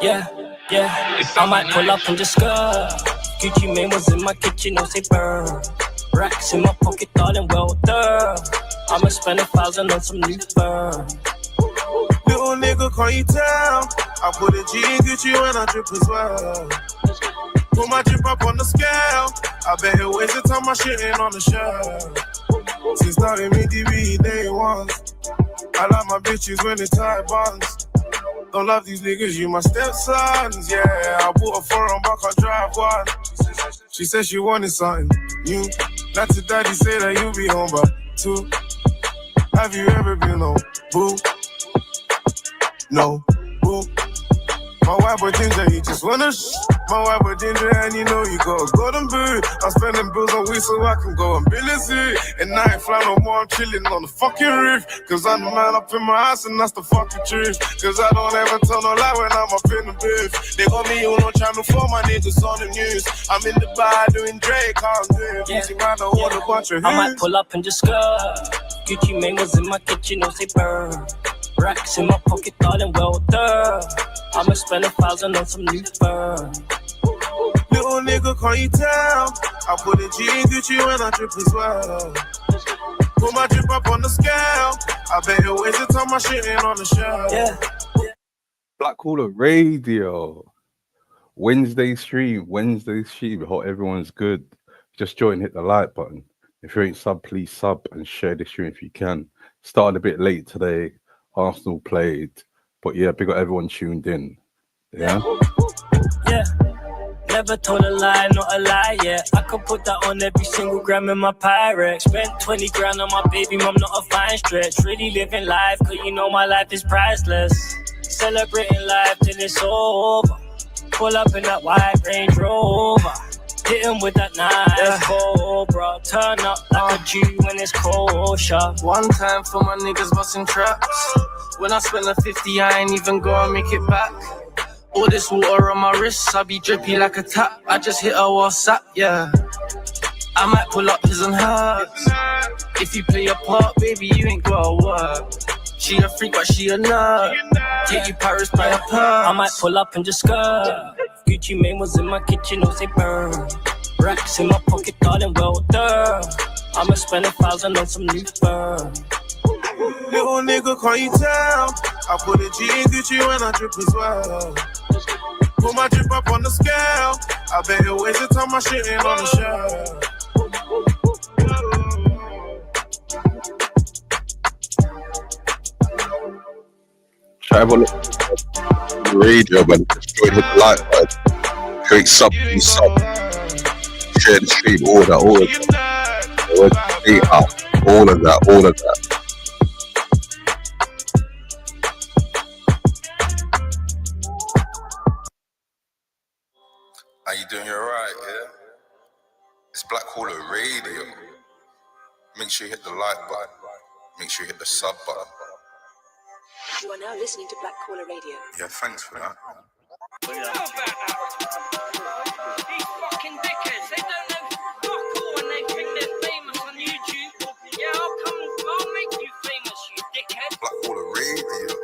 Yeah, yeah. I might pull up and just skirt. Gucci Mane was in my kitchen, no say burn. Racks in my pocket, darling, well done. I'ma spend 1,000 on some new fur. Little nigga, can't you tell? I put a G in Gucci when I drip as well. Put my drip up on the scale. I bet it wasted time my shit ain't on the shelf. Since starting me DB day one. I like my bitches when they tie buns. Don't love these niggas, you my stepsons. Yeah, I bought a foreign back, I drive one. She said she wanted something new. Not to daddy say that you be home by 2. Have you ever been on boo? No, boo. My wife with ginger, he just wanna My wife with ginger, and you know you got a golden boot. I'm spending bills on weed so I can go and bill it. And I ain't fly no more, I'm chilling on the fucking roof. Cause I'm the man up in my house and that's the fucking truth. Cause I don't ever tell no lie when I'm up in the booth. They got me on channel 4, my niggas on the news. I'm in the bar doing Drake, I'm doing Easy Rider, all a bunch of hits. I might pull up and just skirt. Gucci Mane was in my kitchen, no say burn. Racks in my pocket, darling, well done. I'ma spend 1,000 on some new fur. Little nigga, can't you tell? I put a G in Gucci when I drip as well. Put my drip up on the scale. I bet it wasted time my shit ain't on the shelf. Yeah. Black Caller Radio. Wednesday stream. Hope everyone's good. Just join, hit the like button. If you ain't sub, please sub and share the stream if you can. Started a bit late today. Arsenal played. But yeah, big up everyone tuned in. Yeah? Yeah. Never told a lie, not a lie, yeah. I could put that on every single gram in my Pyrex. Spent 20 grand on my baby mom, not a fine stretch. Really living life, cause you know my life is priceless. Celebrating life till it's over. Pull up in that white Range Rover. Hit him with that nice Cobra. Turn up like a G when it's kosher. One time for my niggas busting traps. When I spend a 50, I ain't even gonna make it back. All this water on my wrists, I be drippy like a tap. I just hit a WhatsApp, yeah. I might pull up his and hers. If you play your part, baby, you ain't gotta work. She a freak, but she a nerd. Take you Paris by a purse. I might pull up and just skirt. Gucci Mane was in my kitchen, no say burn. Racks in my pocket, darling, well done. I'ma spend 1,000 on some new fur. Little nigga, can't you tell? I put a G in Gucci when I drip as well. Put my drip up on the scale. I bet it wasted time my shit ain't on the shelf. Try have a look at the radio, man. Just join, hit the like button. Create sub, please sub. Share the stream, all of that. All of that. How you doing? You alright, yeah? It's Black Caller Radio. Make sure you hit the like button. Make sure you hit the sub button. You are now listening to Black Caller Radio. Yeah, thanks for that. What do you know about that? These fucking dickheads, they don't know fuck all and they think they're famous on YouTube. Yeah, I'll make you famous, you dickhead. Black Caller Radio.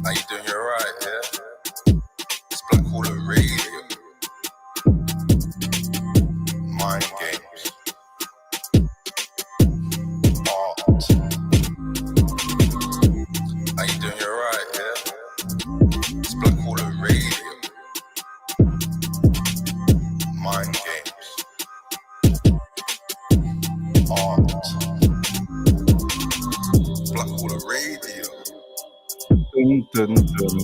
How you doing? You alright, yeah? It's Black Caller Radio. Mind games. Art. How you doing? You alright, yeah? It's Black Caller Radio. Mind games. Art. Black Caller Radio. Dun, dun, dun.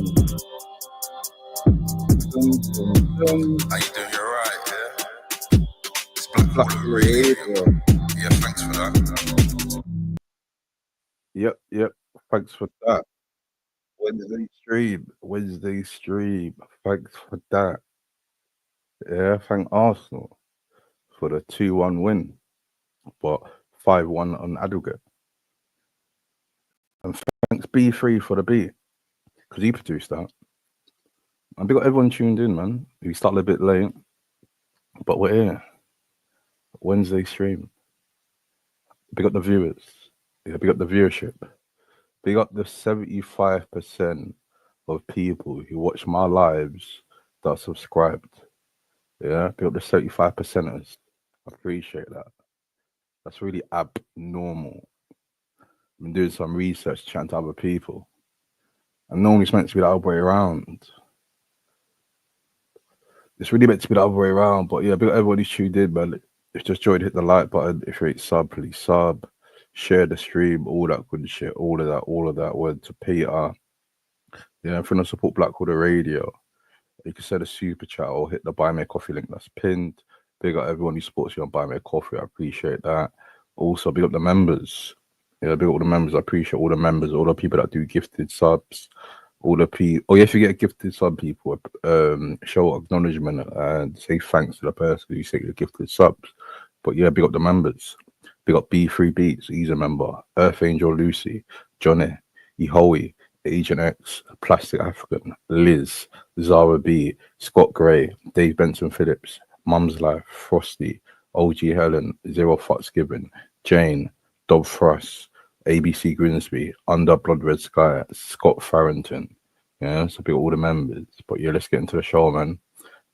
How you doing? You alright, yeah? It's Black Caller Radio. Yeah, thanks for that. Yep. Thanks for that. Wednesday stream. Thanks for that. Yeah, thank Arsenal for the 2-1 win, but 5-1 on aggregate. And thanks B3 for the beat, because he produced that. And we got everyone tuned in, man. We started a bit late, but we're here. Wednesday stream. We got the viewers. Yeah, we got the viewership. We got the 75% of people who watch my lives that are subscribed. Yeah, big up the 35%ers. I appreciate that. That's really abnormal. I've been doing some research, chatting to other people. And normally it's meant to be the other way around. It's really meant to be the other way around. But yeah, big up everybody who tuned in, man. If you just joined, hit the like button. If you ain't sub, please sub. Share the stream, all that good shit, all of that. Word to Peter. Yeah, if you want to support Black Quarter Radio, you can send a super chat or hit the Buy Me a Coffee link that's pinned. Big up everyone who supports you on Buy Me a Coffee. I appreciate that. Also, big up the members. Yeah, big up all the members. I appreciate all the members, all the people that do gifted subs, all the people. Oh, yeah, if you get a gifted sub, people, show acknowledgement and say thanks to the person who sent you gifted subs. But yeah, big up the members. Big up B3 Beats, he's a member. Earth Angel Lucy, Johnny, Ehoe, Agent X, Plastic African, Liz, Zara B, Scott Gray, Dave Benson Phillips, Mum's Life, Frosty, OG Helen, Zero Fucks Given, Jane, Dob Frost, ABC Grimsby, Under Blood Red Sky, Scott Farrington. Yeah, so big up all the members. But yeah, let's get into the show, man.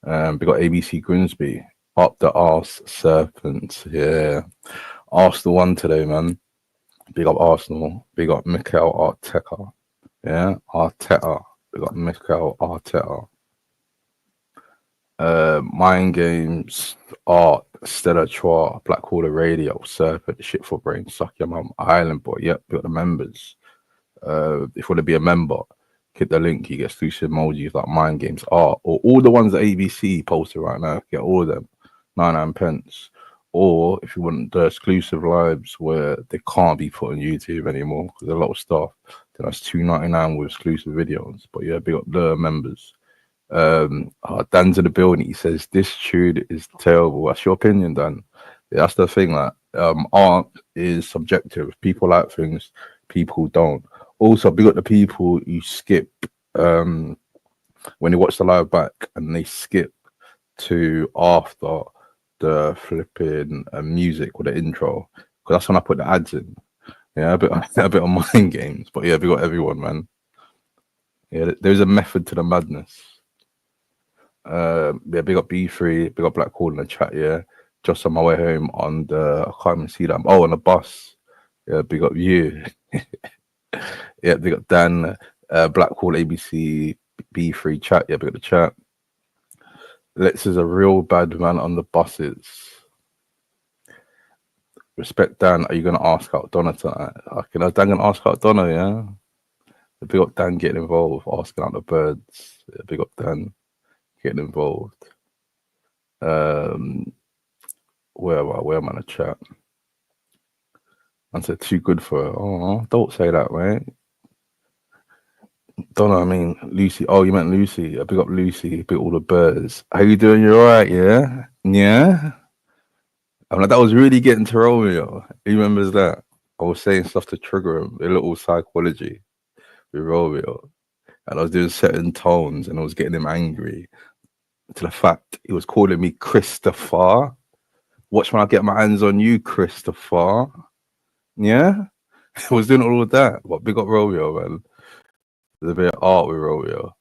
We got ABC Grimsby, Up the Arse Serpents. Yeah. Arsenal won today, man. Big up Arsenal. Big up Mikel Arteta. Yeah, Arteta. Big up Mikel Arteta. Mind Games, Art, Stella Chua, Black Quarter Radio, Serpent, Shit for Brain, Suck Your Mum, Island Boy. Yep, got the members. If you want to be a member, hit the link. You get exclusive emojis like Mind Games, Art, or all the ones that ABC posted right now. Get all of them, 99 pence. Or if you want the exclusive lives where they can't be put on YouTube anymore because there's a lot of stuff, then that's $2.99 with exclusive videos. But yeah, big up the members. Dan's in the building. He says this tune is terrible. What's your opinion, Dan? Yeah, that's the thing. That art is subjective. People like things, people don't. Also, big up the people who skip when they watch the live back and they skip to after the flipping music or the intro, because that's when I put the ads in. Yeah, a bit of Mind Games. But yeah, big up everyone, man. Yeah, there's a method to the madness. Yeah, big up B3, big up Black Hole in the chat. Yeah, just on my way home on the, I can't even see that. Oh, on the bus. Yeah, big up you. Yeah, big up Dan, Black Hole ABC B3 chat. Yeah, big up the chat. Lex is a real bad man on the buses. Respect Dan. Are you gonna ask out Donna tonight? Dan gonna ask out Donna? Yeah. Big up Dan getting involved, asking out the birds. Yeah, big up Dan getting involved. Where am I in the chat? I said too good for her. Oh, don't say that, mate. Donna, I mean Lucy. Oh, you meant Lucy. Big up Lucy. Big all the birds. How you doing? You alright? Yeah. Yeah. I'm like, that was really getting to Romeo. He remembers that. I was saying stuff to trigger him, a little psychology with Romeo. And I was doing certain tones and I was getting him angry to the fact he was calling me Christopher. Watch when I get my hands on you, Christopher. Yeah? I was doing all of that. But big up Romeo, man. There's a bit of art with Romeo.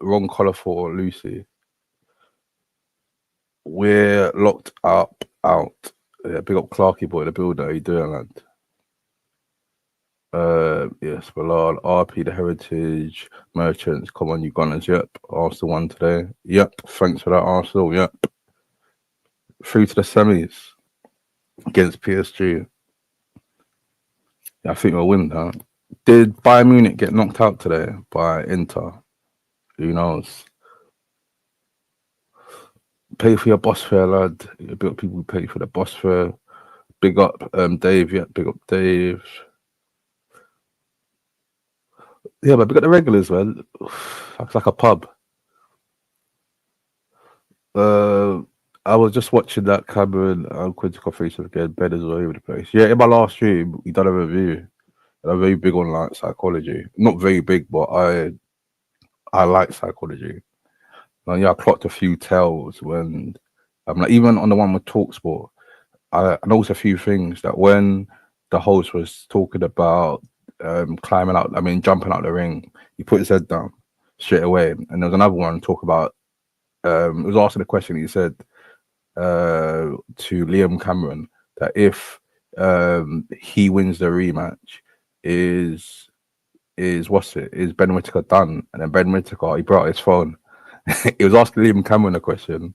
Wrong colour for Lucy. We're locked up, out. Yeah, big up Clarky boy, the builder. How you doing, lad? Yes, Ballard, RP, the Heritage Merchants. Come on, you Gunners. Yep, Arsenal won today. Yep, thanks for that, Arsenal. Yep, through to the semis against PSG. Yeah, I think we'll win that. Did Bayern Munich get knocked out today by Inter? Who knows? Pay for your bus fare, lad. Big up people who pay for the bus fare. Big up Dave. Yeah, big up Dave. Yeah, but big up the regulars, man. It's like a pub. I was just watching that Cameron and Quincy Coffee again. Ben is all over the place. Yeah, in my last stream, we done a review. And I'm very big on like psychology. Not very big, but I like psychology. And yeah, I clocked a few tells when I'm like, even on the one with Talksport, I noticed a few things that when the host was talking about climbing out. I mean, jumping out the ring. He put his head down straight away. And there was another one talk about. It was asking a question. He said to Liam Cameron that if he wins the rematch, is what's it? Is Ben Whittaker done? And then Ben Whittaker, he brought out his phone. He was asking Liam Cameron a question,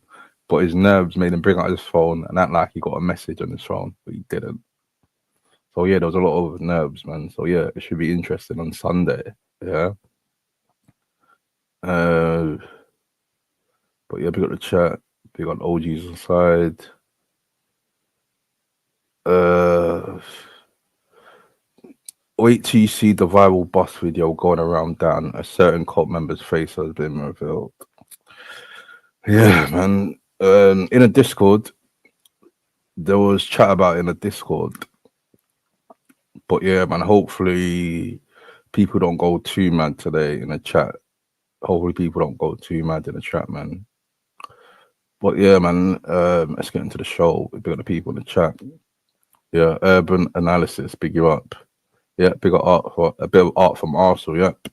but his nerves made him bring out his phone and act like he got a message on his phone, but he didn't. So yeah, there was a lot of nerves, man. So yeah, it should be interesting on Sunday. Yeah. But yeah, we got the chat. We got OGs inside. Wait till you see the viral bus video going around down. A certain cult member's face has been revealed. Yeah, man. In a Discord, there was chat about it in a Discord. But yeah, man, hopefully people don't go too mad today in the chat. Hopefully people don't go too mad in the chat, man. But yeah, man, let's get into the show. Big up the people in the chat. Yeah, Urban Analysis, big you up. Yeah, big up art for a bit of art from Arsenal, yep.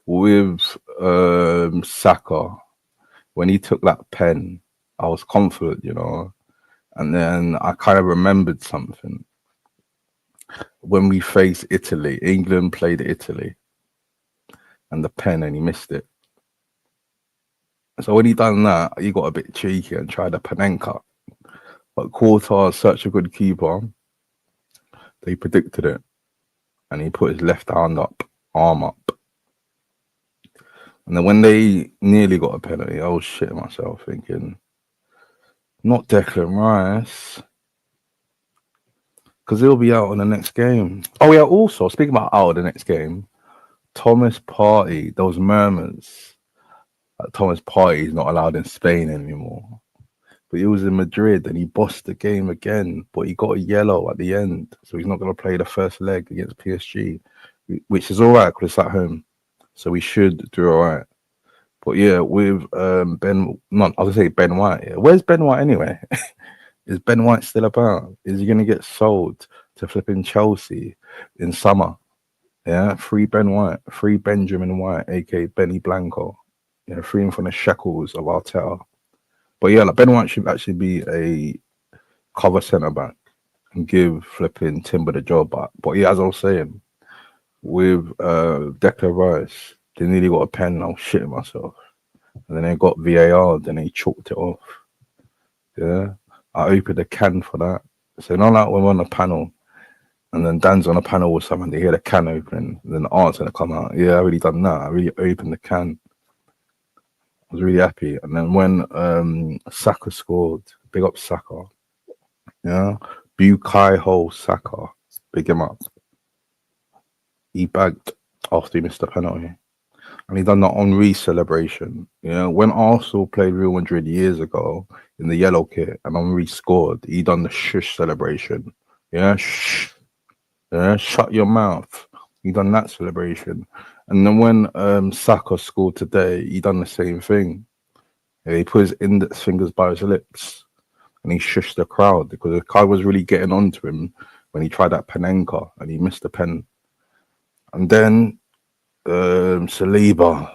With Saka, when he took that pen, I was confident, you know. And then I kind of remembered something. When we faced Italy, England played Italy, and the pen, and he missed it. So when he done that, he got a bit cheeky and tried a Panenka. But Quartar is such a good keeper, they predicted it. And he put his left arm up. And then when they nearly got a penalty, I was shitting myself thinking, not Declan Rice, because he'll be out in the next game. Oh yeah, also, speaking about out of the next game, Thomas Partey, those murmurs, Thomas Partey is not allowed in Spain anymore. But he was in Madrid and he bossed the game again, but he got a yellow at the end. So he's not going to play the first leg against PSG, which is all right because it's at home. So we should do all right. But yeah, with Ben White. Yeah. Where's Ben White anyway? Is Ben White still about? Is he going to get sold to flipping Chelsea in summer? Yeah, free Ben White, free Benjamin White, aka Benny Blanco. Yeah, free him from the shackles of Arteta. But yeah, like Ben White should actually be a cover centre back and give flipping Timber the job back. But yeah, as I was saying, with Declan Rice, they nearly got a pen. I was shitting myself. And then they got VAR, then they chalked it off. Yeah, I opened a can for that. So not like when we're on a panel, and then Dan's on a panel with someone, they hear the can opening, and then the art's gonna come out. Yeah, I really done that. I really opened the can. I was really happy. And then when Saka scored, big up Saka. Yeah, Bukayo Ho Saka, big him up. He bagged after he missed the penalty. And he done the Henri celebration. You know, when Arsenal played Real Madrid years ago in the yellow kit and Henri scored, he done the shush celebration. Yeah, shh. Yeah, shut your mouth. He done that celebration. And then when Saka scored today, he done the same thing. Yeah, he put his index fingers by his lips and he shushed the crowd because the crowd was really getting onto him when he tried that Panenka and he missed the pen. And then Saliba,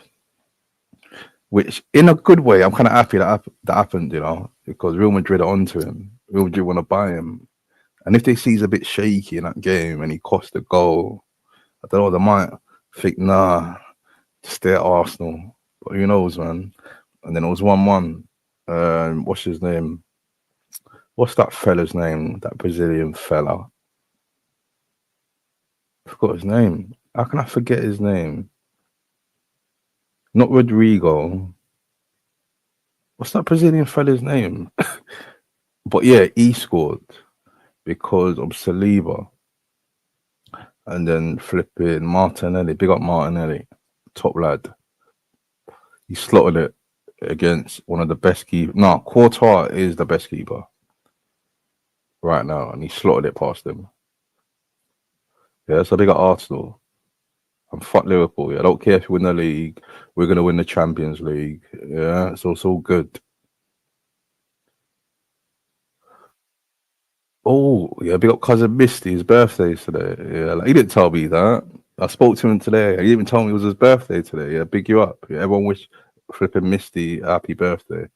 which in a good way, I'm kind of happy that happened, you know, because Real Madrid are onto him. Real Madrid want to buy him. And if they see he's a bit shaky in that game and he cost a goal, I don't know, they might think, nah, stay at Arsenal. But who knows, man? And then it was 1-1. What's his name? What's that fella's name? That Brazilian fella. I forgot his name. How can I forget his name? Not Rodrigo. What's that Brazilian fella's name? But yeah, he scored because of Saliba. And then flipping Martinelli, big up Martinelli, top lad. He slotted it against one of the best keepers. No, Quartar is the best keeper right now, and he slotted it past him. Yeah, so big up Arsenal. And fuck Liverpool. Yeah, I don't care if we win the league. We're gonna win the Champions League. Yeah, so it's all good. Oh, yeah, big up cousin Misty. His birthday's today. Yeah, like, he didn't tell me that. I spoke to him today. He even told me it was his birthday today. Yeah, big you up. Yeah, everyone wish flipping Misty happy birthday.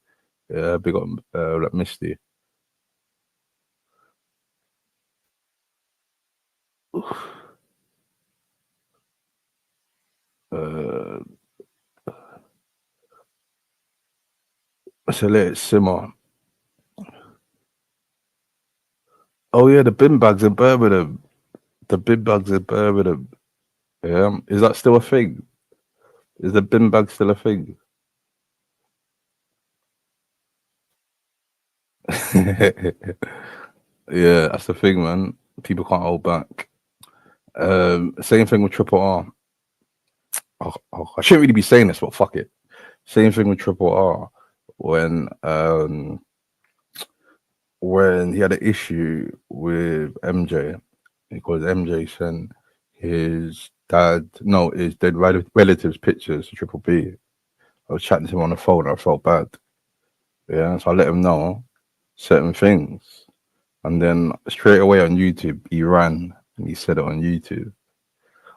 Yeah, big up like Misty. Uh, so let it simmer. Oh yeah, the bin bags in Birmingham. The bin bags in Birmingham. Yeah, is that still a thing? Is the bin bag still a thing? Yeah, that's the thing, man. People can't hold back. Same thing with Triple R. I shouldn't really be saying this, but fuck it. Same thing with Triple R when he had an issue with MJ because MJ sent his dead relatives pictures to Triple B. I was chatting to him on the phone. I felt bad. Yeah, so I let him know certain things, and then straight away on YouTube he ran and he said it on YouTube.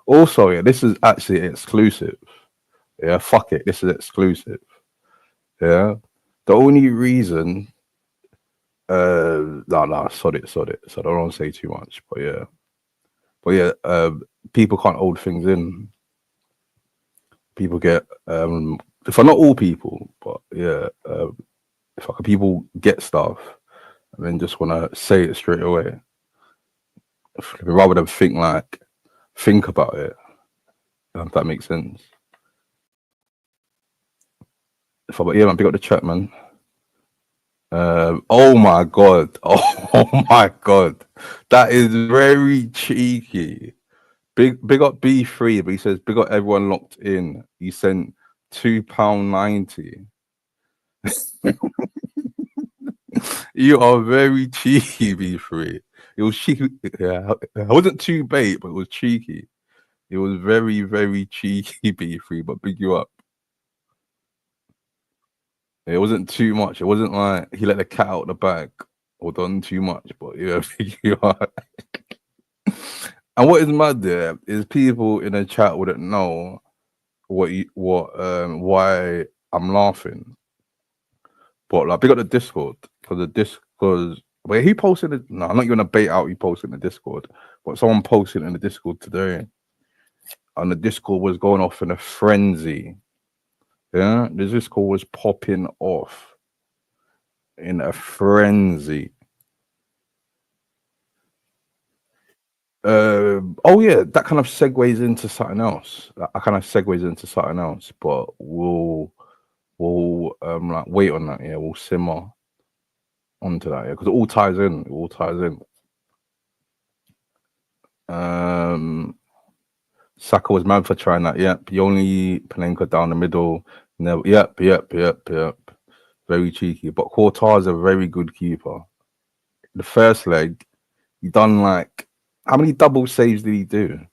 Also, yeah, this is actually exclusive. Yeah, fuck it, this is exclusive. Yeah, the only reason, sod it. So I don't want to say too much, but yeah, people can't hold things in. People get, if not all people, but yeah, if people get stuff and then just want to say it straight away, rather than think about it. If that makes sense. But yeah, man, big up the chat, man. Oh my god. Oh my god. That is very cheeky. Big up B3, but he says big up everyone locked in. He sent £2.90. You are very cheeky, B3. It was cheeky. Yeah, it wasn't too bait, but it was cheeky. It was very, very cheeky, B3, but big you up. It wasn't too much. It wasn't like he let the cat out the bag or done too much, but yeah, big you up. And what is mad there is people in the chat wouldn't know why I'm laughing. But like big up the Discord because wait, he posted it. No, I'm not gonna bait out he posted in the Discord, but someone posted in the Discord today. And the Discord was going off in a frenzy. Yeah, the Discord was popping off in a frenzy. Oh yeah, that kind of segues into something else. But we'll like wait on that. Yeah, we'll simmer onto that. Yeah, because it all ties in. Saka was mad for trying that. Yep, Yoni Panenka down the middle. Never. Yep. Very cheeky, but Courtois is a very good keeper. The first leg, he done like how many double saves did he do?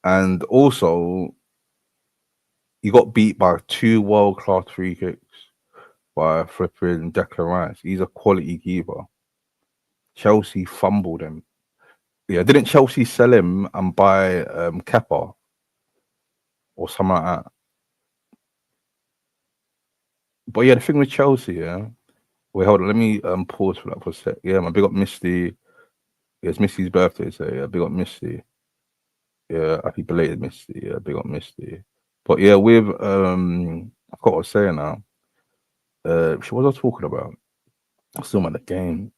And also, he got beat by 2 world-class free kicks by flipping Declan Rice. He's a quality keeper. Chelsea fumbled him. Yeah, didn't Chelsea sell him and buy Kepa or something like that? But yeah, the thing with Chelsea, yeah. Wait, hold on. Let me pause for that for a sec. Yeah, man, big up Misty. Yeah, it's Misty's birthday, so yeah, big up Misty. Yeah, happy belated Misty. Yeah, big up Misty. But yeah, with I forgot what I was saying now. What was I talking about? I still at the game.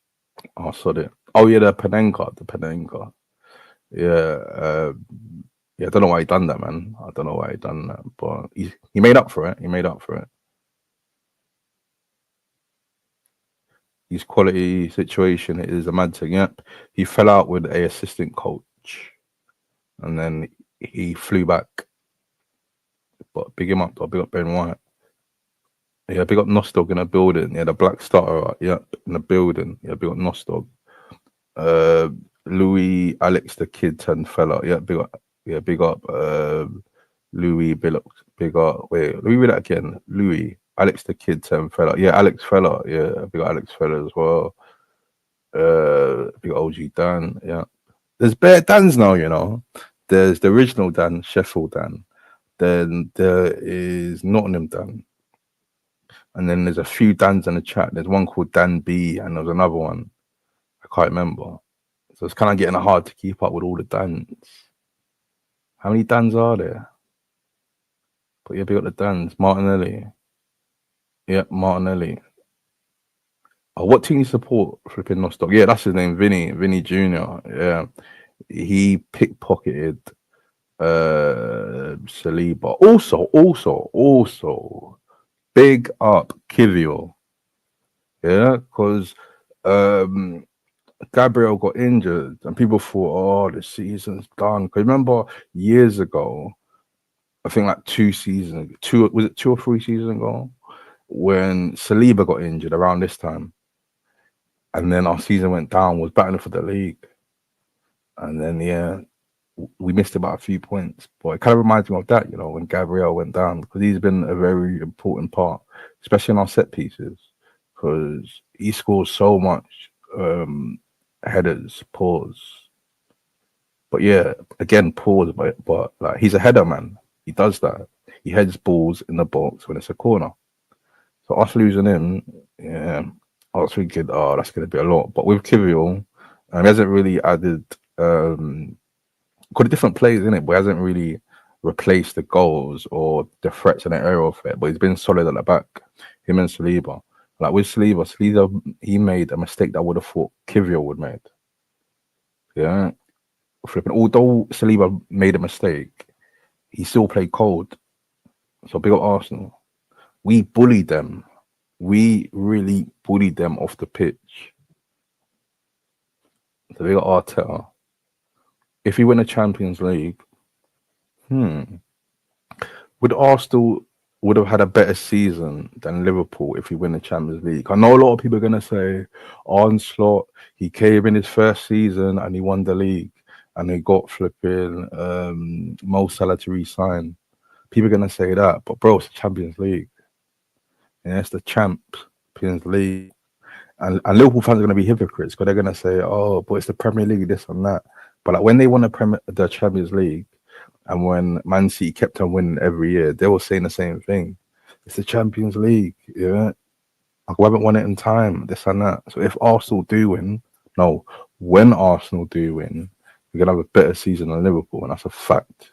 Oh, I saw it. Oh yeah, the Panenka. Yeah, yeah. I don't know why he done that, man. I don't know why he done that, but he made up for it. His quality situation is a mad thing. Yep, he fell out with a assistant coach, and then he flew back. But big him up, though. Big up Ben White. Yeah, big up Nostog in the building. Yeah, the Black Starter. Yep, in the building. Yeah, big up Nostog. Louis, Alex, the kid turned fella. Yeah, big up. Yeah, big up. Louis, big up. Wait, let me read that again. Louis, Alex, the kid turned fella. Yeah, Alex fella. Yeah, big up Alex fella as well. Big up OG Dan. Yeah, there's bare Dans now. You know, There's the original Dan, Sheffield Dan. Then there is Nottingham Dan. And then there's a few Dans in the chat. There's one called Dan B, and there's another one. I can't remember. So it's kind of getting hard to keep up with all the Dans. How many Dans are there? But yeah, we got the Dans. Martinelli. Yeah, Martinelli. Oh, what team you support? Flipping Nostock. Yeah, that's his name, Vinny Jr. Yeah. He pickpocketed Saliba. Also, big up Kivio. Yeah, because Gabriel got injured and people thought, oh, the season's done. Because remember years ago, I think like 2 seasons, was it 2 or 3 seasons ago, when Saliba got injured around this time, and then our season went down, was battling for the league, and then yeah, we missed about a few points. But it kind of reminds me of that, you know, when Gabriel went down, because he's been a very important part, especially in our set pieces, because he scores so much headers, pause. But yeah, again, pause, but like he's a header man. He does that. He heads balls in the box when it's a corner. So us losing him, yeah, I was thinking, oh, that's going to be a lot. But with Kivio, he hasn't really added, got different plays in it, but he hasn't really replaced the goals or the threats in the area of it. But he's been solid at the back, him and Saliba. Like with Saliba, he made a mistake that I would have thought Kivio would made. Yeah. Flipping. Although Saliba made a mistake, he still played cold. So big up Arsenal. We bullied them. We really bullied them off the pitch. So big up Arteta. If we win a Champions League, would Arsenal would have had a better season than Liverpool if we win the Champions League? I know a lot of people are gonna say Arne Slot, he came in his first season and he won the league and he got flipping Mo Salah to resign. People are gonna say that, but bro, it's the Champions League. Yeah, it's the Champions League. And Liverpool fans are gonna be hypocrites because they're gonna say, oh, but it's the Premier League, this and that. But like when they won the Champions League, and when Man City kept on winning every year, they were saying the same thing. It's the Champions League, yeah. Like, we haven't won it in time, this and that. So if Arsenal do win, when Arsenal do win, we're gonna have a better season than Liverpool, and that's a fact.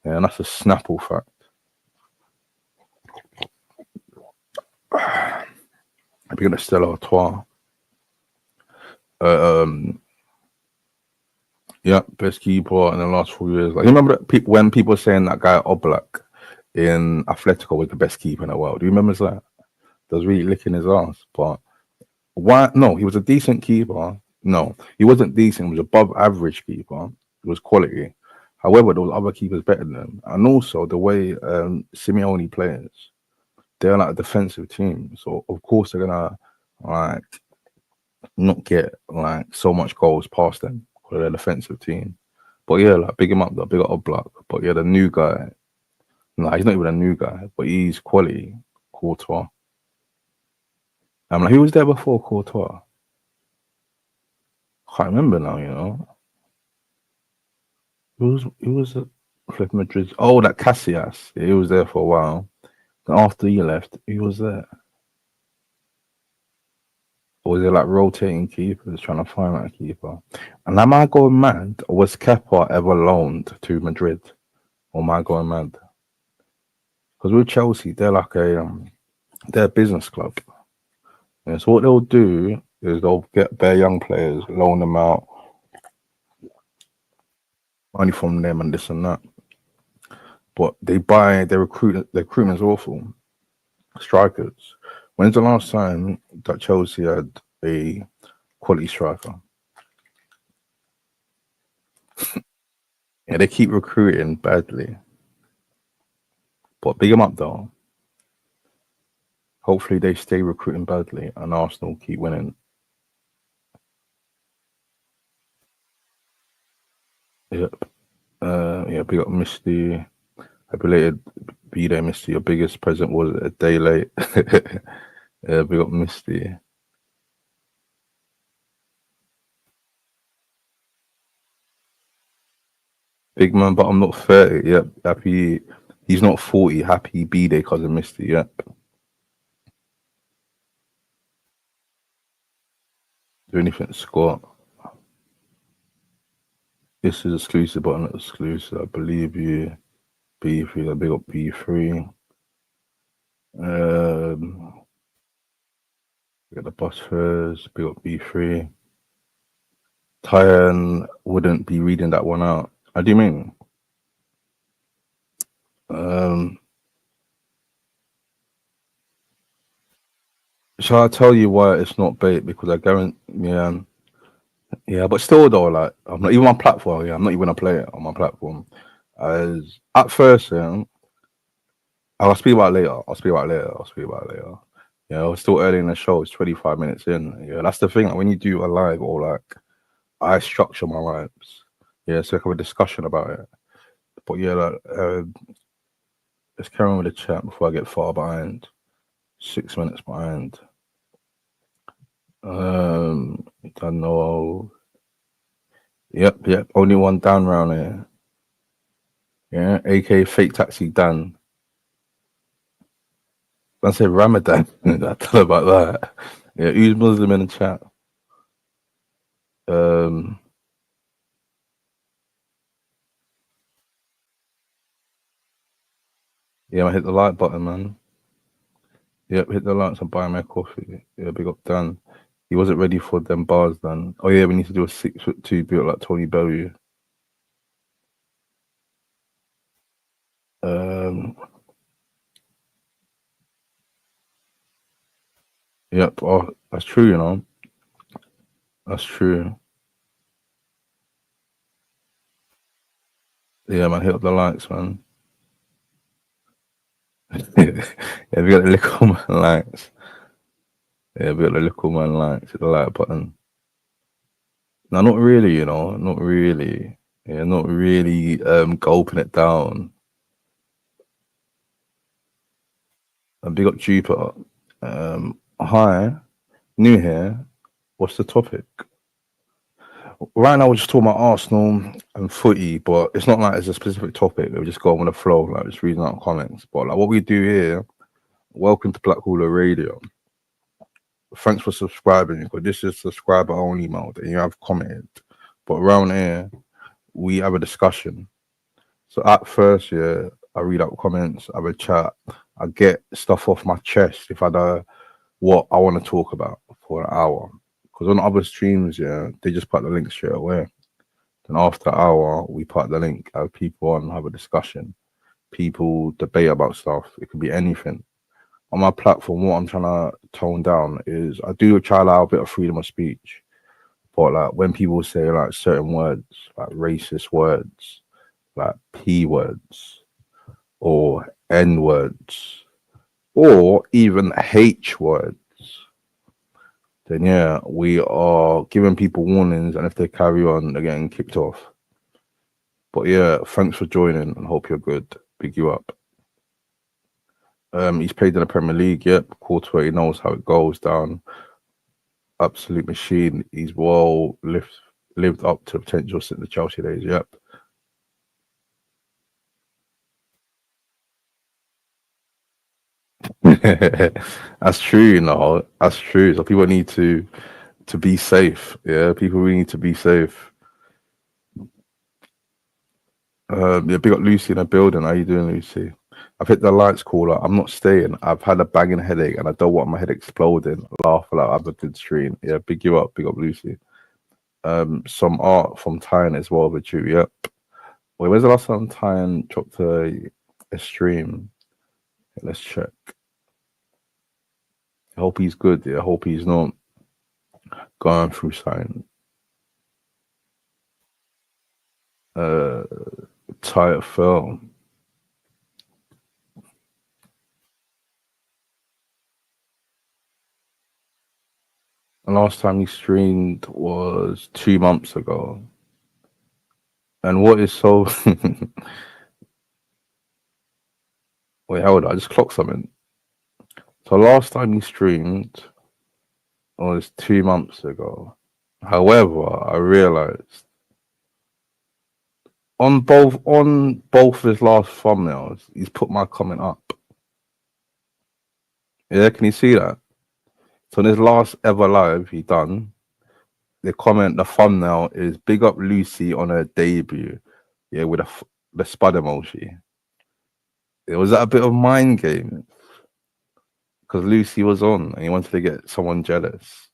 Yeah, and that's a Snapple fact. We're gonna Stella Artois. Yeah, best keeper in the last 4 years. Like, you remember that when people were saying that guy Oblak in Atletico was the best keeper in the world? Do you remember that? That was really licking his ass. But why? No, he was a decent keeper. No, he wasn't decent. He was above average keeper. It was quality. However, there was other keepers better than him. And also the way Simeone plays, they're like a defensive team. So of course they're gonna like not get like so much goals past them. Their defensive team. But yeah, like big him up though, big up Oblak. But yeah, the new guy, he's not even a new guy, but he's quality. Courtois. I'm like, who was there before Courtois? Can't remember now, you know. Who was Flip Madrid? Oh, that Casillas. Yeah, he was there for a while. Then after he left, he was there. Or was it like rotating keepers trying to find that keeper? And am I going mad? Or was Kepa ever loaned to Madrid? Or am I going mad? Because with Chelsea, they're like they're a business club. Yeah, so what they'll do is they'll get their young players, loan them out, money from them and this and that. But their recruitment's awful. Strikers. When's the last time that Chelsea had a quality striker? Yeah, they keep recruiting badly. But big them up though. Hopefully they stay recruiting badly and Arsenal keep winning. Yep. Yeah, big up Misty. A belated B-Day, Misty. Your biggest present was a day late. Yeah, big up Misty. Big man, but I'm not 30. Yep. Happy. He's not 40. Happy B Day, cousin Misty. Yep. Do anything, Scott. This is exclusive, but not exclusive. I believe you. B3. I big up B3. Get the bus fares. Big up B3. Tyan wouldn't be reading that one out. How do you mean? Shall I tell you why it's not bait? Because I guarantee, yeah, but still though, like I'm not even on platform. Yeah, I'm not even gonna play it on my platform. As at first, yeah, I'll speak about it later. I'll speak about it later. I'll speak about it later. Yeah, it's still early in the show. It's 25 minutes in. Yeah, that's the thing. Like, when you do a live or like, I structure my lives. Yeah, so I can have a discussion about it. But yeah, like, let's carry on with the chat before I get far behind. 6 minutes behind. Don't know. Yep. Only one down round here. Yeah, AK fake taxi Dan. I said Ramadan. I tell about that. Yeah, who's Muslim in the chat? Yeah, I hit the like button, man. Yep, hit the likes and buy my coffee. Yeah, big up Dan. He wasn't ready for them bars, Dan. Oh yeah, we need to do a 6'2" build like Tony Bellew. Yep. Oh, that's true. You know, that's true. Yeah, man, hit up the likes, man. Yeah, we got the little man likes. Yeah, we got the little man likes. Hit the like button. No, not really. You know, not really. Yeah, not really. Gulping it down. And big up Jupiter. Hi, new here. What's the topic? Right now, we're just talking about Arsenal and footy, but it's not like it's a specific topic. We're just going with the flow, like just reading out comments. But like what we do here, welcome to Black Hooler Radio. Thanks for subscribing, because this is subscriber only mode and you have commented. But around here, we have a discussion. So at first, yeah, I read out comments, I have a chat, I get stuff off my chest if I know what I want to talk about for an hour. Because on other streams, yeah, they just put the link straight away. Then after an hour, we put the link, have people on, have a discussion. People debate about stuff. It could be anything. On my platform, what I'm trying to tone down is I do try to allow a bit of freedom of speech. But like when people say like certain words, like racist words, like P words, or N words, or even H words, then yeah, we are giving people warnings, and if they carry on, they're getting kicked off. But yeah, thanks for joining and hope you're good. Big you up. He's played in the Premier League, yep. Quarter, he knows how it goes down. Absolute machine. He's well lived up to potential since the Chelsea days, yep. That's true, you know. That's true. So people need to be safe. Yeah, people really need to be safe. Yeah, big up Lucy in the building. How you doing, Lucy? I've hit the lights caller. I'm not staying. I've had a banging headache and I don't want my head exploding. Laugh a lot. I have a good stream. Yeah, big you up. Big up Lucy. Some art from Tyne as well, but you, yep. Wait, where's the last time Tyne dropped a stream? Let's check. I hope he's good. Yeah, I hope he's not going through something. Tired fell. The last time he streamed was 2 months ago. And what is so wait, hold on, I just clocked something. So last time he streamed was 2 months ago. However, I realized on both of his last thumbnails, he's put my comment up. Yeah, can you see that? So in his last ever live he done, the thumbnail is big up Lucy on her debut. Yeah, with the spud emoji. It was that a bit of mind game because Lucy was on and he wanted to get someone jealous.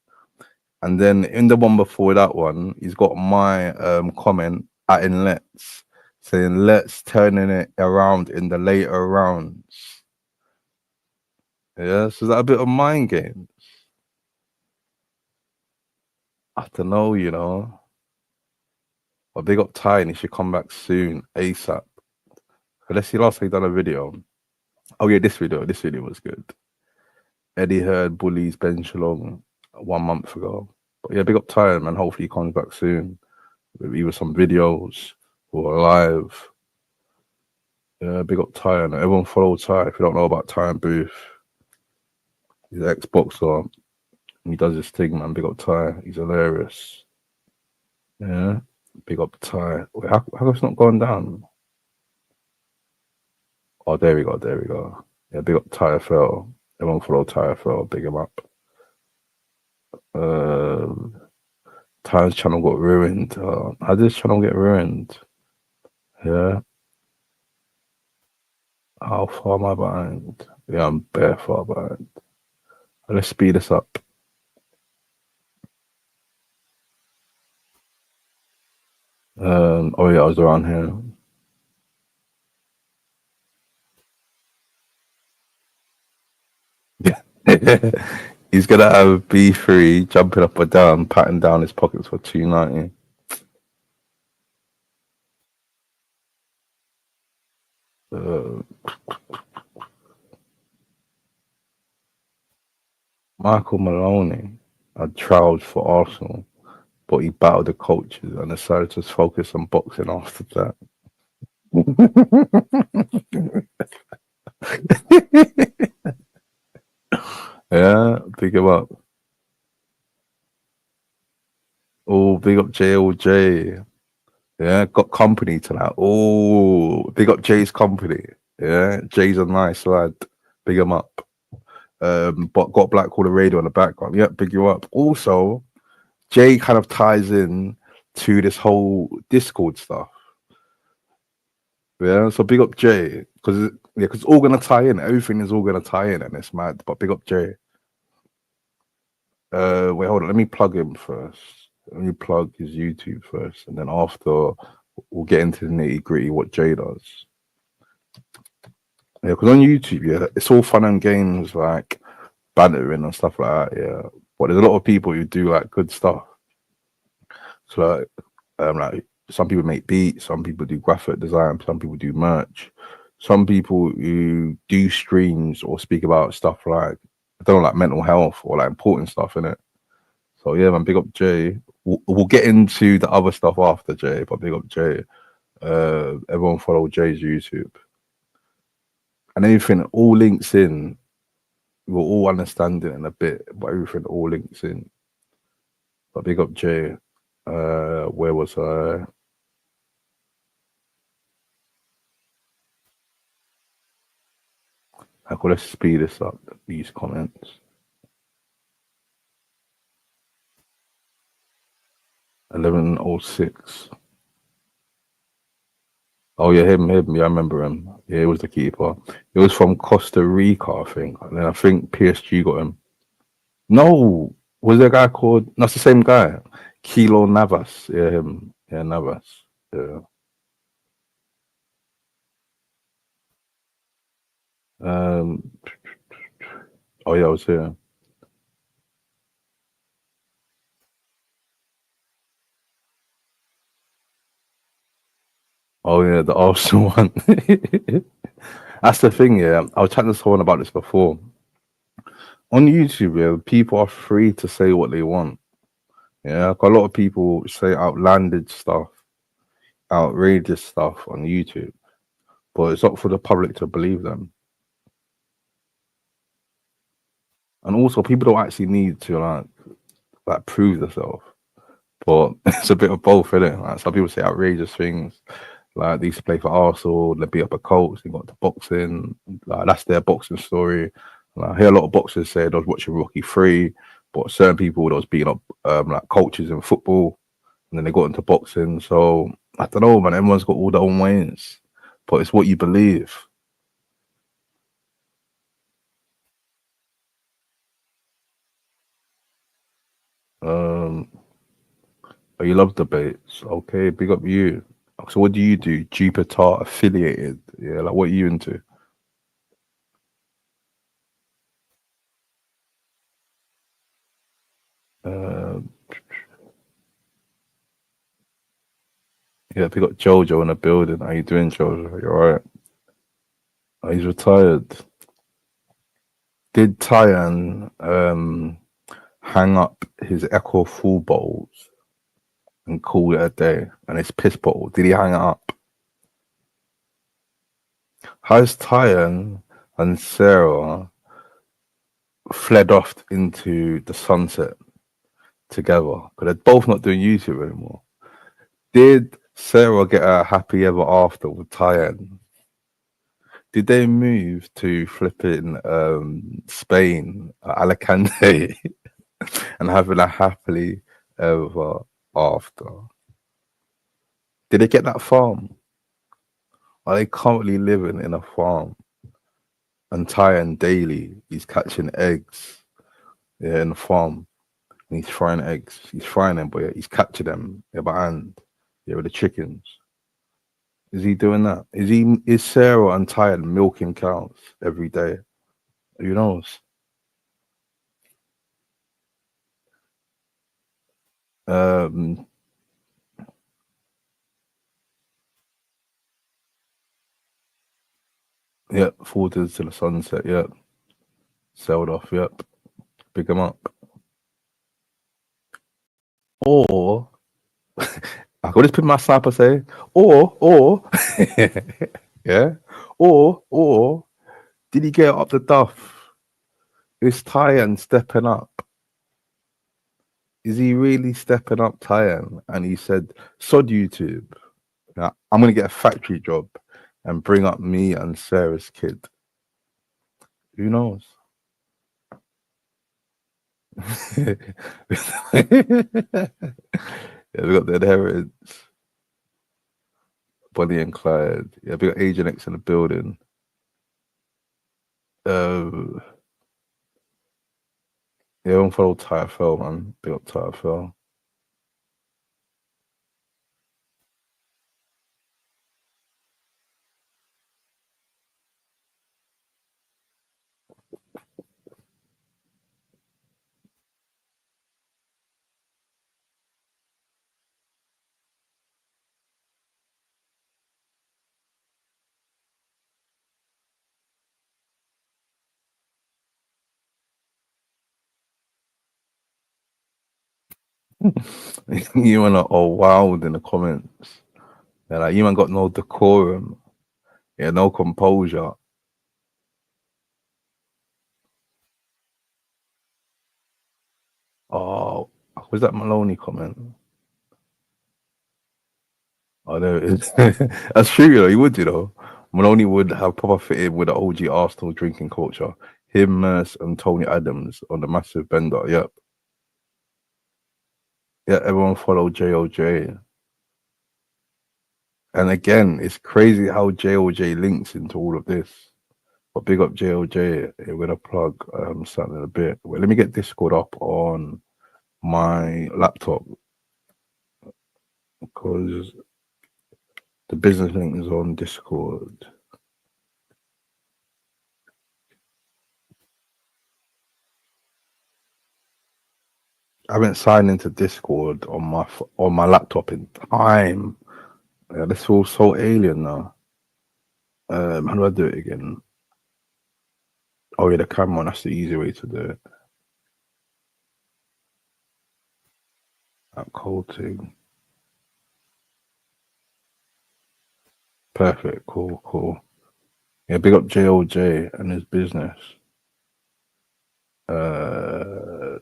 And then in the one before that one, he's got my comment at in Let's saying let's turning it around in the later rounds. Yeah, so is that a bit of mind games? I don't know, you know. But big up Ty and he should come back soon, ASAP. But let's see, last time he done a video. Oh yeah, this video was good. Eddie Heard bullies Ben Shalom 1 month ago. But yeah, big up Ty, man. Hopefully he comes back soon with either some videos or live. Yeah, big up Ty, and everyone follow Ty. If you don't know about Ty and Booth, he's an Xboxer. He does his thing, man. Big up Ty. He's hilarious. Yeah, big up Ty. Wait, how come it's not going down? Oh, there we go. Yeah, big up Ty FL. Everyone follow Ty FL. Big him up. Ty's channel got ruined. How did this channel get ruined? Yeah. How far am I behind? Yeah, I'm bare far behind. Let's speed this up. Oh yeah, I was around here. Yeah. He's gonna have B3 jumping up or down, patting down his pockets for $2.90. Michael Maloney had trials for Arsenal, but he battled the coaches and decided to focus on boxing after that. Yeah, big him up. Oh, big up JLJ. Yeah, got company tonight. Oh, big up Jay's company. Yeah, Jay's a nice lad. Big him up. But got Black Caller Radio in the background. Yeah, big you up. Also, Jay kind of ties in to this whole Discord stuff. Yeah, so big up Jay because it's all gonna tie in. Everything is all gonna tie in, and it's mad. But big up Jay. Wait, hold on. Let me plug him first. Let me plug his YouTube first, and then after we'll get into the nitty gritty what Jay does. Yeah, because on YouTube, yeah, it's all fun and games like bantering and stuff like that. Yeah, but there's a lot of people who do like good stuff. So like some people make beats, some people do graphic design, some people do merch, some people who do streams or speak about stuff like I don't know, like mental health or like important stuff in it. So yeah, man, big up Jay. We'll get into the other stuff after Jay, but big up Jay. Everyone follow Jay's YouTube. And everything all links in. We'll all understand it in a bit, but everything all links in. But big up Jay. Where was I? Let's speed this up, these comments. 11:06. Oh yeah, him. Yeah, I remember him. Yeah, he was the keeper. It was from Costa Rica, I think. And then I think PSG got him. No, was there a guy called? That's the same guy. Kilo Navas. Yeah, him. Yeah, Navas. Yeah. Oh yeah, I was here. Oh yeah, the Arsenal one. That's the thing, yeah. I was chatting to someone about this before. On YouTube, yeah, people are free to say what they want. Yeah, a lot of people say outlandish stuff, outrageous stuff on YouTube, but it's up for the public to believe them. And also, people don't actually need to like prove themselves. But it's a bit of both, isn't it? Like some people say outrageous things, Like they used to play for Arsenal, they beat up a coach, they got into boxing. Like that's their boxing story. Like, I hear a lot of boxers say they was watching Rocky 3, but certain people that was beating up like coaches in football, and then they got into boxing. So I don't know, man. Everyone's got all their own ways, but it's what you believe. Um, oh, you love debates. Okay, big up you. So what do you do? Jupiter affiliated. Yeah, like what are you into? Um, yeah, we got Jojo in the building. How you doing, Jojo? You alright? Oh, he's retired. Did Tyan hang up his Echo full bowls and call it a day? And his piss bottle, did he hang it up? Has Tyan and Sarah fled off into the sunset together? Because they're both not doing YouTube anymore. Did Sarah get a happy ever after with Tyan? Did they move to flipping Spain, Alicante, and having a happily ever after? Did they get that farm? Are they currently living in a farm? And Tyan daily, he's catching eggs, yeah, in the farm, and he's frying eggs. He's frying them, but yeah, he's catching them, yeah, by hand, yeah, with the chickens. Is he doing that? Is Sarah and Tyan milking cows every day? Who knows? Um, Yep, forwarded to the sunset. Yep, sailed off. Yep, pick him up. Or I could just put my sniper say, or, yeah, or did he get up the duff? Is Tyan stepping up? Is he really stepping up, Tyan? And he said, "Sod YouTube. Now, I'm gonna get a factory job and bring up me and Sarah's kid." Who knows? Yeah, we got the inheritance. Bonnie and Clyde. Yeah, we got Agent X in the building. Uh, yeah, don't follow TFL, man. Big up TFL. You man are wild in the comments. They're like, you man got no decorum. Yeah, no composure. Oh, was that Maloney comment? Oh, there it is. That's true, you know. He would, you know. Maloney would have proper fitted with the OG Arsenal drinking culture. Him, Merce, and Tony Adams on the massive bender. Yep. Yeah, everyone follow JOJ. And again, it's crazy how JOJ links into all of this. But big up JOJ. We're gonna plug something in a bit. Well, let me get Discord up on my laptop because the business link is on Discord. I haven't signed into Discord on my laptop in time. Yeah, this feels so alien now. How do I do it again? Oh yeah, the camera. That's the easy way to do it. That cold thing. Perfect. Cool. Cool. Yeah, big up JOJ and his business. Uh,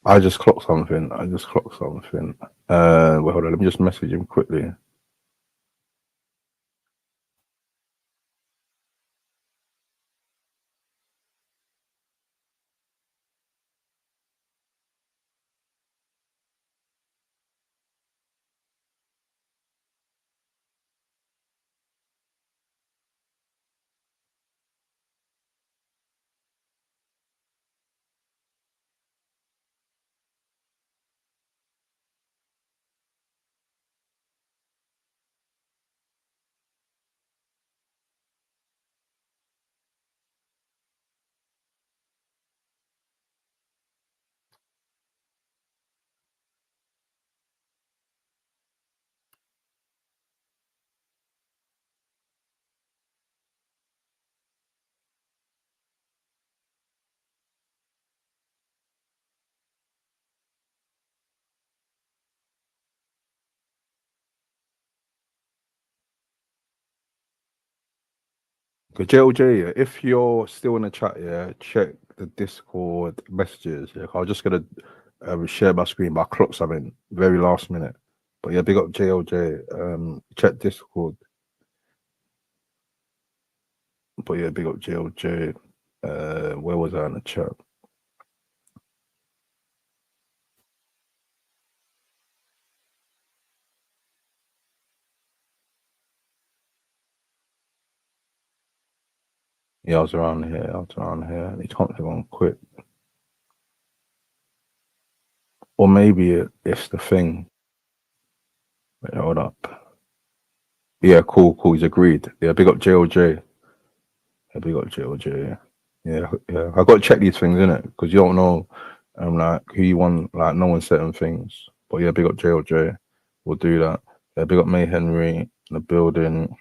I just clocked something. Well, hold on. Let me just message him quickly. Okay, JLJ, yeah, if you're still in the chat, yeah, check the Discord messages. Yeah, I'm just gonna share my screen, but I clocked something very last minute. But yeah, big up JLJ. Check Discord. But yeah, big up JLJ. Where was I in the chat? Yeah, I was around here. They told me to go and quit. Or maybe it's the thing. Wait, hold up. Yeah, cool. He's agreed. Yeah, big up JLJ. Yeah, big up JLJ. Yeah. I got to check these things in it because you don't know, like who you want. Like no one's certain things. But yeah, big up JLJ. We'll do that. Yeah, big up May Henry in the building.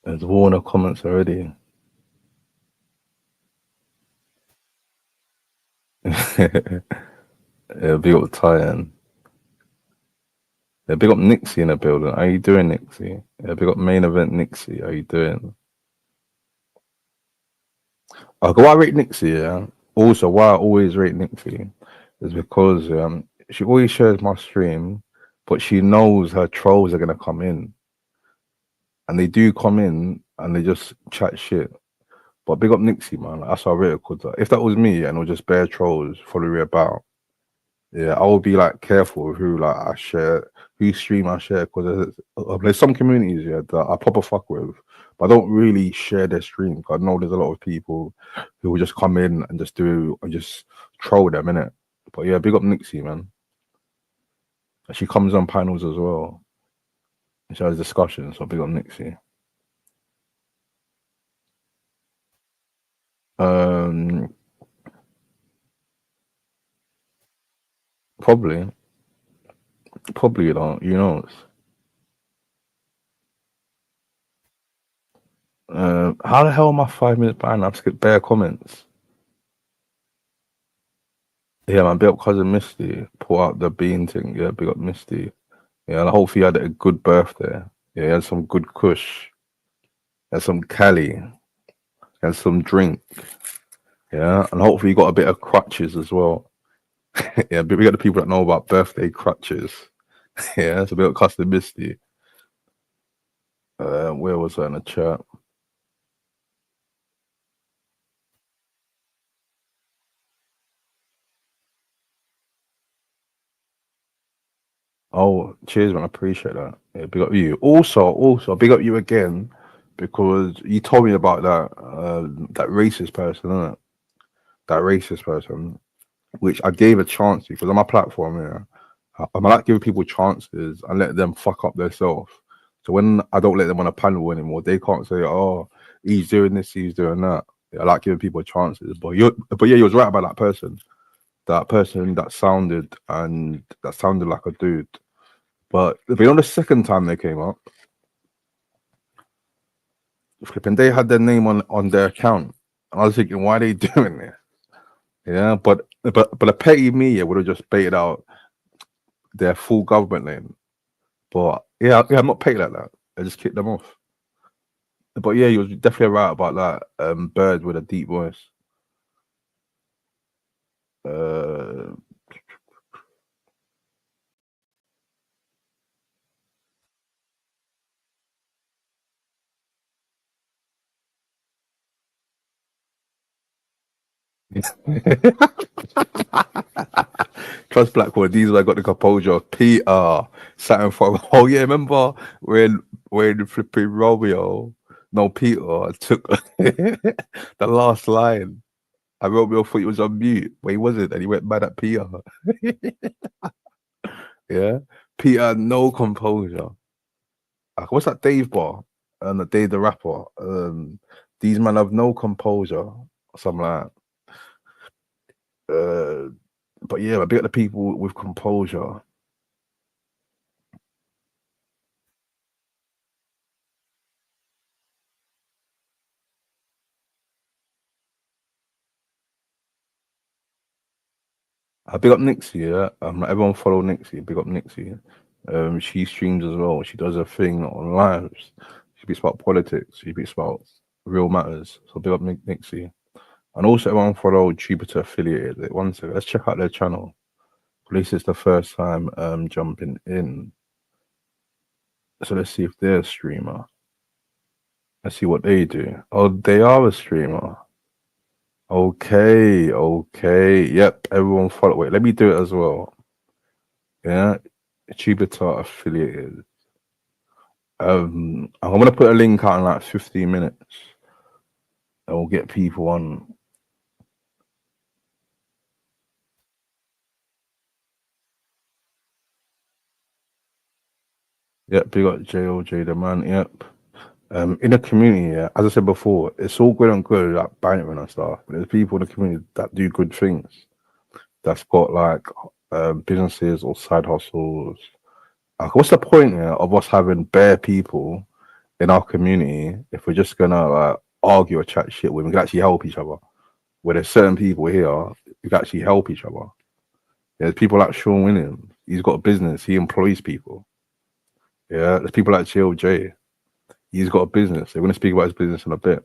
There's war in the comments already. Yeah, big up Tyan. Yeah, big up Nixie in the building. How you doing, Nixie? Yeah, big up main event Nixie. How you doing? Why I rate Nixie, yeah. Also, why I always rate Nixie is because she always shares my stream, but she knows her trolls are gonna come in, and they do come in and they just chat shit. But big up Nixie, man. That's how I rate her. Cause if that was me and it was just bare trolls following me about, yeah, I would be like careful with who like I share, who stream I share, because there's some communities yeah that I proper fuck with, but I don't really share their stream. 'Cause I know there's a lot of people who will just come in and just do and just troll them in it. But yeah, big up Nixie, man. She comes on panels as well. She has discussions, so big up Nixie. Probably, you know, how the hell am I 5 minutes behind? I've skipped bare comments. Yeah, man, big up cousin Misty. Pull out the bean thing. Yeah, big up Misty. Yeah, and hopefully you had a good birthday. Yeah, you had some good kush. You had some Cali. You had some drink. Yeah, and hopefully you got a bit of crutches as well. Yeah, but we got the people that know about birthday crutches. Yeah, it's a bit of custom Misty. Where was I in the chat? Oh, cheers, man. I appreciate that. Yeah, big up you. Also, big up you again because you told me about that racist person, innit? That racist person, which I gave a chance to because on my platform, yeah, I like giving people chances and let them fuck up themselves. So when I don't let them on a panel anymore, they can't say, "Oh, he's doing this, he's doing that." Yeah, I like giving people chances. But yeah, you was right about that person. That person that sounded like a dude. But the second time they came up, flipping, they had their name on their account. And I was thinking, why are they doing this? Yeah, but a petty media would have just baited out their full government name. But yeah, I'm not paid like that. I just kicked them off. But yeah, you was definitely right about that. Bird with a deep voice. Uh, Trust Blackwell. These I got the composure. Peter Saturn for. Oh yeah, remember when flipping Romeo? No, Peter took the last line. And Romeo thought he was on mute, but he wasn't, and he went mad at Peter. Yeah, Peter had no composure. What's that Dave bar? And the Dave the rapper. These men have no composure. Or something like that. But yeah, I big up the people with composure. I big up Nixie, yeah. Everyone follow Nixie. Big up Nixie. She streams as well. She does her thing on lives. She speaks about politics. She speaks about real matters. So big up Nixie. And also everyone follow Jupiter affiliated. One second, let's check out their channel. At least it's the first time jumping in. So let's see if they're a streamer. Let's see what they do. Oh, they are a streamer. Okay, okay. Yep, everyone follow. Wait, let me do it as well. Yeah, Jupiter affiliated. I'm gonna put a link out in like 15 minutes. And we'll get people on. Yep, big up JOJ the man. Yep. In the community, yeah, as I said before, it's all good and good like bantering and stuff. But there's people in the community that do good things. That's got like businesses or side hustles. Like, what's the point of us having bare people in our community if we're just gonna like argue or chat shit when we can actually help each other? Where there's certain people here who can actually help each other. There's people like Sean Williams. He's got a business. He employs people. Yeah, there's people like JLJ. He's got a business. They're going to speak about his business in a bit.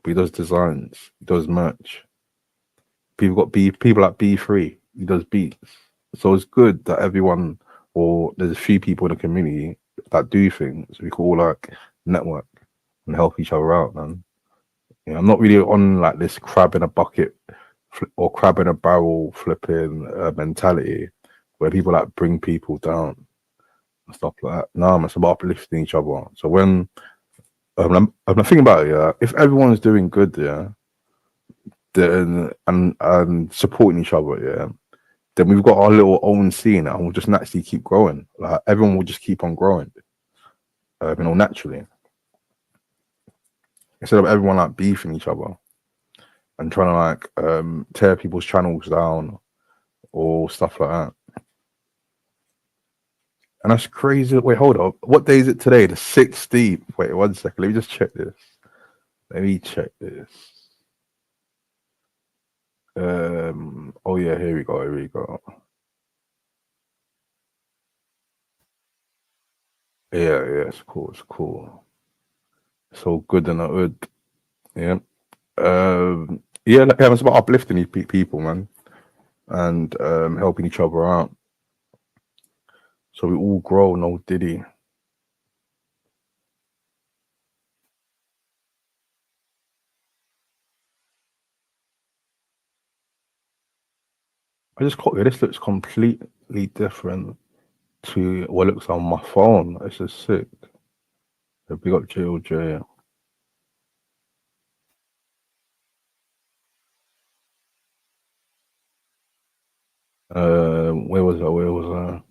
But he does designs. He does merch. People like B3. He does beats. So it's good that everyone, or there's a few people in the community that do things. We can all like network and help each other out, man. Yeah, I'm not really on like this crab in a bucket or crab in a barrel flipping mentality where people like bring people down and stuff like that. No, man, it's about uplifting each other. So when I'm thinking about it, yeah, if everyone's doing good, yeah, then and supporting each other, yeah, then we've got our little own scene and we'll just naturally keep growing. Like everyone will just keep on growing, naturally. Instead of everyone like beefing each other and trying to like tear people's channels down or stuff like that. And that's crazy. Wait, hold up. What day is it today? The 16th. Wait, 1 second. Let me just check this. Let me check this. Oh yeah, here we go. Here we go. Yeah, yeah, it's cool. It's cool. It's all good and good. Yeah. Yeah, it's about uplifting these people, man, and helping each other out. So we all grow, no diddy. I just caught this looks completely different to what looks on my phone. It's just sick. So big up JLJ. Where was I? Where was I?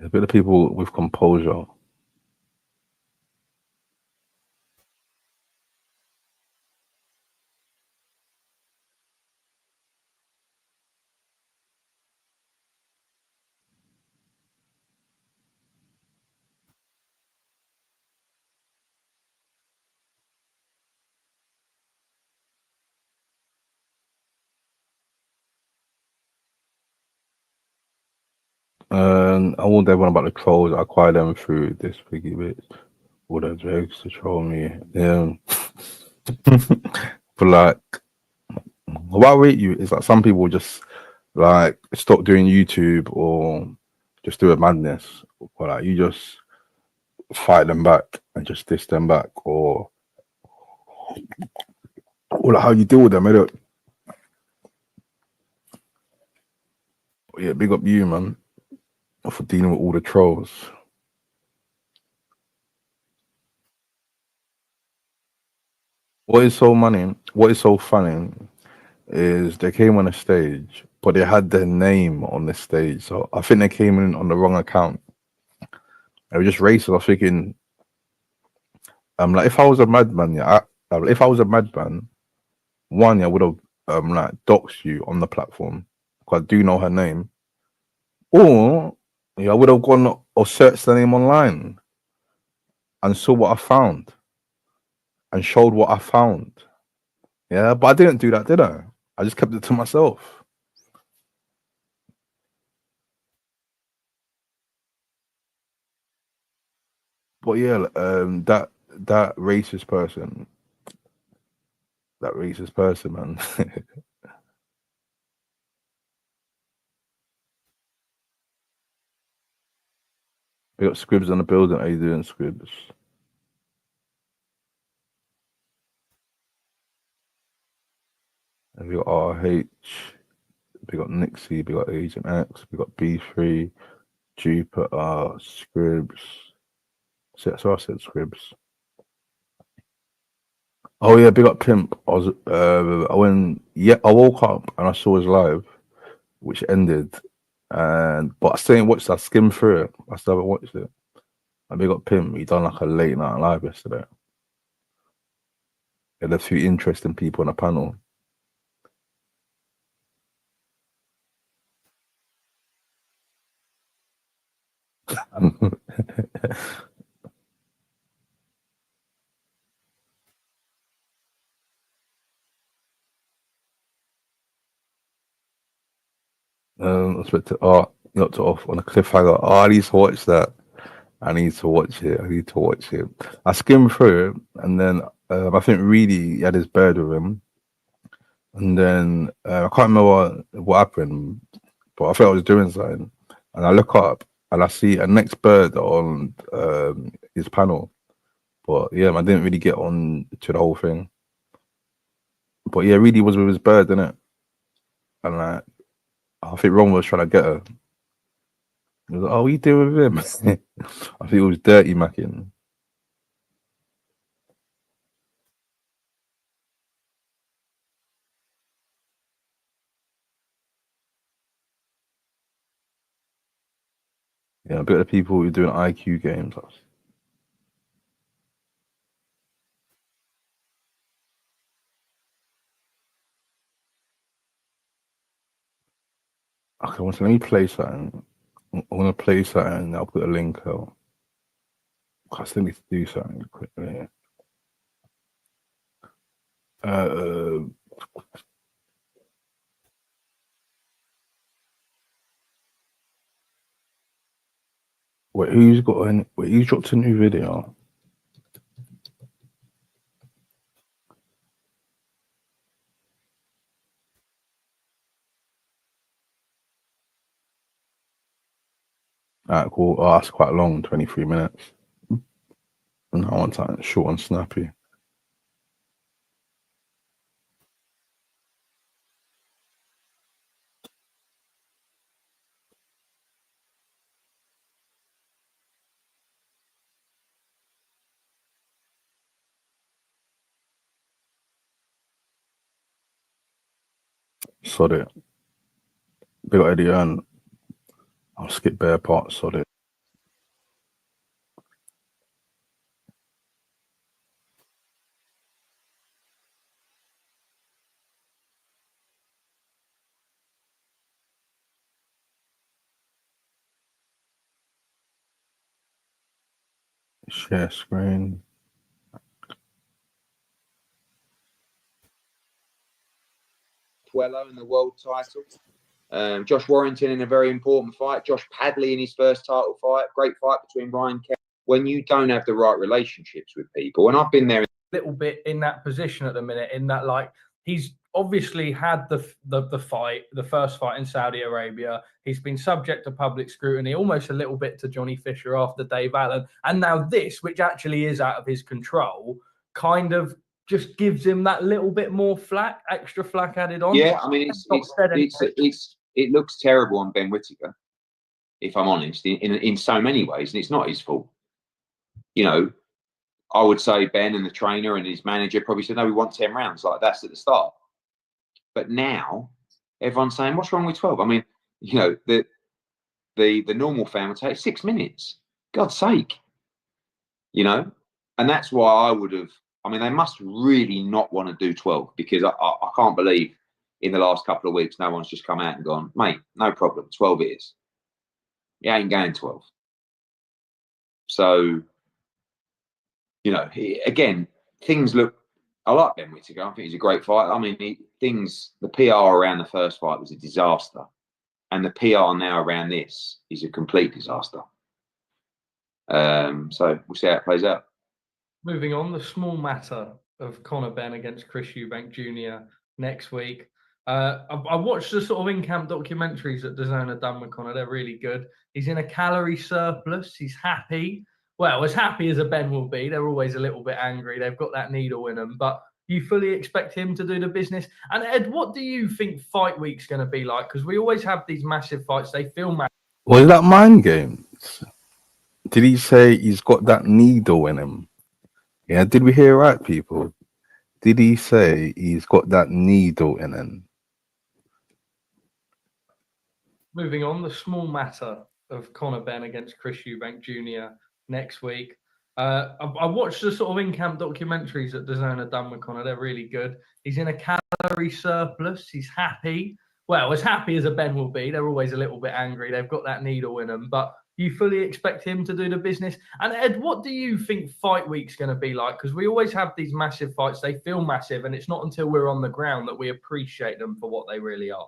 A bit of people with composure. I warned everyone about the trolls. I acquire them through this piggy bit. All the dregs to troll me. Yeah. But like, what I rate you is like some people just like stop doing YouTube or just do a madness. Or like you just fight them back and just diss them back, or like how you deal with them. I don't. Yeah, big up you, man, for dealing with all the trolls. What is so funny is they came on a stage, but they had their name on the stage. So I think they came in on the wrong account. They were just racist. I was thinking, like if I was a madman, yeah, if I was a madman, one, yeah, I would have like doxed you on the platform because I do know her name, or yeah, I would have gone or searched the name online and saw what I found and showed what I found. Yeah, but I didn't do that, did I? I just kept it to myself. But yeah, that racist person, man. We got Scribs on the building. How you doing, Scribs? And we got RH. We got Nixie. We got Agent X. We got B3, Jupiter, Scribs. So I said Scribs. Oh yeah, big up Pimp. I woke up and I saw his live, which ended, and but I still ain't watched. I skimmed through it. I still haven't watched it. And big up Pimp. He done like a late night live yesterday. There a few interesting people on the panel. I expect to not to off on a cliffhanger. Oh, I need to watch that. I need to watch it. I need to watch it. I skimmed through it, and then I think really he had his bird with him, and then I can't remember what happened, but I thought I was doing something, and I look up and I see a next bird on his panel. But yeah, I didn't really get on to the whole thing. But yeah, really was with his bird, didn't it? And like, I think Ron was trying to get her. He was like, "Oh, what you doing with him?" I think it was dirty macking. Yeah, a bit of people who are doing IQ games. Okay, well, so let me play something. I want to play something. And I'll put a link out. I still need to do something quickly. Uh, wait, who's got an? Wait, who's dropped a new video? Alright, cool. Oh, that's quite long, 23 minutes. And I want something short and snappy. Sod it. Big up Eddie Earn. I'll skip bare parts. Sod it. Share screen. Quello in the world title. Josh Warrington in a very important fight. Josh Padley in his first title fight. Great fight between Ryan Kelly. When you don't have the right relationships with people, and I've been there a little bit in that position at the minute, in that, like, he's obviously had the first fight in Saudi Arabia. He's been subject to public scrutiny, almost a little bit to Johnny Fisher after Dave Allen. And now this, which actually is out of his control, kind of just gives him that little bit more flack, extra flack added on. Yeah, I mean, it looks terrible on Ben Whittaker, if I'm honest, in so many ways, and it's not his fault. You know, I would say Ben and the trainer and his manager probably said, no, we want 10 rounds. Like, that's at the start. But now everyone's saying, what's wrong with 12? I mean, you know, the normal fan would take 6 minutes. God's sake. You know? And that's why I would have, I mean, they must really not want to do 12, because I can't believe in the last couple of weeks no one's just come out and gone, mate, no problem, 12 it is. You ain't going 12. So, you know, again, things look, I like Ben Whittaker. I think he's a great fighter. I mean, the PR around the first fight was a disaster. And the PR now around this is a complete disaster. So we'll see how it plays out. Moving on, the small matter of Conor Benn against Chris Eubank Jr. next week. I watched the sort of in-camp documentaries that DAZN have done with Conor. They're really good. He's in a calorie surplus. He's happy. Well, as happy as a Ben will be. They're always a little bit angry. They've got that needle in them. But you fully expect him to do the business. And Ed, what do you think fight week's going to be like? Because we always have these massive fights. They feel massive. Was that mind games? Did he say he's got that needle in him? Yeah, did we hear right, people? Did he say he's got that needle in him? Moving on, the small matter of Conor Benn against Chris Eubank Jr. next week. I watched the sort of in-camp documentaries that DAZN have done with Conor. They're really good. He's in a calorie surplus. He's happy. Well, as happy as a Ben will be. They're always a little bit angry. They've got that needle in them. But you fully expect him to do the business. And Ed, what do you think fight week's going to be like? Because we always have these massive fights. They feel massive. And it's not until we're on the ground that we appreciate them for what they really are.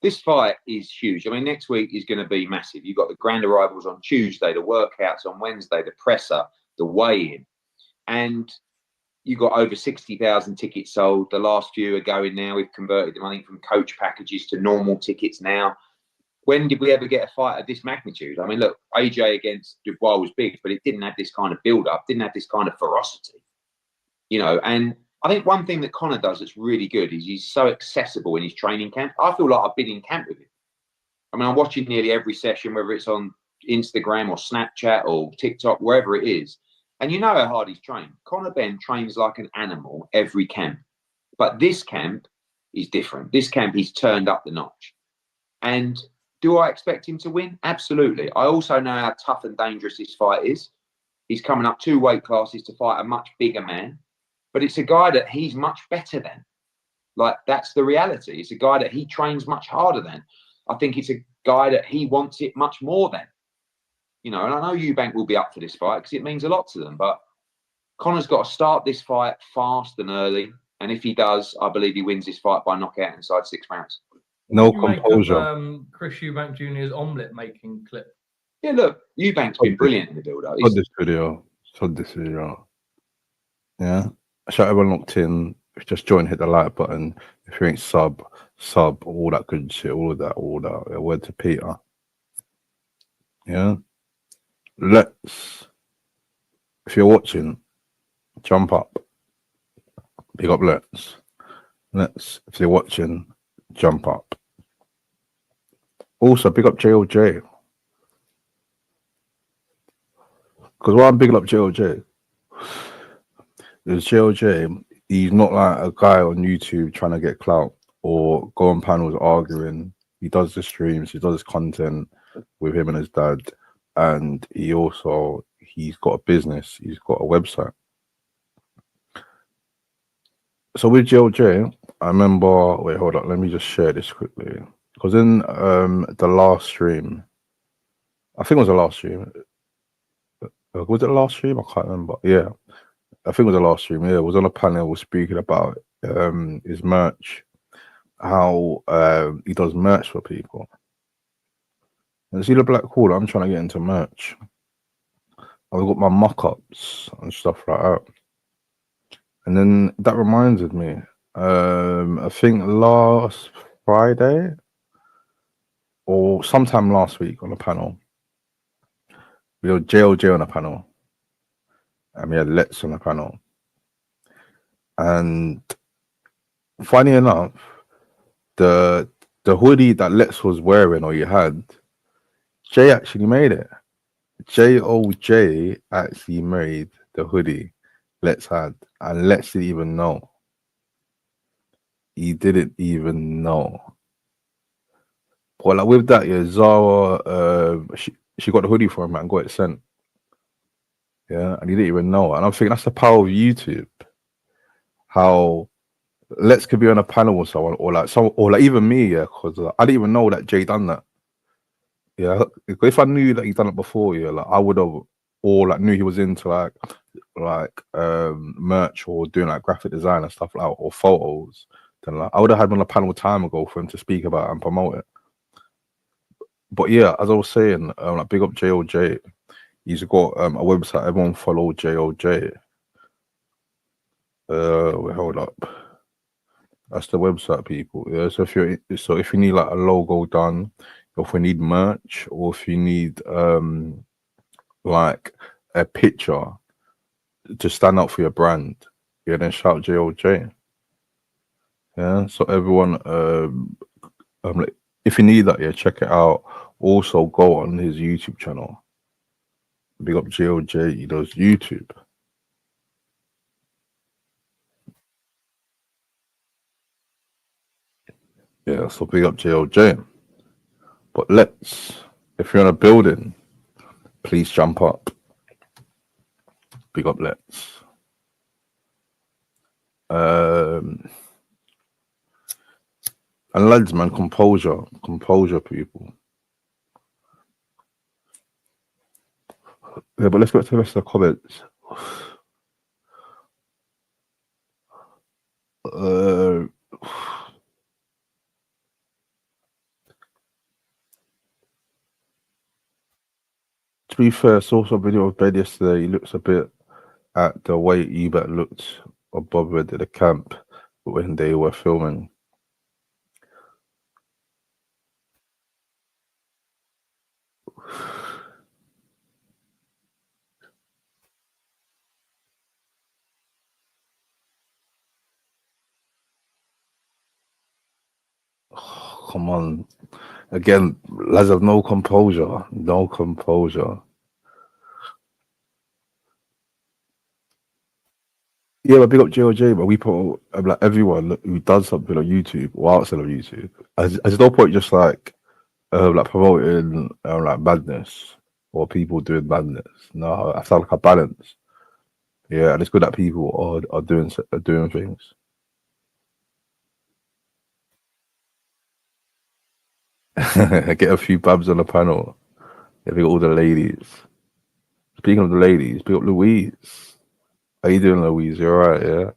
This fight is huge. I mean, next week is going to be massive. You've got the grand arrivals on Tuesday, the workouts on Wednesday, the presser, the weigh-in. And you've got over 60,000 tickets sold. The last few are going now. We've converted them, I think, from coach packages to normal tickets now. When did we ever get a fight of this magnitude? I mean, look, AJ against Dubois was big, but it didn't have this kind of build-up, didn't have this kind of ferocity. You know, and I think one thing that Conor does that's really good is he's so accessible in his training camp. I feel like I've been in camp with him. I mean, I'm watching nearly every session, whether it's on Instagram or Snapchat or TikTok, wherever it is. And you know how hard he's trained. Conor Benn trains like an animal every camp. But this camp is different. This camp, he's turned up the notch. And do I expect him to win? Absolutely. I also know how tough and dangerous this fight is. He's coming up 2 weight classes to fight a much bigger man. But it's a guy that he's much better than. Like, that's the reality. It's a guy that he trains much harder than. I think it's a guy that he wants it much more than. You know, and I know Eubank will be up for this fight because it means a lot to them. But Conor's got to start this fight fast and early. And if he does, I believe he wins this fight by knockout inside 6 rounds. No composure. Chris Eubank Jr.'s omelette making clip. Yeah, look, Eubank's been brilliant in the build-up. Saw this video. Yeah. Shout everyone locked in. Just join, hit the like button. If you ain't sub, all that good shit, all of that. A word to Peter. Yeah. If you're watching, jump up. Big up if you're watching, jump up. Also, big up JLJ. Because why I'm bigging up JLJ? Because JLJ, he's not like a guy on YouTube trying to get clout or go on panels arguing. He does the streams, he does content with him and his dad. And he's got a business, he's got a website. So with JLJ, I remember, wait, hold on, let me just share this quickly. Because in the last stream, I think it was the last stream. Was it the last stream? I can't remember. Yeah. I think it was the last stream. Yeah, it was on a panel speaking about his merch how he does merch for people. And see the Black Cooler, I'm trying to get into merch. I've got my mock-ups and stuff like that. And then that reminded me, I think last Friday or sometime last week on a panel, we had JLJ on a panel and we had Let's on a panel. And funny enough, the hoodie that Let's was wearing or he had, Jay actually made it. JOJ actually made the hoodie Let's had, and Let's didn't even know. He didn't even know. But like with that, yeah, Zara, she got the hoodie for him and got it sent. Yeah, and he didn't even know. And I'm thinking that's the power of YouTube. How Let's could be on a panel with someone, or like some, or like even me, yeah, because I didn't even know that Jay done that. Yeah, if I knew that he done it before, yeah, like I would have, or like knew he was into like merch or doing like graphic design and stuff like or photos, then like I would have had him on a panel time ago for him to speak about and promote it. But yeah, as I was saying, like big up JOJ. He's got a website. Everyone follow JOJ. Wait, hold up. That's the website, people. Yeah. So if you need like a logo done, or if we need merch, or if you need like a picture to stand up for your brand, yeah, then shout JOJ. Yeah. So everyone, like, if you need that, yeah, check it out. Also, go on his YouTube channel. Big up JOJ. He does YouTube. Yeah. So big up JOJ. But if you're in a building, please jump up. Big up Let's. And lads, man, composure, people. Yeah, but let's get to the rest of the comments. Uh, to be fair, I saw some video of Ben yesterday. He looks a bit at the way Ebert looked above the camp when they were filming. Oh, come on. Again, lads have no composure. No composure. Yeah, but big up JOJ, but we put like everyone who does something on YouTube or outside of YouTube. There's no point just like promoting like madness or people doing madness. No, I feel like a balance. Yeah, and it's good that people are doing things. Get a few babs on the panel. Yeah, big up all the ladies. Speaking of the ladies, big up Louise. How you doing, Louise? You alright, yeah?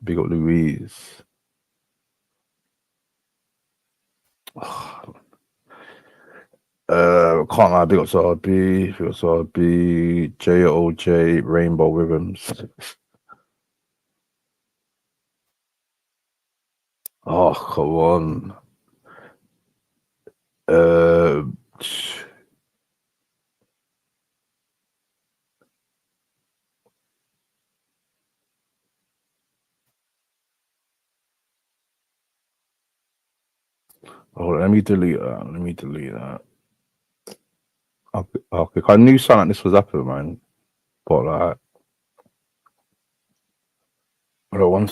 Big up Louise. Can't lie, big up to RB, big up to RB, JOJ, Rainbow Rhythms. Oh, come on. Uh, oh, let me delete that. Let me delete that. Okay. I knew something like this was happening, man. But like, hold on one.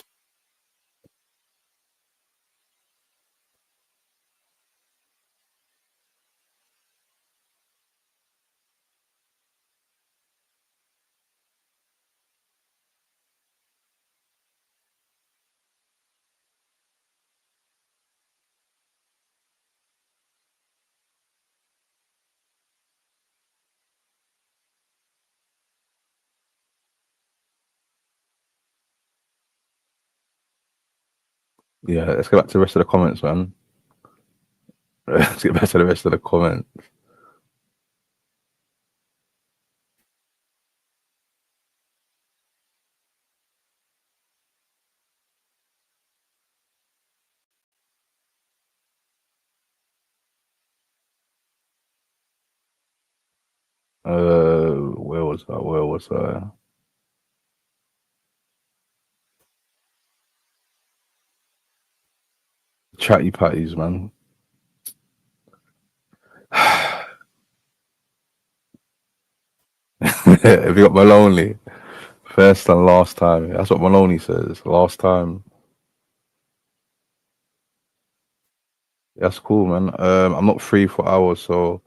Yeah, let's get back to the rest of the comments, man. Let's get back to the rest of the comments. Where was I? Where was I? Chatty patties, man. Have you got Maloney? First and last time. That's what Maloney says. Last time. That's cool, man. I'm not free for hours, so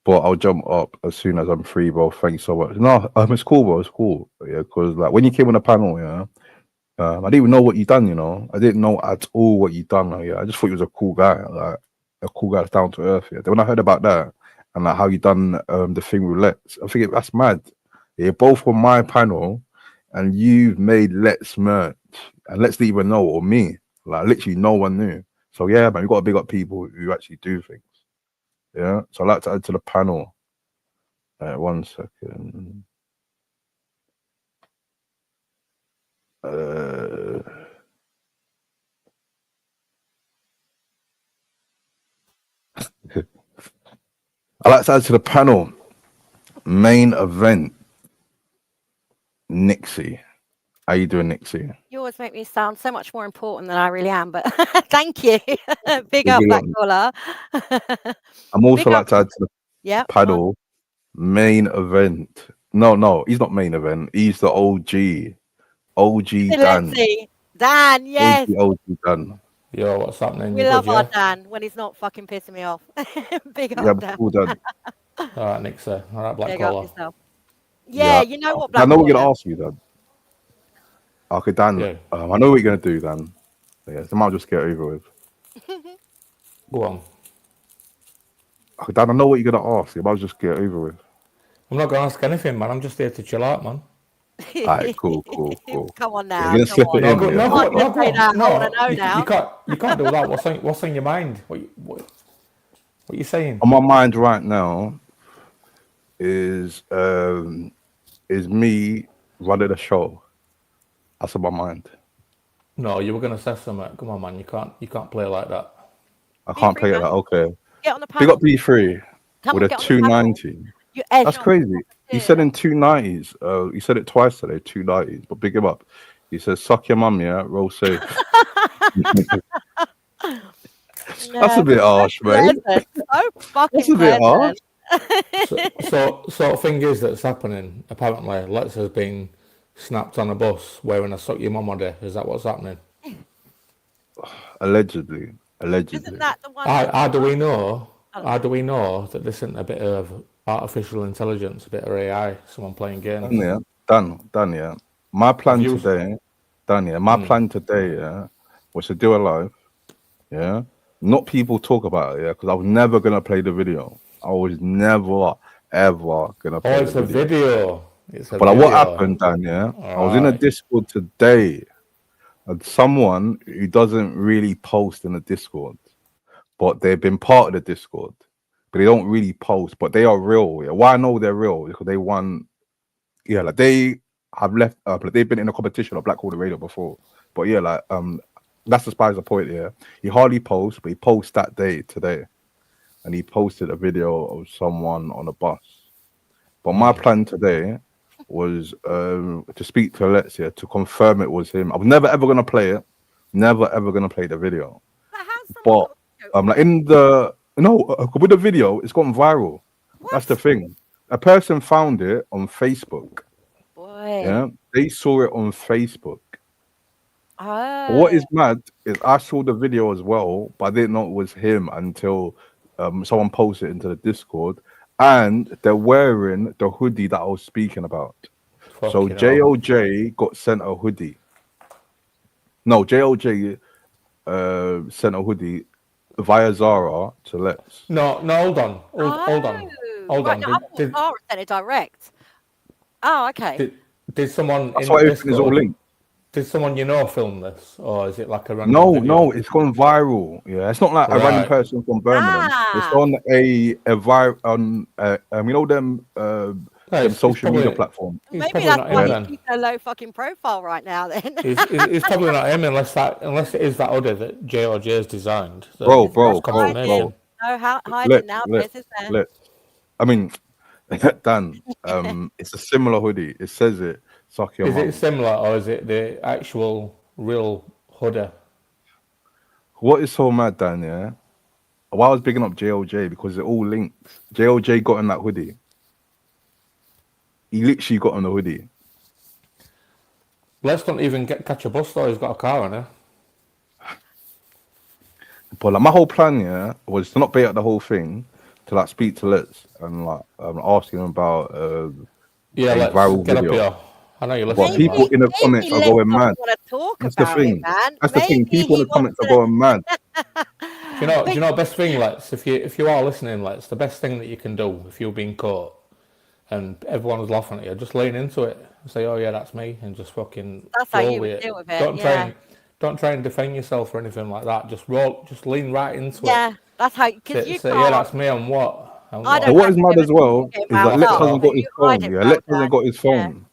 but I'll jump up as soon as I'm free, bro. Thanks so much. No, it's cool, bro. It's cool. Yeah, because like when you came on the panel, yeah, I didn't even know what you done. You know, I didn't know at all what you done. Like, yeah, I just thought you was a cool guy, like a cool guy that's down to earth. Yeah. Then when I heard about that and like how you done the thing with Let's, I think that's mad. Yeah, both on my panel, and you've made Let's merch, and Let's didn't even know, or me, like literally no one knew. So yeah, man, you got to big up people who actually do things. Yeah, so I'd like to add to the panel. 1 second. I'd like to add to the panel. Main event. Nixie. How you doing, Nixie? You always make me sound so much more important than I really am, but thank you. Big Leave up, me Black alone. Caller. I'm also Big like up. to add to the Yeah, go on. panel. Main event. No, he's not main event. He's the OG. OG Dan. Excellency. Dan, yes. OG Dan. Yo, what's happening? We You love good, our yeah? Dan when he's not fucking pissing me off. Big Yeah, up, Dan. cool Dan. All right, Nixie. All right, Black Big up Collar. yourself. Yeah, you know what, I Black know what you're Caller. gonna ask you, Dan. Okay, Dan. Yeah. I know what you're gonna do, Dan. Yeah, so I might just get over with. Go on. Okay, Dan, I know what you're gonna ask. I might just get over with. I'm not going to ask anything, man. I'm just here to chill out, man. Alright, cool. Come on Yeah, now. you're gonna Come slip on. it No, in. go, Yeah. no, You go, can't no, just go say on. that. I want to know You now. can't do that. What's on your mind? What you saying? On my mind right now is me running a show. That's on my mind. No, you were going to say something. Come on, man. You can't play like that. I can't B3, play it man. like okay. Get on the Big panel. up B3 Come with on, a get on the panel. 290. You edge That's on. crazy. He said in 290s. He said it twice today, 290s. But big him up. He says, "Suck your mum, yeah. Roll safe." That's a bit harsh, mate. Pleasant. So fucking That's a bit harsh. pleasant. So thing is that's happening. Apparently, Lex has been snapped on a bus wearing a suck your mum on day. Is that what's happening? Allegedly. Isn't that the one? How do we know? How do we know that this isn't a bit of artificial intelligence, a bit of AI, someone playing games? Done, yeah. My plan today, plan today, yeah, was to do a live, yeah. Not people talk about it, yeah, because I was never gonna play the video. I was never ever gonna play it's the a video. It's a But video. what happened, Dan? Yeah, I was in a Discord today, and someone who doesn't really post in the Discord, but they've been part of the Discord, but they don't really post, but they are real. Yeah, why I know they're real because they won. Yeah, like they have left. But they've been in a competition of Black Hole Radio before. But yeah, like that's the spice point. Yeah, he hardly posts, but he posts that day today, and he posted a video of someone on a bus. But my plan today was to speak to Alexia to confirm it was him. I was never ever gonna play it, never ever gonna play the video. But like in the with the video, it's gone viral. What? That's the thing. A person found it on Facebook. Boy. Yeah, they saw it on Facebook. Oh. But what is mad is I saw the video as well, but I didn't know it was him until someone posted it into the Discord, and they're wearing the hoodie that I was speaking about. So JOJ got sent a hoodie. No, JOJ sent a hoodie via Zara to Lex. No, hold on. Hold on. Right, no, I thought Zara sent it direct. Oh, okay. Did someone That's why everything is all linked. Did someone you know film this, or is it like a random No, video? no, it's gone viral. Yeah, it's not like a random Right. person from Birmingham. It's Ah, on a on you know them Yeah, them it's social media probably platform. he's maybe probably that's not why him Yeah, he's then. keeping a low fucking profile right now. Then He's probably not him unless it is that hoodie that JRJ's designed. That bro, there's no that's bro, bro, hiding, confirmation. bro. no hiding Let nowadays, let is there? let. I mean, Dan. It's a similar hoodie. It says it. Suck your Is it mum. similar, or is it the actual real hoodie? What is so mad, Dan? Yeah. Why I was bigging up JLJ because it all links. JLJ got on that hoodie. He literally got on the hoodie. Les don't even catch a bus though. He's got a car on it. But like my whole plan, yeah, was to not bait out the whole thing, to like speak to Let's and like asking him about Yeah, a let's viral get up video. here. I know you're But listening, people man. in the comments Maybe are Lex going doesn't mad. want to talk That's the about it, thing. man. That's the thing. Maybe People in he the comments wants are going mad. Do you know best thing, Let's if you are listening, Let's the best thing that you can do if you're being caught and everyone's laughing at you, just lean into it and say, "Oh yeah, that's me," and just fucking That's how roll you would with deal it. with it. Don't try and defend yourself or anything like that. Just lean right into it. Yeah, that's how because you Say, yeah, can't. that's me. And what? And I what? But don't what is actually mad ever as well get is that wound What's Lex it up, hasn't though? but got his you hide phone. it Yeah, well, Lex hasn't Dan. got his Yeah. phone.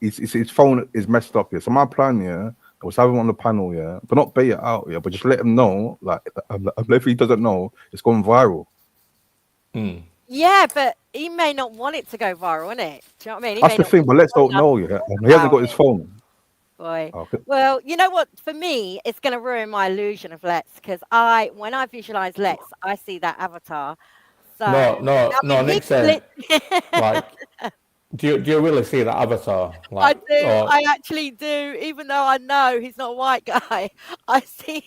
His phone is messed up. Yeah, so my plan, yeah, was have him on the panel, yeah, but not bait it out, yeah, but just let him know, like, if he doesn't know, it's gone viral. Yeah, but he may not want it to go viral, innit? Do you know what I mean? He That's may the not thing, want but Lex don't us know, to yeah. talk He hasn't about got his it, phone. boy. Okay. Well, you know what? For me, it's going to ruin my illusion of Lex because when I visualize Lex, I see that avatar. So, No, I mean, he Nick could said, literally. like, do you really see that avatar? I Like, do. or I actually do. Even though I know he's not a white guy, I see.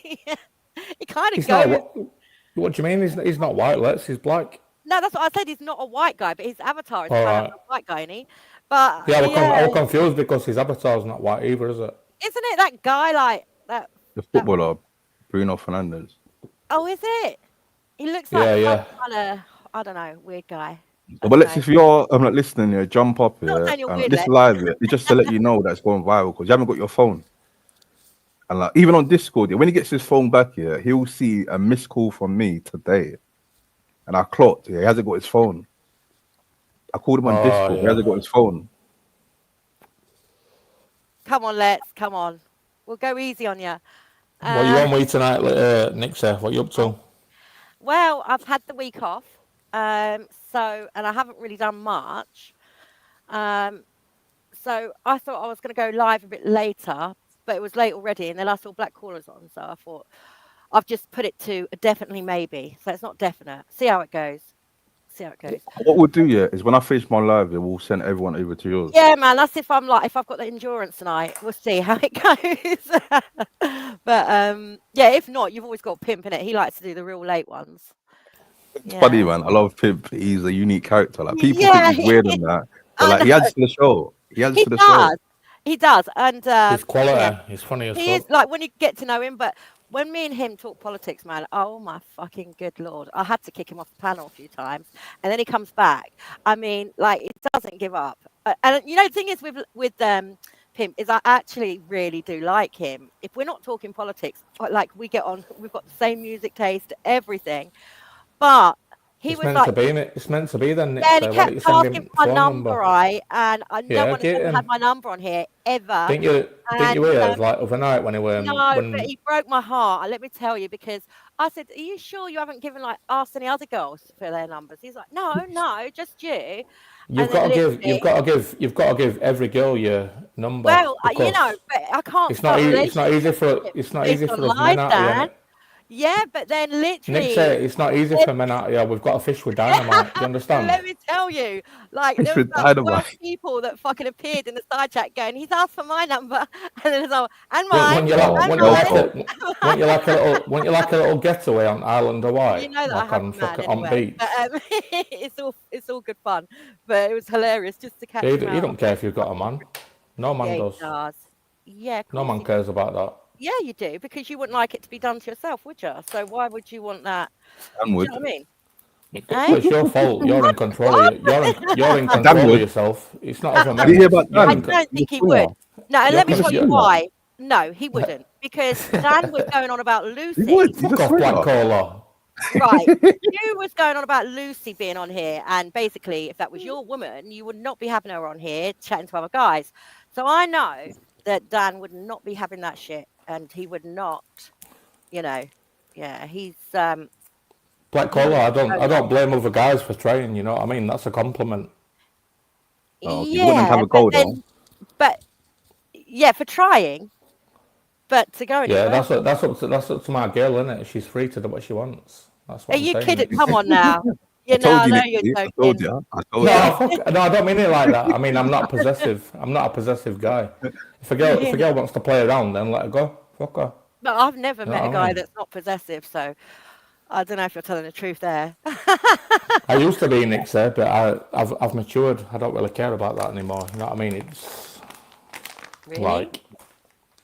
He kind of he's not. goes. What do you mean? He's not white. He's black. No, that's what I said. He's not a white guy, but his avatar is All kind of right. a white guy, isn't he? But Yeah, I yeah, was confused because his avatar's not white either, is it? isn't it that guy like that? The That footballer, Bruno Fernandes. oh, is it? He looks like Yeah, some yeah. kind of I don't know, weird guy. I But don't Lex, know. if you're not listening, yeah, jump up Not here saying you're and weird, this Lex. live, yeah, it's just to let you know that's going viral because you haven't got your phone. And like even on Discord, yeah, when he gets his phone back here, he'll see a missed call from me today. And I clocked, yeah, he hasn't got his phone. I called him on Oh, Discord, he yeah. hasn't got his phone. Come on, Lex. Come on. We'll go easy on you. What you on with tonight, Nick? Sir, what you up to? Well, I've had the week off, so and I haven't really done much. So I thought I was going to go live a bit later, but it was late already, and then I saw Black Callers on, so I thought I've just put it to a definitely maybe. So it's not definite. See how it goes. See how it goes. What we'll do, yeah, is when I finish my live, yeah, we'll send everyone over to yours. Yeah, man. That's if I've got the endurance tonight. We'll see how it goes. But yeah, if not, you've always got Pimp in it. He likes to do the real late ones. It's funny, man. I love Pimp. He's a unique character. Like people think he's weird and that, but like he adds to the show. He adds to the show. He does, and His quality. yeah, He's funny as he is fuck. like when you get to know him. But when me and him talk politics, man, oh my fucking good lord, I had to kick him off the panel a few times, and then he comes back. I mean, like he doesn't give up. And you know, the thing is with Pimp is I actually really do like him. If we're not talking politics, like we get on, we've got the same music taste, everything. But he It's was meant like, to be, innit? It's meant to be then, Nick. yeah, and he So why don't kept you send asking him for my phone number, number? right? And no Yeah, one has get ever had him. my number on here ever. Didn't you And hear like overnight when he were no, but when he broke my heart. Let me tell you, because I said, "Are you sure you haven't given asked any other girls for their numbers?" He's like, "No, just you." you've And then got to literally, you've got to give every girl your number well, you know, because but I can't it's not start a it's not easy for relationship it's not based easy on for us men lies, out here, Dan. innit? Yeah, but then Nick literally, said it's not easy for men out here. We've got to fish with dynamite. Do you understand? let me tell you, like It's there was with about 12 dynamite. people that fucking appeared in the side chat going, "He's asked for my number," and then it's all, and When, mine, when you Oh, like and when you like mine. joke. it when you like a little when you like a little getaway on Island of Well, Wight, you know that I like have on a man fucking on anyway, beach. but it's all good fun. But it was hilarious just to catch He, him he out. don't care if you've got a man. No Yeah, man he does. does. Yeah, of No course man he does. cares about that. Yeah, you do, because you wouldn't like it to be done to yourself, would you? So why would you want that? Dan Do you would. know what I mean? Well, it's your fault. You're in control. What? You're in Dan control of would. yourself. It's not other Did you men. hear about I Dan? don't The think he would. swinger. No, and You're let me He's a tell you con- swinger. why. No, he wouldn't, because Dan was going on about He Lucy. would. He's a Fuck off, Black swear. Caller. Right. You was going on about Lucy being on here, and basically, if that was your woman, you would not be having her on here chatting to other guys. So I know that Dan would not be having that shit, and he would not, you know, yeah, he's Black he Caller, knows I what's don't going on. blame other guys for trying, you know what I mean? That's a compliment. Oh, you want them to have Yeah, a but go though. but yeah, for trying, but to go Yeah, anywhere. that's up to my girl, isn't it? She's free to do what she wants. That's Are what I'm you saying, kidding? Nick. Come on now. I You know, told I you, know Nick. you're I told joking. you. I told No, Yeah. no, I don't mean it like that. I mean, I'm not possessive. I'm not a possessive guy. If a girl wants to play around, then let her go. Fuck her. But I've never You know met a what I guy mean? that's not possessive, so I don't know if you're telling the truth there. I used to be Nick said, but I've matured. I don't really care about that anymore. You know what I mean? It's Really? like,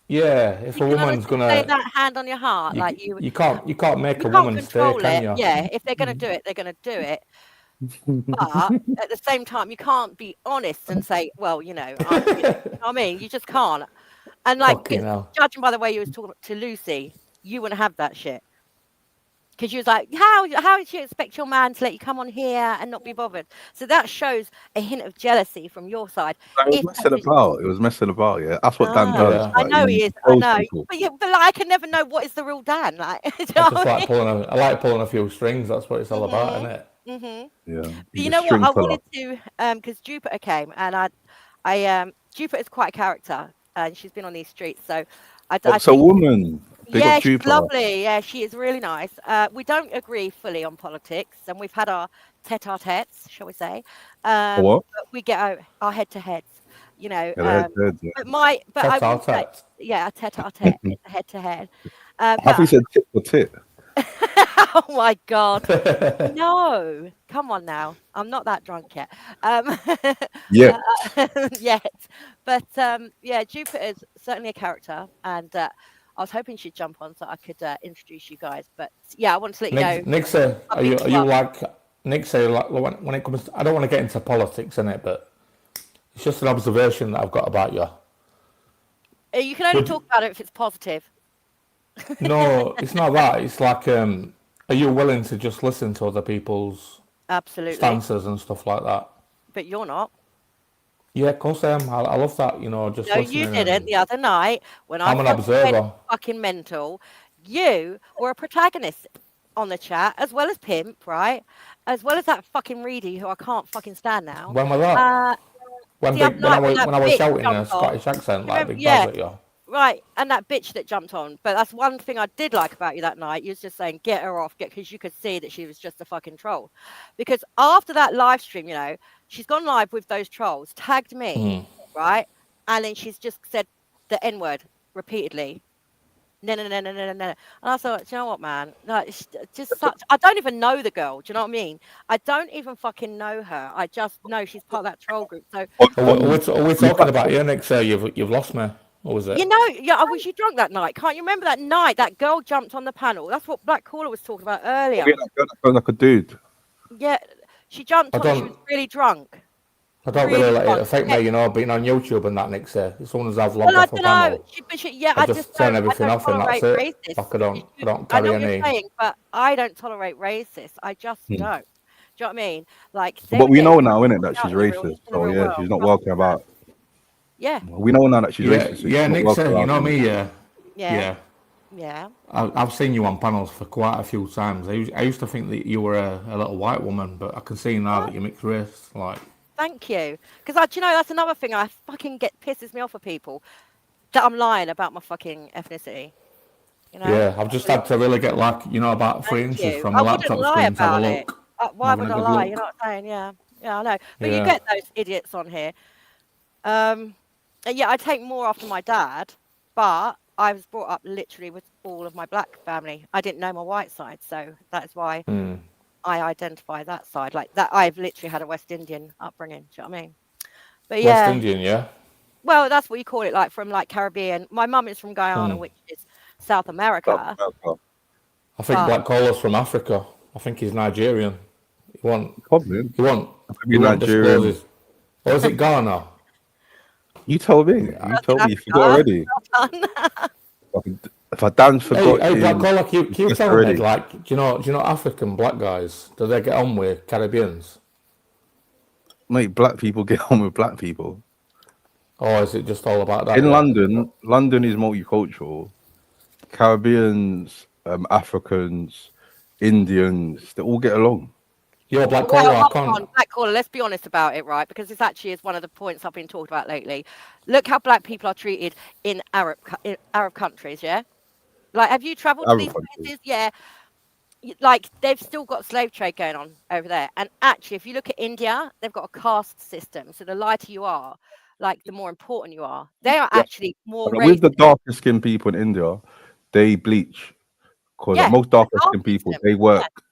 yeah, if You a can woman's honestly say gonna, that hand on your heart, like you can't make you a can't woman stay, control can it. you? Yeah, if they're gonna do it, they're gonna do it. But at the same time, you can't be honest and say, well, you know, you know what I mean? You just can't. And like, Fucking hell. judging by the way you was talking to Lucy, you wouldn't have that shit. Because you was like, how would you expect your man to let you come on here and not be bothered? So that shows a hint of jealousy from your side. It was If that messing was, about. It was messing about. Yeah, that's what Dan does. Yeah. I Like, know he is. I shows know. people. But, yeah, but like, I can never know what is the real Dan. Like, do you I know just what I like mean? I like pulling a few strings. That's what it's all about, isn't it? Mm-hmm. Yeah, But he's you a know what? string I puller. wanted to, because Jupiter came, and Jupiter's quite a character, and she's been on these streets. So I What's a think, woman? Big up yeah, she's Jupiter. lovely. Yeah, she is really nice. We don't agree fully on politics, and we've had our tete-a-tetes, shall we say? What? But we get our head-to-heads. You know, Yeah, head, yeah. but I will say, Tet-a-tet. yeah, a tete-a-tete, it's a head-to-head. Have you said tit for tit? Oh my God. No, come on now. I'm not that drunk yet. Yeah. Yet. But yeah, Jupiter's certainly a character, and I was hoping she'd jump on so I could introduce you guys. But yeah, I wanted to let you know. Nick say, I've are been you to one. like Nick say like when it comes? I don't want to get into politics in it, but it's just an observation that I've got about you. You can only talk about it if it's positive. No, it's not that. It's like, are you willing to just listen to other people's Absolutely. stances and stuff like that? But you're not. Yeah, of course I am. I love that. You know, just No, listening. you didn't and the other night when I I'm an fucking went observer. fucking mental. You were a protagonist on the chat, as well as Pimp, right? As well as that fucking Reedy, who I can't fucking stand now. When was that? When The other night when that I was bitch shouting in a jumped on. Scottish accent like Remember, Big yeah, Baz at you. right. And that bitch that jumped on. But that's one thing I did like about you that night. You was just saying, get her off, because you could see that she was just a fucking troll. Because after that live stream, you know, she's gone live with those trolls, tagged me, right? And then she's just said the N-word repeatedly. No. And I thought, do you know what, man? No, it's just such. I don't even know the girl. Do you know what I mean? I don't even fucking know her. I just know she's part of that troll group. So Are we talking about you, Nick? So you've lost me. What was it? you know, yeah, I was you drunk that night. Can't you remember that night that girl jumped on the panel? That's what Black Caller was talking about earlier. Yeah, that girl that sounds like a dude. Yeah, she jumped on. She was really drunk. I don't really really let it drunk. affect me, you know, being on YouTube and that, Nick say. As soon as I've logged Well, I off a don't know. panel, I just turn everything off and that's tolerate it. racists. Like I don't I carry know what any. you're saying, but I don't tolerate racists. I just don't. Do you know what I mean? Like, But we know now, innit, that out she's in the real racist. So yeah, world. she's not welcome about. Yeah. We know now that she's racist. So Yeah, she's not Nick welcome said, you around know anymore. me, Yeah. I've seen you on panels for quite a few times. I used to think that you were a little white woman, but I can see now that you're mixed race. Like, thank you. Because you know, that's another thing I fucking pisses me off for people, that I'm lying about my fucking ethnicity. You know? yeah, I've just had to really get like, you know, about 3 Thank inches you. from I the wouldn't laptop lie screen to have a about it. look. Why Having would a I good lie? look. You know what I'm saying? Yeah, I know. But you Yeah. get those idiots on here. And yeah, I take more after my dad, but I was brought up literally with all of my black family. I didn't know my white side, so that's why I identify that side. Like that, I've literally had a West Indian upbringing. Do you know what I mean? But yeah, West Indian, yeah. well, that's what you call it, like from like Caribbean. My mum is from Guyana, which is South America. I think Black Collar's from Africa. I think he's Nigerian. Probably. He won't Nigerian. disclose his. Or is it Ghana? You told me. You told me. You forgot already. If I done forgot Hey, Black Collar, can you just tell me, already. like, do you know African black guys? Do they get on with Caribbeans? Mate, black people get on with black people. Or is it just all about that? In Yeah? London is multicultural. Caribbeans, Africans, Indians, they all get along. You're Black Well, Collar, I hold can't. on, Black Caller, let's be honest about it, right? Because this actually is one of the points I've been talking about lately. Look how black people are treated in Arab countries, yeah? Like, have you travelled to Arab these countries. places? Yeah. Like, they've still got slave trade going on over there. And actually, if you look at India, they've got a caste system. So the lighter you are, like, the more important you are. They are Yeah. actually more With the racist. darker skinned people in India, they bleach. Because like, Yeah, most the darker caste skinned people, system. they work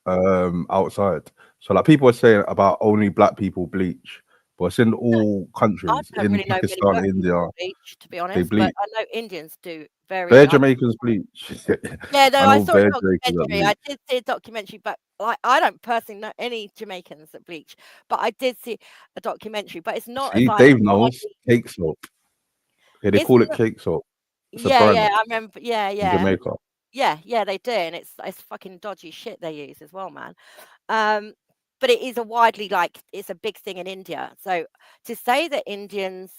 outside. So like people are saying about only black people bleach, but it's in all I countries. don't In really know many Pakistan, black people India, that bleach, to be they honest, but bleach. I know Indians do very. Bare Jamaicans bleach. Yeah, no, I I know saw a bare Jamaicans that documentary. I bleach. did see a documentary, but like I don't personally know any Jamaicans that bleach. But I did see a documentary, but it's not as See, like Dave knows widely. cake soap. Okay, they It's call it not, cake soap. It's a yeah, brand I remember. in Jamaica. Yeah, they do, and it's fucking dodgy shit they use as well, man. Um, but it is a widely like it's a big thing in India. So to say that Indians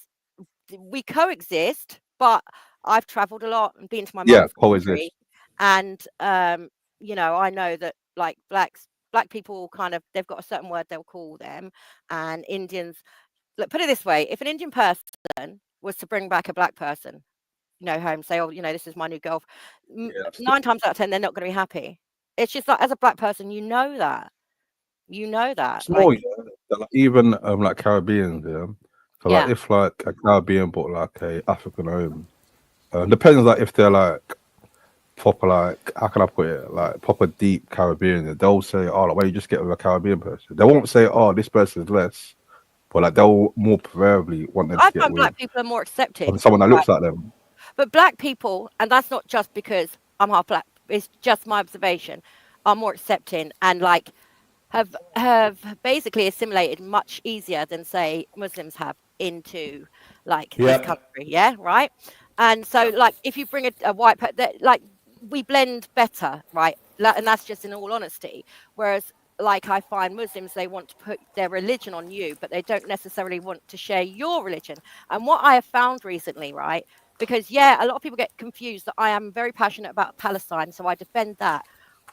we coexist, but I've travelled a lot and been to my Yeah, mum's country, coexist. and I know that like black people kind of they've got a certain word they'll call them, and Indians. Look, put it this way: if an Indian person was to bring back a black person, home, say, oh, this is my new girl, Yeah, that's 9 times out of 10, they're not going to be happy. It's just like as a black person, it's more, like, yeah, that, like, even like Caribbeans, yeah. So like yeah. if like a Caribbean bought like a African home, depends like if they're like proper like how can I put it like proper deep Caribbean, they'll say, oh, like why you just get with a Caribbean person. They won't say, oh, this person's less, but like they'll more preferably want them to I get find with black people are more accepting, someone that right? looks like them. But black people, and that's not just because I'm half black, it's just my observation, are more accepting and like have basically assimilated much easier than say Muslims have into like this Yeah. country, yeah, right? And so like if you bring a white like we blend better, right? And that's just in all honesty. Whereas like I find Muslims, they want to put their religion on you, but they don't necessarily want to share your religion. And what I have found recently, right? Because yeah, a lot of people get confused that I am very passionate about Palestine, so I defend that.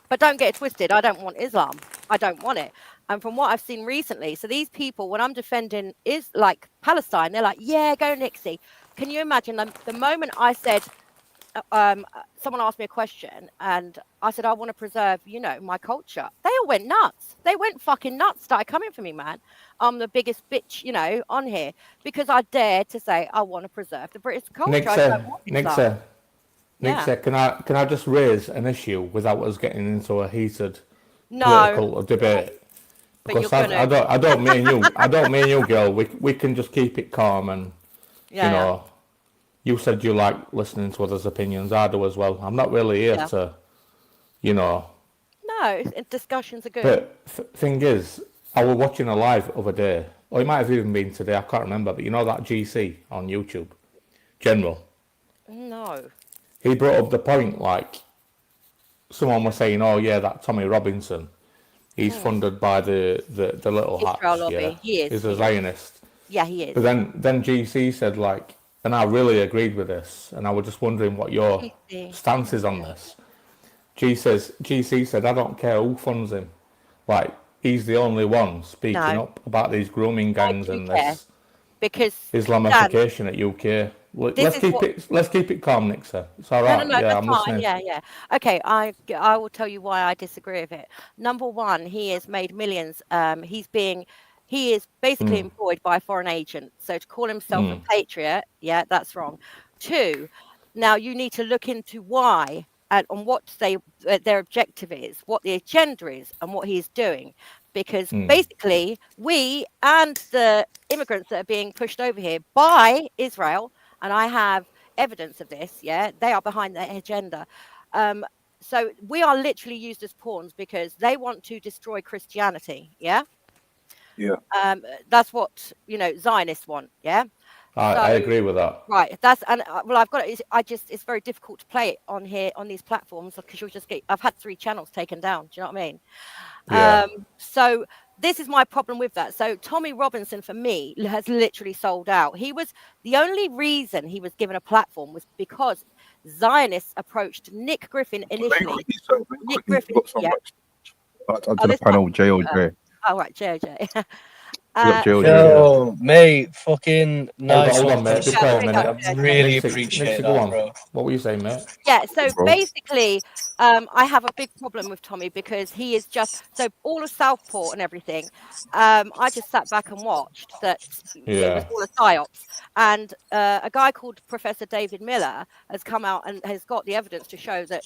But don't get it twisted. I don't want Islam. I don't want it. And from what I've seen recently, so these people, when I'm defending is like Palestine, they're like, yeah, go Nixie. Can you imagine the moment I said, someone asked me a question and I said, I want to preserve, my culture. They all went nuts. They went fucking nuts, started coming for me, man. I'm the biggest bitch, on here because I dared to say, I want to preserve the British culture. I don't want Islam. Yeah. Nixa, can I just raise an issue without us getting into a heated No, political debate? but you're Because gonna. I don't mean you, girl. We can just keep it calm and Yeah. you said you like listening to others' opinions. I do as well. I'm not really here Yeah. to, No, discussions are good. But thing is, I was watching a live other day, or it might have even been today. I can't remember. But you know that GC on YouTube, General. No. He brought up the point like someone was saying, "Oh yeah, that Tommy Robinson, he's funded by the little Israel hats. lobby. Yeah, He is. he's a Zionist." Yeah, he is. But then GC said like, and I really agreed with this, and I was just wondering what your stance is on this. GC said, I don't care who funds him. Like, he's the only one speaking up about these grooming gangs and this because Islamification at UK. Let's keep it calm, Nixa. It's all right. No, Yeah, that's I'm fine. listening. Yeah. Okay, I will tell you why I disagree with it. Number one, he has made millions. He is basically employed by a foreign agent. So to call himself a patriot, yeah, that's wrong. Two, now you need to look into why and on what their objective is, what the agenda is, and what he's doing. Because basically, we and the immigrants that are being pushed over here by Israel, and I have evidence of this, yeah, they are behind their agenda. So we are literally used as pawns because they want to destroy Christianity, yeah. Yeah. That's what Zionists want, yeah. I agree with that. Right, that's well, I've got it. It's very difficult to play it on here on these platforms because you'll just get. I've had 3 channels taken down. Do you know what I mean? Yeah. So this is my problem with that. So Tommy Robinson for me has literally sold out. He was the only reason he was given a platform was because Zionists approached Nick Griffin initially. Nick Griffin, Got so yeah. much. Onto the panel, JOJ. Oh right, JOJ. Yo, mate, fucking nice. Hold on, mate. Be quiet a minute. I really Nixie, appreciate go that, on. bro. What were you saying, mate? Yeah, so basically, I have a big problem with Tommy because he is just so all of Southport and everything. I just sat back and watched that it was all a psyops, and a guy called Professor David Miller has come out and has got the evidence to show that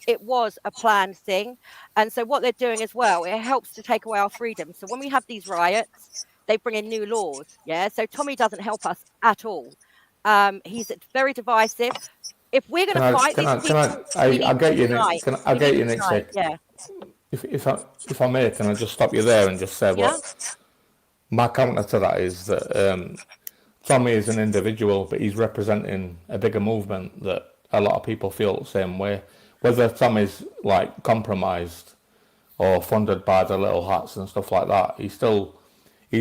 it was a planned thing, and so what they're doing as well, it helps to take away our freedom. So when we have these riots, they bring in new laws. Yeah, so Tommy doesn't help us at all. He's very divisive. If we're going to fight these people, I get you, Nick. I get you, Nick. Yeah. If I may, can I just stop you there and just say what my counter to that is that Tommy is an individual, but he's representing a bigger movement that a lot of people feel the same way. Whether Tommy's like compromised or funded by the little hats and stuff like that, he's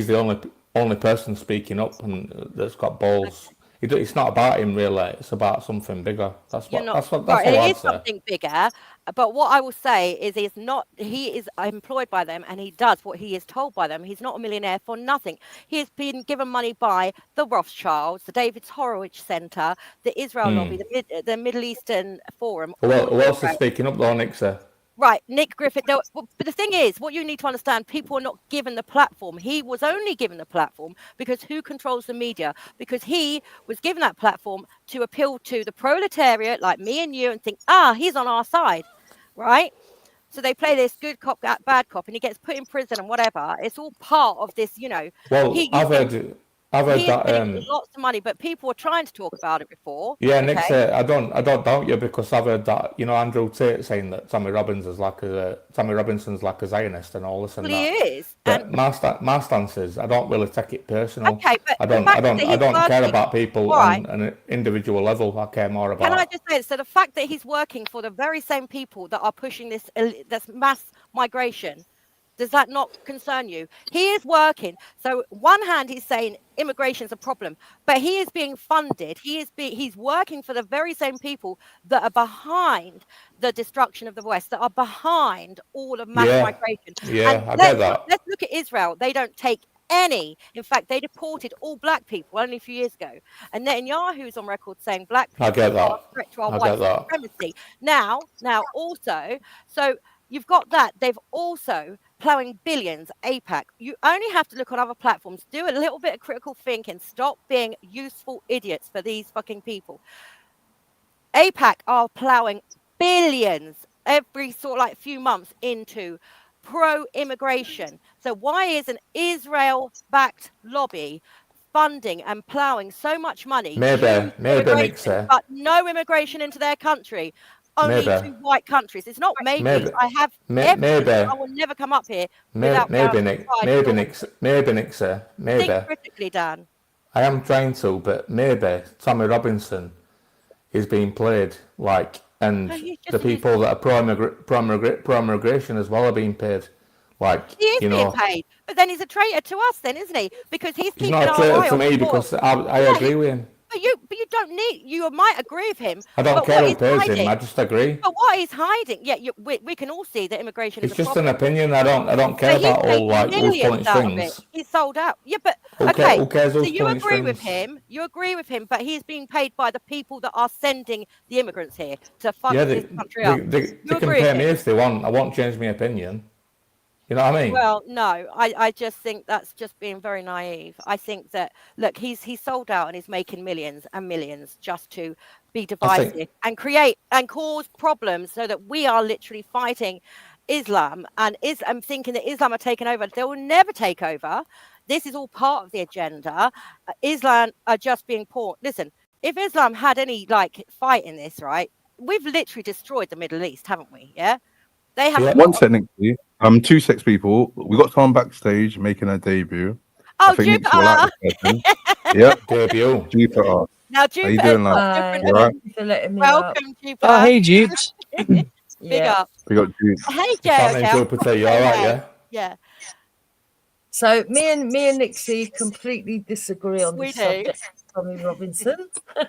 the only person speaking up and that's got balls. It's not about him really. It's about something bigger. That's all I'd say. Something bigger. But what I will say is, he is employed by them, and he does what he is told by them. He's not a millionaire for nothing. He has been given money by the Rothschilds, the David Horowitz Center, the Israel Lobby, the Middle Eastern Forum. Well, who else is speaking up though, Nick? Right, Nick Griffith. But the thing is, what you need to understand, people are not given the platform. He was only given the platform because who controls the media? Because he was given that platform to appeal to the proletariat like me and you and think, he's on our side, right? So they play this good cop, bad cop, and he gets put in prison and whatever. It's all part of this, Well, I've heard that lots of money, but people were trying to talk about it before. Yeah, Nick said I don't doubt you because I've heard that Andrew Tate saying that Tommy Robinson's like a Zionist and all this and that. He is. But my stance is I don't really take it personal. Okay, but I don't care about people on an individual level. I care more about. Can I just say so? The fact that he's working for the very same people that are pushing this mass migration. Does that not concern you? He is working. So one hand, he's saying immigration is a problem, but he is being funded. He's working for the very same people that are behind the destruction of the West, that are behind all of mass migration. Yeah, I get that. Let's look at Israel. They don't take any. In fact, they deported all black people only a few years ago. And Netanyahu's on record saying black people are a threat to our white supremacy. Now also, so you've got that. They've also plowing billions, APAC. You only have to look on other platforms, do a little bit of critical thinking, stop being useful idiots for these fucking people. APAC are plowing billions every few months into pro-immigration. So why is an Israel-backed lobby funding and plowing so much money, maybe but no immigration into their country? Only 2 white countries. It's not maybe. I have maybe. I will never come up here without maybe Nick, sir. Maybe. Think critically, Dan. I am trying to, but maybe Tommy Robinson is being played and the people that are pro-immigration as well are being paid. He is being paid, but then he's a traitor to us, then, isn't he? Because he's not a traitor to me because I agree with him. But you don't need. You might agree with him. I don't care who pays him. I just agree. But what he's hiding? Yeah, we can all see that immigration is a problem. It's just an opinion. I don't care about all who's pulling strings. He's sold out. Yeah, but who cares who's so you agree strings? with him. You agree with him, but he's being paid by the people that are sending the immigrants here to fuck this country up. They can pay me if they want. I won't change my opinion. You know what I mean? Well, no, I just think that's just being very naive. I think that, look, he's sold out and he's making millions and millions just to be divisive and create and cause problems so that we are literally fighting Islam and I'm thinking that Islam are taking over. They will never take over. This is all part of the agenda. Islam are just being poor. Listen, if Islam had any fight in this, right, we've literally destroyed the Middle East, haven't we? Yeah. They have one technically. 2 sex people. We got someone backstage making a debut. Oh, Jupiter! Yep. Debut. Jupiter. Now, How you Jupiter's doing, got lad? a different You alright? Thank you for letting me up. Welcome, Jupiter. Oh, hey, Jupes. Big Yeah. up. We got Jupe. Hey, What's Jay. happening, Okay, I'll Jupiter? You say all right, hey. yeah? Yeah, So me and Nixie completely disagree on we this do. subject. Tommy Robinson.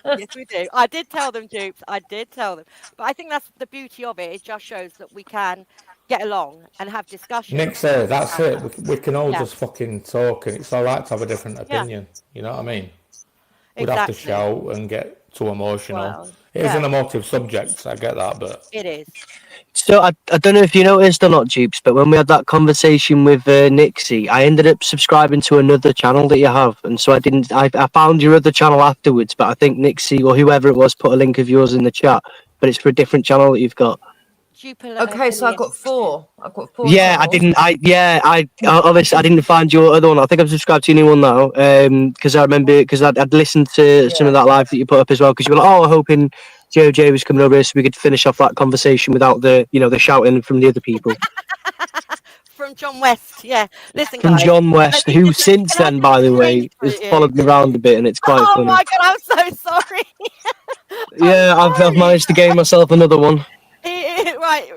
Yes, we do. I did tell them, Dupes. I did tell them. But I think that's the beauty of it. It just shows that we can get along and have discussions. Nick said, that's it. We can all Yeah. just fucking talk, and it's all right to have a different Yeah. opinion. You know what I mean? We'd have to Exactly. shout and get too emotional. Well, It is an yeah, emotive subject, I get that, but it is. So I don't know if you noticed or not, Jupes, but when we had that conversation with Nixie, I ended up subscribing to another channel that you have, and so I found your other channel afterwards, but I think Nixie or whoever it was put a link of yours in the chat, but it's for a different channel that you've got. Jupiter. Okay, so I got four. I've got four. Yeah, channels. I obviously I didn't find your other one. I think I've subscribed to your new one now. Because I remember because I'd listened to some of that live that you put up as well. Because you were like, oh, hoping JJ was coming over here so we could finish off that conversation without the the shouting from the other people. From John West. Yeah. Listen, From guys. John West, let me who just- since can I then, just by the way, explain has to you? followed me around a bit, and it's quite Oh funny. my god, I'm so sorry. Yeah, I've managed to gain myself another one.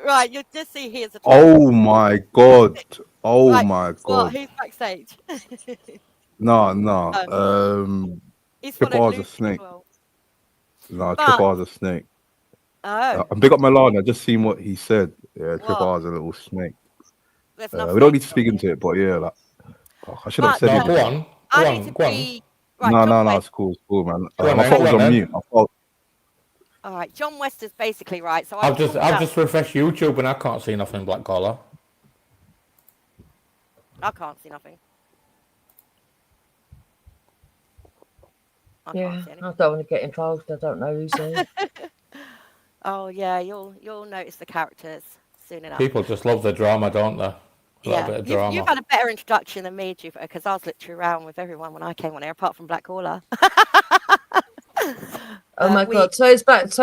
Right. You'll just see he is a Oh my god. Oh Right, my What? god. Who's backstage? No. He's Trip followed R's a Luke as snake. well. No, But- Trip R's a snake. Oh, And big up Milan. I just seen what he said. Yeah, Trip What? R's a little snake. there's We nothing. don't need to speak into it, but yeah, like I should have But, said no, it. go on. I Go need on, to go on. be right. No, John no, West. it's cool, man. Go on My then, phone go was on on then. mute. All right, John West is basically right. So I've just refreshed YouTube and I can't see nothing, Black Collar. I can't see nothing. I Yeah, can't see anything. I don't want to get involved. I don't know who's there. Oh yeah, you'll notice the characters soon enough. People just love the drama, don't they? A little bit of drama. You've had a better introduction than me, Jupiter, because I was literally around with everyone when I came on here, apart from Black Caller. Oh my god! So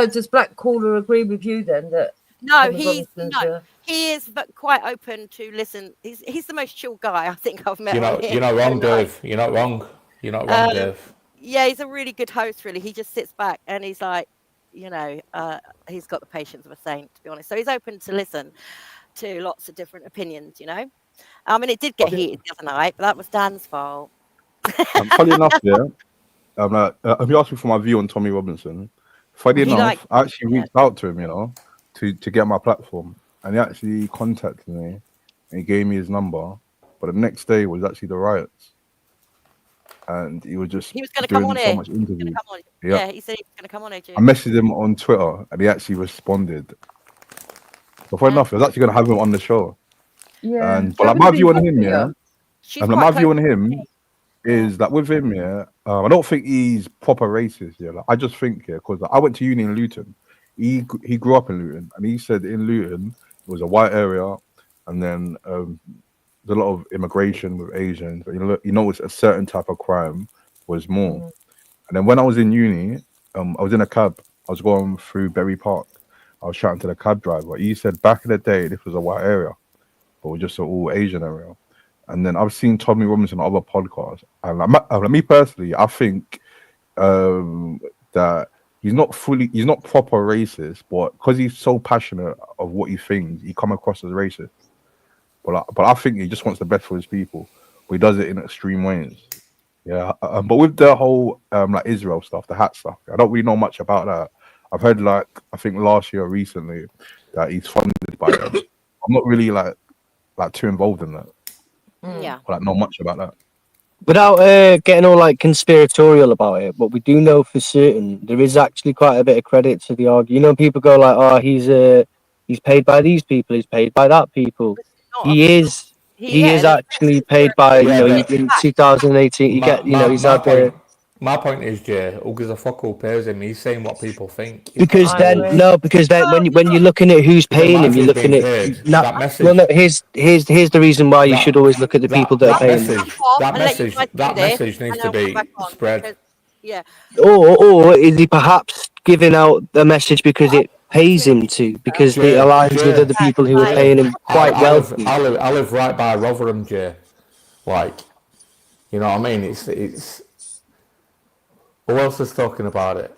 does Black Caller agree with you then that? No, Tommy Robinson's, he is but quite open to listen. He's the most chill guy I think I've met. You're not wrong, Dave. You're not wrong. You're not wrong, Dave. Yeah, he's a really good host. Really, he just sits back and he's like, he's got the patience of a saint, to be honest. So he's open to listen to lots of different opinions. I mean, it did get heated the other night, but that was Dan's fault. Funny enough, yeah. You asked me for my view on Tommy Robinson. Funny enough, I actually reached out to him, to get my platform, and he actually contacted me and he gave me his number. But the next day was actually the riots, and he was going to come on so here. much interview. Yeah, he said he was going to come on here. I messaged him on Twitter, and he actually responded. So funny enough, I was actually going to have him on the show. Yeah. But like, my view on him, my view on him is that with him, I don't think he's proper racist. Like, I just think, because I went to uni in Luton. He grew up in Luton, and he said in Luton it was a white area, and then there's a lot of immigration with Asians. But you notice a certain type of crime was more. Mm-hmm. And then when I was in uni, I was in a cab. I was going through Berry Park. I was chatting to the cab driver. He said back in the day this was a white area, but it was just an all Asian area. And then I've seen Tommy Robinson on other podcasts, and like me personally, I think that he's not proper racist, but because he's so passionate of what he thinks, he come across as racist. But I think he just wants the best for his people, but he does it in extreme ways. Yeah, but with the whole like Israel stuff, the hat stuff, I don't really know much about that. I've heard I think last year or recently that he's funded by them. I'm not really like too involved in that. Yeah. I don't know much about that. Without getting all like conspiratorial about it, what we do know for certain, there is actually quite a bit of credit to the argument. People go like, "Oh, he's paid by these people, he's paid by that people." He is actually paid by in 2018. My point is, Jay, who gives a fuck who pays him? He's saying what people think. Because then when you're looking at who's paying him, you're looking at that message. Well, no, here's the reason why you should always look at the people that are paying him. That message needs to be spread. Yeah. Or is he perhaps giving out the message because it pays him to, because it aligns with other people who are paying him quite wealthy? I live right by Rotherham, Jay. Like, you know what I mean? It's Who else is talking about it?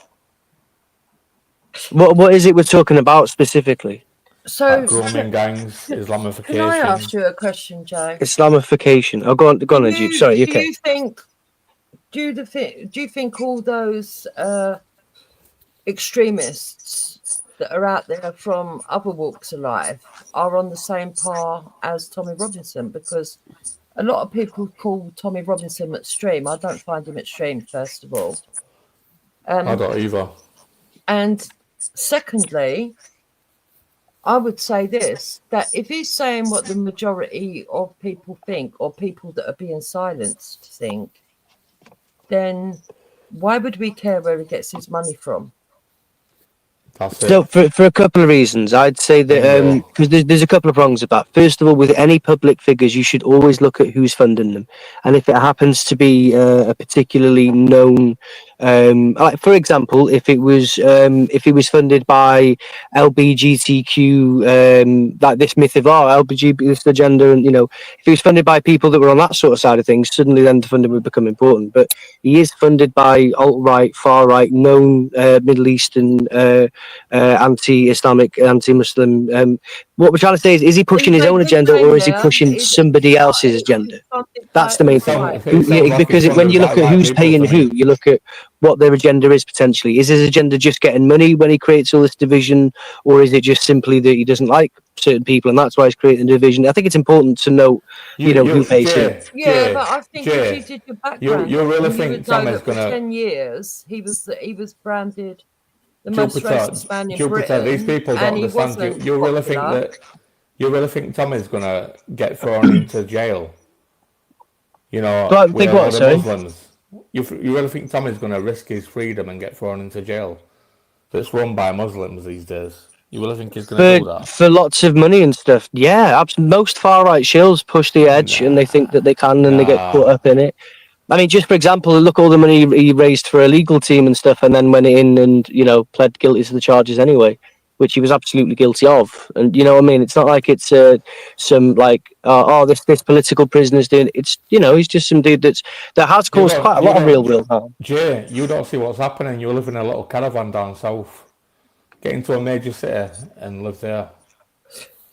What is it we're talking about specifically? So, Like grooming gangs, can I Islamification. ask you a question, Joe? Islamification. Oh, go on, Ajib. Sorry, you okay? Do you think all those extremists that are out there from other walks of life are on the same par as Tommy Robinson? Because a lot of people call Tommy Robinson extreme. I don't find him extreme, first of all. I don't either. And secondly, I would say this, that if he's saying what the majority of people think, or people that are being silenced think, then why would we care where he gets his money from? That's it. So for a couple of reasons, I'd say that because there's a couple of prongs of that. First of all, with any public figures, you should always look at who's funding them, and if it happens to be a particularly known, like for example, if it was funded by LBGTQ, like this myth of LBG this agenda, and if it was funded by people that were on that sort of side of things, suddenly then the funding would become important. But he is funded by alt-right, far-right, known Middle Eastern. Anti-Islamic, anti-Muslim. What we're trying to say is he pushing his own agenda, or is he pushing somebody else's agenda? That's the main thing. Because when you look at who's paying who, you look at what their agenda is potentially. Is his agenda just getting money when he creates all this division, or is it just simply that he doesn't like certain people and that's why he's creating a division? I think it's important to know, who pays who. Yeah, but I think if you did your background, you really you think would know Tommy's that for gonna 10 years he was branded the most racist man in Britain, these people don't and he understand. wasn't You really think popular. that? You really think Tommy's gonna get thrown into jail? With all the Muslims. You really think Tommy's gonna risk his freedom and get thrown into jail? That's run by Muslims these days. You really think he's gonna do that? For lots of money and stuff? Yeah, most far right shills push the edge and they think that they can, and they get caught up in it. I mean, just for example, look all the money he raised for a legal team and stuff, and then went in and pled guilty to the charges anyway, which he was absolutely guilty of. And you know what I mean? It's not like it's some like this political prisoner's doing. It's he's just some dude that has caused quite a lot of real harm. Jay, you don't see what's happening. You live in a little caravan down south. Get into a major city and live there.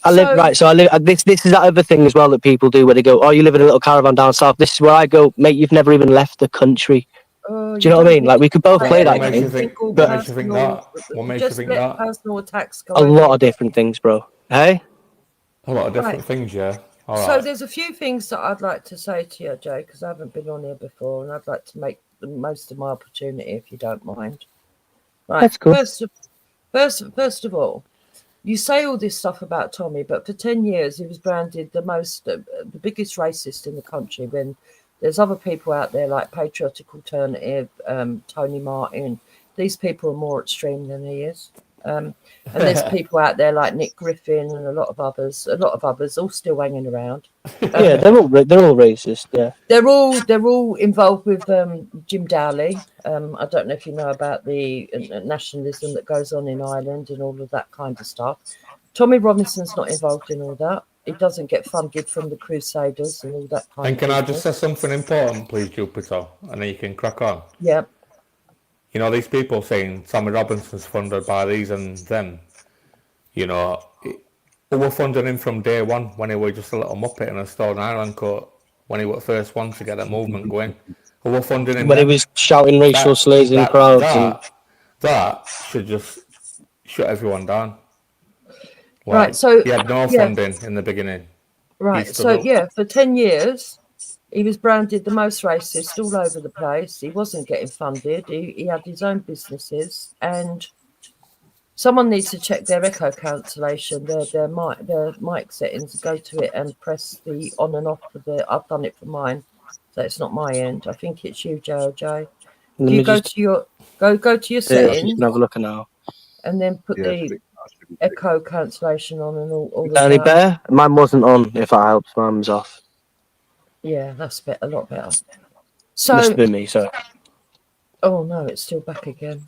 I live. This is that other thing as well that people do where they go, "Oh, you live in a little caravan down south." This is where I go, mate. You've never even left the country. Do you know what I mean? Like we could both play that game. What makes you think that? What makes you think that? Personal attacks. A lot of different things, bro. Hey. A lot of different things, yeah. All so right. there's a few things that I'd like to say to you, Jay, because I haven't been on here before, and I'd like to make the most of my opportunity, if you don't mind. Right. That's cool. First of all, you say all this stuff about Tommy, but for 10 years he was branded the biggest racist in the country, when there's other people out there like Patriotic Alternative, Tony Martin. These people are more extreme than he is. And there's people out there like Nick Griffin and a lot of others all still hanging around. Yeah, they're all racist. Yeah, they're all involved with Jim Dowley. I don't know if you know about the nationalism that goes on in Ireland and all of that kind of stuff. Tommy Robinson's not involved in all that. He doesn't get funded from the Crusaders and all that kind of And can business. I just say something important, please, Jupiter, and then you can crack on? Yeah. These people saying Tommy Robinson's funded by these and them, who were funding him from day one when he was just a little muppet in a Stone Island coat, when he was the first one to get that movement going. Who were funding him when he was shouting racial slurs in crowds. That should just shut everyone down. Right, so he had no funding in the beginning. Right, so for 10 years, he was branded the most racist all over the place. He wasn't getting funded. He had his own businesses, and someone needs to check their echo cancellation, their mic settings. Go to it and press the on and off for the. I've done it for mine, so it's not my end. I think it's you, JLJ. You go to your settings. You can have a look now, and then put the echo cancellation on and all of Danny that. Bear? Mine wasn't on, if that helps. Mine was off. Yeah, that's a lot better. So must have been me, sorry. Oh no, it's still back again.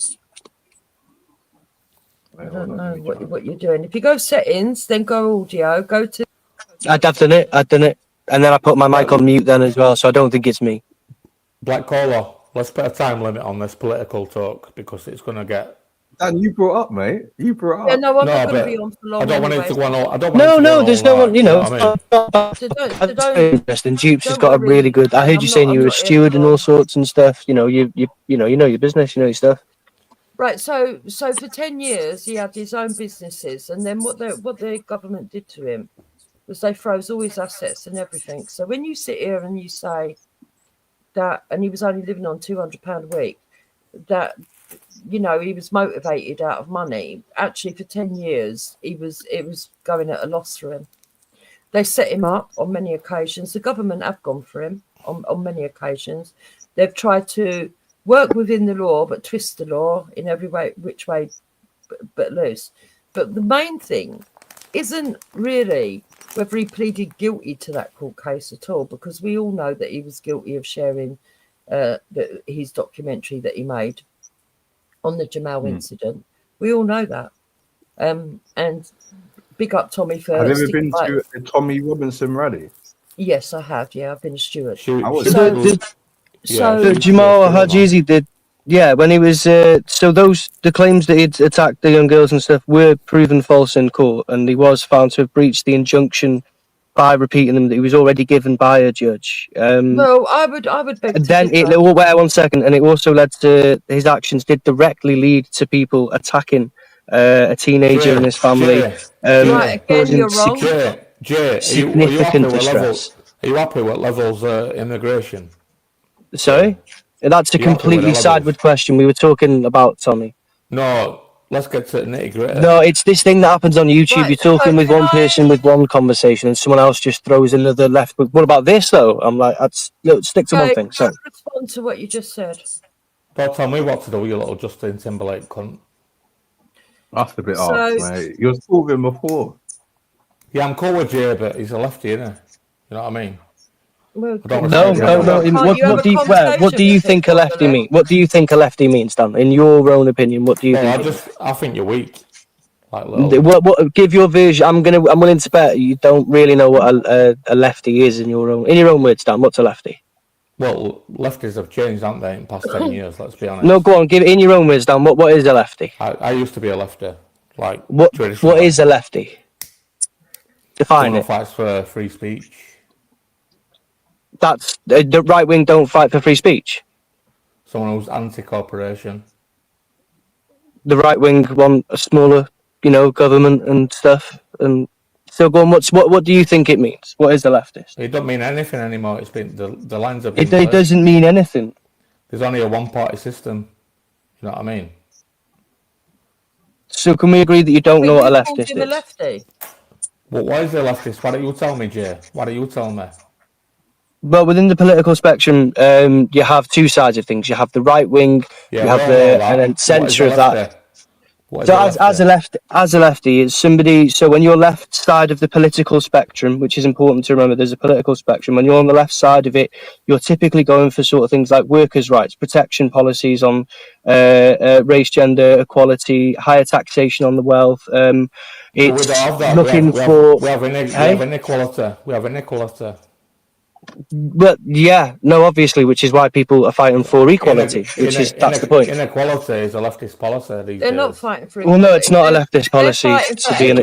I don't know what you're doing. If you go settings, then go audio, go to I've done it, and then I put my mic on mute then as well, so I don't think it's me. Black Caller, let's put a time limit on this political talk because it's going to get. Dan, you brought up, mate. You brought Yeah, up. no, I'm No, not going to but be on for I long don't want it anyway. to go on. I don't want it to go No, on there's all no one. night. You know, what I mean? So it's very interesting. Dukes has don't got a worry, really good. I heard you I'm saying not- you I'm were a not here steward for and all long. sorts and stuff. You know, you know your business. You know your stuff. Right, so for 10 years he had his own businesses, and then what the government did to him was they froze all his assets and everything. So when you sit here and you say that, and he was only living on £200 a week, that you know he was motivated out of money. Actually, for 10 years it was going at a loss for him. They set him up on many occasions. The government have gone for him on many occasions. They've tried to work within the law, but twist the law in every way, which way but loose. But the main thing isn't really whether he pleaded guilty to that court case at all, because we all know that he was guilty of sharing his documentary that he made on the Jamal incident. We all know that. And big up Tommy for Have you ever sticking been by. to a Tommy Robinson rally? Yes, I have. Yeah, I've been a steward. I was. So Jamal Hajizi did. Yeah, when he was so the claims that he'd attacked the young girls and stuff were proven false in court, and he was found to have breached the injunction by repeating them that he was already given by a judge. Well, I would beg to then differ. wait 1 second, and it also led to his actions did directly lead to people attacking a teenager and his family, Right, again, causing you're wrong. Jay, significant distress. Are you happy with levels immigration? Sorry, that's a You happy with the completely levels? sideward question. We were talking about Tommy. No, let's get to the nitty gritty. No, it's this thing that happens on YouTube. Right, You're talking so with can one person with one conversation, and someone else just throws another left. But what about this though? I'm like, stick to one Okay, thing. can I So respond to what you just said? Don't tell me what to do, you little Justin Timberlake cunt. That's a bit So- hard, mate. You were talking before. Yeah, I'm cool with Jay, but he's a lefty, isn't he? You know what I mean? Well, I don't no. wanna say the other one. What do you think a lefty mean? What do you think a lefty means, Dan? In your own opinion, what do you Well, think? I think you're weak. Like little. What? Give your version. I'm willing to bet you don't really know what a lefty is in your own words, Dan. What's a lefty? Well, lefties have changed, haven't they, in the past 10 years? Let's be honest. No, go on. Give it in your own words, Dan. What is a lefty? I used to be a lefty, like What traditional. is a lefty? Define Someone it. who fights for free speech. That's the right wing don't fight for free speech. Someone who's anti-corporation. The right wing want a smaller, government and stuff. And so, go on. What do you think it means? What is a leftist? It don't mean anything anymore. It's been the lines have been. It doesn't mean anything. There's only a one-party system. You know what I mean? So, can we agree that you don't know what a You called leftist him a is? lefty. Well, why is there leftist? Why don't you tell me, Jay? Why don't you tell me? Well, within the political spectrum, you have two sides of things. You have the right wing, Yeah, you have and then centre of that. So as a lefty, it's somebody. So when you're left side of the political spectrum, which is important to remember, there's a political spectrum. When you're on the left side of it, you're typically going for sort of things like workers' rights, protection policies on race, gender equality, higher taxation on the wealth. It's looking for. We have inequality. We have inequality. But yeah, no, obviously, which is why people are fighting for equality. That's the point. Inequality is a leftist policy these They're days. not fighting for Well, equality. no, it's not a leftist policy. That's the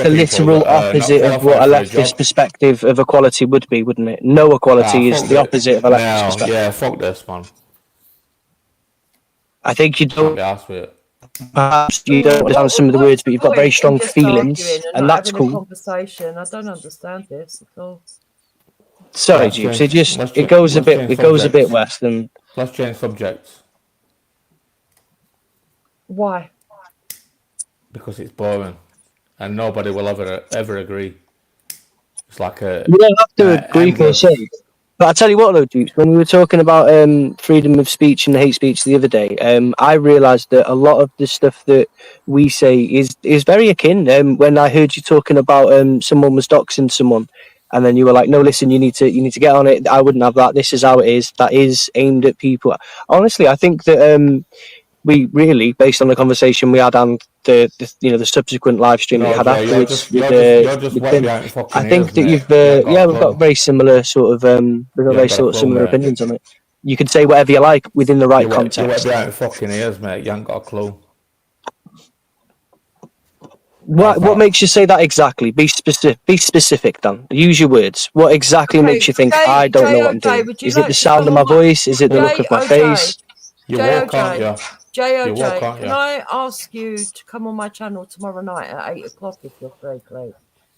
literal opposite of what a leftist perspective of equality would be, wouldn't it? No equality is the opposite of a leftist perspective. Yeah, fuck this, man. I think you don't. Can't be arsed with it. Perhaps you don't understand some of the words, but you've got very strong feelings, and that's cool. Conversation. I don't understand this at all. Sorry, Jukes. It goes a bit west, and let's change subjects. Why? Because it's boring, and nobody will ever agree. It's like a. You don't have to agree per se. But I tell you what, though, Dukes, when we were talking about freedom of speech and hate speech the other day, I realised that a lot of the stuff that we say is very akin. When I heard you talking about someone was doxing someone, and then you were like, "No, listen, you need to get on it. I wouldn't have that. This is how it is. That is aimed at people." Honestly, I think that we really, based on the conversation we had and the subsequent live stream that you had afterwards you're just with wet Tim. behind fucking I think ears, that mate. you've Got we've got very similar sort of similar mate. opinions on it. You can say whatever you like within the right You're wet context. behind fucking ears, mate. You ain't got a clue. What makes you say that exactly? Be specific, Dan. Use your words. What exactly makes you think I don't know what I'm doing? Is it the sound of my voice? Is it the look of my face? You walk, aren't you? You walk, JOJ, aren't can you? I ask you to come on my channel tomorrow night at 8 o'clock if you're free, please?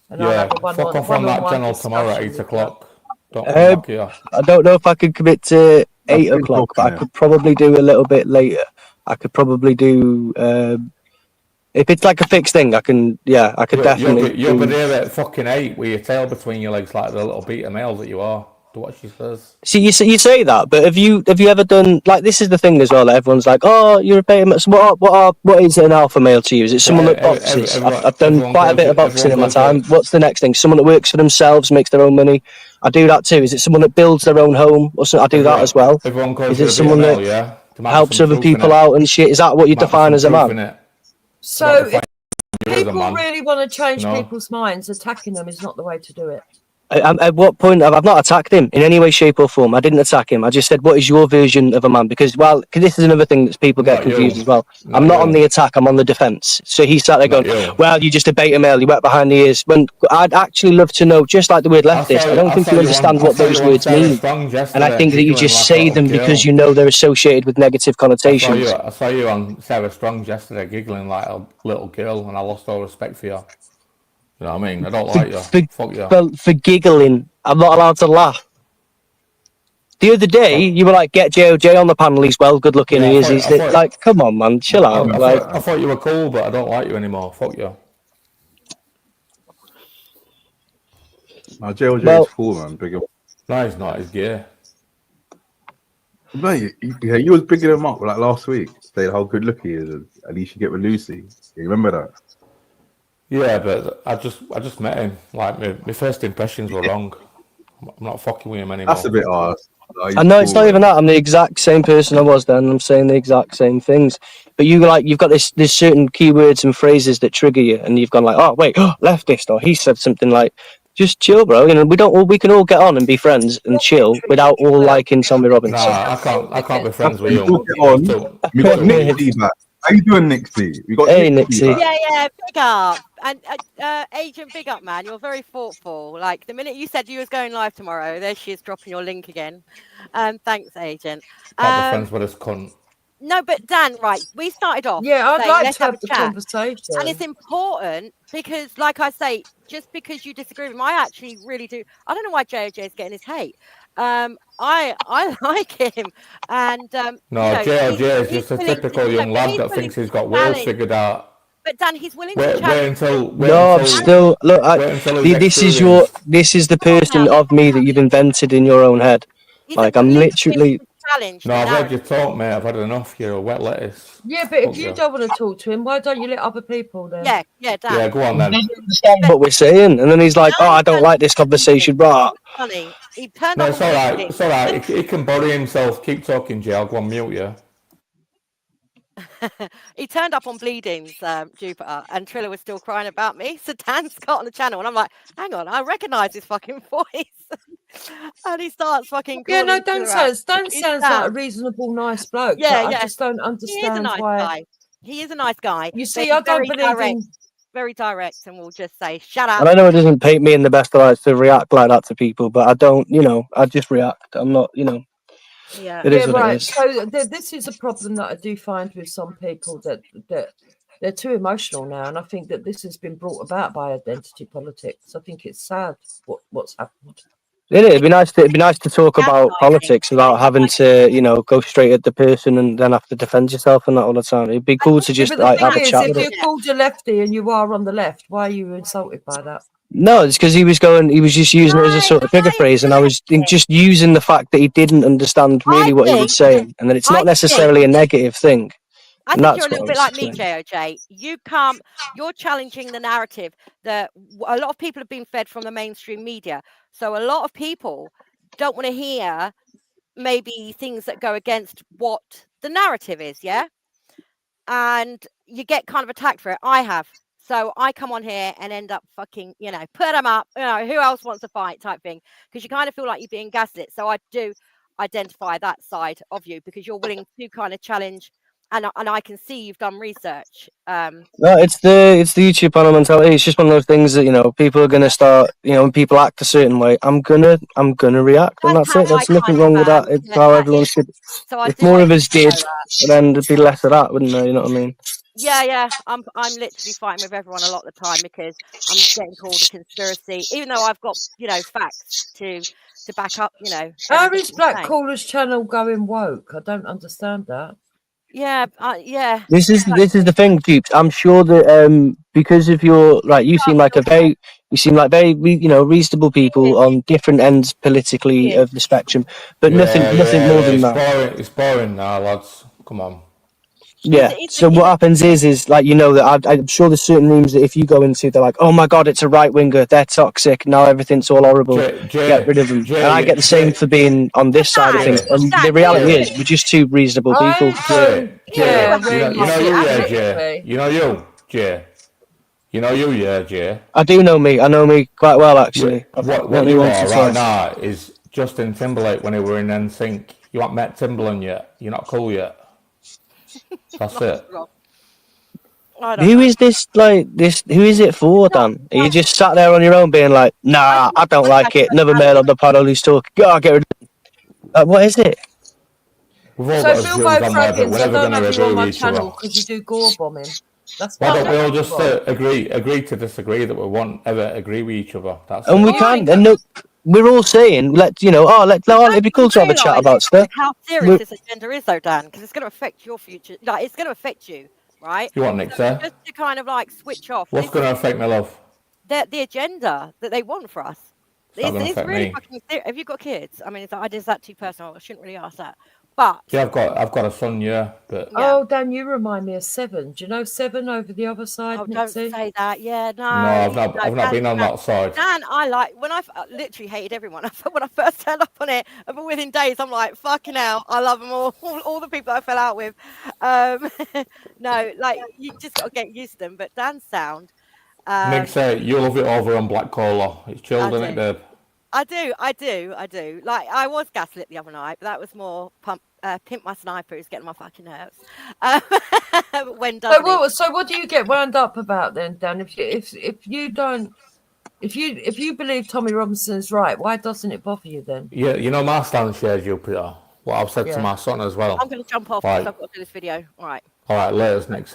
And Yeah, I'll have a fuck off on that one-on-one channel tomorrow at discussion 8 with o'clock. Don't come back here. I don't know if I could commit to That's 8 o'clock, but I yeah. could probably do a little bit later. I could probably do if it's like a fixed thing. I can definitely. You'll be there at fucking 8 with your tail between your legs like the little beta male that you are. Do what she says. See, you say that, but have you ever done like this? Is the thing as well that everyone's like, oh, you're a beta male. So what is an alpha male to you? Is it someone that boxes? I've done quite a bit of boxing in my time. What's the next thing? Someone that works for themselves, makes their own money. I do that too. Is it someone that builds their own home? Or so, I do that as well. Everyone calls Is you it a someone beta that male, yeah? helps other people out and shit? Is that what you define as a man? So if people really want to change people's minds, attacking them is not the way to do it. At what point I've not attacked him in any way, shape, or form. I didn't attack him. I just said, "What is your version of a man?" Because this is another thing that people get confused as well. I'm not on the attack. I'm on the defense. So he sat there going, "Well, you're just a beta male. You wet behind the ears." When I'd actually love to know, just like the word leftist, I don't think you understand what those words mean. And I think that you just say them because you know they're associated with negative connotations. I saw you on Sarah Strong's yesterday, giggling like a little girl, and I lost all respect for you. You know what I mean? I don't like you. Fuck you. For giggling, I'm not allowed to laugh. The other day, you were like, "Get JOJ on the panel. He's well, good looking. He is." Like, come on, man, chill out. I thought you were cool, but I don't like you anymore. Fuck you. No, JOJ is cool, man. Big up. No, he's not. He's gay. No, you was bigging him up like last week, saying how good looking he is, and at least you get with Lucy. You remember that? Yeah, but I just met him. Like my first impressions were wrong. I'm not fucking with him anymore. That's a bit hard. I know it's not even that. I'm the exact same person I was then. I'm saying the exact same things. But you've got this certain keywords and phrases that trigger you, and you've gone like, "Oh wait, leftist," or he said something like, "Just chill, bro." You know, we can all get on and be friends and chill without all liking Tommy Robinson. Nah, I can't be friends with you. We got Nixie back. How you doing, Nixie? We got Nixie. Yeah, big up. And Agent, big up, man. You're very thoughtful. Like the minute you said you was going live tomorrow, there she is dropping your link again. Thanks, Agent. Can't be friends with this cunt. No, but Dan, right, we started off. Yeah, I'd saying, like let's to have the chat. conversation. And it's important because, like I say, just because you disagree with him, I actually really do. I don't know why JOJ is getting his hate. I like him, and no, JOJ is just a typical young lad that thinks he's got wheels figured out. But Dan, he's willing to challenge. This is the person of me that you've invented in your own head. Like I'm literally. No, I've read your talk, mate. I've had enough. You're a wet lettuce. Yeah, but if you don't want to talk to him, why don't you let other people then? Yeah, Dan. Yeah, go on then. He doesn't understand what we're saying, and then he's like, "Oh, I don't like this conversation." Blah. Funny. He turned no, it's all right. It's all right. He can bury himself. Keep talking, Jay. I'll go on mute you. He turned up on Bleedings, Jupiter, and Triller was still crying about me. So Dan's got on the channel, and I'm like, "Hang on, I recognise his fucking voice." And he starts fucking. Yeah, no, Dan sounds like a reasonable, nice bloke. Yeah, I just don't understand he is a nice why. Guy. He is a nice guy. You see, I don't believe in. Very direct, and we'll just say, "Shut up." And I know it doesn't paint me in the best light to react like that to people, but I don't. I just react. I'm not. Yeah. It is what right. it is. So this is a problem that I do find with some people that they're too emotional now, and I think that this has been brought about by identity politics. I think it's sad what's happened. It'd be nice to talk about politics without having to, go straight at the person and then have to defend yourself and that all the time. It'd be cool to just have a chat with him. If you're called a lefty and you are on the left, why are you insulted by that? No, it's because he was just using it as a sort of figure phrase, and I was just using the fact that he didn't understand really what he was saying, and that it's not necessarily a negative thing. I think you're a little bit like me, JOJ. You're challenging the narrative that a lot of people have been fed from the mainstream media. So a lot of people don't want to hear maybe things that go against what the narrative is, yeah? And you get kind of attacked for it. I have. So I come on here and end up fucking, you know, put them up, you know, who else wants to fight type thing, because you kind of feel like you're being gaslit. So I do identify that side of you, because you're willing to kind of challenge, and I can see you've done research. No, it's the YouTube panel mentality. It's just one of those things that, you know, people are gonna start, you know, when people act a certain way, I'm gonna react, and That's that's how it. I There's nothing kind wrong of with that. am. It's Yeah, how that everyone is. should. So I If do more of us identify did, that. then there'd be less of that, wouldn't there? You know what I mean? Yeah. I'm literally fighting with everyone a lot of the time, because I'm getting called a conspiracy, even though I've got, you know, facts to back up, you know, How everything is I'm Black saying. Caller's channel going woke? I don't understand that. Yeah, yeah. This is the thing, Dupes. I'm sure that because of your you seem like very you know, reasonable people on different ends politically of the spectrum, but nothing more than It's that. boring. It's boring now, lads. Come on. Yeah. So what happens is like, you know, that I'm sure there's certain rooms that if you go into, they're like, oh my god, it's a right winger, they're toxic, now everything's all horrible, get rid of them. And I get the same for being on this side of things. And the reality is, we're just two reasonable people. Jay, you know you, yeah, Jay. absolutely. You know you, Jay. You know you, yeah, Jay. I do know me. I know me quite well, actually. What you are right now is Justin Timberlake when he were in NSYNC. You haven't met Timberland yet. You're not cool yet. That's it. Who is this? Who is it for, Dan? Are you just sat there on your own, being like, "Nah, I don't like it. Another male on the panel who's talking. Go, get rid of it." What is it? We've all So got views Bilbo on there, but Fraggins, we're I never don't going to have you agree on my with each other. channel because you do gore bombing. That's Why don't we all not just acceptable. agree to disagree, that we won't ever agree with each other? That's And it. we can. And no, we're all saying, let's, you know, it'd be cool to have a chat about stuff. How serious this agenda is, though, Dan, because it's going to affect your future. Like, it's going to affect you, right? You want Nick, So sir? just to kind of like switch off. What's going to affect my love? The agenda that they want for us. It's not going to It's affect really me. fucking serious. Have you got kids? I mean, is that too personal? I shouldn't really ask that. But Yeah, I've got a son, yeah. But Oh, Dan, you remind me of Seven. Do you know Seven over the other side, oh, don't Nixie? say that. Yeah, no. I've not been on that side. Dan, I literally hated everyone. When I first turned up on it, and within days, I'm like, fucking hell, I love them all the people I fell out with. No, like, you just got to get used to them. But Dan's sound. Nick say you love it over on Black Cola. It's chilled, isn't it, babe? I do. Like, I was gaslit the other night, but that was more Pimp My Sniper who's getting my fucking nerves. When doesn't he? So what do you get wound up about then, Dan? If you believe Tommy Robinson's right, why doesn't it bother you then? Yeah, you know my stance here, Jupiter. What I've said to my son as well. I'm going to jump off because I've got to do this video. All right. All right, later, Nick.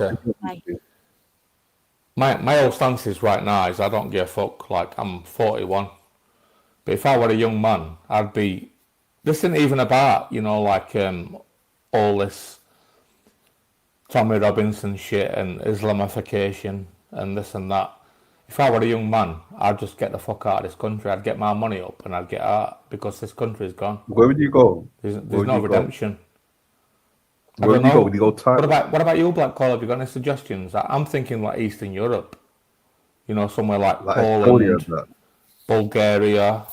Bye. My whole stance is right now is I don't give a fuck. Like, I'm 41. But if I were a young man, I'd be... This isn't even about, you know, like all this Tommy Robinson shit and Islamification and this and that. If I were a young man, I'd just get the fuck out of this country. I'd get my money up and I'd get out because this country's gone. Where would you go? There's no redemption. Where would you go? Would you go Thailand? What about you, Black Collar? Have you got any suggestions? I'm thinking like Eastern Europe. You know, somewhere like Poland, Bulgaria,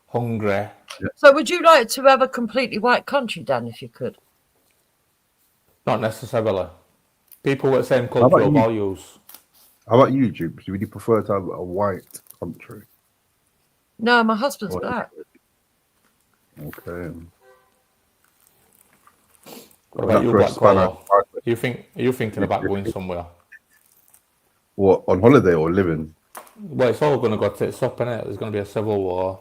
Hungary. Yeah. So would you like to have a completely white country, Dan, if you could? Not necessarily. People with the same cultural values. How about you, Jubes? Would you prefer to have a white country? No, my husband's black. Okay. What about you, Black Collar? Are you thinking about going somewhere? What, on holiday or living? Well, it's all going to go tits up, innit? There's going to be a civil war.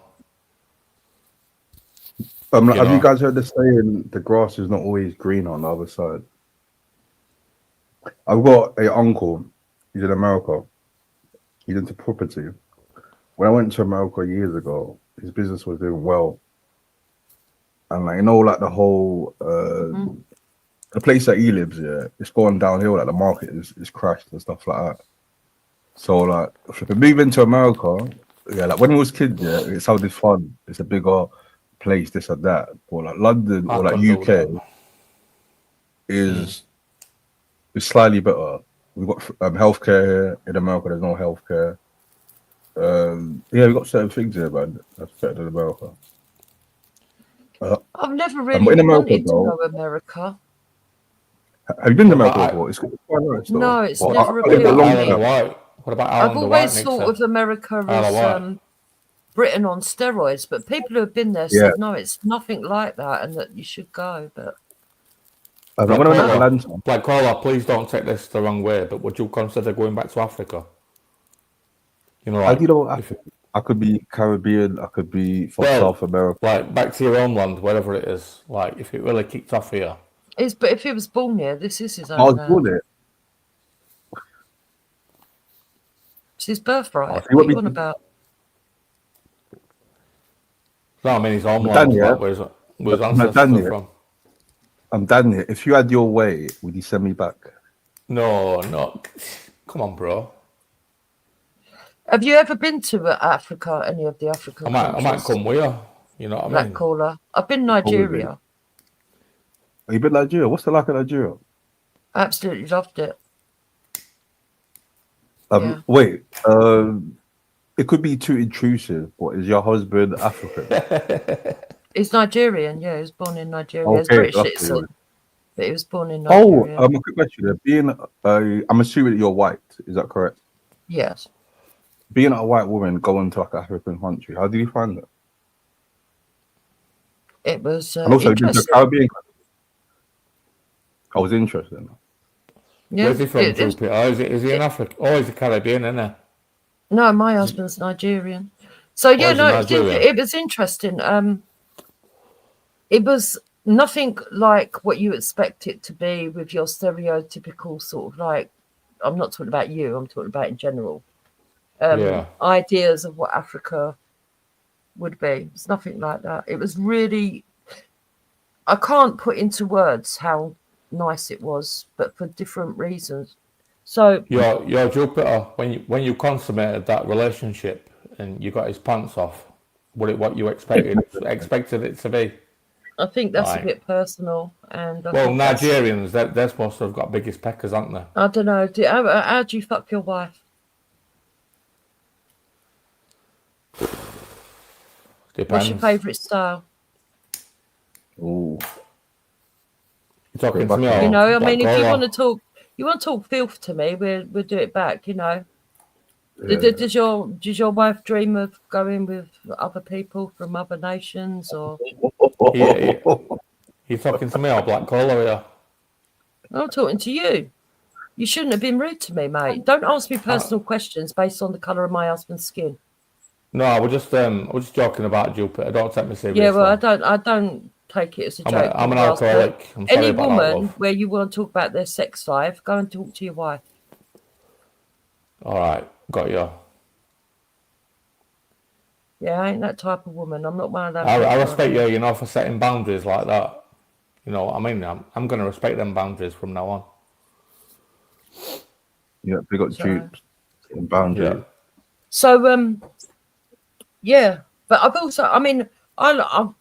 Have you guys heard the saying, the grass is not always green on the other side? I've got an uncle, he's in America. He's into property. When I went to America years ago, his business was doing well. And like, you know, like the whole, the place that he lives, yeah, it's gone downhill, like the market is crashed and stuff like that. So like, moving to America, yeah, like when we was kids, yeah, it sounded fun. It's a bigger place, this and that. But like London or like UK is slightly better. We've got healthcare here. In America, there's no healthcare. Yeah, we've got certain things here, man, that's better than America. I've never really wanted to know America. Have you been to What America about before? It's quite nice though. No, it's Well, never I lived a appealed to long Isle of me. time. Wight? What about I've Isle of always Wight, thought Nixon? of America Isle of as Wight. Britain on steroids, but people who have been there Yeah, said no, it's nothing like that, and that you should go. But I'm Black gonna make no, a Cola, land time. Black Cola, please don't take this the wrong way, but would you consider going back to Africa? You know, I do like, know if I could be Caribbean. I could be from well, South America. like back to your homeland, wherever it is. Like, if it really kicked off here, but if he was born here, this is his I own was born land. there. It's his Oh, birthright. so you What want are you me on to? about? no, I mean his I'm done homeland, here. like where his I'm not done ancestors are yet. from. I'm done here. If you had your way, would you send me back? No, no, come on, bro. Have you ever been to Africa? Any of the African I might countries? come with you. You know what I Black mean? caller. I've been Probably. Nigeria. Have you been Nigeria? What's the like of Nigeria? Absolutely loved it. Yeah. Wait. It could be too intrusive. But is your husband African? He's Nigerian. Yeah, he was born in Nigeria. He's Okay, British that's what citizen, but he was born in Oh, Nigeria. a quick question. I'm assuming that you're white. Is that correct? Yes. Being a white woman going to like an African country, how did you find that? It was And also, being to the interesting. Caribbean, I was interested. Yeah. Where's he from, Jupiter? Oh, is he in Africa? Oh, he's a Caribbean, isn't he? No, my husband's Nigerian. So yeah, he's a no, Nigerian. it was interesting. It was nothing like what you expect it to be with your stereotypical sort of like. I'm not talking about you. I'm talking about in general. Yeah. Ideas of what Africa would be. It's nothing like that. It was really. I can't put into words how nice it was, but for different reasons. So Your Jupiter, when you consummated that relationship and you got his pants off, what you expected it to be? I think that's Right. a bit personal, and I Well, think that's, Nigerians, they're supposed to have got biggest peckers, aren't they? I don't know. How do you fuck your wife? Depends. What's your favourite style? Oh, You talking to me? You Or know, I Black mean, if you Cola? want to talk filth to me, we'll do it back. You know. yeah. Does your wife dream of going with other people from other nations, or You talking to me or Black Cola here? I'm talking to you? You shouldn't have been rude to me, mate. Don't ask me personal questions based on the colour of my husband's skin. No, I was just joking about Jupiter. Don't take me seriously. Yeah, well, I don't take it as a joke. I'm an Nobody else does. alcoholic. I'm sorry Any about that, woman love. where you want to talk about their sex life, go and talk to your wife. All right, got you. Yeah, I ain't that type of woman. I'm not one of them. I respect you, you know, for setting boundaries like that. You know what I mean? I'm going to respect them boundaries from now on. Yeah, they got dupes and boundaries. Yeah. So, yeah, but I've also, I mean,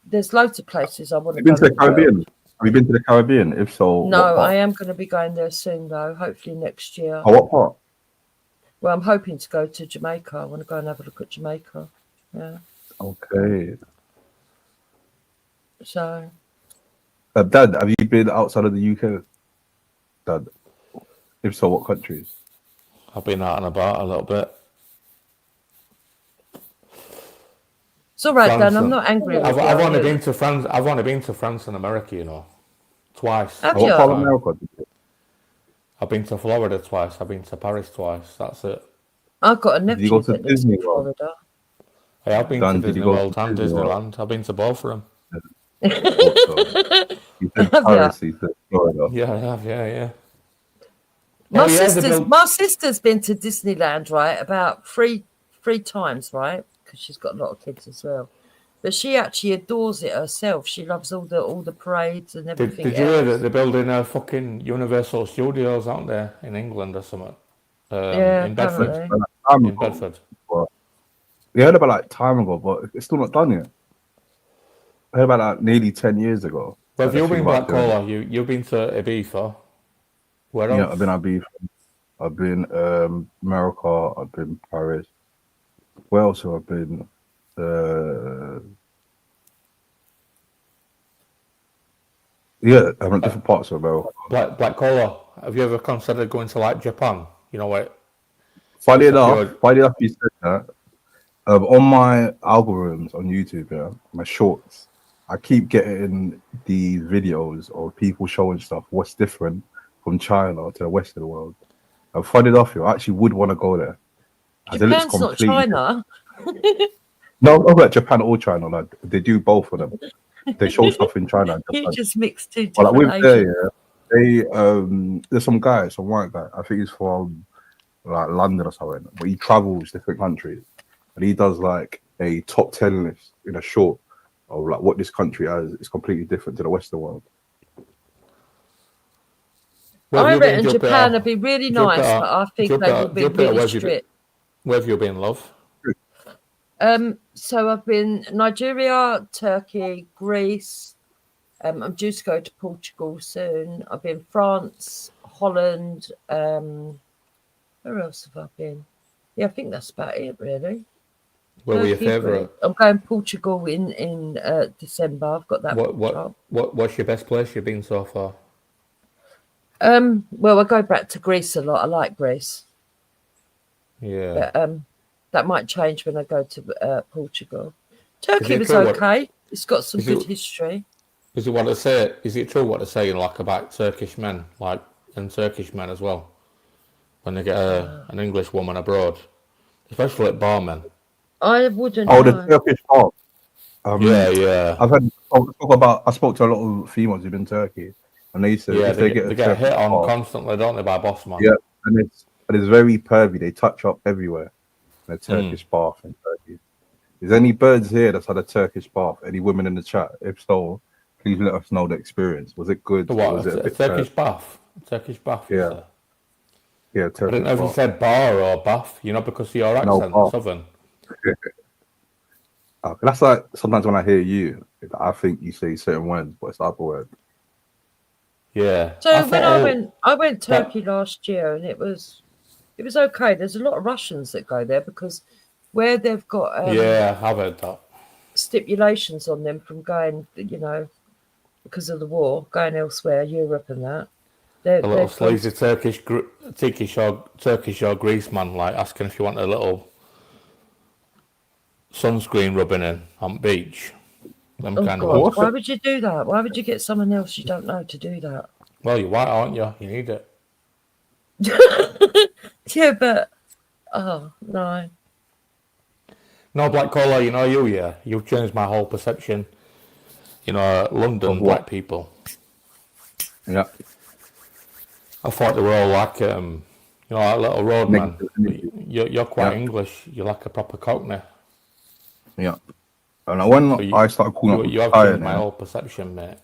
there's loads of places I want to Have you go. been to the Caribbean? Have you been to the Caribbean? If so, No, what part? I am going to be going there soon, though. Hopefully next year. Oh, what part? Well, I'm hoping to go to Jamaica. I want to go and have a look at Jamaica. Yeah. Okay. So. Dad, have you been outside of the UK? Dad, if so, what countries? I've been out and about a little bit. It's all right, France Dan. I'm not angry with you. I've only been to France. I've only been to France and America, you know, twice. Have What you? part of America? I've been to Florida twice. I've been to Paris twice. That's it. I've got a Did you go nephew to that lives Disney in World? Florida. I have been Dan, to did you Disney go World to and Disney World? Disneyland. I've been to both of them. You said Have Paris, you said Florida. Yeah, I have. Yeah. My Oh, yeah, my sister's been to Disneyland, right, about three times, right, because she's got a lot of kids as well. But she actually adores it herself. She loves all the parades and everything. Did you hear that they're building a fucking Universal Studios out there in England or something? Yeah, in Bedford. apparently. In Bedford. We heard about like time ago, but it's still not done yet. I heard about that nearly 10 years ago. Well, if They're you've been thinking about Black doing it. Cola, you've been to Ibiza. Where Yeah, else? I've been Ibiza. I've been America. I've been Paris. Where else have I been? Yeah, different parts of America. Black Collar, have you ever considered going to like Japan? You know what? Funny It's a enough, pure. you said that. On my algorithms on YouTube, yeah, my shorts, I keep getting the videos of people showing stuff. What's different from China to the rest of the world? And funny enough, I actually would want to go there. As it looks Japan's not completely China. no, not like Japan or China. Like they do both of them. They show stuff in China and You Japan. just mixed two But like different with there, Asians. yeah, they there's some guy, some white guy. I think he's from like London or something. But he travels different countries, and he does like a top 10 list in a short of like what this country has is completely different to the Western world. Where have I you been, reckon Japan would be really nice, but I think they will be Jupiter, really strict. where have you been, love? So I've been Nigeria, Turkey, Greece. I'm due to go to Portugal soon. I've been France, Holland. Where else have I been? Yeah, I think that's about it, really. Where were your Turkey, favourite? Greece. I'm going Portugal in December. I've got that. What's your best place you've been so far? Well, I go back to Greece a lot. I like Greece. Yeah. But that might change when I go to Portugal. Turkey was okay. It's got some good history. Is it what they say? Is it true what they're saying, like about Turkish men, like and Turkish men as well, when they get an English woman abroad, especially at barmen? I wouldn't. Oh, the Turkish bar. Yeah. I spoke to a lot of females who've been in Turkey, and they said if they get hit on bar, constantly, don't they, by boss man? yeah, and it's very pervy. They touch up everywhere in a Turkish bath in Turkey. Is there any birds here that's had a Turkish bath? Any women in the chat? If so, please let us know the experience. Was it good? What, was it a Turkish bath? A Turkish bath, yeah. Yeah, Turkish I don't know if you said bar or bath, because of your accent, southern. That's like sometimes when I hear you, I think you say certain words, but it's the other word. Yeah. So when I went Turkey last year, and it was okay. There's a lot of Russians that go there because where they've got I've heard that stipulations on them from going, because of the war, going elsewhere, Europe and that. A little sleazy Turkish or Greece man, like asking if you want a little sunscreen rubbing in on beach. Them kind of. Why would you do that? Why would you get someone else you don't know to do that? Well, you're white, aren't you? You need it. Yeah, but no. No, Black Collar, you've changed my whole perception. London black people. Yeah. I thought they were all like, like little roadman. You're quite English. You're like a proper Cockney. Yeah. And when I started calling up you have changed my whole perception, mate.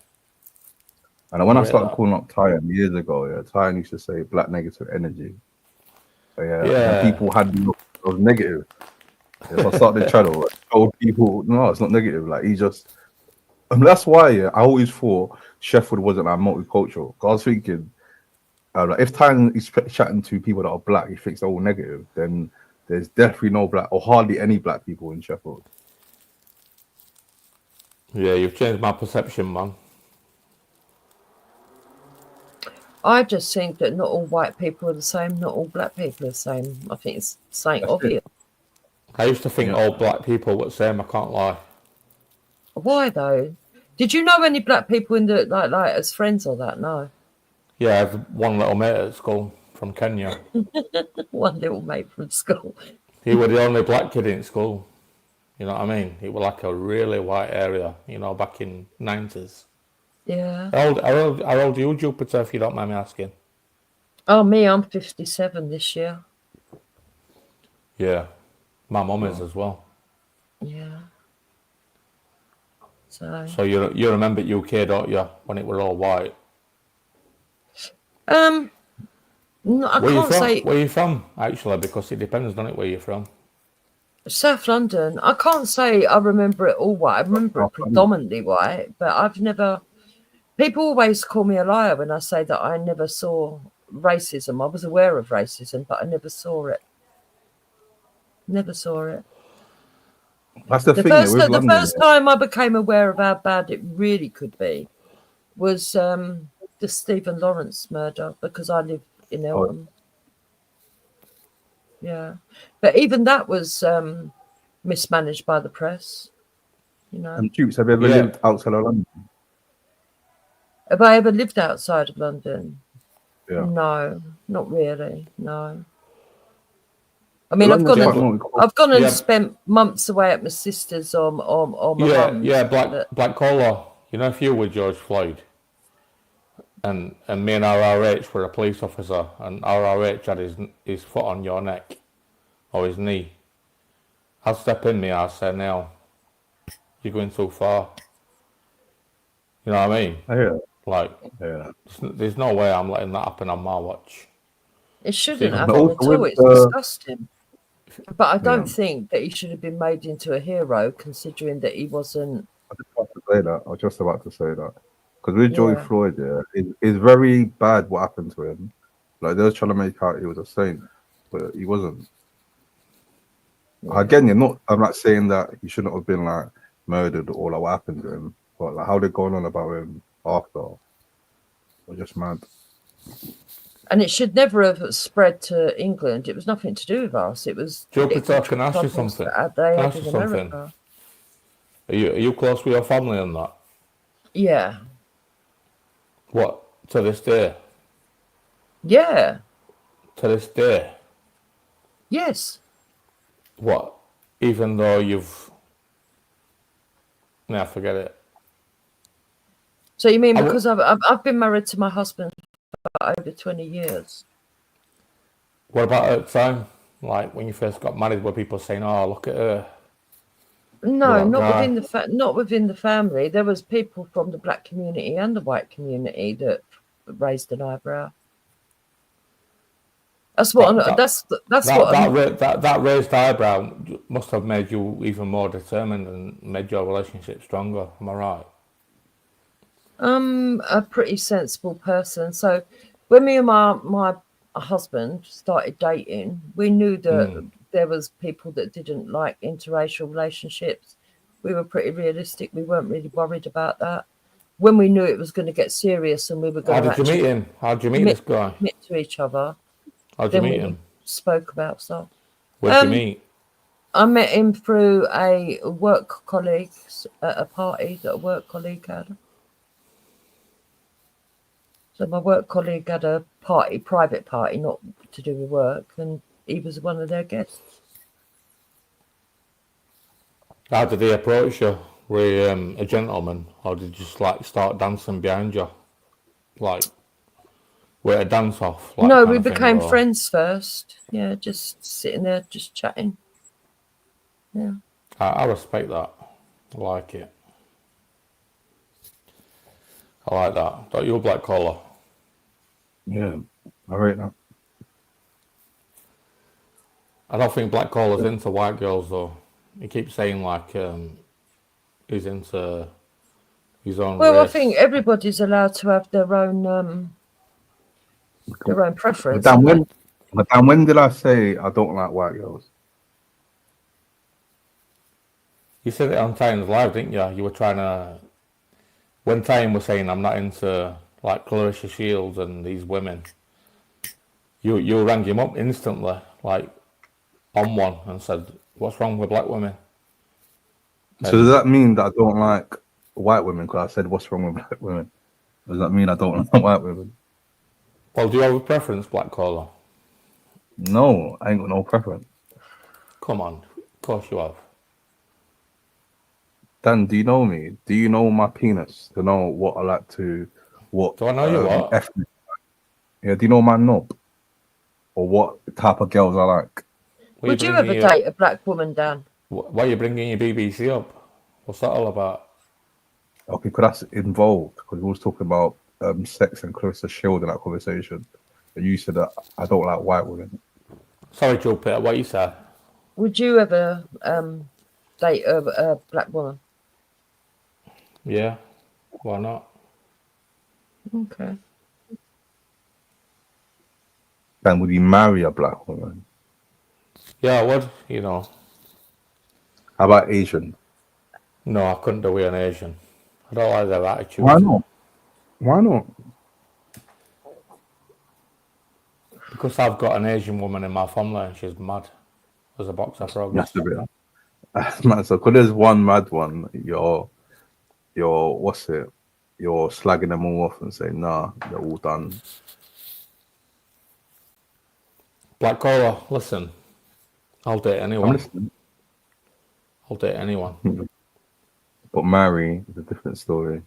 And when I started calling up Tyan years ago, Tyan used to say black negative energy. So, and people had me look, it was negative. So I started the channel, told people, no, it's not negative. Like he just, that's why I always thought Sheffield wasn't like multicultural. Cause I was thinking, like if Tyan is chatting to people that are black, he thinks they're all negative. Then there's definitely no black or hardly any black people in Sheffield. Yeah, you've changed my perception, man. I just think that not all white people are the same, not all black people are the same. I think it's something obvious. I used to think all black people were the same, I can't lie. Why though? Did you know any black people in the like as friends or that? No. Yeah, I have one little mate at school from Kenya. One little mate from school. He was the only black kid in school. You know what I mean? It was like a really white area, back in 90s. Yeah. How old are you, Jupiter, if you don't mind me asking? Oh, me, I'm 57 this year. Yeah. My mum is as well. Yeah. So you remember UK, don't you, when it were all white? No, I can't say. Where are you from, actually? Because it depends, doesn't it, where you're from? South London. I can't say I remember it all white. I remember it predominantly white, but I've never... People always call me a liar when I say that I never saw racism. I was aware of racism, but I never saw it. Never saw it. That's the thing. The first time I became aware of how bad it really could be was the Stephen Lawrence murder, because I live in Eltham. Yeah, but even that was mismanaged by the press. You know. Dukes, have you ever lived outside of London? Have I ever lived outside of London? Yeah. No, not really. No. I mean, London's quite naughty. I've gone and spent months away at my sister's or my mum's. Yeah, Black Collar. You know, if you were George Floyd, and me and RRH were a police officer, and RRH had his foot on your neck or his knee, I'd step in me. I'd say, "Now, you're going too far." You know what I mean? Yeah. Like, there's no way I'm letting that happen on my watch. It shouldn't happen at all. It's disgusting. But I don't think that he should have been made into a hero, considering that he wasn't. I was just about to say that. Because with George Floyd, it's very bad what happened to him. Like, they were trying to make out he was a saint, but he wasn't. Again, I'm not saying that he shouldn't have been like murdered or like what happened to him, but like how they're going on about him after was just mad. And it should never have spread to England. It was nothing to do with us. It was. Jupiter, can I ask you something? Are you close with your family on that? Yeah. What, to this day? Yeah. To this day? Yes. What? Even though you've... Nah, forget it. So you mean because I've been married to my husband for over 20 years? What about at the time? Like when you first got married, were people saying, "Oh, look at her"? No, not within the family. There was people from the black community and the white community that raised an eyebrow. That's what. That raised eyebrow must have made you even more determined and made your relationship stronger. Am I right? A pretty sensible person. So when me and my husband started dating, we knew that there was people that didn't like interracial relationships. We were pretty realistic. We weren't really worried about that. When we knew it was going to get serious and we were going to How did you meet him? How did you meet this guy? Commit to each other. How did you meet him? Spoke about stuff. Where did you meet? I met him through a work colleague at a party that a work colleague had. So my work colleague had a party, private party, not to do with work, and he was one of their guests. How did he approach you? Were you a gentleman, or did you just like start dancing behind you? Like, were it a dance off? Like, no, we became friends first. Yeah, just sitting there, just chatting. Yeah. I respect that. I like it. I like that. Don't you, Black Collar? Yeah, I rate that. I don't think Black Collar's into white girls though. He keeps saying like he's into his own race. I think everybody's allowed to have their own preference. Madame, when did I say I don't like white girls? You said it on Times Live, didn't you? You were trying to... When Time was saying I'm not into like Clarissa Shields and these women, you rang him up instantly, like on one, and said, "What's wrong with black women?" So does that mean that I don't like white women? Because I said, "What's wrong with black women?" Does that mean I don't like white women? Well, do you have a preference, Black Collar? No, I ain't got no preference. Come on, of course you have. Dan, do you know me? Do you know my penis? To know what I like to... What do I know you what? Ethnic. Yeah, do you know my knob? Or what type of girls I like? Would you ever date a black woman, Dan? Why are you bringing your BBC up? What's that all about? Okay, because that's involved. Because we was talking about sex and Clarissa Shield in that conversation. And you said that I don't like white women. Sorry, Joe Peter, what you said? Would you ever date a black woman? Yeah, why not? Okay. And would you marry a black woman? Yeah, I would, you know. How about Asian? No, I couldn't do with an Asian. I don't like their attitude. Why not? Why not? Because I've got an Asian woman in my family and she's mad as a box of frogs. That's a bit. That's mad. So, because there's one mad one, you're what's it? You're slagging them all off and saying, nah, they're all done. Black Collar, listen, I'll date I'm anyone. listening. I'll date anyone. But marry is a different story.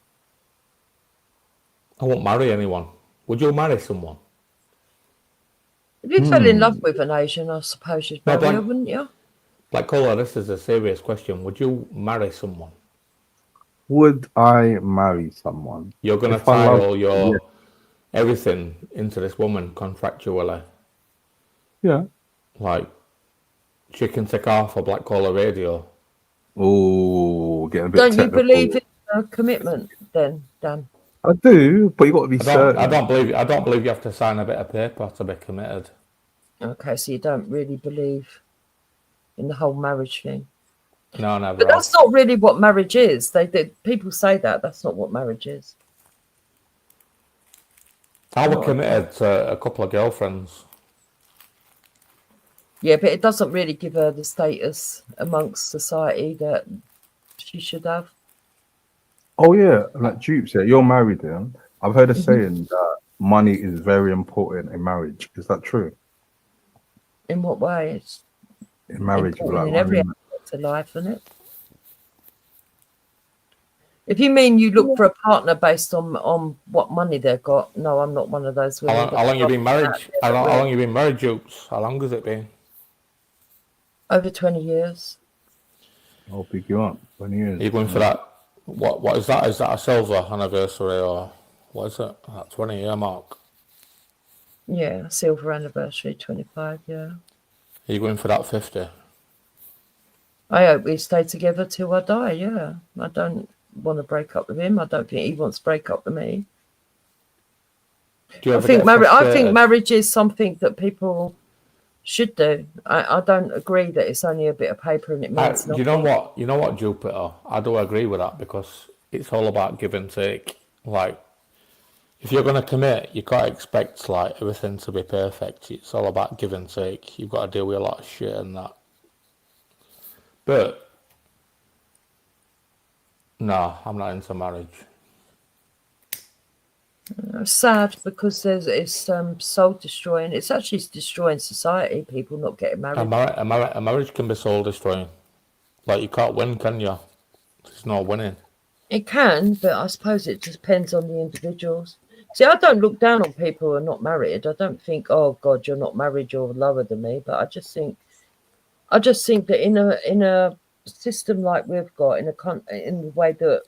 I won't marry anyone. Would you marry someone? If you fell in love with an Asian, I suppose you'd No, marry her, wouldn't you? Black Collar, this is a serious question. Would you marry someone? Would I marry someone? You're going to If I tie love- all your yeah. everything into this woman contractually. Yeah. Like, she can take off a Black Collar radio. Oh, getting a bit Don't technical. you believe in commitment then, Dan? I do, but you got to be certain. I don't believe you have to sign a bit of paper to be committed. Okay, so you don't really believe in the whole marriage thing. No, never. But that's not really what marriage is. People say that. That's not what marriage is. I was committed to a couple of girlfriends. Yeah, but it doesn't really give her the status amongst society that she should have. Oh yeah, like Dupes, yeah, you're married, yeah. I've heard a saying that money is very important in marriage. Is that true? In what way? It's In marriage, important like in every money. aspect of life, isn't it? If you mean you look for a partner based on what money they've got, no, I'm not one of those women. How long you been married? How long you been married, Dupes? How long has it been? Over 20 years. I'll pick you up. 20 years. Are you going for that? What is that? Is that a silver anniversary or what is it? That 20-year mark? Yeah, silver anniversary, 25, yeah. Are you going for that 50? I hope we stay together till I die, yeah. I don't want to break up with him. I don't think he wants to break up with me. I think marriage is something that people should do. I don't agree that it's only a bit of paper and it means nothing. You know what, Jupiter? I do agree with that because it's all about give and take. Like, if you're going to commit, you can't expect like everything to be perfect. It's all about give and take. You've got to deal with a lot of shit and that. But no, I'm not into marriage. Sad because it's soul destroying. It's actually destroying society. People not getting married. A marriage can be soul destroying. Like, you can't win, can you? There's no winning. It can, but I suppose it just depends on the individuals. See, I don't look down on people who are not married. I don't think, oh God, you're not married, you're lower than me. But I just think that in a system like we've got, in the way that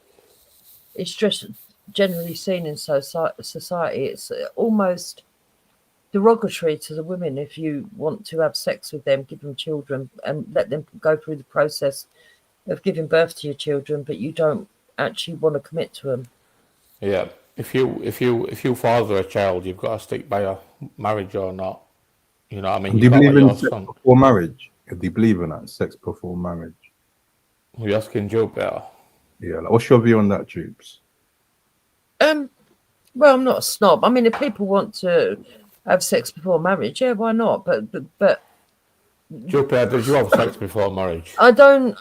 it's just generally seen in society, it's almost derogatory to the women if you want to have sex with them, give them children, and let them go through the process of giving birth to your children, but you don't actually want to commit to them. Yeah, if you father a child, you've got to stick by your marriage or not. You know what I mean? Do you believe in sex before marriage? Do you believe in that, sex before marriage? You're asking Jupiter. Yeah, like, what's your view on that, Jupes? Well, I'm not a snob. I mean, if people want to have sex before marriage, yeah, why not? But Jupiter, did you have sex before marriage? I don't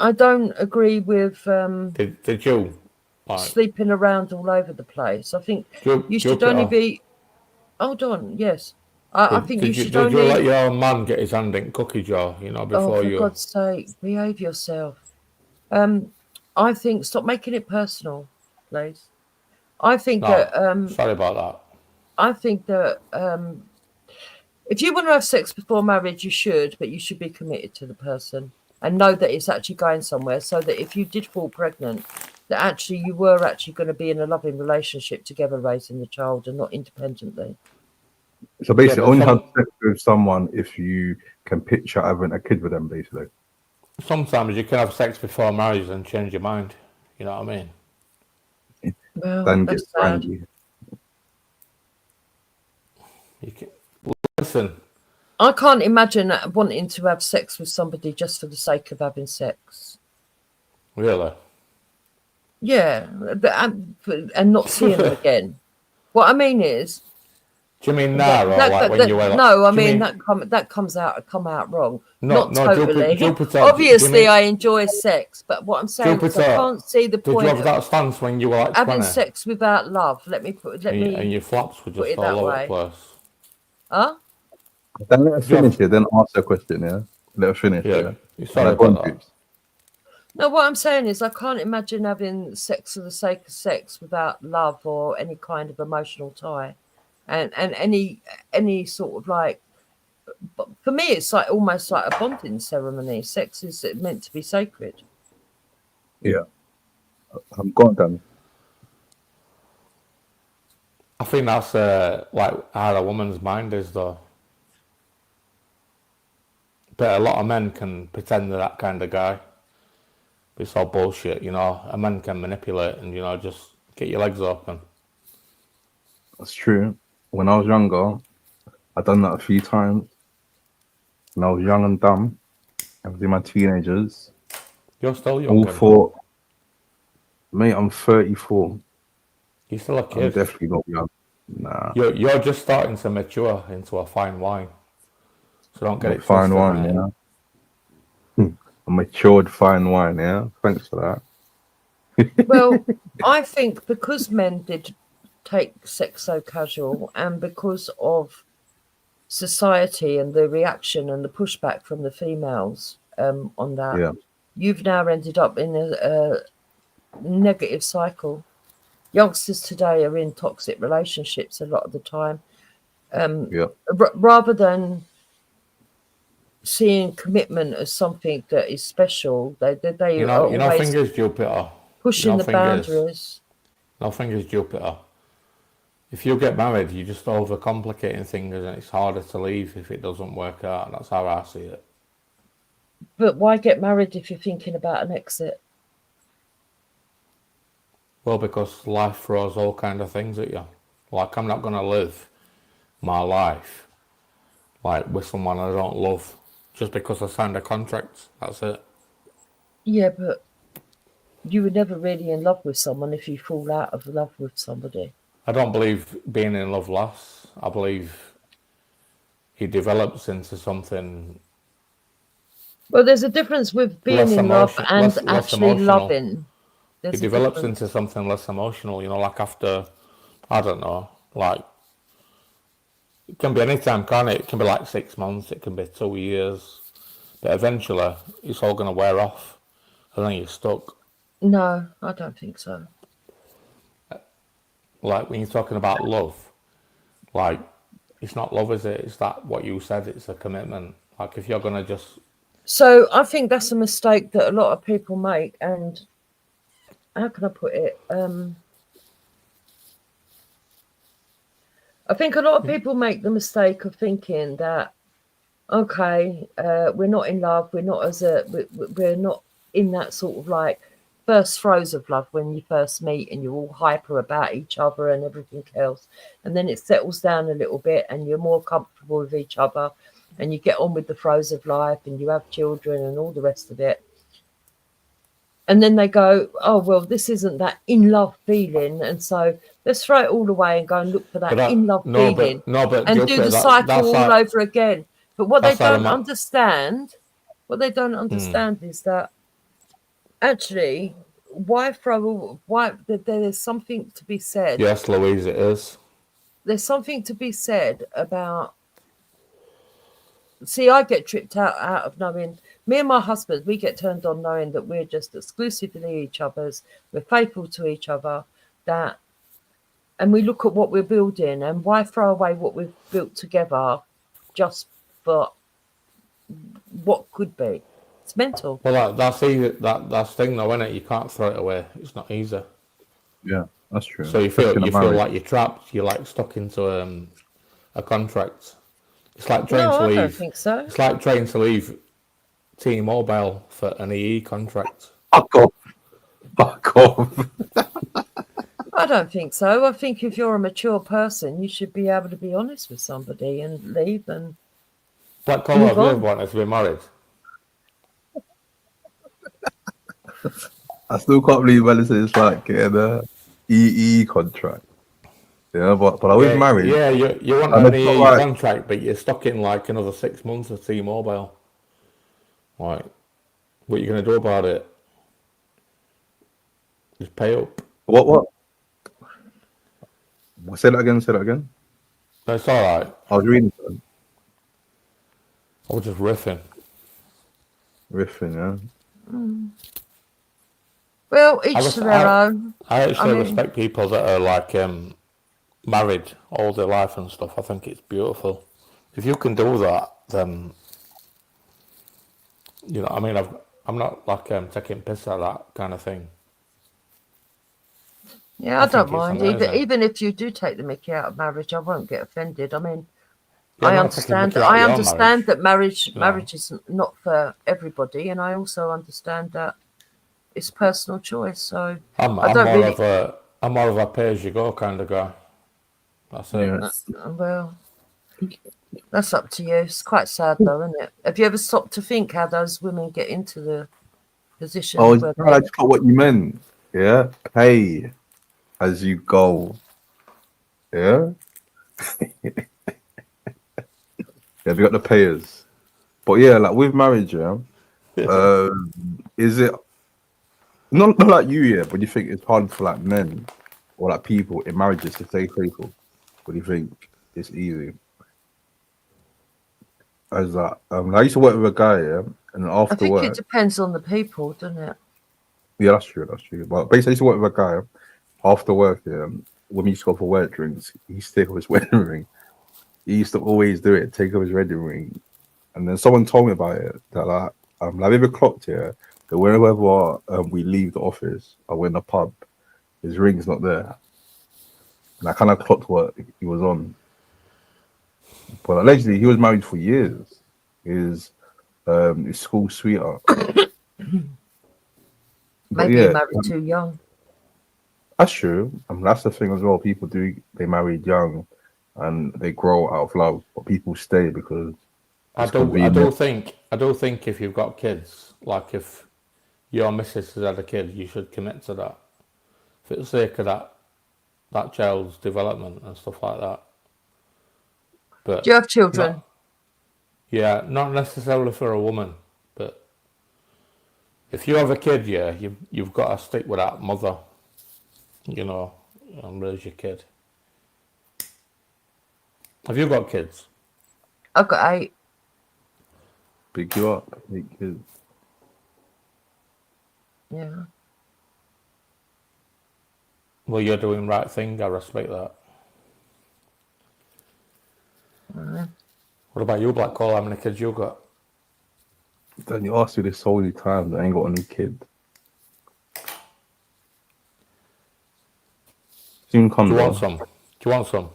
agree with Did you? Sleeping around all over the place. I think you should only be. Hold on, yes. I think you should only. Did you let your man get his hand in cookie jar? You know, before you. Oh, for God's sake, behave yourself. I think stop making it personal, please. I think that. Sorry about that. I think that if you want to have sex before marriage, you should, but you should be committed to the person and know that it's actually going somewhere. So that if you did fall pregnant, that actually you were actually going to be in a loving relationship together, raising the child and not independently. So basically, only have sex with someone if you can picture having a kid with them, basically. Sometimes you can have sex before marriage and change your mind. You know what I mean? Well, Then that's get sad. brandy. Listen. I can't imagine wanting to have sex with somebody just for the sake of having sex. Really? Yeah, and not seeing them again. What I mean is, Do you mean now, or like when you were? no, I do you mean that come out wrong. No, Not no, totally. Jupiter. Obviously, I enjoy sex, but what I'm saying is I Jupiter, can't see the did you point have of that stance when you were like 20? having sex without love. Let me And your flaps were put just it that all over the way. place. Huh? Then let her finish it. Then ask her question. Yeah, let her finish. Yeah, Yeah. sorry about that. No, what I'm saying is I can't imagine having sex for the sake of sex without love or any kind of emotional tie, and any sort of like. But for me, it's like almost like a bonding ceremony. Sex is meant to be sacred. Yeah, I'm gone, Dan. I think that's like how a woman's mind is, though. But a lot of men can pretend they're that kind of guy. It's all bullshit, you know. A man can manipulate and, you know, just get your legs open. That's true. When I was younger, I done that a few times. When I was young and dumb, I was in my teenagers. You're still young. All thought, mate, I'm 34. You're still a kid. I'm definitely not young. Nah. You're just starting to mature into a fine wine. So don't get it fine twisted, wine, mate. Yeah. A matured fine wine, yeah. Thanks for that. Well, I think because men did take sex so casual, and because of society and the reaction and the pushback from the females on that, yeah. You've now ended up in a negative cycle. Youngsters today are in toxic relationships a lot of the time. Rather than seeing commitment as something that is special, they you are know always fingers, Jupiter. pushing the boundaries. No fingers, Jupiter. If you get married, you're just overcomplicating things, and it's harder to leave if it doesn't work out. That's how I see it. But why get married if you're thinking about an exit? Well, because life throws all kind of things at you. Like, I'm not going to live my life like with someone I don't love just because I signed a contract. That's it. Yeah, but you were never really in love with someone if you fall out of love with somebody. I don't believe being in love lasts. I believe it develops into something. Well, there's a difference with being in love and actually loving. It develops into something less emotional, you know, like after, I don't know, like, it can be any time, can't it? It can be like 6 months, it can be 2 years, but eventually it's all going to wear off and then you're stuck. No, I don't think so. Like when you're talking about love, like, it's not love, is it? It's that what you said, it's a commitment. Like if you're going to just... So I think that's a mistake that a lot of people make, and how can I put it? I think a lot of people make the mistake of thinking that, okay, we're not in love, we're not in that sort of like first throes of love when you first meet and you're all hyper about each other and everything else, and then it settles down a little bit and you're more comfortable with each other and you get on with the throes of life and you have children and all the rest of it. And then they go, oh, well, this isn't that in-love feeling. And so let's throw it all away and go and look for that in-love feeling and do the cycle all over again. But what they don't understand, is that actually, there's something to be said. Yes, Louise, it is. There's something to be said about... See, I get tripped out of knowing... Me and my husband, we get turned on knowing that we're just exclusively each other's. We're faithful to each other. And we look at what we're building, and why throw away what we've built together just for what could be? It's mental. Well, that's easy. That's thing though, isn't it? You can't throw it away. It's not easy. Yeah, that's true. So you feel like you're trapped. You're like stuck into a contract. It's like trying to leave. I don't think so. It's like trying to leave T-Mobile for an EE contract. Fuck off. I don't think so. I think if you're a mature person, you should be able to be honest with somebody and leave and... Black Collar, have you ever wanted to be married? I still can't believe Melissa is like getting a EE contract. Yeah, but I was married. Yeah, you want And an it's not year like, contract, but you're stuck in like another 6 months of T-Mobile. Like, what are you going to do about it? Just pay up. what? Say that again. Say that again. It's all right. I was reading something. I was just riffing. Riffing, yeah. Well, each to their own. I actually mean, respect people that are like married all their life and stuff. I think it's beautiful. If you can do that, then you know. I mean, I'm not like taking piss at that kind of thing. Yeah, I don't mind. amazing. Even if you do take the mickey out of marriage, I won't get offended. I mean, Yeah, I I'm not taking the understand. mickey out of I your understand that marriage, you know. marriage is not for everybody, and I also understand that it's personal choice. So I'm more of a pay as you go kind of guy. That's it. Well, that's up to you. It's quite sad though, isn't it? Have you ever stopped to think how those women get into the position Oh, where I just got what you meant. Yeah, pay as you go. Yeah. Yeah, we got the payers. But yeah, like with marriage, yeah, is it not like you, yeah, but you think it's hard for like men or like people in marriages to stay faithful? Or do you think it's easy? As that, I used to work with a guy, yeah, and I after think it work, depends on the people, doesn't it? yeah, that's true, that's true. But basically, I used to work with a guy after work, yeah, when we used to go for work drinks, he used to take off his wedding ring. He used to always do it, take off his wedding ring. And then someone told me about it that like I've ever clocked here that whenever we leave the office or we're in the pub, his ring's not there. And I kind of clocked what he was on. But allegedly he was married for years. His school sweetheart. Maybe yeah, you married too young. That's true. That's the thing as well. People they married young and they grow out of love, but people stay because I do think if you've got kids, like if your missus has had a kid, you should commit to that for the sake of that child's development and stuff like that. But do you have children? Not necessarily for a woman, but if you have a kid, yeah, you've got to stick with that mother, you know, and raise your kid. Have you got kids? I've got 8. Big you up, 8 kids. Yeah. Well, you're doing the right thing. I respect that. What about you, Black Cole? How many kids you got? Then you asked me this so many times. I ain't got any kid. Soon come. Do you want some?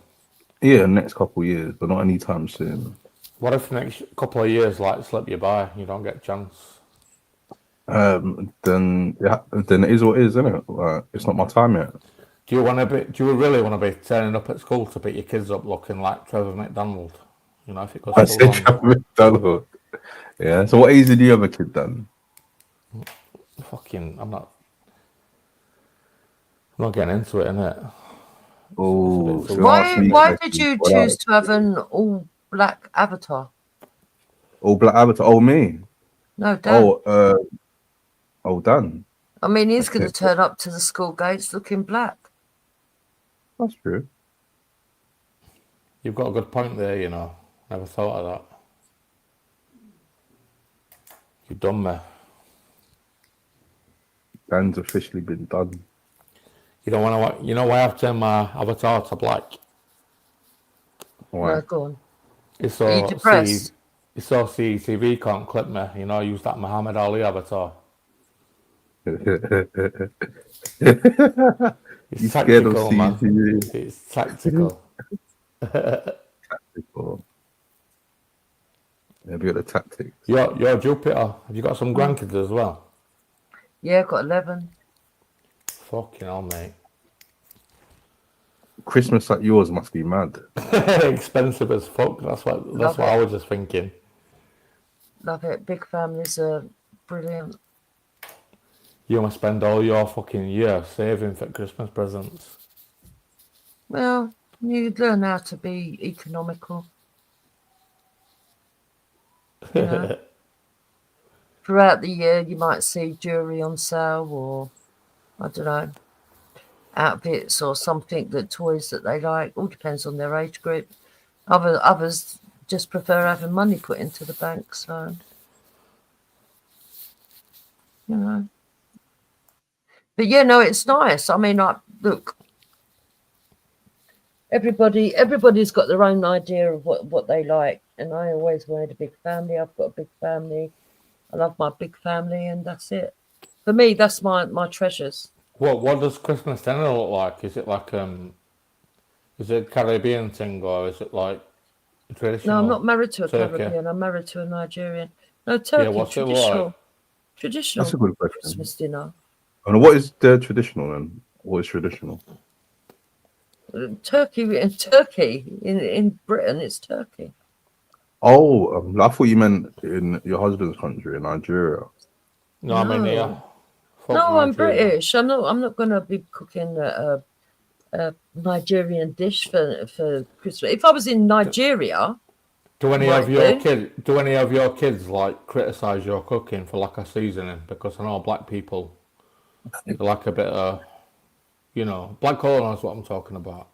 Yeah, next couple of years, but not anytime soon. What if the next couple of years like slip you by? You don't get a chance. Then it is what it is, isn't it? It's not my time yet. Do you really want to be turning up at school to pick your kids up looking like Trevor McDonald? You know, if it goes too long. Trevor McDonald. Yeah. So what age did you have a kid then? I'm not getting into it, innit? Oh, so why did you choose to have an all black avatar? All black avatar? Oh, me? No, Dan. Dan. I mean, he's going to turn up to the school gates looking black. That's true. You've got a good point there, you know. Never thought of that. You've done me. Dan's officially been done. You don't want to. You know why I've turned my avatar to black? Why? No, go on. It's so Are you depressed? It's so CCTV can't clip me. You know, I use that Muhammad Ali avatar. It's tactical, man. It's tactical. Tactical. Yeah, we got the tactics. You're Jupiter. Have you got some grandkids as well? Yeah, I've got 11. Fucking hell, mate. Christmas like yours must be mad. Expensive as fuck. That's what I was just thinking. Love it. Big families are brilliant. You must spend all your fucking year saving for Christmas presents. Well, You'd learn how to be economical. You know, throughout the year, you might see jewelry on sale, or I don't know, outfits or something, that toys that they like. All depends on their age group. Others just prefer having money put into the bank. So, you know. But yeah, no, it's nice. I mean, look, everybody's got their own idea of what they like, and I always wanted a big family. I've got a big family. I love my big family, and that's it. For me, that's my treasures. What does Christmas dinner look like? Is it like is it a Caribbean thing, or is it like traditional? No, I'm not married to a Turkey? Caribbean. I'm married to a Nigerian. No, Turkey, Yeah, what's it like? Traditional That's a good question. Christmas dinner. And what is the traditional then? What is traditional? Turkey in Britain, it's turkey. Oh, I thought you meant in your husband's country, in Nigeria. No, I mean here. No, I'm British. I'm not going to be cooking a Nigerian dish for Christmas. If I was in Nigeria, do any of your kids like criticize your cooking for lack of seasoning? Because I know black people they like a bit of, black cola knows what I'm talking about.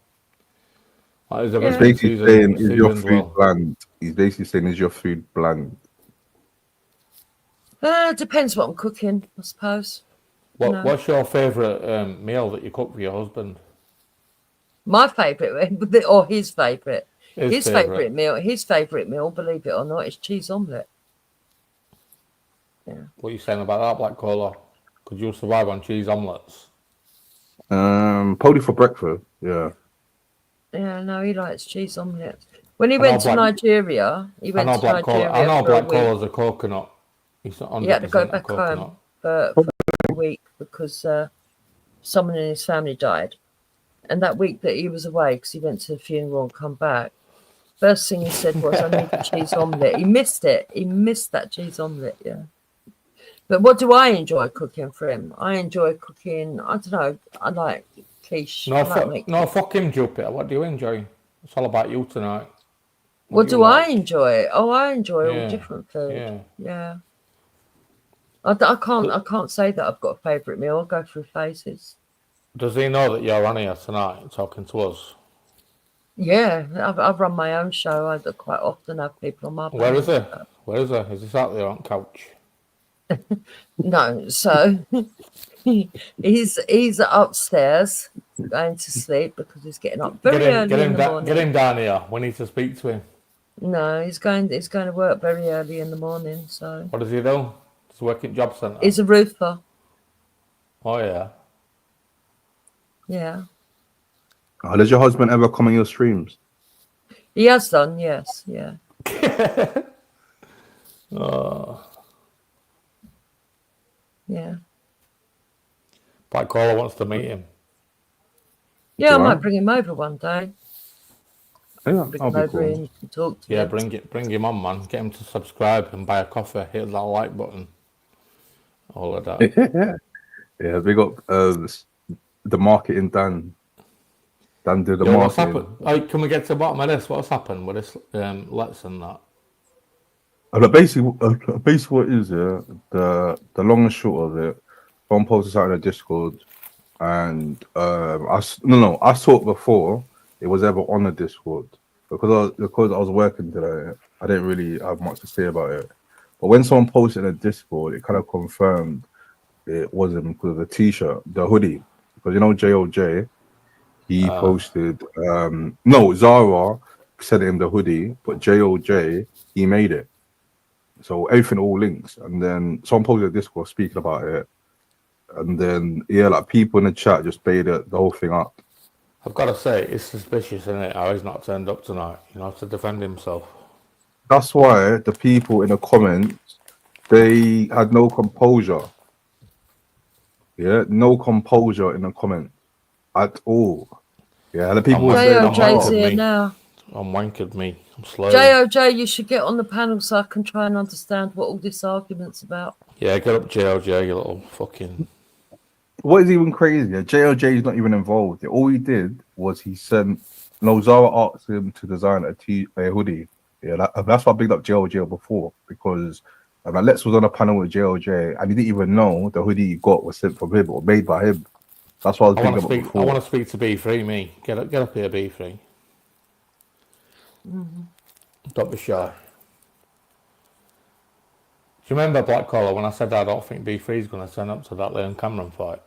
Like, He's basically saying, is your food bland? He's basically saying, is your food bland? Depends what I'm cooking, I suppose. What's your favourite meal that you cook for your husband? My favourite, or his favourite? His favourite meal, believe it or not, is cheese omelette. Yeah. What are you saying about that, black cola? Could you survive on cheese omelettes? Probably for breakfast, yeah. Yeah, no, he likes cheese omelettes. When he went to Nigeria, I know black cola's a coconut. He's not 100% he had to go back coconut. home for a week because someone in his family died. And that week that he was away, because he went to the funeral and come back, first thing he said was, I need a cheese omelette. He missed it. He missed that cheese omelette, yeah. But what do I enjoy cooking for him? I enjoy cooking, I don't know, I like quiche. Fuck him, Jupiter. What do you enjoy? It's all about you tonight. What do I enjoy? Oh, I enjoy all different food. Yeah. I can't say that I've got a favourite meal. I'll go through phases. Does he know that you're on here tonight talking to us? Yeah, I've run my own show. I quite often have people on my panel. Where is he? Where is he? Is he sat there on the couch? No, so he's upstairs going to sleep because he's getting up very early in the morning. Get him down here. We need to speak to him. No, he's going to work very early in the morning. So what does he do? Does he work at job centre? He's a roofer. Oh yeah. Yeah. Does your husband ever come on your streams? He has done, yes, yeah. Oh. Yeah. Black Cola wants to meet him. Yeah, I might bring him over one day. Yeah, bring him over and you can talk to him. Bring him on, man. Get him to subscribe and buy a coffee. Hit that like button. All of that. Yeah, we got the marketing done. Dan did the what's marketing. happened? Can we get to the bottom of this? What's happened with this Let's and that? Basically, what is it? The long and short of it. Someone posted out in the Discord, and I saw it before it was ever on the Discord because I was working today. I didn't really have much to say about it. But when someone posted in the Discord, it kind of confirmed it wasn't because of the T-shirt, the hoodie. Because JOJ, he posted. Zara sent him the hoodie, but JOJ he made it. So everything all links, and then someone posted a Discord speaking about it, and then people in the chat just made the whole thing up. I've got to say, it's suspicious, isn't it? How he's not turned up tonight, to defend himself. That's why the people in the comments, they had no composure. Yeah, no composure in the comment at all. Yeah, the people were saying, JOJ's here now. Unwankered me. I'm slow. JOJ, you should get on the panel so I can try and understand what all this argument's about. Yeah, get up, JOJ, you little fucking... What is even crazier? JOJ is not even involved. All he did was he sent No, Zara asked him to design a hoodie. Yeah, that's why I bigged up JLJ before, because like Lex was on a panel with JLJ and he didn't even know the hoodie he got was sent from him or made by him. That's why I was bigging up before. I want to speak to B3. Me, get up here, B3. Don't be shy. Do you remember Black Collar when I said I don't think B3 is going to turn up to that Leon Cameron fight?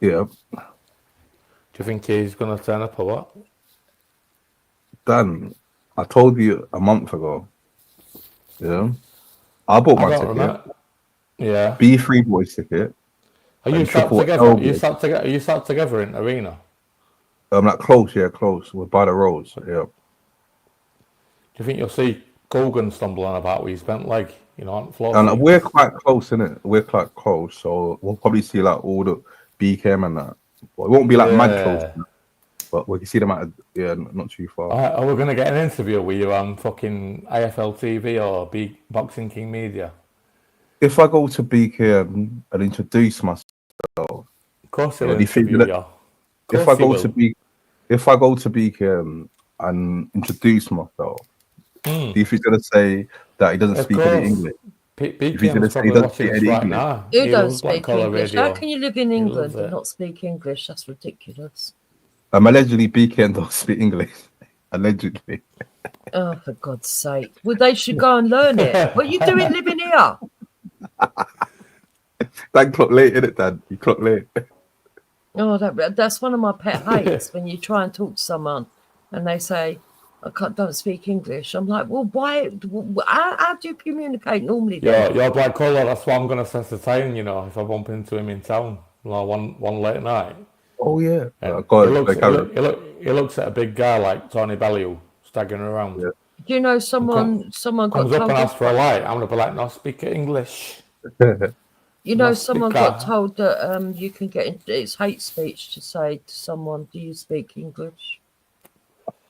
Yeah. Do you think he's going to turn up or what? Dan, I told you a month ago. Yeah. I bought my ticket. Remember. Yeah. B3 bought his ticket. Are you sat together? Are you sat together in arena? Like close, yeah, close. We're by the roads. Yeah. Do you think you'll see Colgan stumbling about with his bent leg? You know, on the floor. And we're quite close, innit? We're quite close, so we'll probably see like all the BKM and that. Well, it won't be like mad close, but we can see them at not too far. Are we gonna get an interview with you on fucking AFL TV or Boxing King Media? If I go to BKM and introduce myself, of course he'll interview you. If I go to BKM and introduce myself, if he's gonna say that he doesn't speak any English, if he's gonna say he doesn't speak any English, now. Who doesn't speak English? How can you live in England and not speak English? That's ridiculous. Allegedly, BKM don't speak English. Allegedly. Oh, for God's sake! Well, they should go and learn it. What are you doing living here? That clock late, innit, Dad? You clock late. Oh, that's one of my pet hates when you try and talk to someone and they say, don't speak English. I'm like, well, why? How do you communicate normally? You're Black Collar. That's why I'm going to set the time, you know, if I bump into him in town like one late night. Oh, yeah. He looks at a big guy like Tony Bellew staggering around. Yeah. Do you know someone comes up and asks for a light? I'm going to be like, no, speak English. You know, someone got told that you can get it's hate speech to say to someone, do you speak English?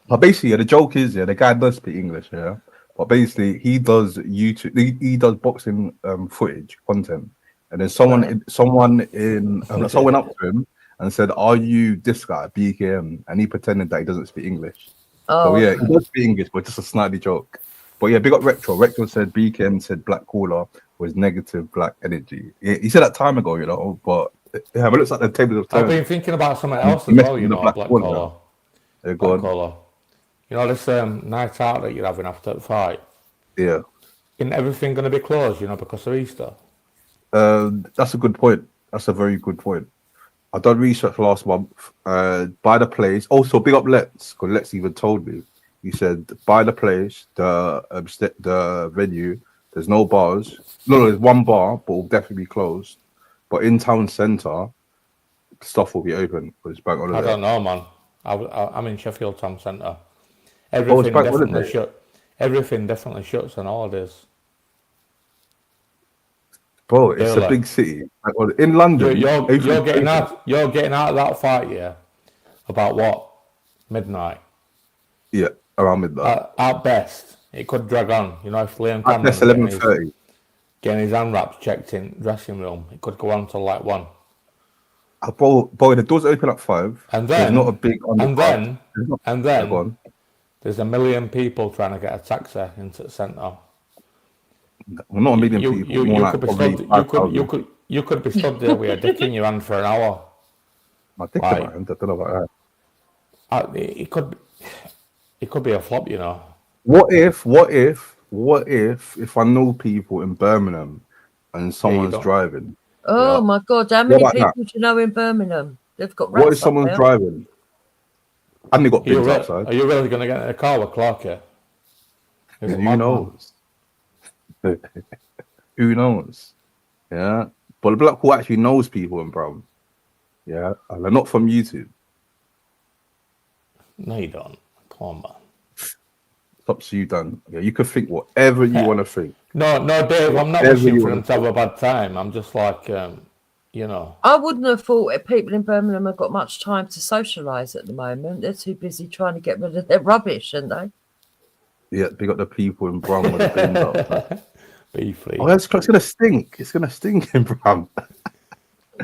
But basically, the joke is, the guy does speak English, yeah. But basically, he does YouTube, he does boxing footage content, and then someone went up to him and said, "Are you this guy, BKM?" And he pretended that he doesn't speak English. Oh, so yeah, he does speak English, but just a snidey joke. But yeah, big up Retro. Retro said BKM said Black Caller was negative black energy. He said that time ago, you know. But yeah, but it looks like the table of I've been thinking about something else as well, you know, Black Caller. Black Caller. You know, this night out that you're having after the fight. Yeah. Isn't everything going to be closed, you know, because of Easter? That's a good point. That's a very good point. I done research last month. By the place. Also, big up Lex, because Lex even told me. He said, by the place, the venue, there's no bars. No, there's one bar, but will definitely be closed. But in town centre, stuff will be open. It's bank holiday. I don't know, man. I'm in Sheffield town centre. Everything definitely shut. Everything definitely shuts on holidays. Bro, it's a big city. In London, you're getting out. You're getting out of that fight, yeah. About what? Midnight. Yeah, around midnight. At best, it could drag on. You know, if Liam Cameron 11:30. Getting his hand wraps checked in dressing room, it could go on till like 1. Boy, the doors open at 5. And then there's not a big and then there's a million people trying to get a taxi into the centre. Well, not a million people. You could be stood there with a dick in your hand for an hour. My dick in my hand? I don't know about that. It could be a flop, you know. What if I know people in Birmingham and someone's driving? Oh my God! How many people do you know in Birmingham? They've got. What if someone's driving? And they got things outside. Are you really going to get in a car with Clark here? Who knows? Who knows? Yeah, but the Black Hole actually knows people in Brown. Yeah, and they're not from YouTube. No, you don't. Come on, man. It's up to you, Dan. Yeah, you can think whatever you want to think. No, Dave. I'm not wishing for them to have a bad time. I'm just like, you know. I wouldn't have thought people in Birmingham have got much time to socialise at the moment. They're too busy trying to get rid of their rubbish, aren't they? Yeah, they got the people in Brown with the bins outside. Beefy. Oh, it's gonna stink. It's gonna stink in Brown.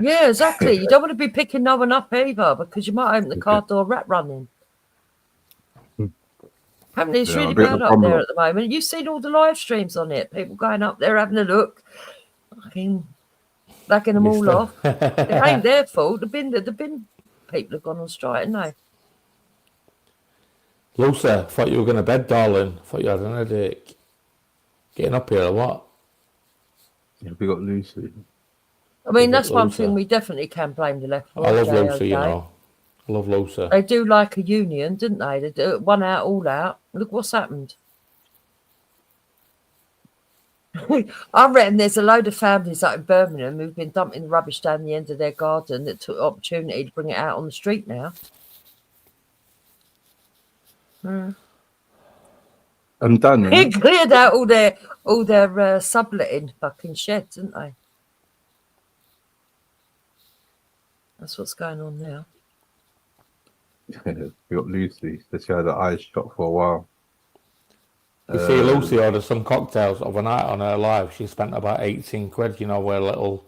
Yeah, exactly. You don't want to be picking no one up either because you might open the car door rat running. It's really big up bad the up Cromwell. there at the moment. You've seen all the live streams on it. People going up there having a look, fucking backing them all off. It ain't their fault. The bin people have gone on strike, haven't they? Lucy, thought you were going to bed, darling. Thought you had an headache. Getting up here or what? Yeah, big up Lucy. I mean, Big up that's one Lucy. thing we definitely can blame the left for. I love JOJ. Lucy, you know. I love Lucy. They do like a union, didn't they? They do one out, all out. Look what's happened. I reckon there's a load of families out in Birmingham who've been dumping rubbish down the end of their garden that took the opportunity to bring it out on the street now. I'm done. Yeah? They cleared out all their subletting fucking sheds, didn't they? That's what's going on now. We got Lucy. She had her eyes shut for a while. You see, Lucy ordered some cocktails overnight on her live. She spent about 18 quid, you know, where little,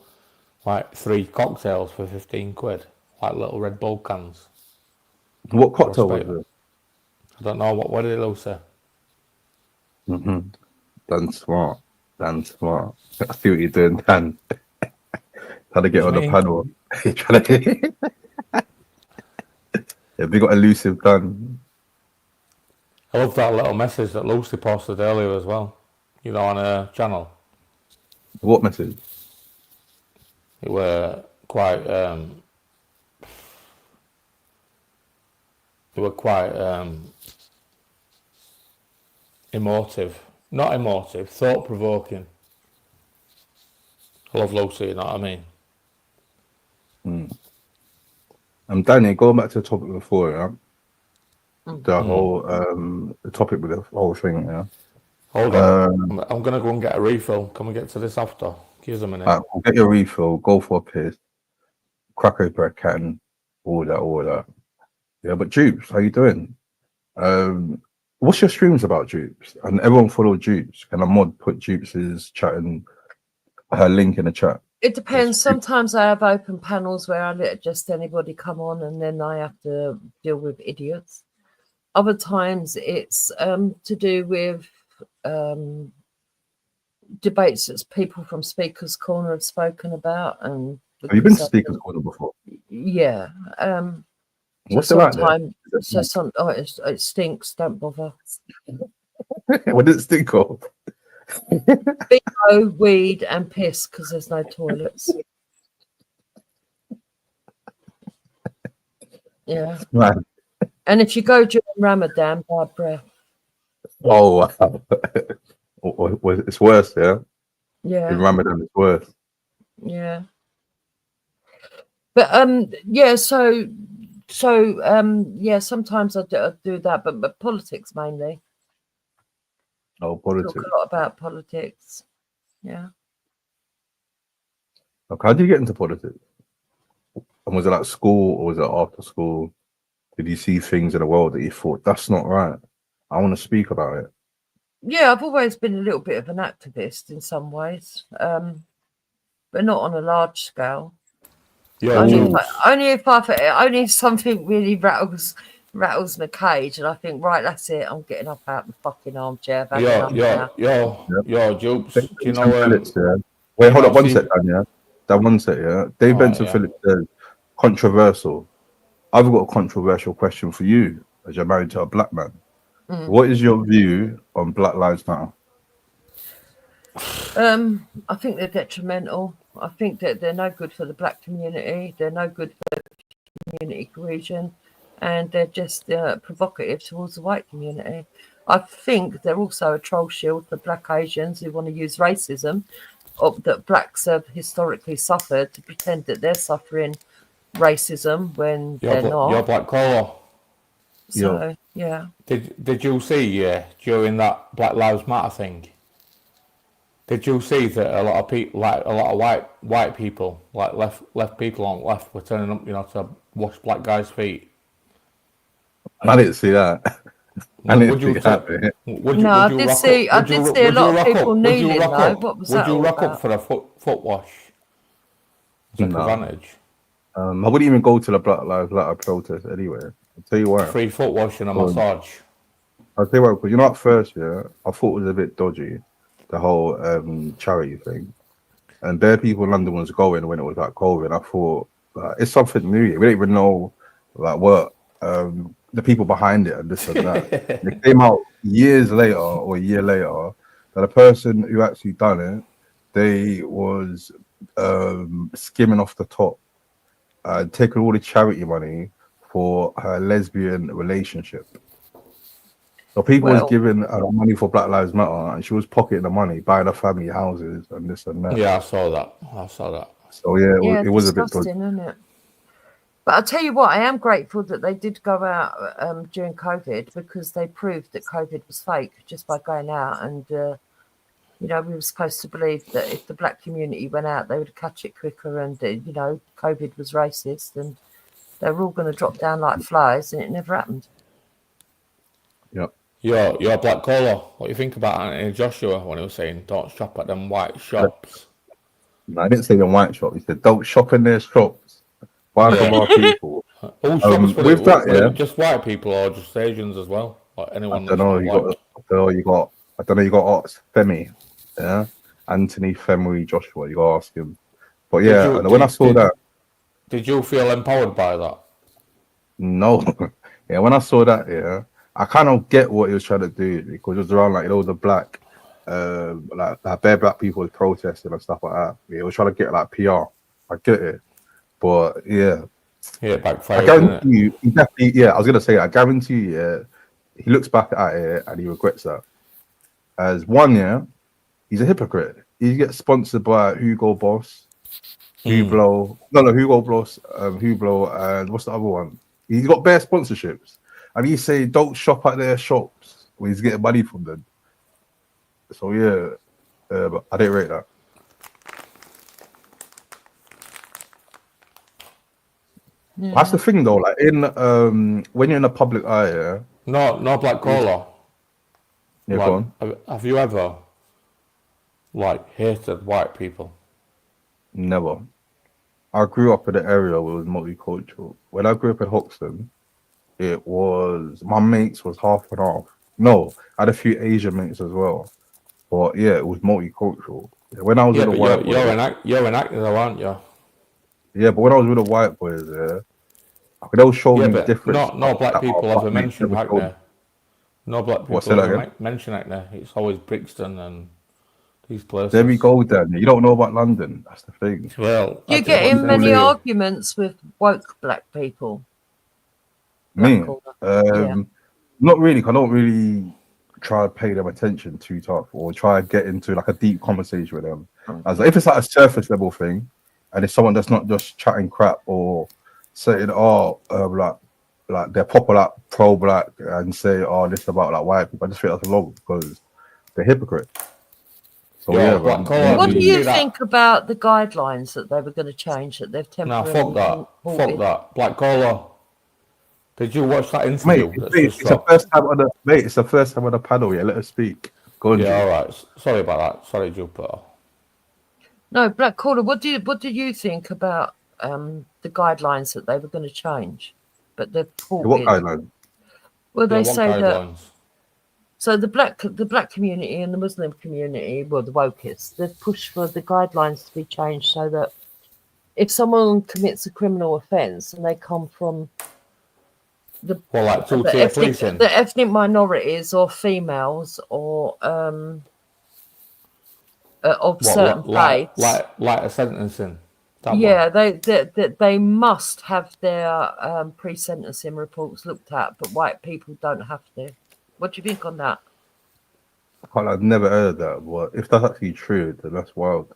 like 3 cocktails for 15 quid, like little Red Bull cans. What cocktail was it? I don't know. What did Lucy? Done smart. I see what you're doing, Dan. Trying to get on the panel. Yeah, we got elusive done. I love that little message that Lucy posted earlier as well, you know, on her channel. What message? It were quite emotive. Not emotive, thought-provoking. I love Lucy, you know what I mean? Danny, going back to the topic before, yeah? The whole the topic with the whole thing, yeah. Hold on, I'm gonna go and get a refill. Can we get to this after? Give us a minute. We'll get your refill, go for a piss, crack open a can, all that. Yeah, but Dupes, how you doing? What's your streams about, Dupes? And everyone follow Dupes. Can a mod put Dupes' chat and her link in the chat? It depends. Sometimes I have open panels where I let just anybody come on and then I have to deal with idiots. Other times it's to do with debates that people from Speaker's Corner have spoken about. And have you been to Speaker's Corner before? Yeah. What's it like there? It stinks. Don't bother. What does it stink of? Bingo, weed, and piss because there's no toilets. Yeah. Man. And if you go during Ramadan, bad breath. Oh, wow. It's worse, yeah? Yeah. In Ramadan, it's worse. Yeah. But yeah, so yeah, sometimes I do that, but politics mainly. Oh, politics. Talk a lot about politics. Yeah. Okay, how did you get into politics? And was it like school or was it after school? Did you see things in the world that you thought, that's not right? I want to speak about it. Yeah, I've always been a little bit of an activist in some ways, but not on a large scale. Yeah, only if something really rattles my cage, and I think, right, that's it. I'm getting up out of the fucking armchair. Yo, Jupes. Do you know Phillips, yeah? Wait, hold up one sec, Dan, yeah? That one sec, yeah? Dave Benson Phillips says, controversial. I've got a controversial question for you, as you're married to a black man. What is your view on Black Lives Matter? I think they're detrimental. I think that they're no good for the black community. They're no good for community cohesion, and they're just provocative towards the white community. I think they're also a troll shield for black Asians who want to use racism that blacks have historically suffered to pretend that they're suffering racism when they're not. You're black collar. So, yeah. Did you see during that Black Lives Matter thing? Did you see that a lot of people, like a lot of white people, like left people on left, were turning up, you know, to wash black guys' feet? I didn't see that. I did see a lot of people kneeling though. What was that all about? Would you rock up for a foot wash? As a advantage? I wouldn't even go to the Black Lives Matter protest anyway. I'll tell you what. Free foot wash and a massage. I'll tell you what, because at first, yeah, I thought it was a bit dodgy, the whole charity thing. And there people in London was going when it was like COVID. I thought it's something new. We didn't even know like what the people behind it and this and that. It came out years later or a year later that the person who actually done it, they was skimming off the top, taking all the charity money for her lesbian relationship. So people was giving money for Black Lives Matter, and she was pocketing the money, buying her family houses and this and that. Yeah, I saw that. So yeah, Yeah, it was a bit disgusting, isn't it? But I'll tell you what, I am grateful that they did go out during COVID, because they proved that COVID was fake just by going out. And, we were supposed to believe that if the black community went out, they would catch it quicker. And, COVID was racist and they were all going to drop down like flies, and it never happened. Yep. You're Black Collar. What do you think about Anthony Joshua when he was saying don't shop at them white shops? No, I didn't say the white shop. He said don't shop in their shops. Buy from our people. All shops for with that, yeah. Just white people or just Asians as well? Like anyone I don't know. You got to ask Femi. Yeah, Anthony Femi Joshua. You got to ask him. But yeah, when I saw that, did you feel empowered by that? No. Yeah, when I saw that, yeah, I kind of get what he was trying to do, because it was around like the black, like bare black people protesting and stuff like that. Yeah, he was trying to get like PR. I get it, but yeah, it backfired. I guarantee you, he definitely. Yeah, I was gonna say, I guarantee you, yeah, he looks back at it and he regrets that. As one, yeah, he's a hypocrite. He gets sponsored by Hugo Boss, Hublot, Hugo Boss, Hublot, and what's the other one? He's got bare sponsorships, and he's saying don't shop at their shops when he's getting money from them. So yeah, but I didn't rate that. Yeah. That's the thing though. Like when you're in the public eye, yeah. No Black Collar. Yeah, like, go on. Have you ever hated white people? Never. I grew up in an area where it was multicultural. When I grew up in Hoxton, it was my mates was half and half. No, I had a few Asian mates as well, but yeah, it was multicultural. When I was with the white boys, you're an actor, though, aren't you? Yeah, but when I was with the white boys, they'll show me different. No black people ever mention Hackney. No black people ever mention Hackney. It's always Brixton and these places. There we go, then. You don't know about London. That's the thing. Well, you get in many arguments with woke black people. Me? Not really. I don't really try to pay them attention too tough or try to get into like a deep conversation with them. As if it's like a surface level thing, and if someone that's not just chatting crap or saying, like they're proper like pro black and say, this about like white people, I just think that's wrong because they're hypocrites. So what do you think about the guidelines that they were going to change that they've temporarily? No, fuck that. Black Collar. Did you watch that interview? It's the first time on the panel. Yeah, let us speak. Go on. Yeah, all right. Sorry about that. Sorry, Jupiter. No, Black Collar. What do you think about the guidelines that they were going to change, but they've pulled what guidelines? Well, they say that. So the black community and the Muslim community, well, the wokists, they've pushed for the guidelines to be changed so that if someone commits a criminal offence and they come from the ethnic minorities or females or of certain faiths, like a sentencing. They must have their pre-sentencing reports looked at, but white people don't have to. What do you think on that? I've never heard of that, but if that's actually true, then that's wild.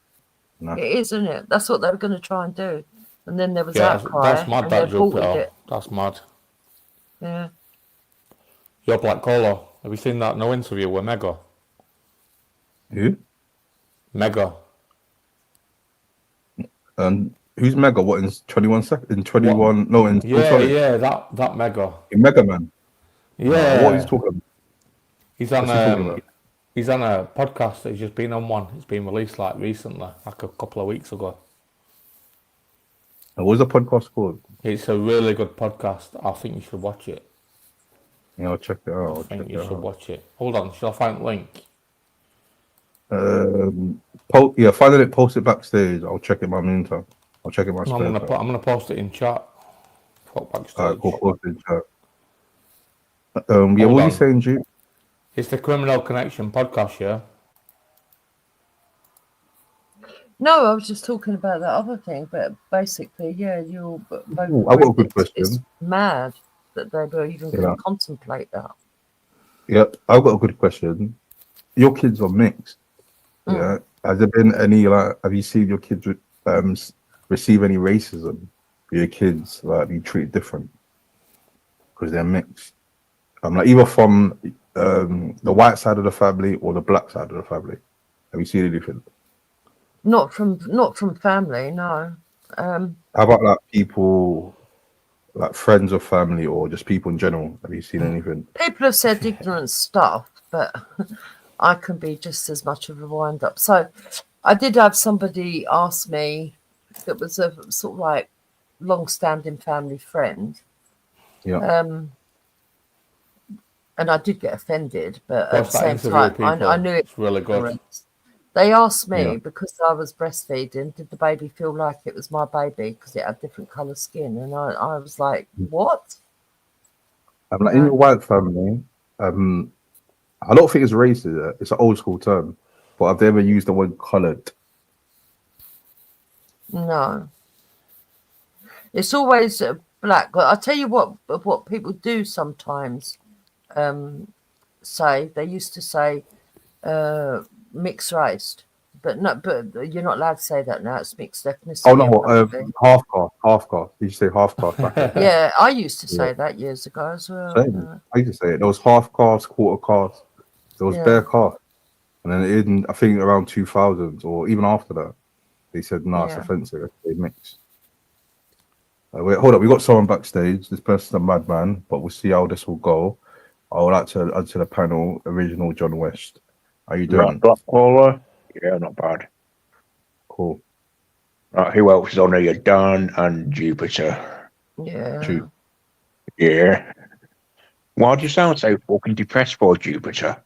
No. It is, isn't it? That's what they were going to try and do. And then there was outcry. That's mad, that Jupiter. That's mad. Yeah. Your Black Collar. Have you seen that no interview with Mega? Who? Mega. Who's Mega? What, in 21 seconds? In 21? What? No, in... Yeah, that Mega. In Mega Man? Yeah. What he's talking about? He's on a podcast. He's just been on one. It's been released like recently, like a couple of weeks ago. And what's the podcast called? It's a really good podcast. I think you should watch it. Yeah, I'll check it out. I I'll check think it you should out. watch it. Hold on, shall I find the link? Finding it, post it backstage. I'll check it in my meantime. I'll check it in my No, spare time. I'm gonna post it in chat. Fuck backstage. Cool. Post it in chat. Yeah, Hold what were you on. saying, Duke? It's the Criminal Connection podcast, yeah? No, I was just talking about that other thing, but basically, yeah, you'll both Ooh, I've got a agree good it's question. mad that they were even going Yeah. to contemplate that. Yep, I've got a good question. Your kids are mixed. Yeah. Has there been any have you seen your kids receive any racism? Your kids be treated different because they're mixed. Like either from the white side of the family or the black side of the family. Have you seen anything? Not from family, no. How about like people, like friends or family, or just people in general? Have you seen anything? People have said ignorant stuff, but I can be just as much of a wind up. So I did have somebody ask me that was a sort of like long-standing family friend. Yeah. And I did get offended, but Watch at the that same interview, time, people. I knew it It's really good. ignorant. They asked me Yeah. because I was breastfeeding, did the baby feel like it was my baby because it had different colour skin? And I was like, what? Like in your white family, I don't think it's racist. It's an old school term, but have they ever used the word coloured? No. It's always black. But I'll tell you what people do sometimes say. They used to say mixed race. But you're not allowed to say that now. It's mixed ethnicity. Oh no, half caste. Did you say half caste back then? Yeah, I used to say that years ago as well. Same. I used to say it. There was half caste, quarter caste. There was bare caste. And then I think around 2000s or even after that, they said, no, it's offensive. They mix. Wait, hold up. We got someone backstage. This person's a madman, but we'll see how this will go. I would like to add to the panel, original John West. How you doing? Right, Black Caller. Yeah, not bad. Cool. Right, who else is on here? Dan and Jupiter. Yeah. Yeah. Why do you sound so fucking depressed for, Jupiter?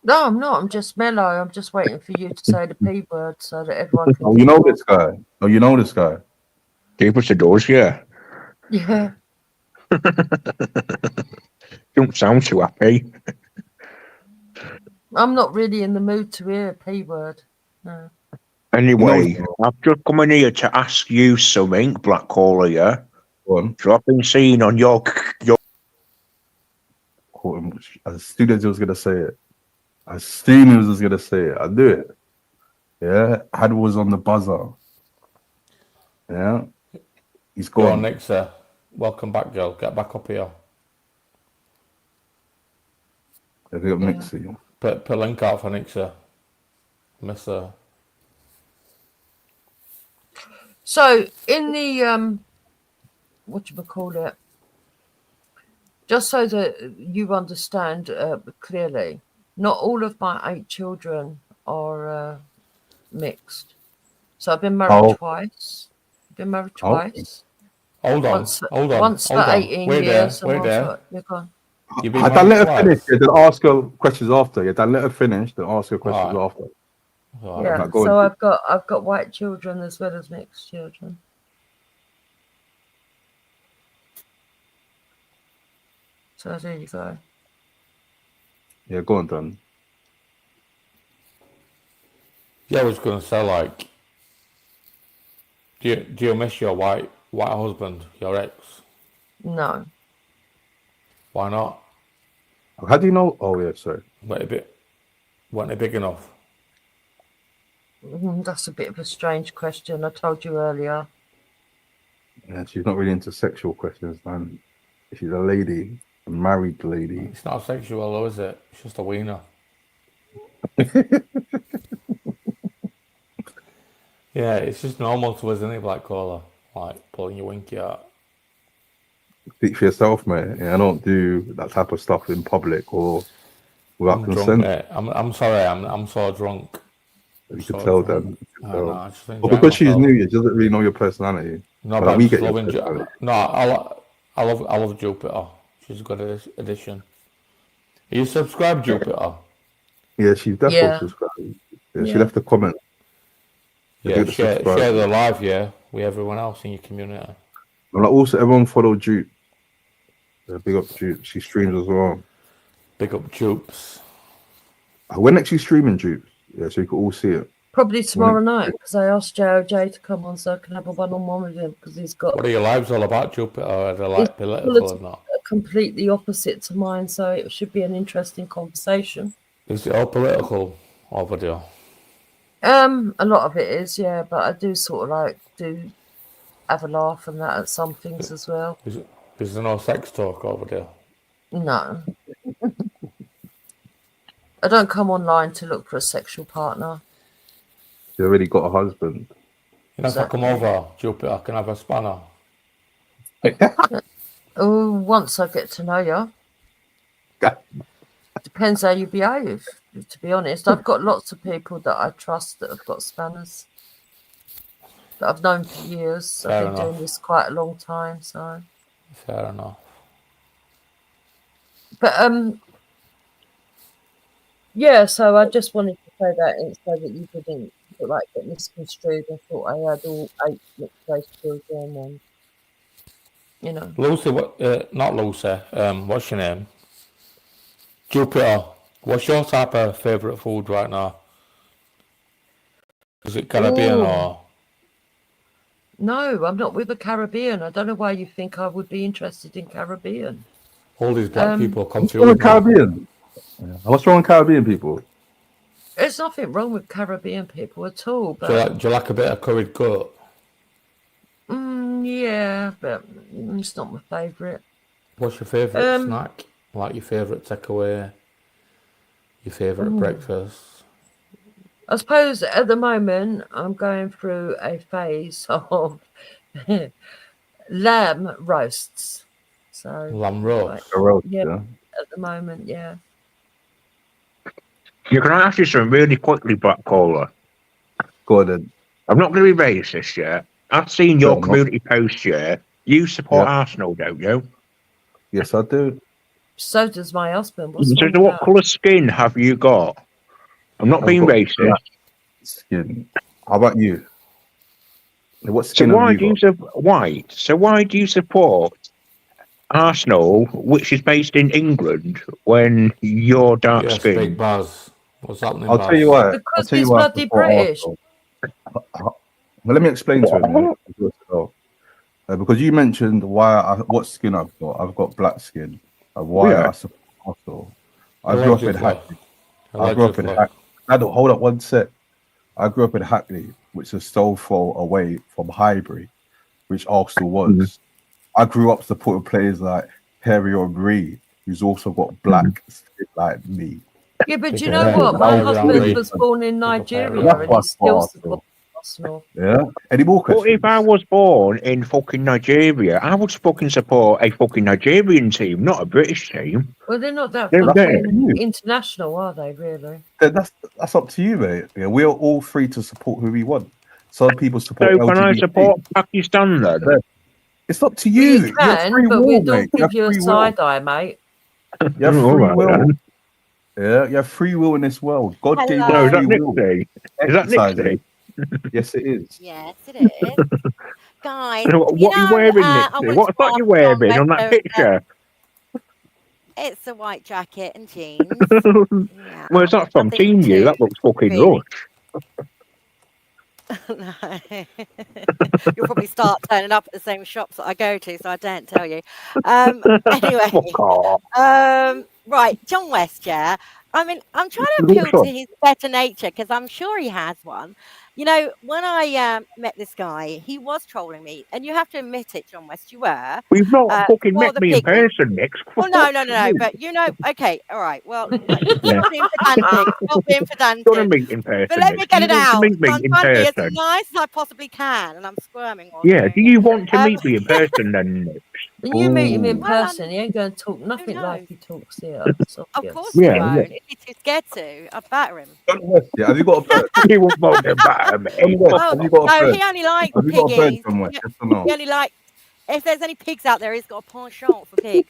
No, I'm not. I'm just mellow. I'm just waiting for you to say the P word so that everyone can. Oh, you know this guy. Oh, you know this guy. Jupiter does, yeah. Yeah. Don't sound too happy. I'm not really in the mood to hear a P word. No. Anyway, I've just come in here to ask you something, Black Caller, yeah? Go on. So I've been seeing on your... As soon as he was going to say it. As soon as he was going to say it. I knew it. Yeah. Had was on the buzzer. Yeah. He's gone. Go on, Nixa. Welcome back, girl. Get back up here. Have you got Mixie? Put a link out for Nixa. Miss her. So in the whatchamacallit, just so that you understand clearly, not all of my 8 children are mixed. So I've been married twice. Hold on. Once for 18 years. Wait there. You're gone. I don't let her finish. Yeah, then ask her questions after. Yeah, then let her finish. Then ask her questions after. Yeah. So I've got white children as well as mixed children. So there you go. Yeah, go on, Dan. Yeah, I was going to say, like, do you miss your white husband, your ex? No. Why not? How do you know? Oh yeah, sorry. Weren't they big enough? That's a bit of a strange question. I told you earlier. Yeah, she's not really into sexual questions, man. She's a lady, a married lady. It's not sexual, though, is it? It's just a wiener. Yeah, it's just normal to us, isn't it, Black Caller? Like pulling your winky out. Speak for yourself, mate. Yeah, I don't do that type of stuff in public or without consent. Drunk, I'm sorry, I'm so drunk. You can tell them. But because she's new, she doesn't really know your personality. No, but but we I get love your personality. No, I love Jupiter. She's a good addition. Are you subscribed, Jupiter? Yeah, she's definitely subscribed. Yeah, she left a comment. Yeah, share the live, with everyone else in your community. And also, everyone follow Dupe. Big up Dupe. She streams as well. Big up Dupes. When next you streaming, Dupe? Yeah, so you can all see it. Probably tomorrow night, because I asked JOJ to come on so I can have a one-on-one with him, because he's got... What are your lives all about, Jupiter? Are they like political or not? Completely opposite to mine, so it should be an interesting conversation. Is it all political or video? A lot of it is, yeah, but I do sort of do have a laugh and that at some things as well. Is there no sex talk over there? No. I don't come online to look for a sexual partner. You already got a husband. You know, if I come over, Jupiter, I can have a spanner. Oh, once I get to know you. Depends how you behave, to be honest. I've got lots of people that I trust that have got spanners that I've known for years. I've been doing this quite a long time, so. Fair enough. But yeah, so I just wanted to say that so that you didn't get misconstrued and thought I had all 8 mixed race children and, you know. Lucy, not Lucy, what's your name? Jupiter, what's your type of favourite food right now? Is it Caribbean or? No, I'm not with the Caribbean. I don't know why you think I would be interested in Caribbean. All these black people confused. What's wrong with Caribbean? What's wrong with Caribbean people? There's nothing wrong with Caribbean people at all. But... Do you like a bit of curried goat? Yeah, but it's not my favourite. What's your favourite snack? Like your favourite takeaway? Your favourite breakfast? I suppose at the moment I'm going through a phase of lamb roasts. So lamb roast? Yeah, at the moment, yeah. You can ask you something really quickly, Black Caller. Go on then. I'm not going to be racist yet. I've seen your community post, You support Arsenal, don't you? Yes, I do. So does my husband. So what colour skin have you got? I'm not being racist. Skin. How about you? What skin why do you white? So why do you support Arsenal, which is based in England, when you're dark skinned? Big Baz. What's happening? I'll tell you why. Because he's bloody British. Well, let me explain to him. Because you mentioned what skin I've got. I've got black skin. Why I support Arsenal. I grew up in Hackney. Hold up one sec. I grew up in Hackney, which is so far away from Highbury, which Arsenal was. I grew up supporting players like Perry O'Brien, who's also got black skin like me. Yeah, but do you know what? My husband was born in Nigeria and he still supports Arsenal. Yeah. Any more questions? Well, if I was born in fucking Nigeria, I would fucking support a fucking Nigerian team, not a British team. Well, they're not that fucking international, are they, really? That's up to you, mate. Yeah, we're all free to support who we want. Some people support So can I support Pakistan, then? It's up to you. You can, but we don't give you a side-eye, mate. You have free will. Yeah, you have free will in this world. God gave you free will. Is that Nixie? Yes, it is. Yes, it is. Guys, what are you wearing, Nixie? What's that you're wearing on that picture? It's a white jacket and jeans. Where's that from? Team You? That looks fucking lush. No. You'll probably start turning up at the same shops that I go to, so I daren't tell you. Anyway, right, John West, yeah. I mean, I'm trying to appeal to his better nature because I'm sure he has one. You know, when I met this guy, he was trolling me, and you have to admit it, John West, you were. We've not fucking met me in person, Nick. Well, no, but you know, okay, all right, well, stop being pedantic, stop being pedantic. Got to meet in person, but let me get it out. Meet me I'm in trying to be person. as nice as I possibly can, and I'm squirming. Yeah, do you want to meet me in person then, Nick? When you meet him in person, he ain't going to talk nothing like he talks here. Of course he won't. If he's too scared to, I'd batter him. Yeah, have you got a bird? He won't vote to batter me. Have you got a bird? He only likes Have you got a bird piggies. somewhere? Yes or no? He only like if there's any pigs out there, he's got a penchant for pigs.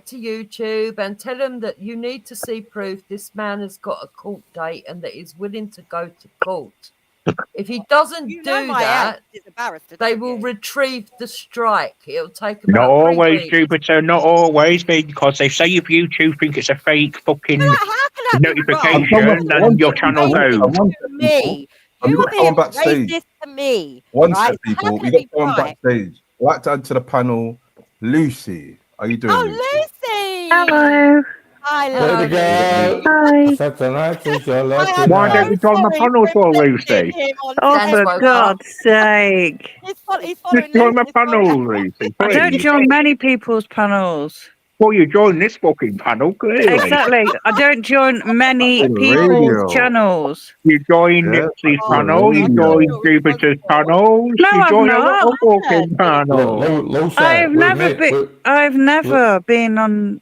back to YouTube and tell them that you need to see proof this man has got a court date and that he's willing to go to court. If he doesn't You know do my that, ex is a barrister. they don't will you? retrieve the strike. It'll take Not about 3 always, weeks. Jupiter, not always, because they say if you two think it's a fake fucking How can that be notification, wrong? then your channel's Racist out. to me. Have you You are got someone being backstage? racist to me, One right? sec, So how people. can We it got be someone right? backstage. I'd like to add to the panel, Lucy. How you doing, Lucy? Oh, Lucy! Hello. Hi, Hello, Baby lovely. girl. I Hi. said tonight is your I lucky am Why don't night. you so join the sorry panel for for accepting Lucy? him on Oh, Dan's for woke everyone. up. God's sake. He's Just following join the Lucy as well panel, now. Lucy, I don't please. join many people's panels. Well, you join this fucking panel, clearly. Exactly. I don't join many Black people's Radio. channels. You join Yeah, Nixie's Oh, panel, you I thought Radio. join you were Jupiter's responsible. panels, No, you I've join a lot not. of fucking panels. Lucy, I've we've never met. been. I've never been on.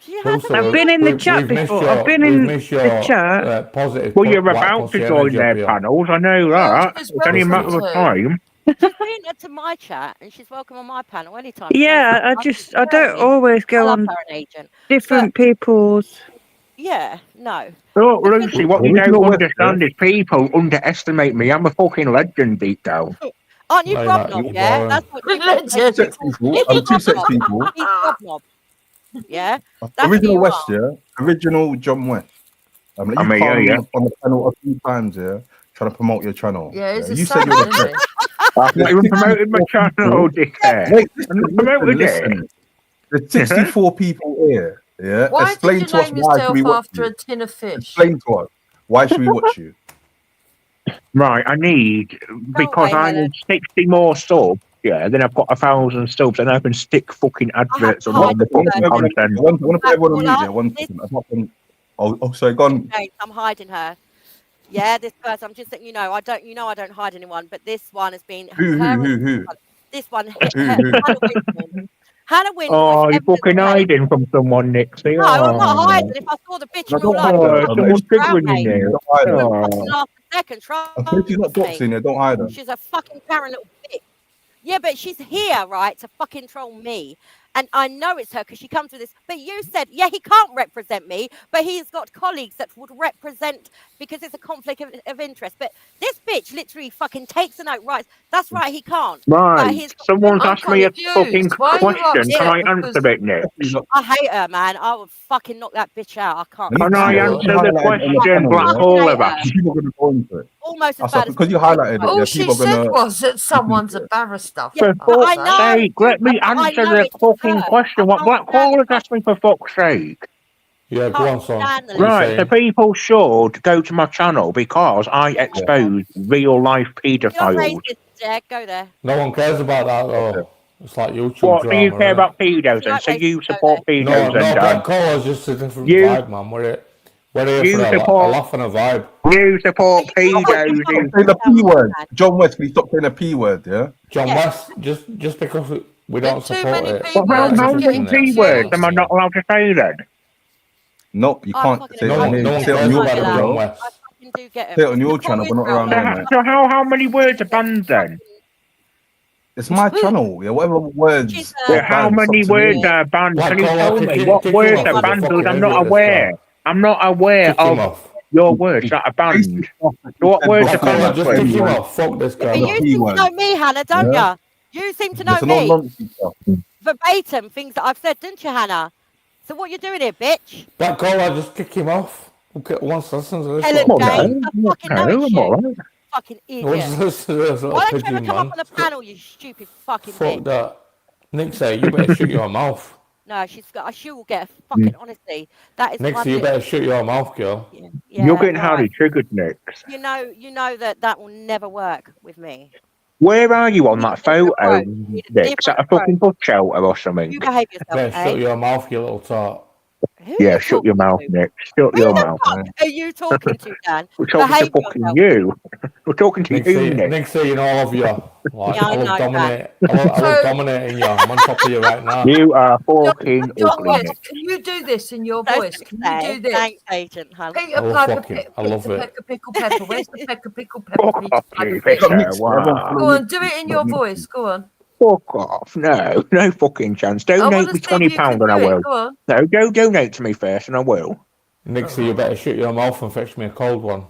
You Lucy, haven't I've been in the chat we've missed before. I've your, been we've in missed the your chat. positive Well, you're white about to pussy join energy their up here. panels, I know that. She's It's only a welcome matter of to. time. She's been to my chat and she's welcome on my panel anytime. She knows Yeah, that. I don't always I go love on her an agent. different people's. Yeah, no. Look, The thing Lucy, is, what you don't Original West, yeah? understand is people underestimate me. I'm a fucking legend deep down. aren't you No, you're not. Grobnob? You're Yeah, boring. that's what you Legend. Sex people. He's Two sex Grobnob. people. He's Grobnob. Yeah, that's who Original you West, are. yeah? Original John West. Like I you mean, come yeah. on the panel a few times, yeah? Trying to promote your channel. Yeah, he's a You said you're the savage, best. isn't I've not even promoted my 64 channel, people. dickhead. Wait, I'm not promoted it. There's 64 people here. Yeah. Why Explain did to you us name why should we yourself watch after you. a tin of fish? Explain to us why should we watch you. Right, I need, because away, I Helen. need 60 more subs, yeah, then I've got 1,000 subs and I can stick fucking adverts on all the fucking content. I want to put everyone on mute Caller, there. One second. I've not been... Oh, sorry, go on. James, I'm hiding her. Yeah, this person. I'm just letting you know. I don't hide anyone, but this one has been. Who? This one. Who? Hannah Wynn. Oh, you're fucking hiding from someone, Nixie. No, I'm not hiding. If I saw the bitch in real life, Someone's triggering you mate. now. She wouldn't Oh. fucking last a second. Trust If she's not boxing, yeah, don't hide her. She's a fucking Karen little bitch. Yeah, but she's here, right, to fucking troll me. And I know it's her because she comes with this. But you said, yeah, he can't represent me, but he's got colleagues that would represent because it's a conflict of interest. But this bitch literally fucking takes a note, right? That's right, he can't. Right, someone's asked me a fucking question. Can I answer it, Nick? I hate her, man. I would fucking knock that bitch out. I can't. Can I answer the question Black Hole have asked? People are going to go into it. Almost as bad as because you highlighted it. All Yeah, she people are said gonna... was that someone's a barrister. For fuck's sake, let me answer the fucking question. What Black Hole has asked me, for fuck's sake? Yeah, go on, son. Right, so people should go to my channel because I expose real life You're paedophiles. racist, Jack. Go there. No one cares about that, though. It's like YouTube What drama, do you care innit? about pedos then? So you support pedos No, then, Dan? Black Collar's just a different You- vibe, man. We're here You for a support- laugh and a vibe. You support pedos. Stop saying the P word. John West, can you stop saying the P word, yeah? John West, just because we don't support it. Well, how many P words am I not allowed to say then? Nope, you can't say it No on one here. cares Say it on your about channel, John bro. West. Say it on your channel, but not around there, mate. So how many words are banned then? It's my channel, yeah. Whatever words. Yeah, how many words are banned? Can you tell me what words are banned? Because I'm not aware. I'm not aware of your words that are banned. So what words are banned? Just kick him off. Fuck this guy. But you seem to know me, Hannah, don't Yeah. you? You seem to know It's me. non-nonsense stuff. Verbatim things that I've said, didn't you, Hannah? So what you doing here, bitch? Black Collar, just kick him off. Okay, once listen to this. Helen one. James, I fucking know it's you. Fucking Once idiot. listen to this little Why don't you ever pigeon, come up man. on the panel, you stupid fucking Fuck bitch? that. Nick say you better shut your mouth. No, she will get a fucking honestly. That is Nick one say you little- better shut your mouth, girl. Yeah, You're getting all highly right. triggered, Nick. You know that will never work with me. Where are you on that photo, Nick? Is that a different fucking butt shelter or something? You behave yourself, Better eh? shut your mouth, you little tart. Who are Yeah, you shut your talking mouth, to? Nick. Shut Who your the mouth. fuck are you talking to, Dan? We're talking to Behave fucking yourself. you. We're talking to Nick you, say, Nick. Nick say, you know, I love you. Like, Yeah, I I know love that. dominate. I love dominating you. I'm on top of you right now. You are fucking John ugly, West, Nick. can you do this in your That's voice? Can you do this? Thanks, Agent Hunt. Peter I love Piper, fucking- I love Peter it. Pecker, pickle pepper. Where's the pecker, pickle pepper? Fuck Peter off, Piper, you pickle? bitch. Wow. Go on, do it in your voice. Go on. Fuck off. No, no fucking chance. I Donate want me to see if you £20 can and I do it. will. Go on. No, go donate to me first and I will. Nick say you better shut your mouth and fetch me a cold one.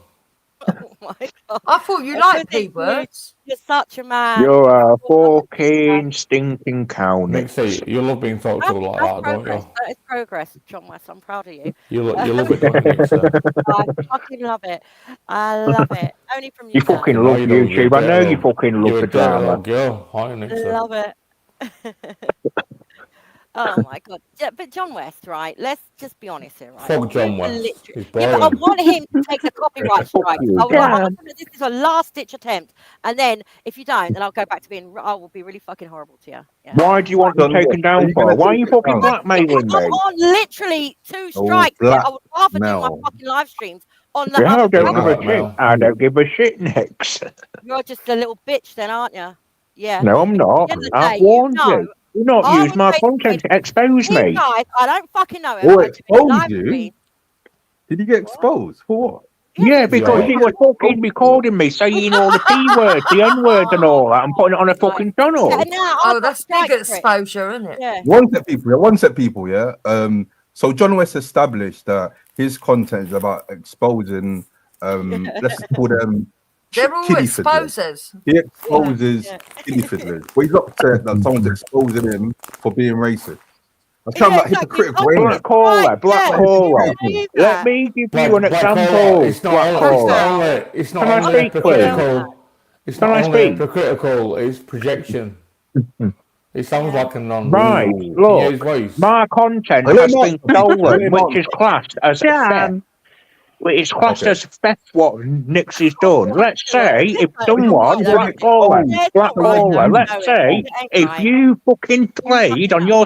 my God. I thought you Because liked it's P words. You're such a man. You're a fucking stinking cow, Nix. Nixie, you love being talked to like That's that, don't progress. you? That is progress, John West. I'm proud of you. You love it, don't you, Nixie? I fucking love it. I love it. Only from You you, Dan. fucking You know love you do. You're a YouTube. I know dirty you little, fucking love you're the a dirty little drama. girl, aren't you, Nixie? Love it. Oh my God. Yeah, but John West, right? Let's just be honest here, right? Fuck John West. Literally, He's yeah, but I boring. want him to take the copyright Fuck strikes. you, I was like, Dan. this is a last ditch attempt, and then if you don't, then I'll go back to being. I will be really fucking horrible to you. Yeah. Why do you want me taken down for? Why are you fucking Because blackmailing I'm me? on literally 2 Oh, strikes. Yeah, I would rather do my blackmail. fucking live streams on the Yeah, I other don't give a platform. shit. I don't give a shit, Nix. You're just a little bitch, then, aren't you? Yeah. No, I'm Because not. at the end of the I've day, warned you. Do not I use would my basically content say, to expose these me. guys, I don't fucking know him. Or I do any expose live you? streams. Did he get exposed? For what? Yeah, because he was fucking recording me saying all the P words, the N words and all that, and putting it on a fucking channel. Yeah, now Oh, I've got that's big strikes for it. exposure, isn't it? Yeah. One set people, yeah. So John West established that his content is about exposing let's call them They're all kiddie fiddlers. exposers. He exposes kiddie fiddlers. But he's upset that someone's exposing him for being racist. I sound like hypocritical. Black caller. Let me give you an example. It's not only hypocritical. It's not only hypocritical. It's projection. It sounds like a non. Right, look, my content has been stolen, which is classed as theft. It's classed as theft what Nix has done. Let's say if someone, black caller, let's say if you fucking played on your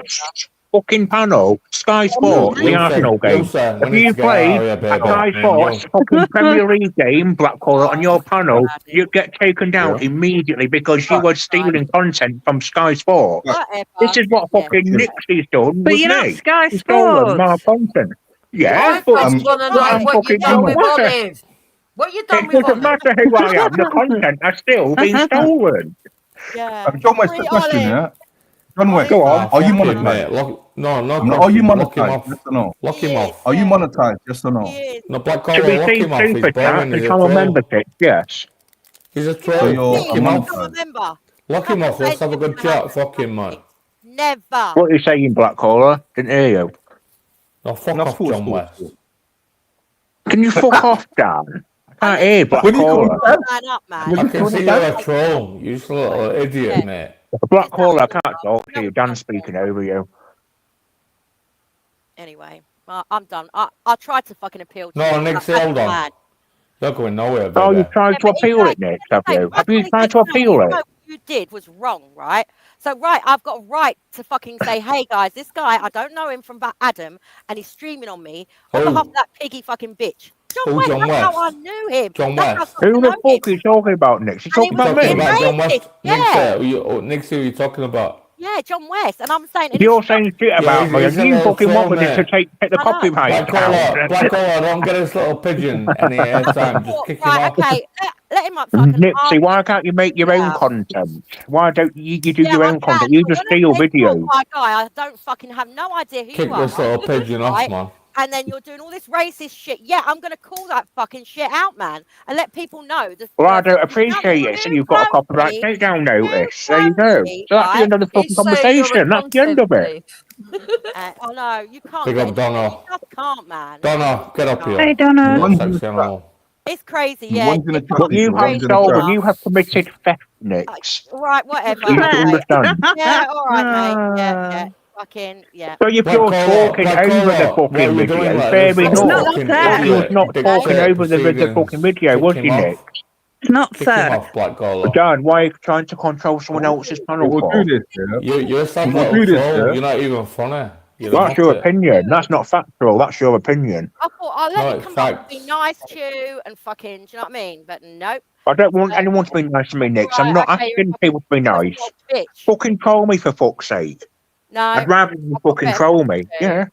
fucking panel, Sky Sports, the Arsenal game. If you played a Sky Sports fucking Premier League game, black caller, on your panel, you'd get taken down immediately because you were stealing content from Sky Sports. This is what fucking Nix has done But with you're not me. Sky He's stolen my Sports. content. Yeah, I just want to know what you done with Olive. What you done it with doesn't Olive? matter who I am, the content has still been stolen. Yeah. John West, the question, yeah. John West, go on. Are you monetized? Are you monetized? Yes or no? Lock him off. Are you monetized? Yes or no? No, black To collar, be lock seen him off. He's super chat, boring. He's a become a troll. membership, yes. He's a troll. So you're Lock him off. Remember. Lock him off. Let's have a good chat. Fuck him, man. Never. What are you saying, black caller? Didn't hear you. No, fuck off, John West. Can you fuck off, Dan? I can't hear black caller. Man up, man. I can see you're a troll. You just a little idiot, mate. Black caller, I can't talk to you. Dan's speaking over you. Anyway, I'm done. I tried to fucking appeal to No, you. Nick, hold on. You're going nowhere, baby. Oh, you tried to appeal it, Nick, have you? Have you tried to appeal it? What you did was wrong, right? So, I've got a right to fucking say, hey, guys, this guy, I don't know him from Adam, and he's streaming on me on behalf of that piggy fucking bitch. John West, that's how I knew him. John West. Who the fuck are you talking about, Nick? You talking about me? John West. Yeah. Nick, who are you talking about? Yeah, John West. And I'm saying... You're saying shit about me, and you fucking want me to take the copyright down. Black caller, don't get this little pigeon any time. Just kick him off. Okay, let him up so I can Nipsey, why can't you make your own content? Why don't you do your own content? You just steal videos. I don't fucking have no idea who Kick you are. this little pigeon off, man. And then you're doing all this racist shit. Yeah, I'm going to call that fucking shit out, man, and let people know. Well, I don't appreciate it, so you've got a copyright takedown notice. There you go. So that's the end of the fucking conversation. That's the end of it. Oh, no, you can't. Big up, Donna. You just can't, man. Donna, get up here. Hey, Donna. Sexy animal. It's crazy, yeah. But you have stolen, you have committed theft, Nick. Right, whatever. You understand? Yeah, all right, mate. Yeah. Fucking, yeah. So if you're talking over the fucking video, fair enough. You're not talking over the fucking video, was you, Nick? It's not Kick fair. him off, black caller. Dan, why are you trying to control someone else's panel for? You're some little troll. You're not even funny. That's your opinion. That's not factual. That's your opinion. I thought I'll let you come up and be nice to you and fucking, do you know what I mean? But nope. I don't want anyone to be nice to me, Nick. I'm not asking people to be nice. Fucking troll me for fuck's sake. No. I'd rather you fucking troll me. Yeah.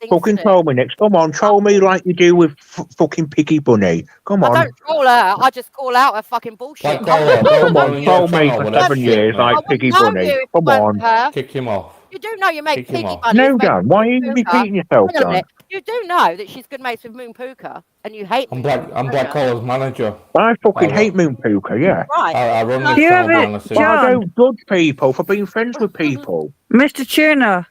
Fucking troll me, Nick. Come on, troll me like you do with fucking Piggy Bunny. Come on. I don't troll her. I just call out her fucking bullshit. Come on, troll me for 7 years like Piggy Bunny. Come on. Kick him off. You do know you make Kick him Piggy off. Bunny. No, Dan. Why are you repeating yourself, Hang on a Dan? minute. You do know that she's good mates with Moon Puka, and you hate I'm Moon Puka. Black Collar's manager. I fucking I hate ru- Moon Puka, yeah. Right. I run So- this Do you channel ever, behind the scenes. But I John, don't judge people for being friends with people. Mr. Tuna?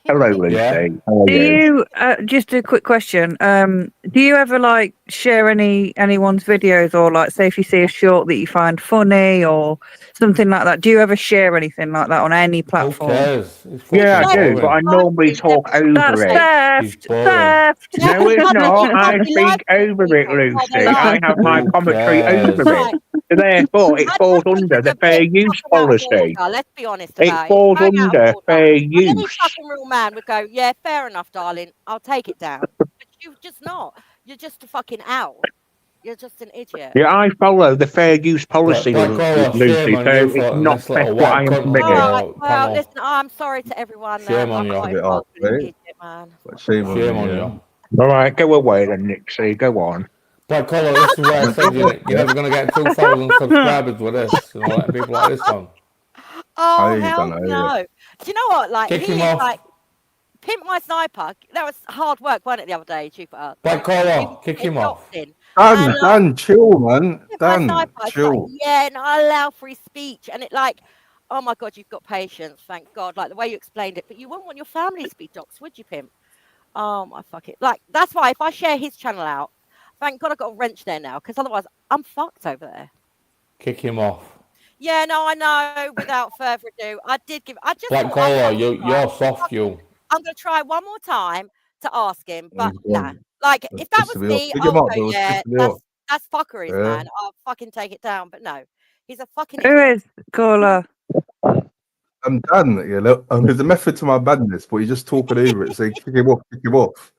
Hello, Lucy. Yeah. How are Do you? you just a quick question? Do you ever like share anyone's videos, or like say if you see a short that you find funny or something like that? Do you ever share anything like that on any Who platform? cares? It's Yeah, I fucking do, but I boring. normally talk over That's it. He's theft. boring. Theft. No, it's But not. you I can't be speak liking over it, people while they're Lucy. I live. have my Who commentary cares? over it. Right. Therefore, it I falls just think under it's the a fair bit use fucking out of policy. order. Let's be honest It about it. falls It's going out of under order. fair And any use. fucking real man would go, yeah, fair enough, darling. I'll take it down. But you're just not. You're just a fucking owl. You're just an idiot. Yeah, I follow the fair use policy, Black Collar, Lucy, shame on so you it's for letting not this best little what white I am cunt on permitted. All right. your Well, panel. listen, I'm sorry to everyone. Shame on I you. got Bit involved off, with an right? idiot, man. But shame on Shame me, on yeah. you. All right, go away then, Nixie. Go on. Black Collar, this is where I said you're never going to get 2,000 subscribers with this. You know, letting people like this on. Oh, I hell don't know. no. Do you know what? Like, Kick he him is off. like, Pimp My Sniper. That was hard work, wasn't it, the other day, Jupiter? Black He Collar, was kick getting him off. doxed in. And, Dan, chill, man. Pimp My Dan, Sniper, it's like, chill. yeah, and I allow free speech. And it like, oh my God, you've got patience, thank God. Like, the way you explained it. But you wouldn't want your family to be doxed, would you, Pimp? Oh, my fuck it. Like, that's why if I share his channel out, thank God I got a wrench there now, because otherwise I'm fucked over there. Kick him off. Yeah, no, I know. Without further ado, I just Black thought Collar, you're soft, you. I'm going to try one more time to ask him, but He's nah. gone. Like, Let's if that piss was me off. me, Pick I him would up, go, bro. Let's yeah, piss me off. that's fuckeries, Yeah. man. I'll fucking take it down. But no, he's a fucking Who idiot. is caller? I'm Dan. Yeah, look, there's a method to my badness, but he's just talking over it, saying kick him off, kick him off.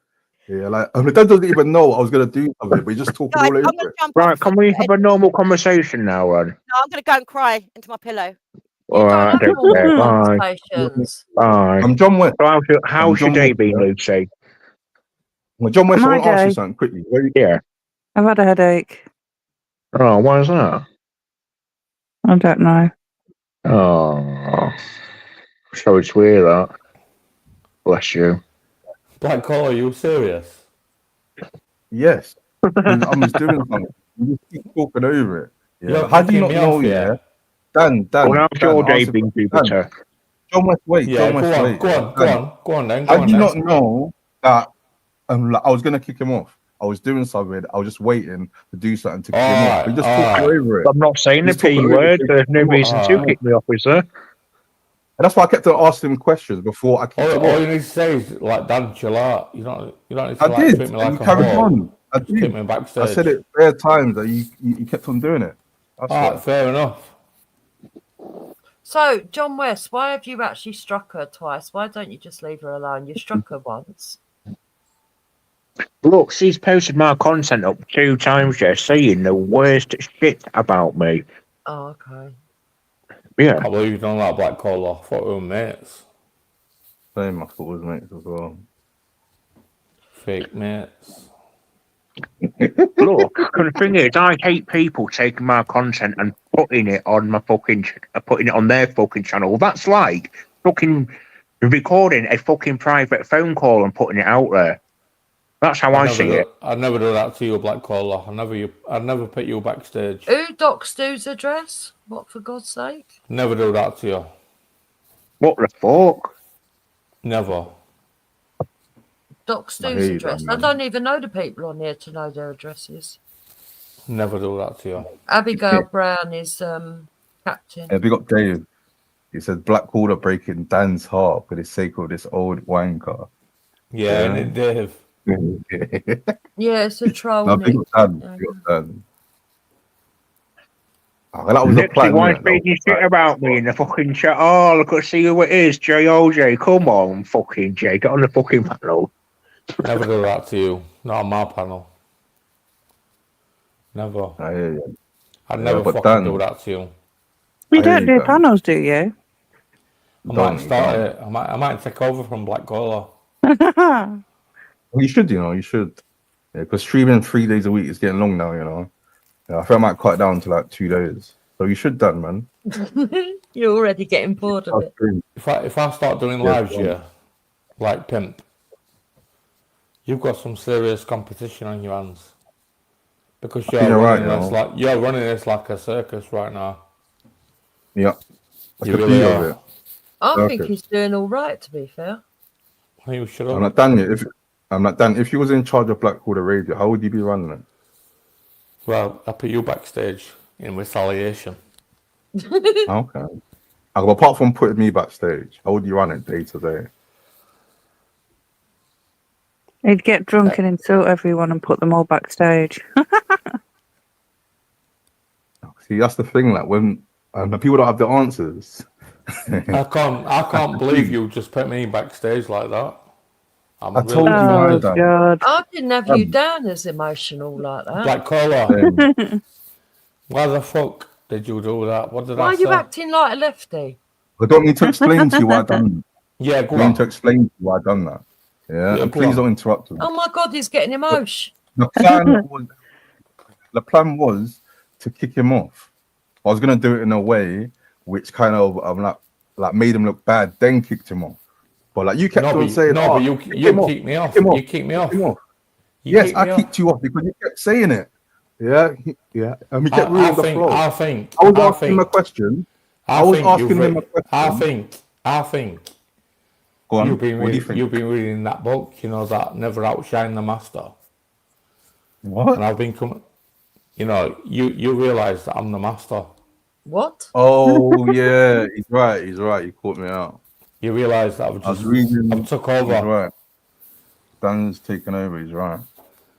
Yeah, like Dan doesn't even know I was gonna do something, but he's just talking Guys, all I'm over going to it. jump Right, off. can we have a normal conversation now, Ron? No, I'm going to go and cry into my pillow. All right, Have okay, normal bye. conversations. Bye. I'm John West. So how's your John day West, been, yeah? Lucy? Well, John West, I My want to ask you day. something quickly. Yeah. I've had a headache. Oh, why is that? I don't know. Oh, sorry to hear that. Bless you. Black Collar, you serious? Yes. I was doing something. You just keep talking over it. Yeah. You're How do you kicking not me know? off, Yeah. yeah? Dan. Well, how's your day Answer been, Dan. Jupiter? John West, wait. Yeah, John West, go on, wait. go Yeah. on, go Dan, on, go on then, how go on do you then. not know that like, I was gonna kick him off? I was doing something. I was just waiting to do something to kick him off. But he just talking over it. I'm not saying the He's talking P over word. it. There's no reason to kick me off, is there? And that's why I kept on asking him questions before I kicked him All off. you need to say is like, Dan, chill out. You don't need to I like did, treat me and like you a carried whore. on. I Just keep did. me I backstage. said it bare times that you kept on doing it. That's All why. right, fair enough. So, John West, why have you actually struck her twice? Why don't you just leave her alone? You struck her once. Look, she's posted my content up 2 times, yeah, saying the worst shit about me. Oh, okay. Yeah. I believe you done that, Black Collar. I thought we were mates. Same, I thought it was mates as well. Fake mates. Look, the thing is, I hate people taking my content and putting it on putting it on their fucking channel. That's like fucking recording a fucking private phone call and putting it out there. That's how I see it. I'd never do that to you, Black Collar. I'd never put you backstage. Who doxed whose address? What, for God's sake? Never do that to you. What the fuck? Never. Doxed I whose hear you, address? man. I don't even know the people on here to know their addresses. Never do that to you. Abigail Brown is captain. Yeah, big up Dave. He said Black Calder breaking Dan's heart for the sake of this old wanker. Yeah, and it Dave. Yeah, it's a troll. No, big up Dan. Big up Dan. Oh, that was a Nixie, plan. why Wasn't it? speaking shit about me in the fucking chat? Oh, look at see who it is, JOJ. Come on, fucking J, get on the fucking panel. Never do that to you. Not on my panel. Never. I hear you. I'd never but fucking Dan, do that to you. You don't do panels, do you? I might start it. I might take over from Black Collar. Well, you should, you should. Yeah, because streaming 3 days a week is getting long now, Yeah, I think I might cut it down to like 2 days. So you should, Dan, man. You're already getting bored of it. If I start doing lives, yeah, like Pimp, you've got some serious competition on your hands. Because you're running this like a circus right now. Yeah. That's You the really beauty of are. it. I think he's doing all right, to be fair. You should I'm not done yet. If you was in charge of Black Quarter Radio, how would you be running it? Well, I put you backstage in retaliation. Okay. Apart from putting me backstage, how would you run it day to day? He'd get drunk and insult everyone and put them all backstage. See, that's the thing. Like when people don't have the answers. I can't believe you just put me backstage like that. I told you why, Dan. God. I didn't have you down as emotional like that. Black Collar. Why the fuck did you do that? What did Why I are say? you acting like a lefty? I don't need to explain to you why I done that. Yeah, go I on. need to explain to you why I done that. Yeah, and please don't interrupt me. Oh my God, he's getting emotion. The plan was to kick him off. I was gonna do it in a way which kind of like made him look bad, then kicked him off. But like you kept on saying, but you kicked me off. You kicked me off. Yes, I kicked you off because you kept saying it. Yeah, yeah. And we kept ruining the flow. I was asking him a question. I think. Go on. You've been reading that book, you know, that Never Outshine the Master. What? And I've been coming. You know, you realise that I'm the master. What? Oh yeah, he's right. You caught me out. You realise that I've took over. He's right. Dan's taken over. He's right.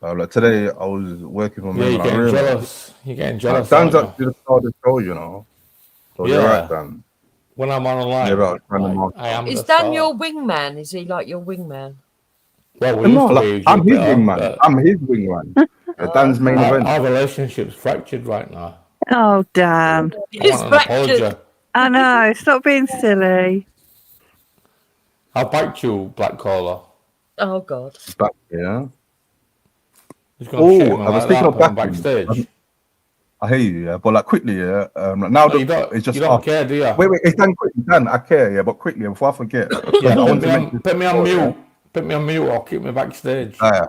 Like today, I was working for me. You're getting jealous. You're getting jealous. Dan's actually the star of the show, you know. So you're right, Dan. When I'm on a line, I am. Is Dan your wingman? Is he like your wingman? Well, I'm his wingman. I'm his wingman. Dan's main event. Our relationship's fractured right now. Oh, Dan. It's fractured. I know. Stop being silly. I'll bite you, Black Collar. Oh God. Back, yeah. I was thinking of backstage. I hear you, yeah, but like quickly, yeah. Now it's just you don't care, do you? Wait, it's done quickly, Dan. I care, yeah, but quickly before I forget. Yeah, put me on mute. Put me on mute or keep me backstage. I'll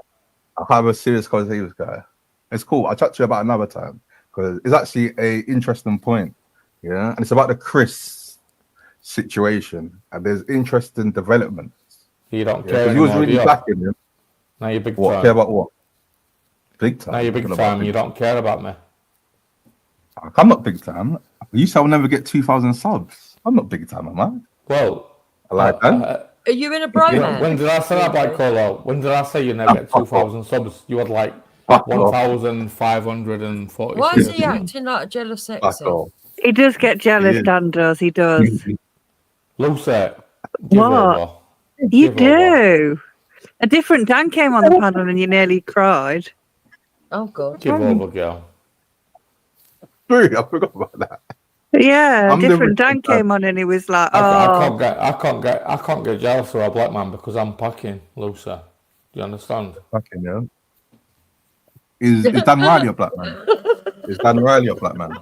have a serious conversation with this guy. It's cool. I'll chat to you about another time because it's actually a interesting point, yeah, and it's about the Chris situation and there's interesting developments. You don't care anymore, he was really backing him. Now you're big time. Care about what? Big time. Now you're big time. You don't care about me. I'm not big time. You said I'll never get 2,000 subs. I'm not big time, am I? Well, I like that. Are you in a bromance? When did I say that, Black Collar? When did I say you never get 2,000 subs? You had like 1,540. Why is he acting like a jealous sexy? He does get jealous, Dan does. He does. Lucy, what? You do. A different Dan came on the panel and you nearly cried. Oh God. Give over, girl. I forgot about that. Yeah, different Dan came on and he was like, "Oh, I can't get jealous of a black man because I'm packing, Lucy. Do you understand? Packing, yeah. Is Dan Riley a black man? Is Dan Riley a black man?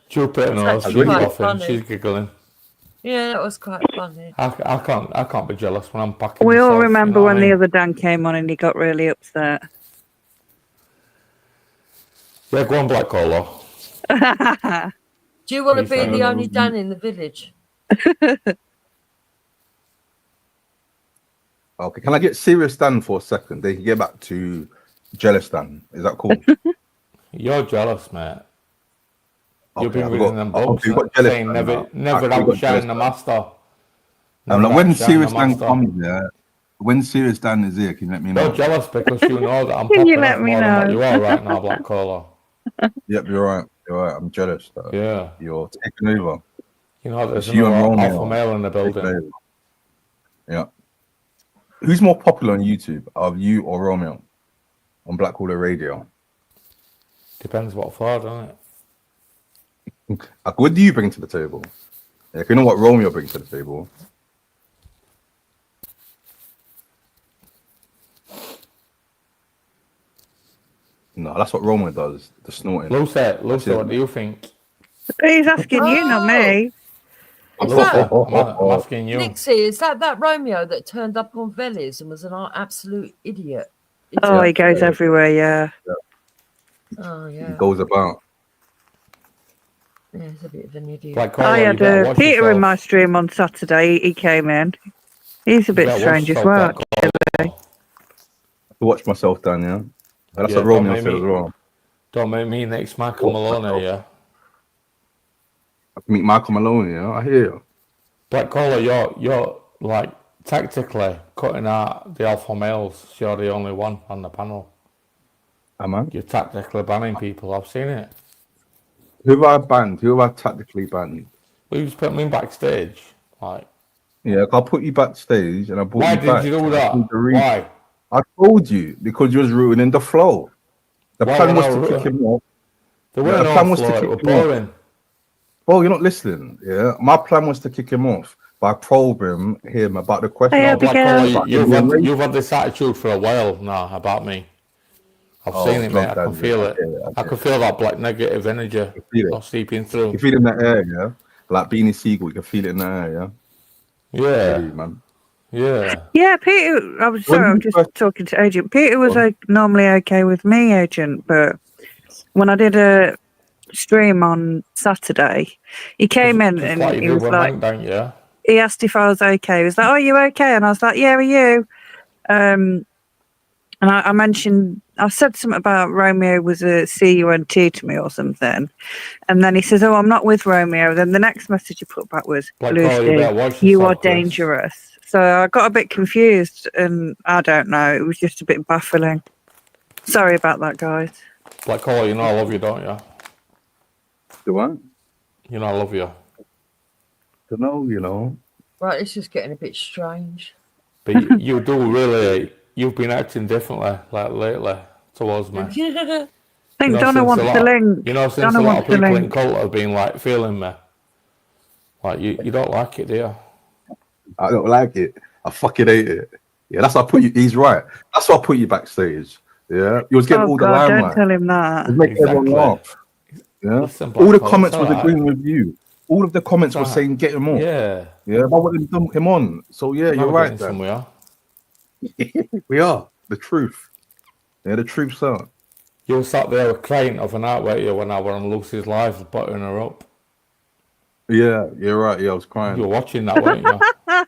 Jupiter knows. She's laughing. She's giggling. Yeah, that was quite funny. I can't be jealous when I'm packing. We all remember when the other Dan came on and he got really upset. Yeah, go on, Black Collar. Do you want to be the only Dan in the village? Okay, can I get serious Dan for a second? They can get back to jealous Dan. Is that cool? You're jealous, mate. You've Okay, been reading them books saying never outshine the master. Like when serious Dan comes there, when serious Dan is here, can you let me know? You're jealous because you know that I'm Can popping you let off me more than what know? you are right now, Black Collar. Yep, you're right. You're right. I'm jealous. Though. Yeah. You're taking over. You know, there's you and another Romeo alpha male in the building. Yeah. Who's more popular on YouTube, of you or Romeo, on Black Collar Radio? Depends what for, doesn't it? What do you bring to the table? Yeah, you know what Romeo brings to the table. No, that's what Romeo does. The snorting. Lucy, what do you think? He's asking you, not me. Is that, I'm asking you. Nixie, is that Romeo that turned up on Vellies and was an absolute idiot? Oh, he goes everywhere, yeah. Oh, yeah. He goes about. Yeah, he's a bit of an idiot. Like, I had Peter in my stream on Saturday. He came in. He's a bit strange as well. To watch myself down, yeah. That's Yeah, what Romeo said as well. Don't make me next Michael Maloney, yeah. I can meet Michael Maloney, yeah. I hear you. Black Collar, you're like tactically cutting out the alpha males. You're the only one on the panel. Am I? You're tactically banning people. I've seen it. Who have I banned? Who have I tactically banned? Well, you just put me backstage, like. Yeah, I'll put you backstage, and I brought Why you back. did you do that? Why? I told you because you was ruining the flow. The plan was to kick him off. The plan was to kick him off. Well, you're not listening. Yeah, my plan was to kick him off by probing him about the question. You've had this attitude for a while now about me. I've seen it, mate. I can feel it. I can feel that black negative energy seeping through. You can feel it in the air, yeah. Like Beanie Siegel, you can feel it in the air, yeah. Yeah, man. Yeah. Yeah, Peter. I was just talking to Agent. Peter was normally okay with me, Agent, but when I did a stream on Saturday, he came in and like he was like, Mank, don't you? he asked if I was okay. He was like, "Oh, are you okay?" And I was like, "Yeah, are you?" And I mentioned, I said something about Romeo was a CUNT to me or something. And then he says, "Oh, I'm not with Romeo." Then the next message he put back was, "Lucy, you are dangerous." So I got a bit confused and I don't know. It was just a bit baffling. Sorry about that, guys. Black Collar, you know I love you, don't you? Do I? You know I love you. Don't know, you know. Right, it's just getting a bit strange. But you do really... You've been acting differently, like lately, towards me. I think Donna wants the link. You know, since a lot of people in cult have been like feeling me. Like you don't like it, do you? I don't like it. I fucking hate it. Yeah, that's why I put you. He's right. That's why I put you backstage. Yeah, you was getting all the limelight. Don't tell him that. Making everyone laugh. Yeah, listen, all the comments was agreeing with you. All of the comments were saying get him off. Yeah, yeah. I want to dump him on. So yeah, you're right. Somewhere. We are the truth. Yeah, the truth's out. You were sat there crying of an night, weren't you, when I were on Lucy's live, buttering her up? Yeah, you're right. Yeah, I was crying. You were watching that, weren't you? Yeah.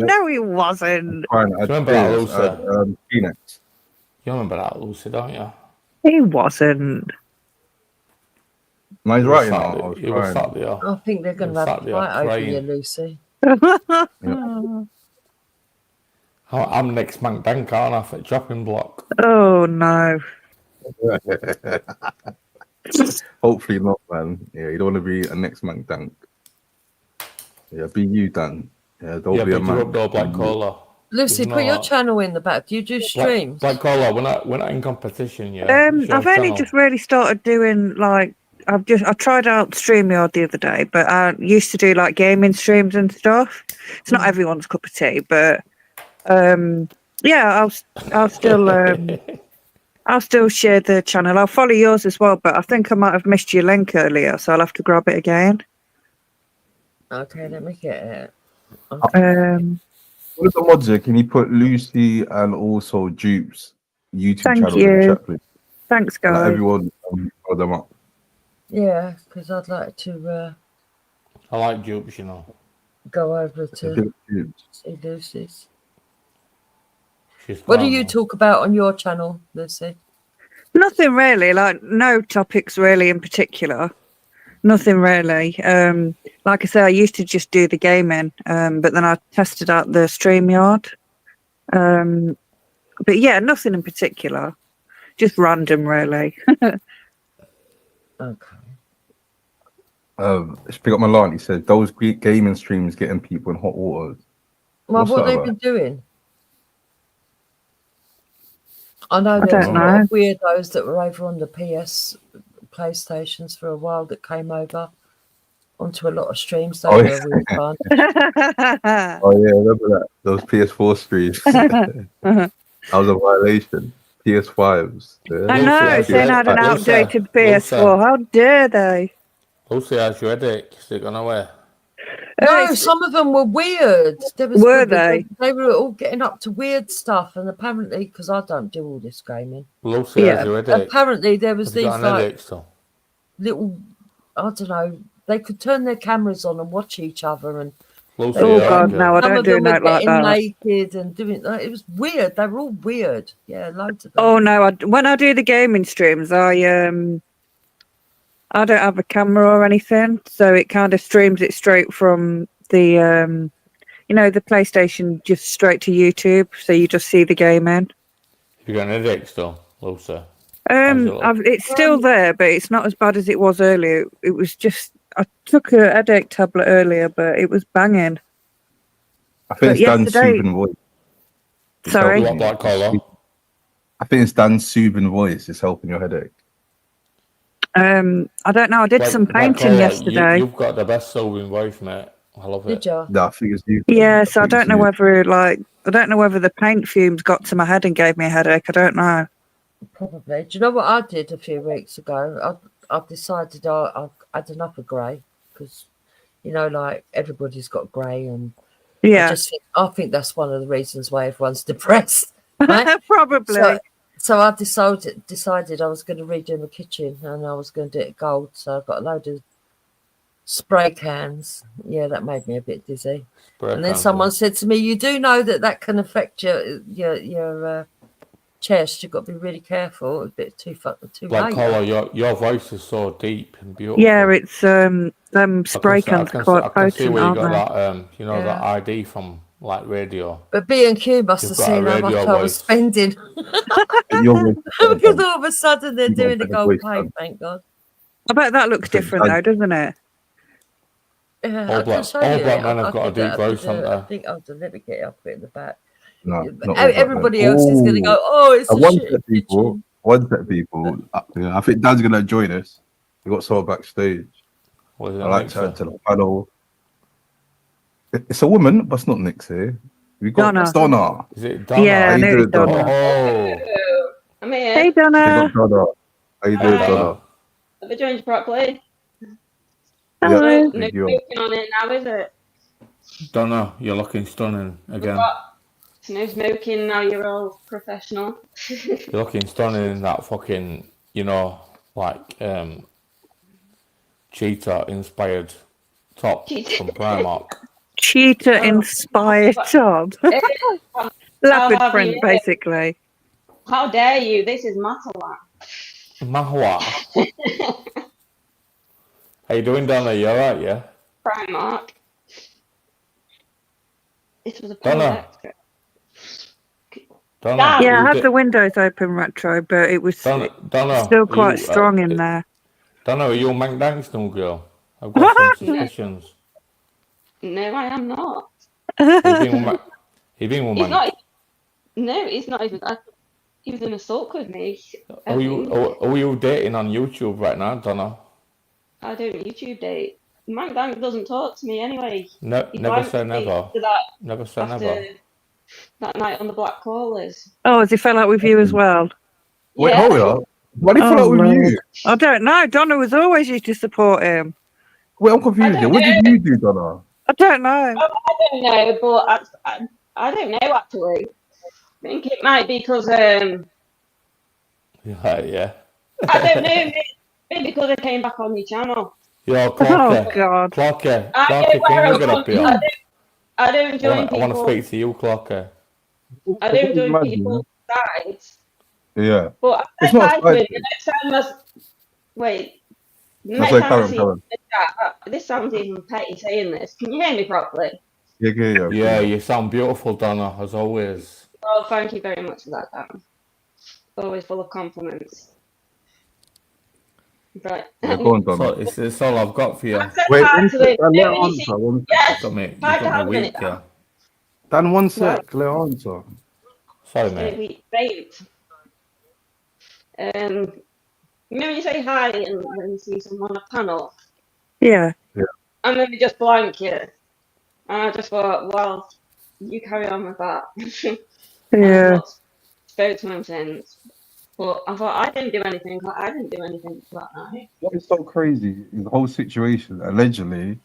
No, he wasn't. Remember that, Lucy? Phoenix. You remember that, Lucy, don't you? He wasn't. No, he's right, you know. He was sat there. I think they're going to have a fight over you, Lucy. Yeah. I'm next Mank Bank, aren't I, for chopping block? Oh, no. Hopefully not, man. Yeah, you don't want to be a next Mank Dank. Yeah, be you, Dan. Yeah, don't be a man. Black Collar. Lucy, put your channel in the back. Do you do streams? Black Collar, we're not in competition yet. I've only just really started doing like I tried out StreamYard the other day, but I used to do like gaming streams and stuff. It's not everyone's cup of tea, but yeah, I'll still I'll still share the channel. I'll follow yours as well, but I think I might have missed your link earlier, so I'll have to grab it again. Okay, let me get it. Okay. What is the logic? Can you put Lucy and also Dupe's YouTube channels in the chat, please? Thanks, guys. Let everyone follow them up. Yeah, because I'd like to. I like Dupes, you know. Go over to see Lucy's. She's what do you talk about on your channel, Lucy? Nothing really. Like no topics really in particular. Nothing really. Like I said, I used to just do the gaming, but then I tested out the StreamYard. But yeah, nothing in particular. Just random, really. Okay. Let's pick up my line. He said those gaming streams getting people in hot water. Well, what they've been doing? I know there's a lot of weirdos that were over on the PlayStations for a while that came over onto a lot of streams. They were really fun. Oh yeah, remember that? Those PS4 streams. That was a violation. PS5s. Yeah. I know, saying I had an outdated PS4. How dare they? Lucy, how's your headache? Is it gone away? No, some of them were weird. Were they? They were all getting up to weird stuff, and apparently, because I don't do all this gaming. Lucy, how's your headache? Apparently, there was Have you got these an like headache still? little, I don't know. They could turn their cameras on and watch each other, and Lucy, oh God, no! I don't do them nothing like getting that. naked and doing. It was weird. They were all weird. Yeah, loads of them. Oh no! When I do the gaming streams, I don't have a camera or anything, so it kind of streams it straight from the the PlayStation just straight to YouTube, so you just see the gaming. Have you got an headache still, Lucy? It's still there, but it's not as bad as it was earlier. It was just I took a headache tablet earlier, but it was banging. I think it's Dan's soothing voice. Sorry? What, Black Collar? I think it's Dan's soothing voice is helping your headache. I don't know. I did some painting yesterday. You've got the best soothing voice, mate. I love it. Did you? No, I think it's you. Yeah, so I don't know whether the paint fumes got to my head and gave me a headache. I don't know. Probably. Do you know what I did a few weeks ago? I decided I had enough of grey because, like everybody's got grey, and yeah, I think that's one of the reasons why everyone's depressed. Right? Probably. So I decided I was going to redo my kitchen and I was going to do it gold. So I got a load of spray cans. Yeah, that made me a bit dizzy. And then someone said to me, "You do know that can affect your chest. You've got to be really careful. A bit too Black late." Collar, your voice is so deep and beautiful. Yeah, it's them spray cans are quite potent, see where you got aren't that that ID from, like radio. But B&Q must have seen how much I was spending. Because all of a sudden they're doing the gold paint, thank God. I bet that looks different though, doesn't it? Yeah, all black men have got a deep voice, haven't they? I think let me get up in the back. No, everybody else is going to go, "Oh, it's one set of people. One set of people. I think Dan's going to enjoy this. We got someone backstage. I like to the panel. It's a woman, but it's not Nixie. We got Donna. Is it Donna? Yeah, How you doing, Donna? Donna? I'm here. Hey, Donna. Donna. How you doing, Donna? Have I joined you properly? Hello. No smoking on it now, is it? Donna, you're looking stunning again. No smoking now. You're all professional. You're looking stunning in that fucking, cheetah-inspired top from Primark. Cheetah-inspired top. Leopard print, basically. How dare you? This is Matawa. Mahwa. How you doing, Donna? You alright, yeah? Primark. It was a Donna. Donna. Yeah, I had the windows open retro, but it was Donna, still quite strong in there. Donna, are you a Mank Dangston girl? I've got some suspicions. No, I am not. He's been with Mank. No, he's not even. He was in a sulk with me. Are you dating on YouTube right now, Donna? I don't YouTube date. Mank Dank doesn't talk to me anyway. No, never say never. Never say never. That night on the Black Callers. Oh, has he fell out with you as well? Wait, hold on. Why did he fall out with you? I don't know. Donna was always used to support him. Wait, I'm confused. What did you do, Donna? I don't know. Oh, I don't know, but I don't know actually. I think it might be because yeah. I don't know. Maybe because I came back on your channel. Yo, Clarky. Oh God. Clarky, can you get up here? I don't join people. I want to speak to you, Clarky. I don't join people's sides. Yeah. But it's not the next time wait. Next time I see this sounds even petty saying this. Can you hear me properly? Yeah, you sound beautiful, Donna, as always. Oh, thank you very much for that, Dan. Always full of compliments. Right. Go on, Donna. It's all I've got for you. Wait, Dan, one sec. Let her answer. Sorry, mate. Wait. You know when you say hi and when you see someone on a panel? Yeah. And then they just blank you. And I just thought, well, you carry on with that. Yeah. I've not spoke to him since. But I thought I didn't do anything. I didn't do anything that night. What is so crazy is the whole situation. Allegedly,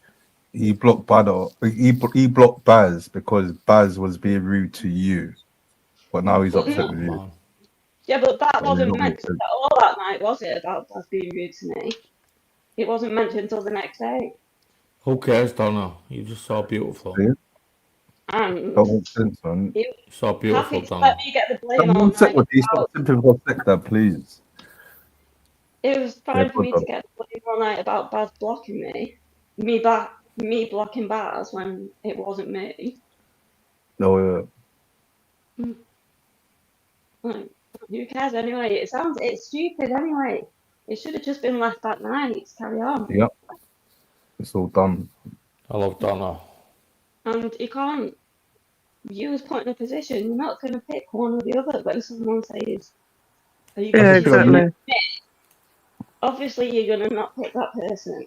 he blocked Baz. He blocked Baz because Baz was being rude to you, but now he's But upset no, with you. yeah, but that That does wasn't not make mentioned sense. at all that night, was it? About Baz being rude to me. It wasn't mentioned until the next day. Who cares, Donna? You're just so beautiful. See? And Don't make sense, man. he You're so was beautiful, happy to let Donna. me get the blame all One sec, night. would you stop simping for a sec there, please? It was Yeah, fine for good me job. to get the blame all night about Baz blocking me. Me blocking Baz when it wasn't me. No, Mm, Like, who cares anyway? It's stupid anyway. It should have just been left that night to carry on. yeah, it's all done. I love Donna. And you can't, you was put in a position, you're not going to pick one or the other when someone says, are you going Yeah, to do exactly. something? Obviously, you're going to not pick that person.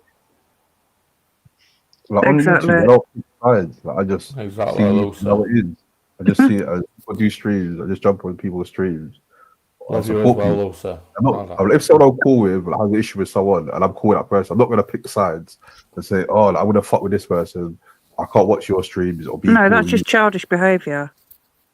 Like on YouTube, I don't pick sides. Like I just Exactly, see Lucy. how it is. I just see it as people do streams. I just jump on people's streams. I Love you as support well, people. Lucy. I'm not, if someone I'm cool with like, has an issue with someone and I'm cool with that person, I'm not gonna pick sides and say, oh, like, I wouldn't fuck with this person. I can't watch your streams or be No, cool that's with you. just childish behaviour.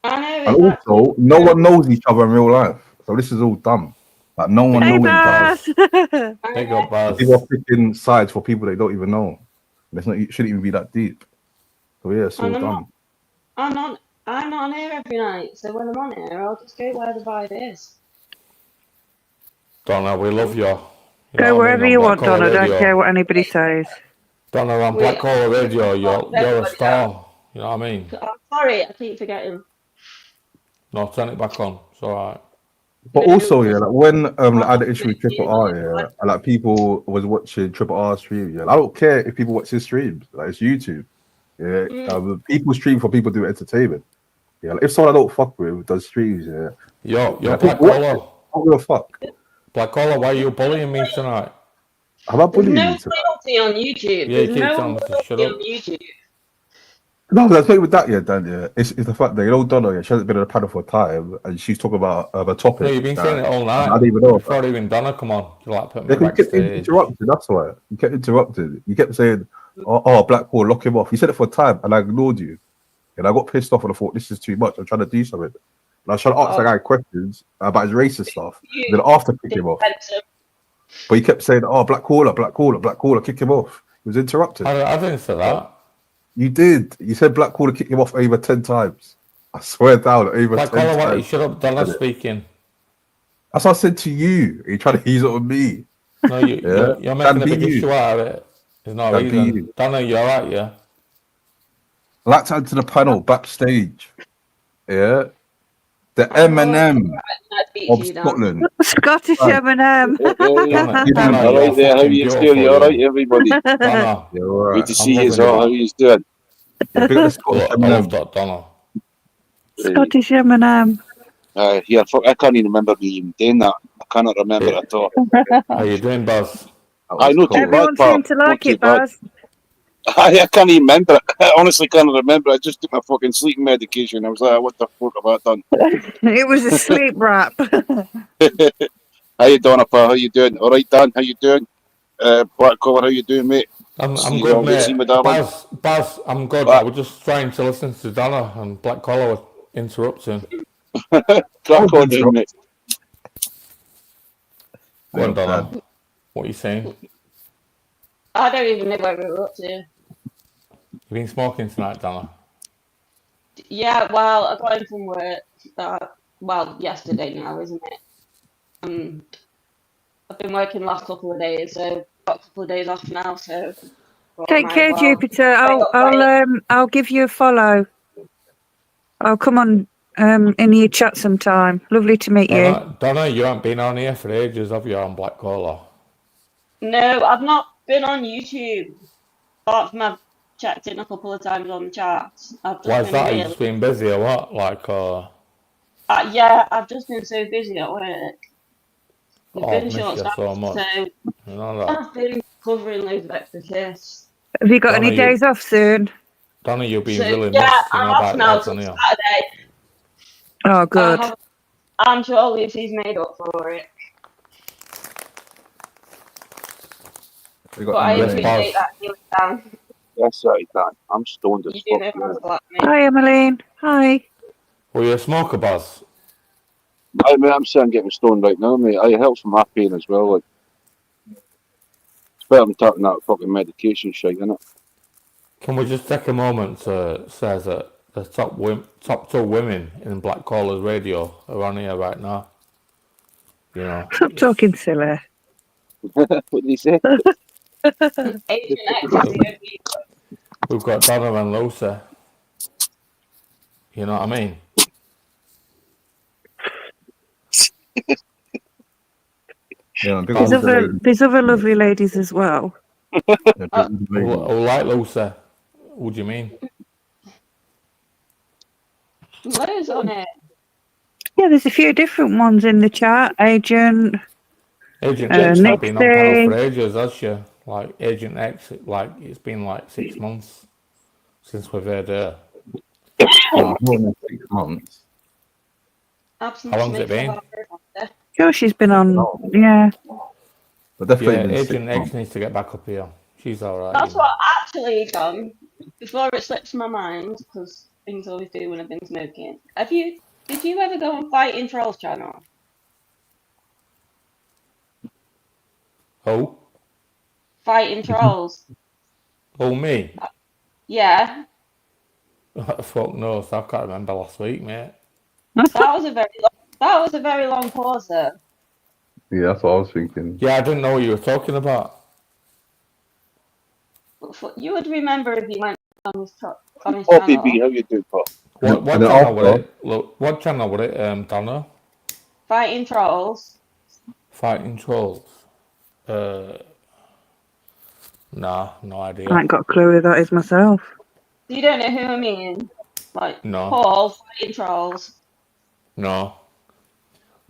I know And exactly. also, no one knows each other in real life, so this is all dumb. Like no one Hey, knows each other. Baz! They got Baz. People are picking sides for people they don't even know. It's not. It shouldn't even be that deep. So yeah, it's all And dumb. I'm not on here every night, so when I'm on here, I'll just go where the vibe is. Donna, we love you. Go wherever you want, Donna. Don't care what anybody says. Donna, on Black Collar Radio, you're a star. You know what I mean? I'm sorry, I keep forgetting. No, turn it back on. It's alright. But also, yeah, like when like, I had an issue with Triple R, yeah, and like people was watching Triple R stream, yeah. I don't care if people watch his streams, like it's YouTube, yeah. People stream for people do entertainment, yeah. Like, if someone I don't fuck with does streams, yeah, Yo, yeah, Black people watch Collar. it. I don't give a fuck. Black Collar, why are you bullying me tonight? Have I There's bullied no you tonight? loyalty on YouTube. Yeah, you There's keep no telling me to shut loyalty up. on YouTube. No, that's not with that, yeah, Dan. Yeah, it's the fact that Donna, yeah, she hasn't been in a panel for a time, and she's talking about a topic. No, you've been saying it all night. I don't even know. Before even Donna come on, you like put me Yeah, you kept backstage. interrupted. That's why you kept interrupted. You kept saying, "Oh, Blackpool, lock him off." You said it for a time, and I ignored you. And I got pissed off, and I thought, "This is too much." I'm trying to do something. And I was trying to ask that guy questions about his racist stuff. And then after, kick him off. But he kept saying, "Oh, Black caller, kick him off." He was interrupted. I didn't say that. You did. You said Black caller, kick him off over 10 times. I swear down, over Black 10 Collar, why don't you times. shut up? Donna speaking. That's what I said to you. You trying to ease it on me. No, you're making a big issue out of it. There's no That'd be reason. you. Donna, you're alright, yeah? I'd like to add to the panel backstage. Yeah. The Eminem of Scotland. Scottish Right. Eminem. All right there, how you doing? You all right, everybody? Donna, you're right. Good to see you as well. How you doing? Yeah, big up the Scottish I Eminem. love that, Donna. Scottish Eminem. Yeah, I can't even remember me even doing that. I cannot remember at all. How you doing, Buzz? I know too bad, Everyone pal. seemed to like Not too it, bad. Baz. I can't even remember. I honestly can't remember. I just took my fucking sleeping medication. I was like, what the fuck have I done? It was a sleep rap. How you doing, pal? How you doing? All right, Dan. How you doing? Black Collar, how you doing, mate? I'm You good, all good, see mate. my darling? Baz, I'm good. I was just trying to listen to Donna and Black Collar was interrupting. Crack on then, mate. Go on, Donna. What are you saying? I don't even know where we were up to. You've been smoking tonight, Donna? Yeah, well, I got in from work, yesterday now, isn't it? I've been working the last couple of days, so got a couple of days off now, so... Take care, Jupiter. I'll give you a follow. I'll come on in your chat sometime. Lovely to meet you. Donna, you haven't been on here for ages, have you, on Black Collar? No, I've not been on YouTube. Apart from I've checked in a couple of times on the charts. Why is that? Are you just been busy or what? Yeah, I've just been so busy at work. We've been I've missed you so much. So you know that. I've been covering loads of extra shifts. Have you got any days off soon? Donna, you've been So, really yeah, missed, you I'm know, off about now that, till haven't you? Saturday. Oh, good. I'm sure Lucy's made up for it. We But got I Emily. appreciate that feeling down. Yes, I can. I'm stoned as You do fuck. know how to black me. Hi, Emmeline. Hi. Were you a smoker, Buzz? I mean, I'm saying getting stoned right now, mate. It helps from my pain as well. Like, it's better than taking that fucking medication shit, innit? Can we just take a moment to say that the top two women in Black Callers Radio are on here right now? You know. Stop talking silly. What did he say? Agent X is the OG. We've got Donna and Lucy. You know what I mean? Yeah, big up all the ladies. There's other lovely ladies as well. Yeah, big up all the ladies. Oh, like Lucy. What do you mean? Loads on it. Yeah, there's a few different ones in the chat. Agent X has been on panel for Nixie. ages, has she? Like Agent X, like it's been like 6 months since we've heard her. More than 6 months. How long's it been? Sure, she's been on. Yeah. But definitely been 6 Agent X months. needs to get back up here. She's alright. That's what actually done before it slips my mind, because things always do when I've been smoking. Did you ever go on Fighting Trolls channel? Oh? Fighting Trolls. Oh, me? Yeah. Fuck no, so I can't remember last week, mate. That was a very long pause there. Yeah, that's what I was thinking. Yeah, I didn't know what you were talking about. You would remember if you went on his channel. B, how you do, Pop? What channel would it? Look, what channel would it? Donna? Fighting Trolls. Fighting Trolls. Nah, no idea. I ain't got a clue who that is myself. You don't know who I mean? Like No. Paul Fighting Trolls. No.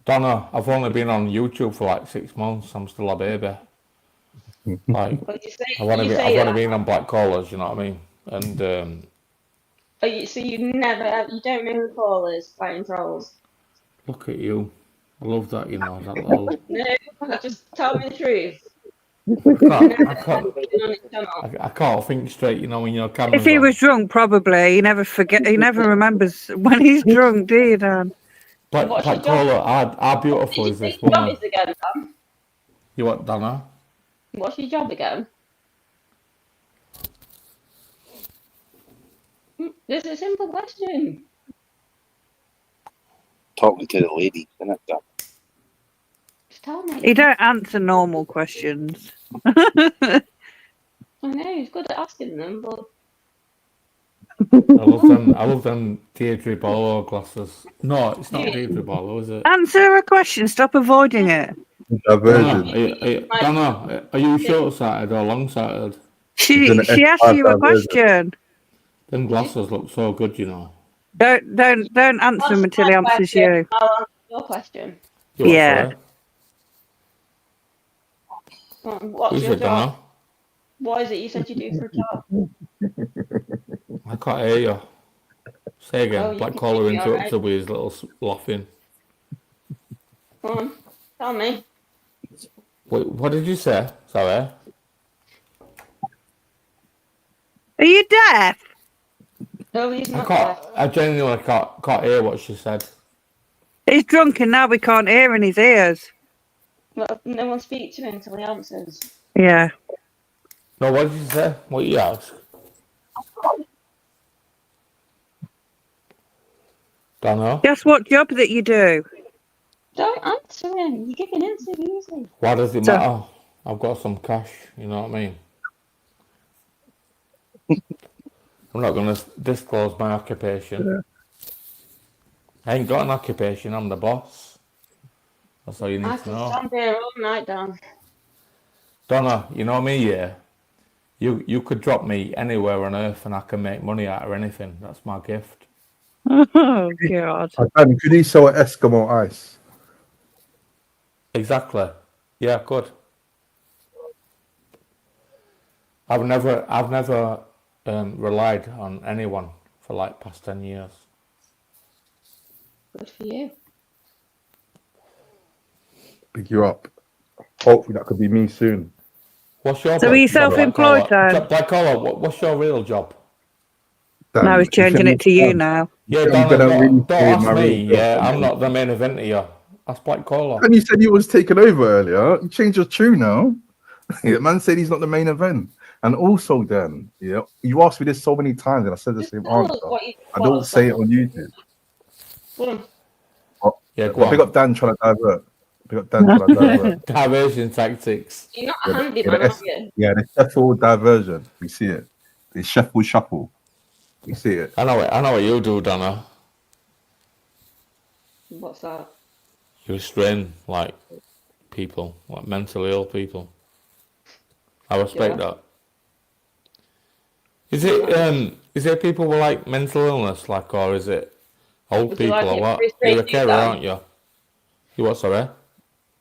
Donna, I've only been on YouTube for like 6 months. I'm still a baby. Like, I've only been on Black Callers, you know what I mean? And so you don't know who Paul is, Fighting Trolls? look at you. I love that, you know, that little... No, just tell me the truth. I can't think straight, you know, when your camera's If he on. was drunk, probably. He never remembers when he's drunk, do you, Dan? Black Caller, how beautiful is this woman? What is again, Dan? You what, Donna? What's your job again? This is a simple question. Talking to the ladies, innit, Dan? Just tell me. He don't answer normal questions. I know, he's good at asking them, but... I love them Deirdre Barlow glasses. No, it's not Deirdre Barlow, is it? Answer a question. Stop avoiding it. Donna, are you short-sighted or long-sighted? She asked you a question. Them glasses look so good, you know. Don't answer him until he answers you. I'll answer your question. Yeah. What's your job? What is it you said you do for a job? I can't hear you. Say again. Oh, Black Collar interrupted with his little laughing. Come on, tell me. Wait, what did you say? Sorry. Are you deaf? No, he's not deaf. I genuinely can't hear what she said. He's drunk and now we can't hear in his ears. Well, no one speaks to him until he answers. Yeah. No, what did you say? What you ask? Don't know. Guess what job that you do? Don't answer him. You're giving him too easy. Why does it matter? I've got some cash, you know what I mean? I'm not going to disclose my occupation. I ain't got an occupation, I'm the boss. That's all you need to know. I can stand here all night, Dan. Donna, you know me, yeah? You could drop me anywhere on earth and I can make money out of anything. That's my gift. Oh, God. And could he sell Eskimo ice? Exactly. Yeah, I could. I've never relied on anyone for like past 10 years. Good for you. Pick you up. Hopefully that could be me soon. What's your So are you self-employed then? Black collar, what's your real job? Now he's changing it to you now. Yeah, You Donna, better really don't say ask my real me. job, Yeah, I'm man. not the main event here. That's Black collar. And you said you was taking over earlier. You changed your tune now. The man said he's not the main event. And also, then, you asked me this so many times, and I said the same Tell us answer. what you I don't say it on YouTube. Go on. Yeah, go But big on. up Dan trying to divert. Big up Dan trying to divert. Diversion tactics. You're not a Yeah, handyman, are you? the shuffle diversion. We see it. The shuffle. We see it. I know what you do, Donna. What's that? You restrain like people, like mentally ill people. I respect that. Is it people with like mental illness, like, or is it old Would you people like or it what? very You're a straight to you, carer, Dan? aren't you? You what, sorry?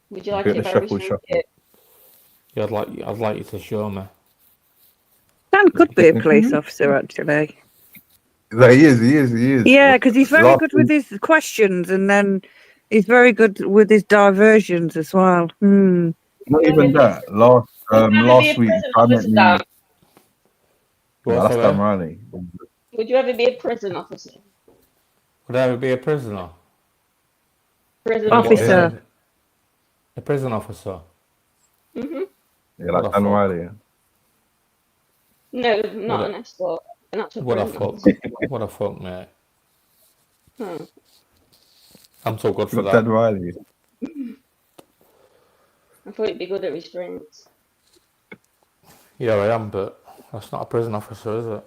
Would you like Get it the very shuffle. straight to you? Yeah, I'd like you to show me. Dan could be a police officer, actually. He is. Yeah, because he's very Last good with his questions, and then he's very good with his diversions as well. Not even that. Last week, I met me. Dan? Yeah, that's Dan Riley. Would you ever be a prison officer? Would I ever be a prisoner? Prison Officer. A prison officer. Mhm. Yeah, like Dan Riley. No, not an escort. An actual What a prison fuck. officer. What a fuck, mate. Hmm. I'm so good for that. Dan Riley. I thought you'd be good at restraints. Yeah, I am, but that's not a prison officer, is it?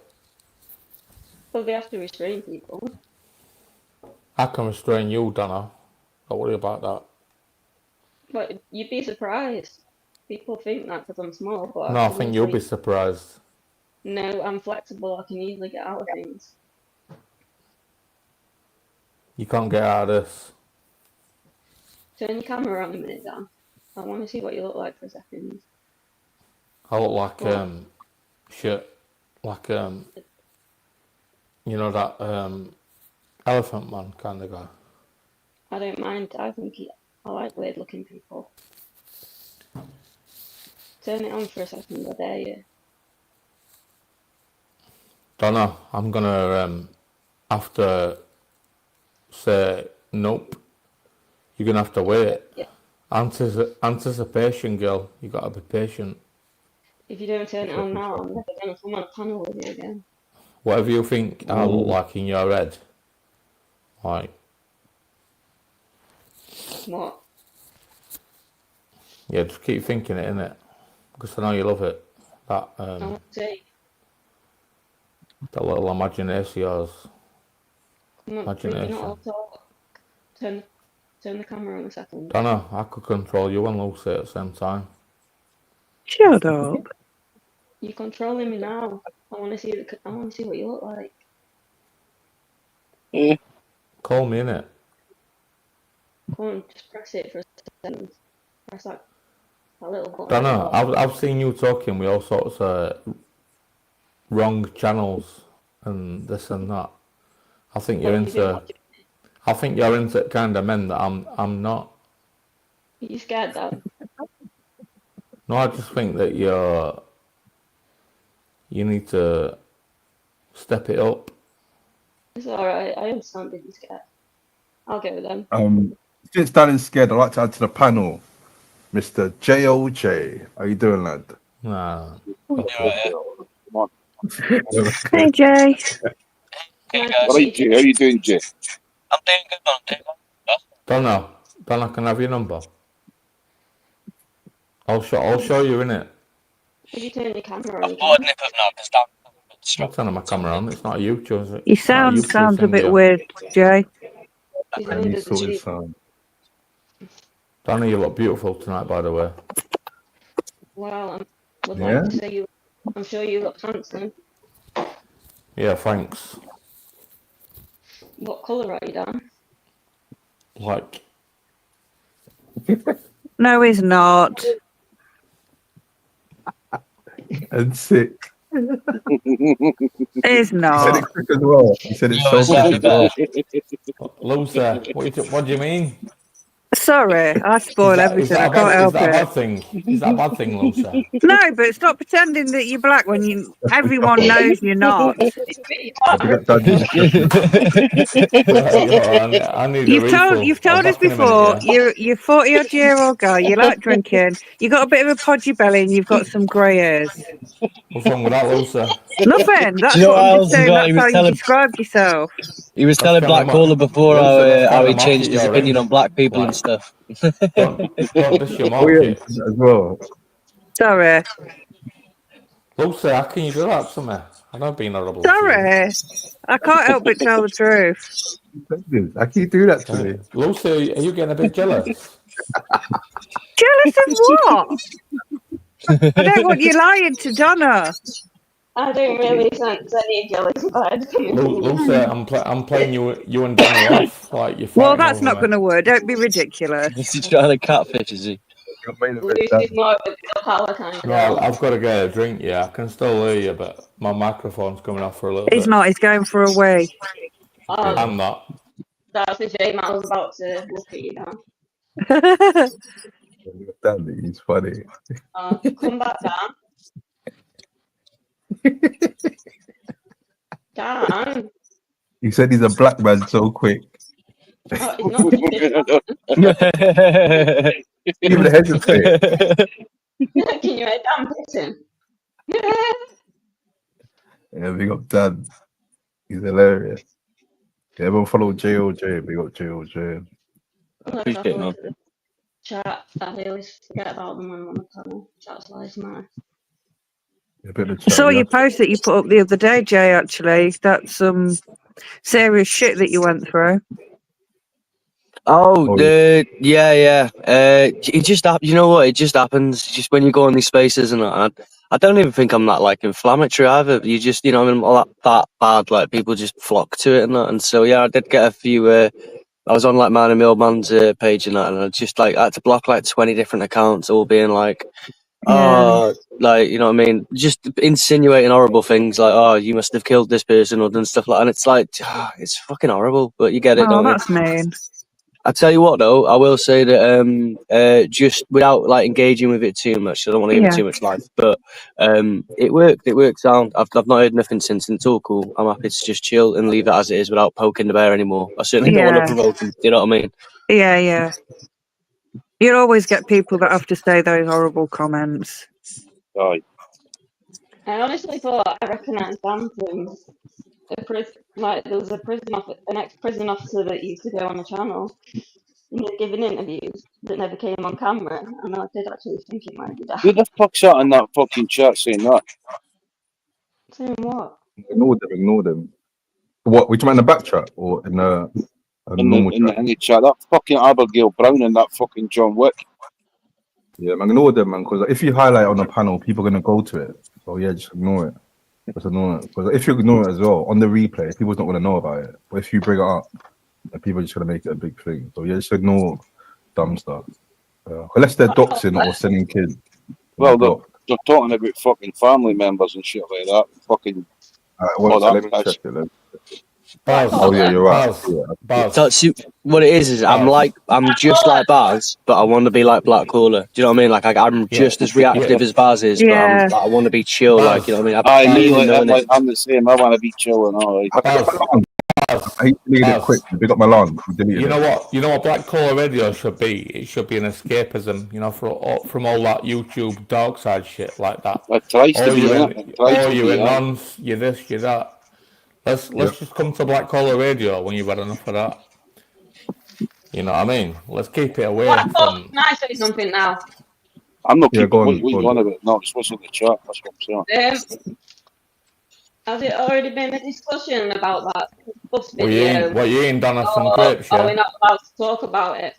Well, they have to restrain people. I can restrain you, Donna. Don't worry about that. But you'd be surprised. People think that because I'm small, but No, I think you'll be surprised. No, I'm flexible. I can easily get out of things. You can't get out of this. Turn your camera on a minute, Dan. I want to see what you look like for a second. I look like What? shit. Like you know that elephant man kind of guy. I don't mind. I like weird looking people. Turn it on for a second, I dare you. Donna, I'm gonna have to say nope. You're gonna have to wait. Yeah. Anticipation, girl. You gotta be patient. If you don't turn it on now, I'm never going to come on a panel with you again. Whatever you think I look like in your head, like What? yeah, just keep thinking it, innit? Because I know you love it. That I want to see. that little imagination of yours. Come on, we can all talk. Turn the camera on a second. Donna, I could control you and Lucy at the same time. Shut up. You're controlling me now. I want to see what you look like. Call me, innit? Come on, just press it for a second. Press that little button. Donna, I've seen you talking with all sorts of wrong channels and this and that. I think you're into kind of men that I'm not. Are you scared, Dan? No, I just think that you need to step it up. It's alright, I understand if you're scared. I'll go then. Since Dan is scared, I'd like to add to the panel Mr. JOJ. How you doing, lad? Nah. Hey, Jay. Alright, Jay, how you doing, Jay? I'm doing good. Donna, can I have your number? I'll show you, innit? If you turn your camera on, Bored nip of now because I'm not turning my camera on. It's not a YouTube, is it? Your sound sounds a bit weird, Jay. Any sort of sound. Donna, you look beautiful tonight, by the way. Well, I would like to say I'm sure you look handsome. Yeah, thanks. What colour are you, Dan? Like. No, he's not. And sick. He's not. He said it quick as well. He said it so quick as well. Lucy, what do you mean? Sorry, I spoil everything. I can't help is that a it. bad thing? Is that a bad thing, Lucy? No, but stop pretending that you're black when everyone knows you're not. I need a refill. You've I'll told us back in a minute, before. yeah? You're 40-odd-year-old guy. You like drinking. You got a bit of a podgy belly, and you've got some grey hairs. What's wrong with that, Lucy? Nothing. Do That's you know what I'm what just else he saying. got? That's how you described yourself. He was telling Black Caller before how he changed his opinion on black people and stuff. Don't dish your Oh, yeah, market. as well. Sorry. Lucy, how can you do that to me? I know being horrible to you. Sorry. I can't help but tell the truth. I can you do that to me? Lucy, are you getting a bit jealous? Jealous of what? I don't want you lying to Donna. I don't really sense any jealous vibes. Lucy, I'm playing you and Danny off like you're Well, fighting that's over not me. going to work. Don't be ridiculous. Is he trying to catfish, is he? Lucy's more of a girl power kind of No, girl. I've got to get a drink. Yeah, I can still hear you, but my microphone's coming off for a little He's bit. not. He's going for a wee. I'm not. That's the shame. I was about to look at you now. He's funny. Come back down. Dan. He said he's a black man so quick. Oh, he's not. Even hesitate. Can you hear Dan pissing? Yeah, big up Dan. He's hilarious. Yeah, everyone follow JOJ. Big up JOJ. Appreciate it, man. Chat. I always forget about them when I'm on the panel. Chat's like nice. I saw your post that you put up the other day, Jay, actually. That's some serious shit that you went through. Yeah. It just you know what? It just happens. Just when you go on these spaces and I don't even think I'm that like inflammatory either. You just, you know, I mean, all that bad. Like people just flock to it and that. And so yeah, I did get a few. I was on like Man and Millman's page and that, and I just like I had to block like 20 different accounts, all being like, like, you know what I mean? Just insinuating horrible things like, oh, you must have killed this person or done stuff like that. And it's like, it's fucking horrible, but you get it, don't you? That's mean. I tell you what, though, I will say that just without like engaging with it too much, I don't want to give it too much life, but it worked. It worked out. I've not heard nothing since, and it's all cool. I'm happy to just chill and leave it as it is without poking the bear anymore. I certainly don't want to provoke him. Do you know what I mean? Yeah. You'll always get people that have to say those horrible comments. I honestly thought I recognised Dan from there was an ex-prison officer that used to go on the channel and giving interviews that never came on camera, and I did actually think it might be Dan. Who the fuck's out in that fucking chat saying that? Saying what? Ignore them. What? We talking in the back chat or in the normal chat? In the chat, that fucking Abigail Brown and that fucking John Wick. Yeah, man, ignore them, man. Because if you highlight on the panel, people are gonna go to it. So yeah, just ignore it. Just ignore it. Because if you ignore it as well on the replay, people's not gonna know about it. But if you bring it up, then people are just gonna make it a big thing. So yeah, just ignore dumb stuff. Unless they're doxing or sending kids. Well, they're talking about fucking family members and shit like that. Fucking. Let me check it. Oh yeah, you're right. That's what it is. I'm just like Baz, but I want to be like Black Caller. Do you know what I mean? Like I'm just as reactive as Baz is, but I want to be chill. Like, you know what I mean? I'm the same. I want to be chill and all right. I deleted it quick. Big up my lawn. You know what? You know what Black Caller Radio should be? It should be an escapism, you know, from all that YouTube dark side shit like that. It tries to be. You're nonce, you're this, you're that. Let's just come to Black Caller Radio when you've had enough of that. You know what I mean? Let's keep it away from. Can I say something now? I'm not keeping what you on about. No, just listen to the chat. That's what I'm saying. Has it already been a discussion about that bus video? What you ain't done us some grapes, yeah? Are we not allowed to talk about it?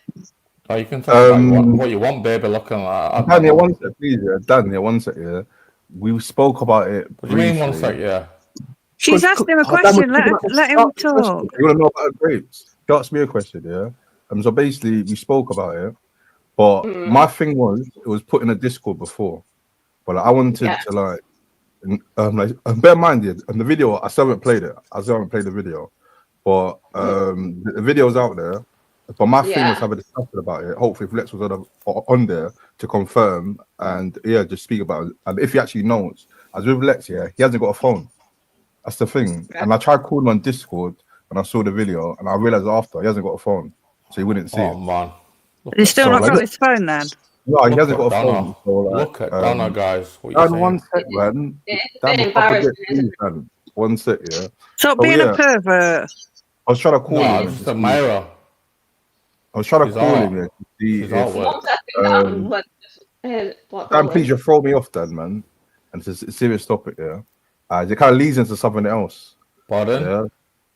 Oh, you can talk about what you want, baby. Looking like Daniel, one sec, please. Daniel, one sec. Yeah, we spoke about it. What do you mean, one sec? Yeah. She's asked him a question. Let him talk. You want to know about grapes? He asked me a question, yeah. So basically, we spoke about it, but my thing was it was put in a Discord before, but like, I wanted to like bear in mind, and the video I still haven't played it. I still haven't played the video, but the video's out there. But my thing was Yeah. have a discussion about it. Hopefully, if Lex was on there to confirm and just speak about it. And if he actually knows, as with Lex, he hasn't got a phone. That's the thing. And I tried calling on Discord and I saw the video and I realized after he hasn't got a phone, so he wouldn't see it. Oh man, He's still not got his phone then. No, he Look hasn't at got a Donna. phone. So, like, Look at Donna, guys. What you Dan, saying? one sec, man. It's Dan, a bit if I forget, embarrassing, isn't please, Dan. One sec, yeah. Stop So, being yeah, a pervert. I was trying to call No, him. just admire her. I was trying to She's call art. him, yeah, to see She's if. artwork. 1 second, Dan. What Dan, call please, him? you throw me off, Dan, man. And it's a serious topic, yeah. It kind of leads into something else. Pardon? Yeah.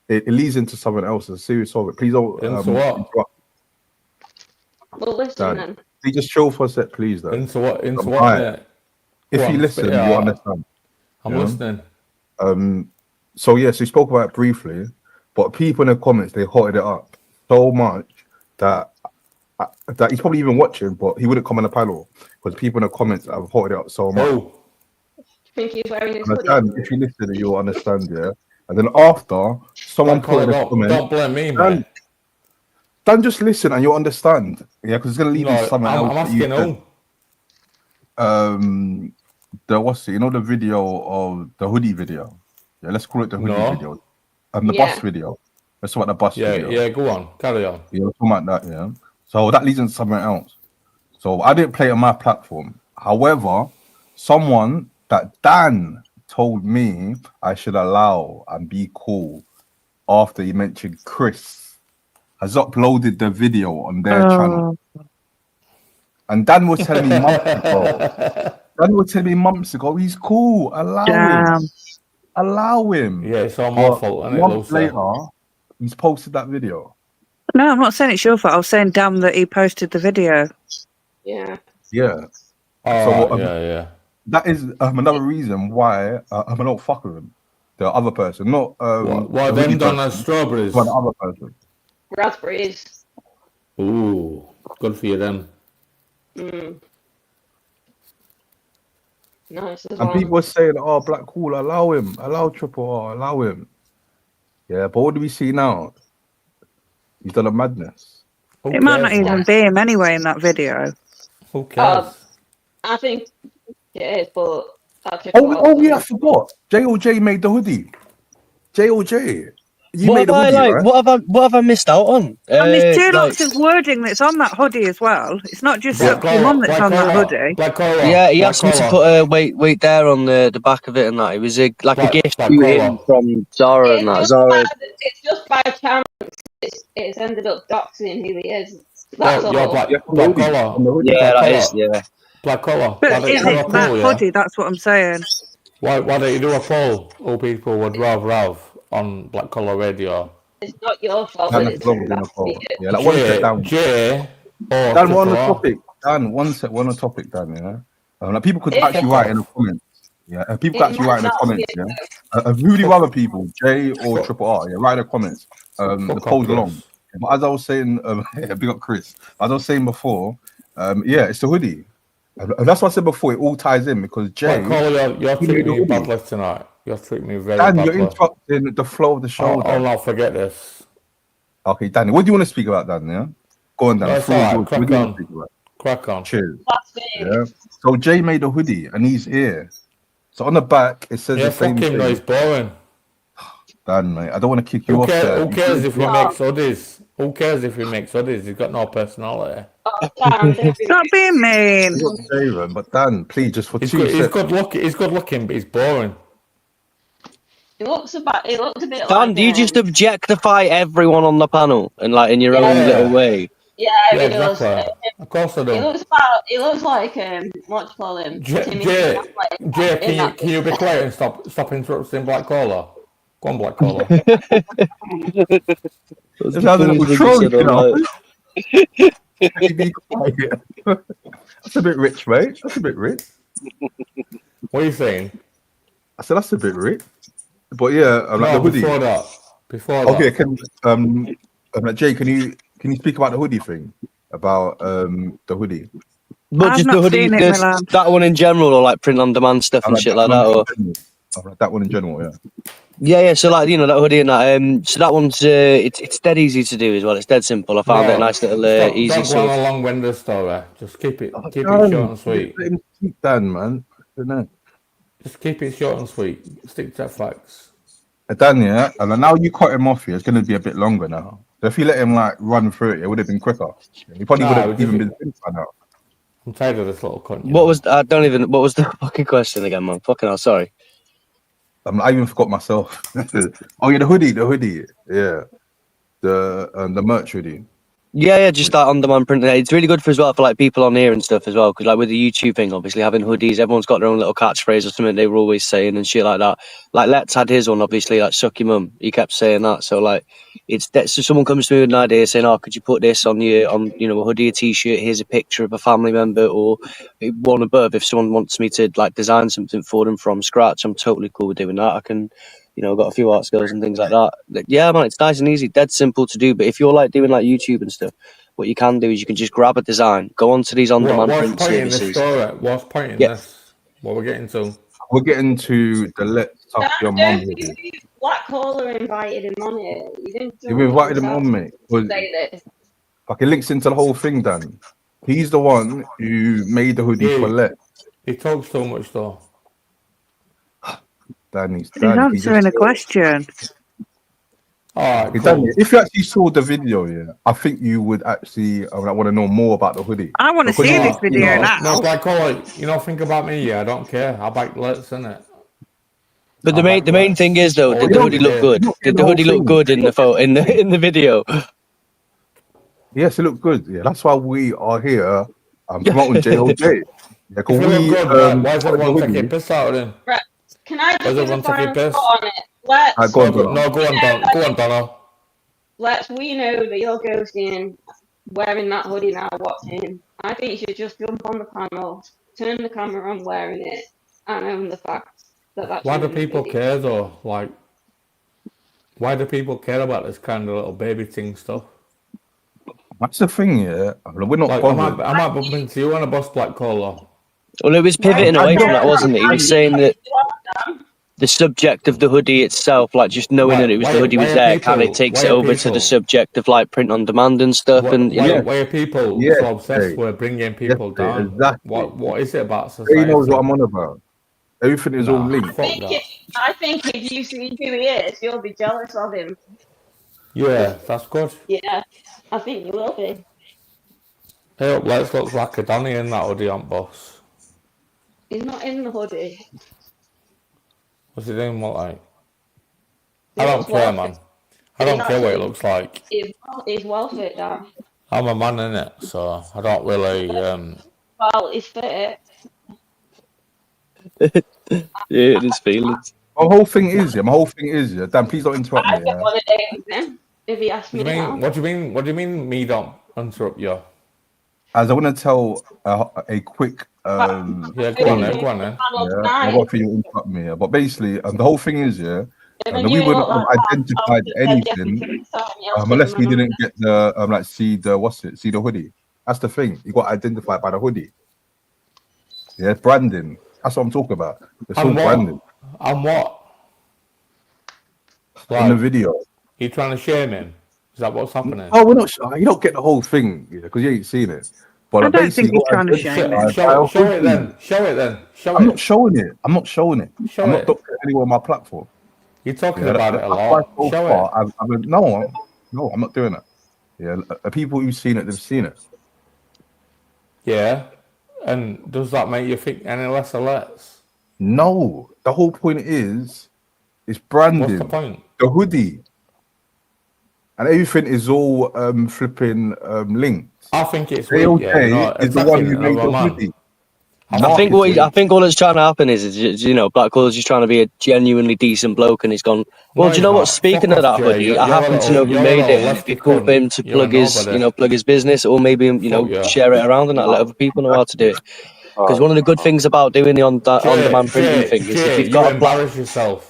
It leads into something else. It's a serious topic. Please don't Into what? interrupt. Well, listen Dan, then. please just chill for a sec, please, Dan. Into what? Into I'm what, high. mate? If Go you on, listen, spit it you out. understand. I'm Yeah? listening. So yes, we spoke about it briefly, but people in the comments, they hotted it up so much that he's probably even watching, but he wouldn't come on the panel because people in the comments have hotted it up so much. Oh, Think he's wearing his Understand? hoodie? If you listen, you'll understand, yeah. And then after, someone Black put in Collar, a comment, don't blame me, mate. Dan, just listen and you'll understand, yeah, because it's gonna lead into No, something else. I'm that you asking said. The video of the hoodie video. Yeah, let's call it the hoodie No. video. The bus video. Let's talk about the bus video. Yeah, go on, carry on. Yeah, we're talking about that, yeah. So that leads into something else. So I didn't play it on my platform. However, someone that Dan told me I should allow and be cool after he mentioned Chris has uploaded the video on their channel. And Dan was telling me months ago, he's cool. Allow him. Yeah, it's all my fault, and months later, he's posted that video. No, I'm not saying it's your fault. I was saying, damn, that he posted the video. Yeah. Yeah. Yeah. That is another reason why I don't fuck with him. The other person, not what then done as strawberries? But the other person. Raspberries. Ooh, good for you then. Nice as And well. people were saying, "Oh, Black Cool, allow him, allow Triple R, allow him." Yeah, but what do we see now? He's done a madness. It might not even be him anyway in that video. Who cares? I think it is, but Oh yeah, I forgot. JOJ made the hoodie. JOJ, you made the hoodie, right? What have I missed out on? And there's two lots of wording that's on that hoodie as well. It's not just your mum that's on that hoodie. Yeah, he asked me to put a wait there on the back of it and that. It was a gift to him from Zara and that. Zara. It's just by chance it's ended up doxing who he is. That's all. Black collar. Yeah, that is. Yeah. Black collar. But that hoodie, that's what I'm saying. Why don't you do a poll who people would rather have on Black Collar Radio? It's not your fault. Dan, Jay, one sec, Dan. Jay, Dan, we're on the topic. Dan, one sec, we're on the topic, Dan. Yeah. Like people could actually write in the comments. Yeah, and people could actually write in the comments. Yeah. Who do you rather people, Jay or Triple R? Yeah, write in the comments. The polls along. But as I was saying, big up Chris. As I was saying before, it's the hoodie. And that's what I said before. It all ties in because Jay. You're treating me badly tonight. You're treating me very Dan, badly. you're interrupting the flow of the show. I'll not forget this. Okay, Danny, what do you want to speak about, Dan? Yeah, go on, Dan. That's all right. Crack on. Cheers. Yeah. So Jay made a hoodie and he's here. So on the back it says the same thing. No, it's boring. Dan, mate, I don't want to kick you off. Who cares if we make hoodies? Who cares if we make hoodies? He's got no personality. Stop being mean. But Dan, please, just for he's 2 good, seconds. He's good looking, but he's boring. It looks a bit Dan, like, do you just objectify everyone on the panel and like in your own little way? Yeah, he does. Of course I do. He looks like what do you call him? Jay, can you be quiet and stop interrupting Black Collar? Go on, Black Collar. Be quiet. That's a bit rich, mate. That's a bit rich. What are you saying? I said that's a bit rich. But yeah, like the hoodie. Before that. Okay, Jay, can you speak about the hoodie thing? About the hoodie. But just the hoodie, that one in general, or like print on demand stuff and shit like that, or that one in general, yeah. Yeah. So like that hoodie and that. So that one's it's dead easy to do as well. It's dead simple. I found it a nice little easy don't go sort on of. a long-winded story. Just keep it Dan, short and sweet. let him keep Dan, man. Just keep it short and sweet. Stick to facts. Dan, yeah, and now you cut him off here. It's going to be a bit longer now. So if you let him like run through it, it would have been quicker. He probably would have even been finished by now. I'm tired of this little cunt. What was I don't even. What was the fucking question again, man? Fucking hell, sorry. I even forgot myself. Oh yeah, the hoodie. Yeah, the merch hoodie. Yeah, just that on-demand print. It's really good for as well for like people on here and stuff as well. Because like with the YouTube thing, obviously having hoodies, everyone's got their own little catchphrase or something they were always saying and shit like that. Like Let's had his one, obviously, like "suck your mum." He kept saying that. So like, so someone comes to me with an idea saying, "Oh, could you put this on a hoodie, a t-shirt? Here's a picture of a family member or one above." If someone wants me to like design something for them from scratch, I'm totally cool with doing that. I can. Got a few art skills and things like that. Yeah, man, it's nice and easy, dead simple to do. But if you're like doing like YouTube and stuff, what you can do is you can just grab a design, go onto these on-demand print services. What's point in this? What we're getting to? We're getting to the Let's Suck Your Mum hoodie. Black Caller invited him on here. You invited him on, mate. Fucking links into the whole thing, Dan. He's the one who made the hoodie for Let. He talks so much though. He's answering a question. Oh, cool. If you actually saw the video, yeah, I think you would actually want to know more about the hoodie. I want to see this video now. No, Black Caller, think about me. Yeah, I don't care. I bike Let's, innit? But the main thing is though, did the hoodie look good? Did the hoodie look good in the photo in the video? Yes, it looked good. Yeah, that's why we are here. I'm promoting JOJ. Yeah, because why is everyone taking piss out of him? Right. Can I just everyone taking piss? On it? Let's go on, Donna. We know that you're ghosting wearing that hoodie now watching. I think you should just jump on the panel, turn the camera on wearing it, and own the fact that that's. Why do people care though? Like, why do people care about this kind of little baby thing stuff? That's the thing, yeah. We're not bothered. I might bump into you on a bus, Black Caller. Well, it was pivoting away from that, wasn't it? He was saying that the subject of the hoodie itself, like just knowing that it was the hoodie was there, kind of takes it over to the subject of like print on demand and stuff. Why are people so obsessed with bringing people down? Exactly. What is it about society? He knows what I'm on about. Everything is all linked. I think if you see who he is, you'll be jealous of him. Yeah, that's good. Yeah, I think you will be. Hey, Let's looks like a Danny in that hoodie on boss. He's not in the hoodie. What's he doing? What like? I don't care, man. I don't care what it looks like. He's well fit, Dan. I'm a man in it, so I don't really. Well, he's fit. Yeah, it is feelings. My whole thing is, Dan, please don't interrupt me. I get one a day with him if he asks me. What do you mean? What do you mean? Me don't interrupt you? As I want to tell a quick. Go on then. Yeah, I got for you to interrupt me. Yeah. But basically, the whole thing is, we wouldn't have identified anything unless we didn't get the see the hoodie. That's the thing. You got identified by the hoodie. Yeah, branding. That's what I'm talking about. It's all branding. And what? In the video. You trying to shame him? Is that what's happening? Oh, we're not. You don't get the whole thing, because you ain't seen it. But I don't think you're trying to shame him. Show it then. I'm not showing it. I'm not talking anywhere on my platform. You're talking about it a lot. No, I'm not doing it. Yeah, the people who've seen it, they've seen it. Yeah, and does that make you think any less or less? No, the whole point is branding. What's the point? The hoodie. And everything is all flipping linked. I think it's weird. Is the one who made the hoodie. I think all that's trying to happen is Black Caller's just trying to be a genuinely decent bloke, and he's gone. Well, do you know what? Speaking of that hoodie, I happen to know who made it. It'd be cool for him to plug his business, or maybe share it around and let other people know how to do it. Because one of the good things about doing the on-demand printing thing is if you've got embarrass yourself.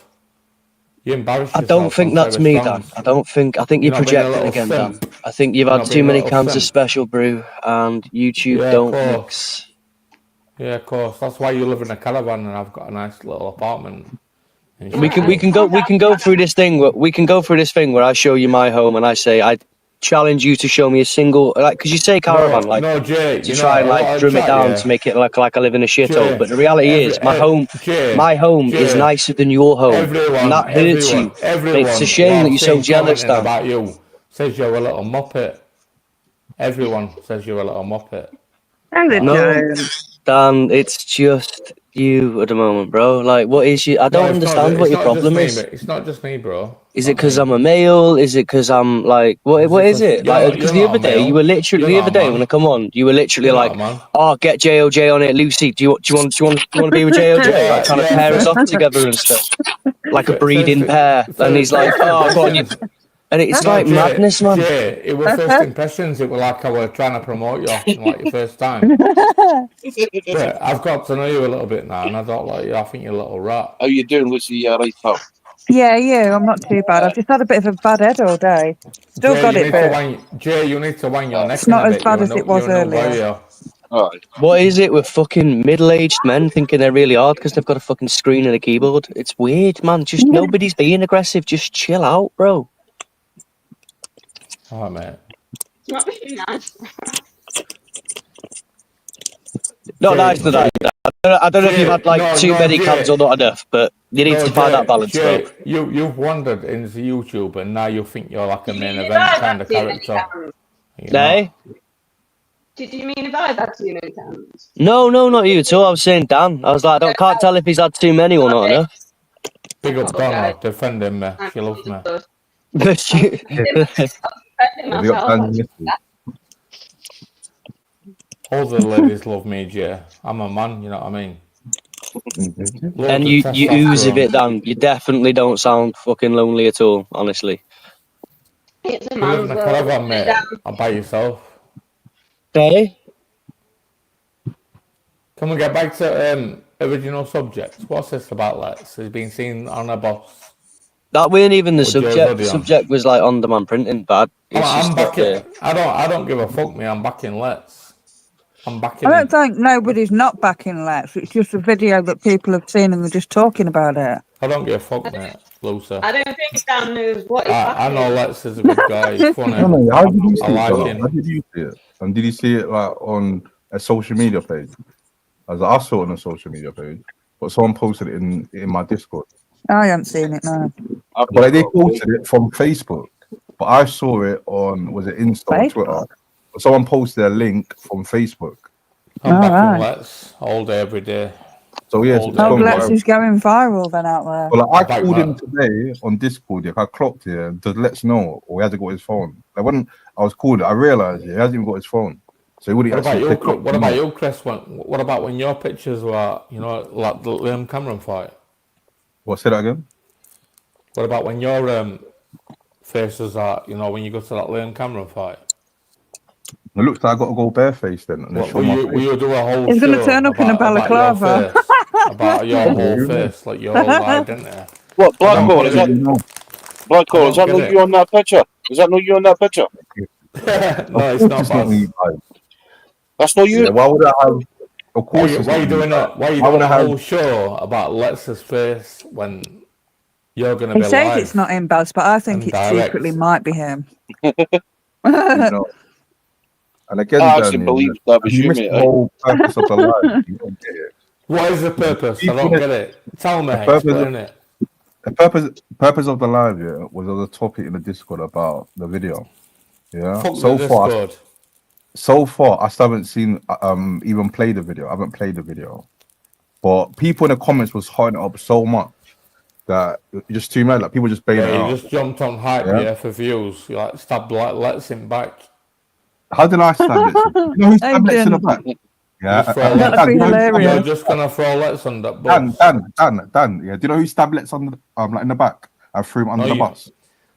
You embarrass yourself. I don't think that's me, Dan. I think you're projecting again, Dan. I think you've had too many cans of Special Brew, and YouTube don't mix. Yeah, of course. That's why you live in a caravan and I've got a nice little apartment We can go through this thing. We can go through this thing where I show you my home and I say I challenge you to show me a single, like, because you say caravan, Jay, to try and like drum it down to make it like I live in a shithole. But the reality is, my home is nicer than your home, and that hurts you. It's a shame that you're so jealous, Dan. About you says you're a little muppet. Everyone says you're a little muppet. No, Dan, it's just you at the moment, bro. Like, what is you? I don't understand what your problem is. It's not just me, bro. Is it because I'm a male? Is it because I'm like, what is it? Like, because the other day you were literally when I come on, you were literally like, oh, get JOJ on it, Lucy. Do you want to be with JOJ? Like, trying to pair us off together and stuff, like a breeding pair. And he's like, oh, go on, you. And it's like madness, man. Jay, it was first impressions. It was like I was trying to promote you, like your first time. But I've got to know you a little bit now, and I don't like you. I think you're a little rat. How you doing, Lucy? Yeah, right, pal. Yeah, I'm not too bad. I've just had a bit of a bad head all day. Still Jay, got it, but Jay, you need to wang your neck. it's not as bad as it was earlier. What is it with fucking middle-aged men thinking they're really hard because they've got a fucking screen and a keyboard? It's weird, man. Just nobody's being aggressive. Just chill out, bro. Oh, man. It's not really nice. Not nice to that. I don't know if you've had like too many cans or not enough, but you need to find that balance, Jay, bro. You've wandered into YouTube and now you think you're like a main event kind of character. Hey? Did you mean if I've had too many cans? No, not you at all. I was saying Dan. I was like, I can't tell if he's had too many or not enough. Big up Donna, defending me. She loves me. All the ladies love me, Jay. I'm a man, you know what I mean? And you ooze a bit, Dan. You definitely don't sound fucking lonely at all, honestly. It's a You live in a caravan, mate. I'm by yourself. Hey? Can we get back to original subject? What's this about, Lex? He's been seen on a bus. That weren't even the subject. The subject was like on-demand printing, bad. I'm back in. I don't give a fuck, me. I'm back in Let's. I'm back in. I don't think nobody's not backing Let's. It's just a video that people have seen and they're just talking about it. I don't give a fuck, mate. Lucy. I don't think Dan knows what he's I know Let's is a good guy. He's funny. How did you see I like it? him. How did you see it? And did you see it like on a social media page? As I saw it on a social media page, but someone posted it in my Discord. I haven't seen it, no. But they posted it from Facebook. But I saw it on, was it Insta or Twitter? But someone posted a link from Facebook. I'm back in Let's all day, every day. So yes, Let's is going viral then out there. Well, like, I called him today on Discord. I clocked here to let know, or he hasn't got his phone. Like when I was called, I realized he hasn't even got his phone. So he wouldn't actually pick up. What about you, Chris? What about when your pictures were, you know, like the Liam Cameron fight? What? Say that again. What about when your faces are, you know, when you go to that Liam Cameron fight? It looks like I got to go barefaced then. Will you do a whole He's going to turn up in a balaclava. About your whole face, like your whole identity. What, Blackwall? Is that not you on that picture? Is that not you on that picture? No, it's not. That's not you. Yeah, why would I have? Of course, why are you doing that? Why are you doing a whole show about Lex's face when you're going to be live? He says live? It's not him, Baz, but I think it secretly might be him. And again, I actually believe that was you, mate. The whole purpose of the live. You don't get it. What is the purpose? I don't get it. Tell me. Explain it. The purpose of the live, was on the topic in the Discord about the video. Yeah. So far, I still haven't seen even play the video. I haven't played the video, but people in the comments was hyping it up so much that it's just too mad. Like people just bailing you just jumped on hype, for views. You like stabbed like Let's him back. How did I stab it? You know who stabbed Let's in the back? Yeah, that'd be hilarious. You're just gonna throw Let's on that bus. Dan. Yeah, do you know who stabbed Let's on the like in the back? I threw him under the bus.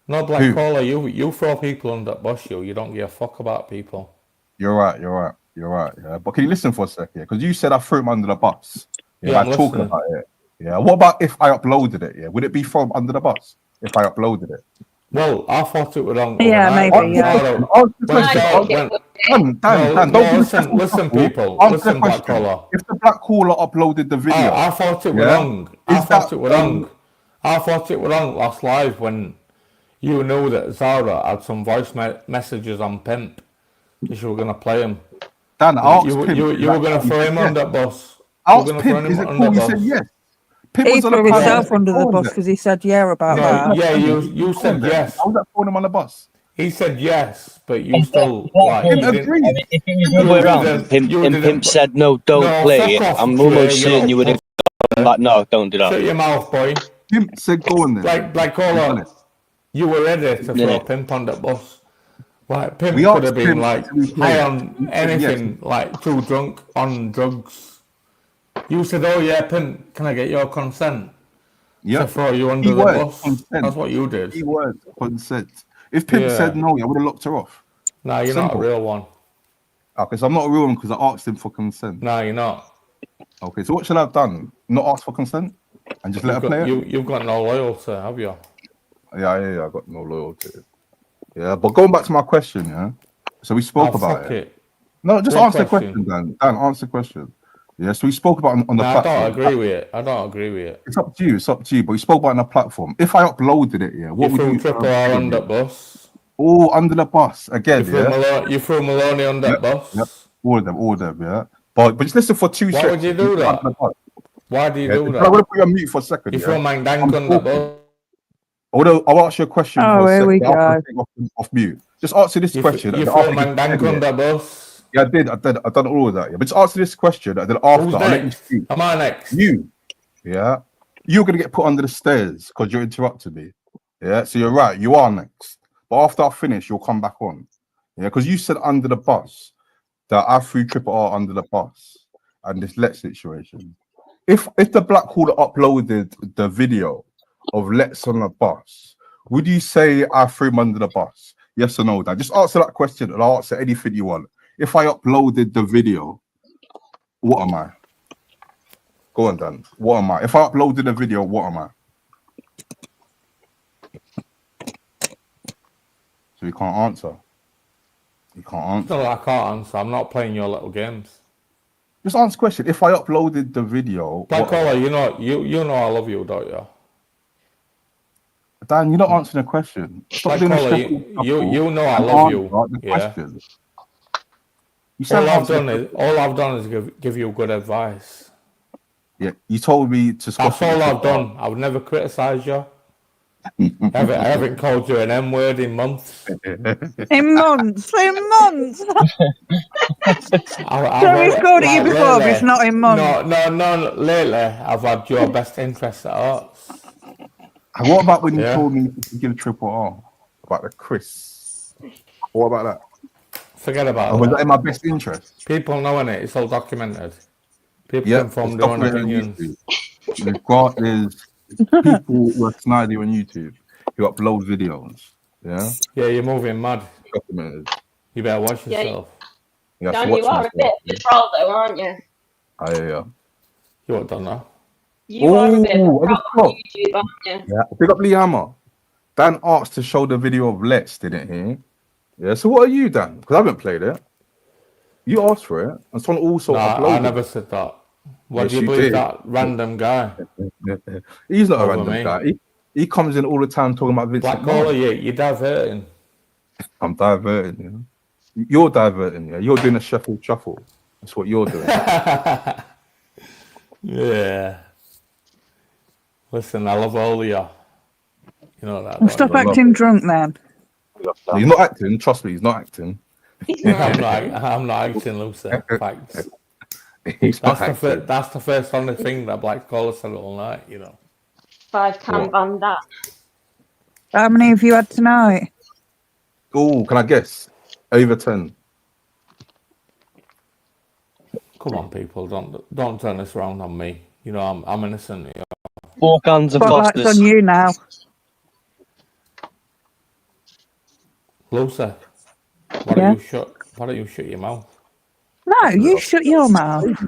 No, Black Caller, you throw people on that bus. You don't give a fuck about people. You're right. Yeah, but can you listen for a second? Because you said I threw him under the bus. Yeah, I'm talking about it. Yeah, what about if I uploaded it? Yeah, would it be from under the bus if I uploaded it? Well, I thought it would on. Yeah, maybe. Dan, listen, people. Listen, Black Caller. If the Black Caller uploaded the video, I thought it was wrong. I thought it was wrong. I thought it was on last live when you knew that Zara had some voice messages on Pimp. If you were going to play him. Dan, I asked Pimp. You were going to throw him on that bus. I asked Pimp, is it cool? He said yes. Pimp He was on the threw panel. himself under the bus because he said yeah about that. Yeah, you said yes. I was that throwing him on the bus. He said yes, but you still like. Pimp You didn't. agreed. I mean, if it was the other way around, Pimp said no, don't play it. I'm almost certain you would have gone like, no, don't do that. Shut your mouth, boy. Pimp said go on then. Like caller, you were ready to throw Pimp on that bus. Like Pimp could have been like high on anything, like too drunk on drugs. You said, "Oh yeah, Pimp, can I get your consent to throw you under the bus?" Consent. That's what you did. He was consent. If Pimp said no, I would have locked her off. No, you're not a real one. Okay, so I'm not a real one because I asked him for consent. No, you're not. Okay, so what should I have done? Not ask for consent and just let her play it? You've got no loyalty, have you? Yeah, I got no loyalty. Yeah, but going back to my question, yeah. So we spoke about it. No, just answer the question, Dan. Dan, answer the question. Yeah, so we spoke about on the platform. I don't agree with it. I don't agree with it. It's up to you. It's up to you. But we spoke about it on the platform. If I uploaded it, yeah, what would you? Triple R on that bus. Oh, under the bus again. You threw Maloney on that bus. Yep. All of them. Yeah. But just listen for 2 seconds. Why would you do that? Why do you do that? I want to put you on mute for a second. You throw Mandang on that bus. I'll ask you a question. Oh, here we go. Off mute. Just answer this question. You throw Mandang on that bus. Yeah, I did. I've done all of that. Yeah, but just answer this question, and then after I'll let you speak. Am I next? You. Yeah. You're gonna get put under the stairs because you're interrupting me. Yeah. So you're right. You are next. But after I finish, you'll come back on. Yeah. Because you said under the bus that I threw Triple R under the bus and this Let's situation. If the Black Hawler uploaded the video of Let's on the bus, would you say I threw him under the bus? Yes or no, Dan? Just answer that question and I'll answer anything you want. If I uploaded the video, what am I? Go on, Dan. What am I? If I uploaded the video, what am I? So you can't answer. You can't answer. No, I can't answer. I'm not playing your little games. Just answer the question. If I uploaded the video, Black Caller, you know I love you, don't you? Dan, you're not answering the question. Black Caller, you know I love you. Question. All I've done is give you good advice. Yeah, you told me to stop. That's all I've done. I would never criticise you. I haven't called you an M word in months. In months. So he's called it you before, but it's not in months. No. Lately, I've had your best interest at heart. What about when you told me to give Triple R about the Chris? What about that? Forget about that. Was that in my best interest? People knowing it. It's all documented. People can form their own opinions. There's people who are snidey on YouTube who upload videos. Yeah. Yeah, you're moving mad. Documented. You better watch yourself. Dan, you are a bit of a troll, though, aren't you? Yeah. You what done now? You are a bit of a troll on YouTube, aren't you? Yeah. Pick up Lee Hammer. Dan asked to show the video of Let's, didn't he? Yeah. So what are you, Dan? Because I haven't played it. You asked for it, and someone also uploaded. I never said that. Why do you believe that random guy? He's not a random guy. He comes in all the time talking about Vince. Black Caller, you're diverting. I'm diverting. Yeah? You're diverting. Yeah, you're doing a Sheffield shuffle. That's what you're doing. Yeah. Listen, I love all of you. You know that. Stop acting drunk, man. He's not acting. Trust me, he's not acting. I'm not acting, Lucy. Facts. That's the first only thing that Black Caller said all night, you know. 5 can ban that. How many have you had tonight? Oh, can I guess? Over 10. Come on, people, don't turn this around on me. You know, I'm innocent. You know. 4 cans of Fosters. Spotlight's on you now. Lucy, why don't you shut your mouth? No, you shut your mouth.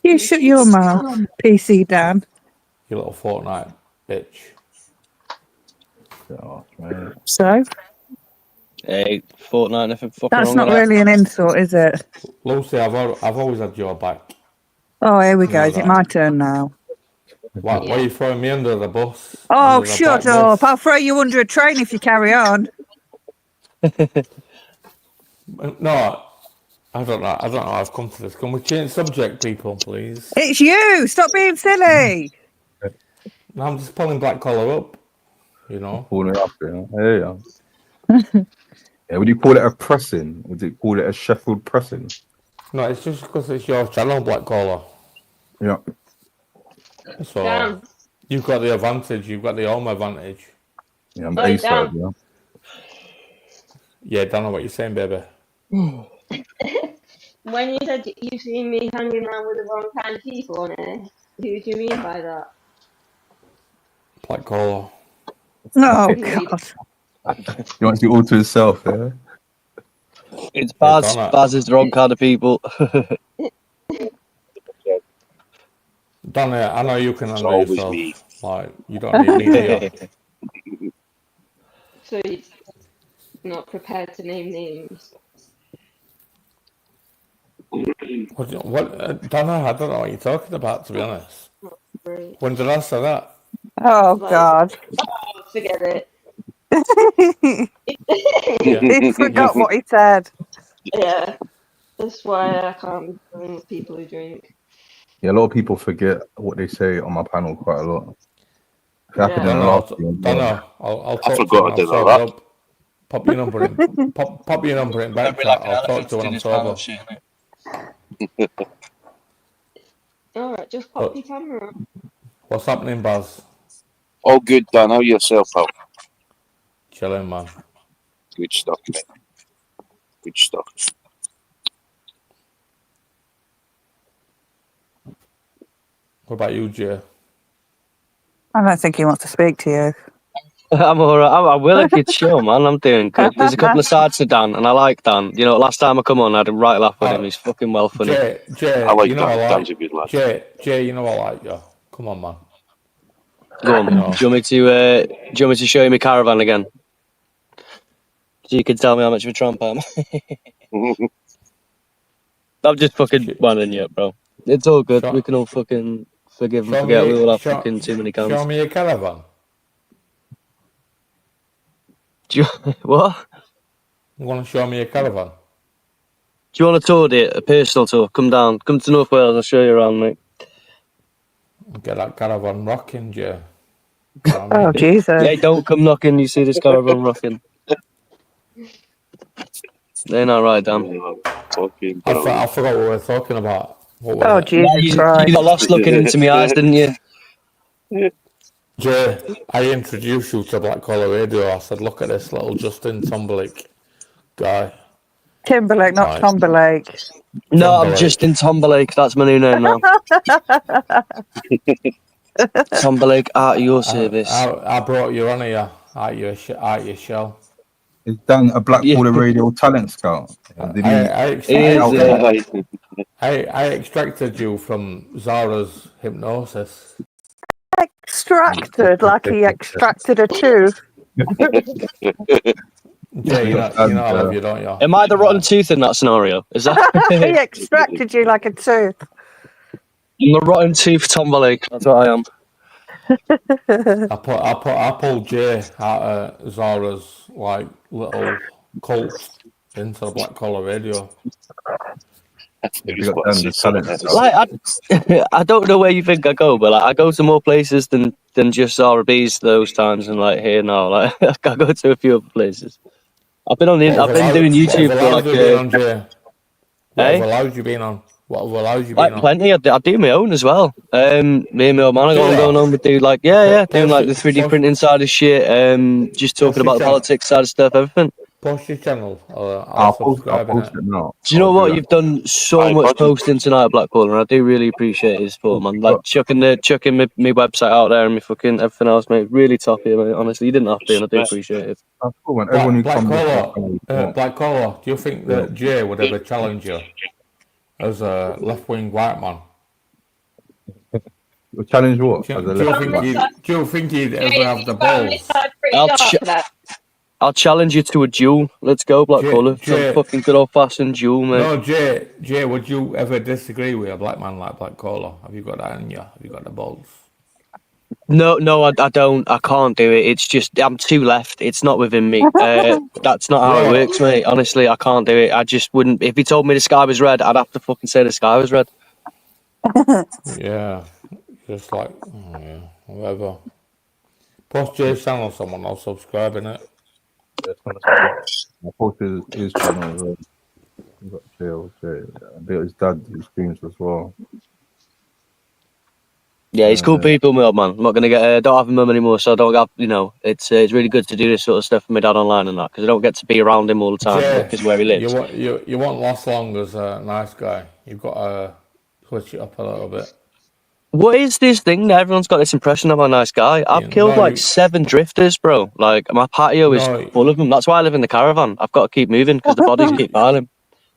You shut your mouth, PC Dan. You little Fortnite bitch. Oh, man. So? Hey, Fortnite, nothing fucking That's wrong not with really an insult, is it? Lucy, I've always had your back. Oh, here we go. Is it my turn now? Why are you throwing me under the bus? Oh, Under the shut black up. bus? I'll throw you under a train if you carry on. No, I don't know. How I've come to this. Can we change subject, people, please? It's you. Stop being silly. No, I'm just pulling Black Collar up. You know. Pulling it up, yeah. Yeah, would you call it a pressing? Would you call it a Sheffield pressing? No, it's just because it's your channel, Black Collar. Yeah. So Dan. you've got the advantage. You've got the home advantage. Yeah, I'm Oi, A-side, Dan. yeah. Yeah, don't know what you're saying, baby. When you said you've seen me hanging around with the wrong kind of people on it, who do you mean by that? Black Collar. Oh, Indeed. God. He wants you all to himself, yeah? It's Baz. Baz is the wrong kind of people. Donna, I know you can handle always yourself. me. Like, you don't need me here. So he's not prepared to name names. What Donna, I don't know what you're talking about, to be honest. Right. When did I say that? Oh, Like, God. oh, forget it. He forgot what he said. Yeah. That's why I can't be dealing with people who drink. Yeah, a lot of people forget what they say on my panel quite a lot. It happened in the last one. Donna, I'll talk to you forgot when I I'm did all sobered that. up. Pop your number in. Pop your number in back chat. I'll talk to you when I'm sober. Alright, just pop your camera on. What's happening, Baz? All good, Dan. How yourself, pal? Chilling, man. Good stuff, mate. Good stuff. What about you, Jay? I don't think he wants to speak to you. I'm alright. I will if you'd show, man. I'm doing good. There's a couple of sides to Dan, and I like Dan. You know, last time I come on, I had a right laugh with him. He's fucking well funny. Jay, I like you know Dan. I like Dan's a good lad. Jay, you know I like you. Come on, man. Go on. No. Do you want me to show you my caravan again? So you can tell me how much of a tramp I am. I'm just fucking wanting you, bro. It's all good. We can all fucking forgive and forget. We all have fucking too many cans. Show me a caravan. What? You want to show me a caravan? Do you want a tour, dear? A personal tour? Come down. Come to North Wales. I'll show you around, mate. Get that caravan rocking, Jay. Oh, Jesus. Yeah, don't come knocking. You see this caravan rocking. They're not right, Dan. I forgot what we were talking about. What was Oh, it? Jesus Christ. You got lost looking into my eyes, didn't you? Jay, I introduced you to Black Collar Radio. I said, look at this little Justin Timberlake guy. Timberlake, not Right. Timberlake. No, I'm Justin Timberlake. That's my new name now. Timberlake at your service. I brought you on here out your shell. Is Dan a Black Collar Radio talent scout? Did I extracted you from Zara's hypnosis. Extracted, like he extracted a tooth. Yeah, you know I love you, don't you? Am I the rotten tooth in that scenario? Is that? He extracted you like a tooth. I'm the rotten tooth Timberlake. That's what I am. I pulled Jay out of Zara's like little cult into the Black Collar Radio. Like I don't know where you think I go, but like, I go to more places than just Zara B's those times, and like here now, like I go to a few other places. I've been on I've been doing YouTube for like. What allowed you being on? What allowed you being Like on? plenty. I do my own as well. Me and my old man I got going on. We do like doing like the 3D printing side of shit. Just talking about the politics side of stuff, everything. Post your channel. I'll post it now. Do you know what? You've done so much posting tonight at Blackpool, and I do really appreciate his support, man. Like chucking my website out there and my fucking everything else, mate. Really top here, mate. Honestly, you didn't have to, and I do appreciate it. Black Collar, do you think that Jay would ever challenge you as a left-wing white man? Challenge what? Do you think he'd ever have the balls? I'll challenge you to a duel. Let's go, Black Collar. Some fucking good old-fashioned duel, mate. No, Jay, would you ever disagree with a black man like Black Collar? Have you got that in you? Have you got the balls? No, I don't. I can't do it. It's just I'm too left. It's not within me. That's not how it works, mate. Honestly, I can't do it. I just wouldn't. If he told me the sky was red, I'd have to fucking say the sky was red. Yeah, just like, whatever. Post Jay's channel, someone, I'll subscribe in it. I posted his channel as well. He's got jail. I think his dad who streams as well. Yeah, he's cool people, my old man. I'm not gonna get. Don't have him anymore, so I don't have. It's really good to do this sort of stuff for my dad online and that because I don't get to be around him all the time Jay, because where he lives. you won't last long as a nice guy. You've got to switch it up a little bit. What is this thing that everyone's got this impression of a nice guy? I've killed like 7 drifters, bro. Like my patio is full of them. That's why I live in the caravan. I've got to keep moving because the bodies keep piling.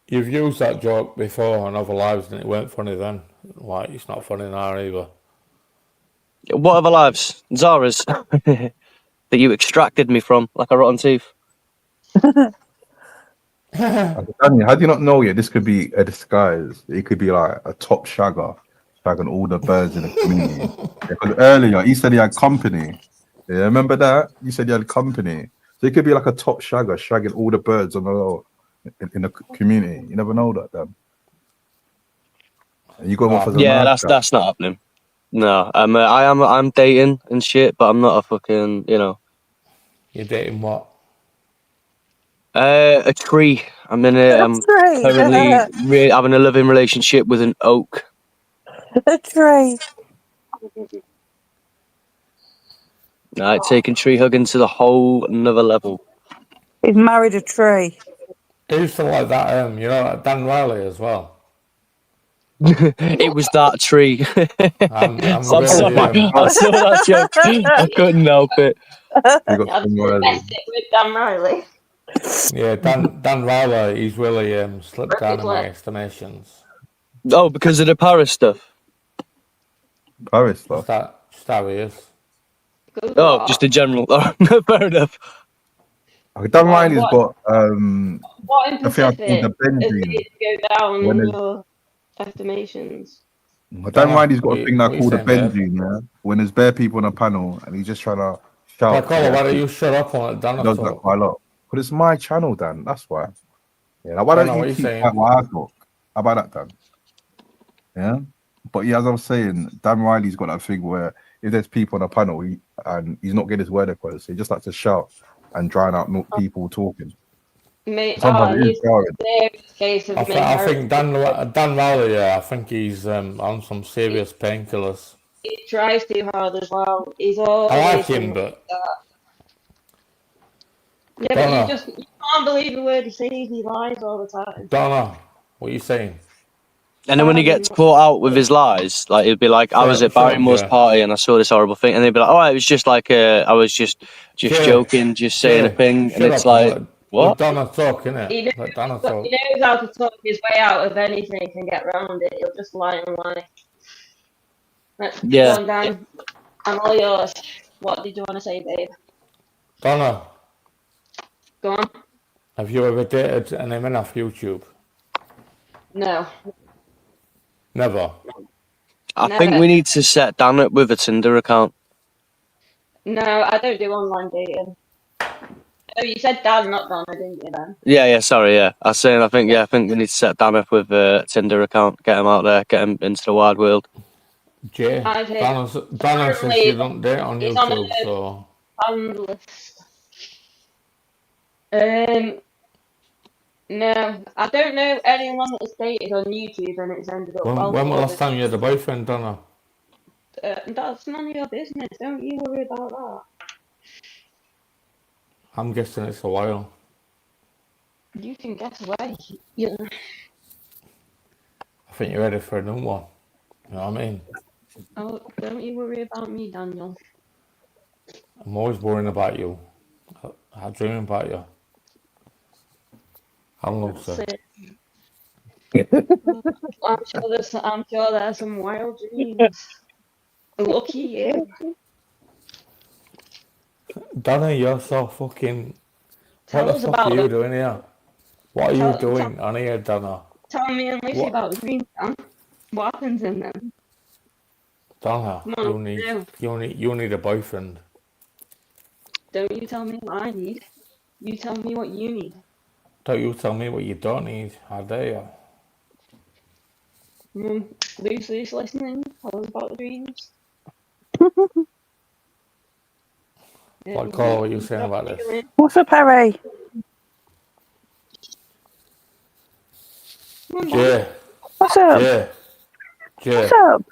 You've used that joke before on other lives and it weren't funny then. Like, it's not funny now either. What other lives? Zara's that you extracted me from like a rotten tooth. Daniel, how do you not know yet? This could be a disguise. It could be like a top shagger, shagging all the birds in the community. Because earlier he said he had company. Yeah, remember that? You said he had company. So it could be like a top shagger, shagging all the birds on the low in the community. You never know that, then. And you got him off as a nice guy. That's not happening. No, I'm dating and shit, but I'm not a fucking, You're dating what? A tree. I'm currently having a loving relationship with an oak. A tree. Right, taking tree hugging to the whole another level. He's married a tree. He used to like that, like Dan Riley as well. It was that tree. I'm sorry, I saw that joke. I couldn't help it. I've messed it with Dan Riley. Yeah, Dan Riley, he's really slipped down in my estimations. Oh, because of the Paris stuff? Paris stuff? Just how he is. Oh, just in general. Fair enough. Dan Riley's got what in specific the benzene. go down in your estimations? Dan Riley's got a thing now called the benzene, yeah? When there's bare people on a panel and he's just trying to shout. Why don't you shut up on it, Dan? He does that quite a lot. But it's my channel, Dan. That's why. Yeah, like, why don't you keep quiet while I talk? How about that, Dan? Yeah? But yeah, as I was saying, Dan Riley's got that thing where if there's people on a panel and he's not getting his word across, he just likes to shout and drown out people talking. I think Dan Riley, I think he's on some serious painkillers. He tries too hard as well. He's always. I like him, but. Yeah, but you can't believe the word he says. He lies all the time. Donna, what are you saying? And then when he gets caught out with his lies, like he'd be like, "I was at Barrymore's party and I saw this horrible thing," and they'd be like, "Oh, it was just like I was just joking, just saying a thing," and it's like, what? Donna talk, innit? He knows how to talk his way out of anything and get around it. He'll just lie and lie. Let's go on, Dan. I'm all yours. What did you want to say, babe? Donna. Go on. Have you ever dated an woman off YouTube? No. Never. I think we need to set Dan up with a Tinder account. No, I don't do online dating. Oh, you said Dan, not Donna, didn't you, then? Yeah, sorry, yeah. I was saying, I think we need to set Dan up with a Tinder account, get him out there, get him into the wide world. Jay, Donna says you don't date on YouTube, so... No, I don't know anyone that has dated on YouTube and it's ended up well. When was the last time you had a boyfriend, Donna? That's none of your business. Don't you worry about that. I'm guessing it's a while. You can guess away. I think you're ready for a new one. You know what I mean? Oh, don't you worry about me, Daniel. I'm always worrying about you. I dream about you. I'm sir. I'm sure there's some wild dreams. Lucky you. Donna, you're so fucking... What the fuck are you doing here? What are you doing on here, Donna? Tell me and Lucy about the dreams, Dan. What happens in them? Donna, Come on, you need a boyfriend. don't you tell me what I need. You tell me what you need. Don't you tell me what you don't need. How dare you? Loose listening. Tell us about the dreams. What call what are you saying about this? What's up, Harry? Jay. What's up? Jay. What's up?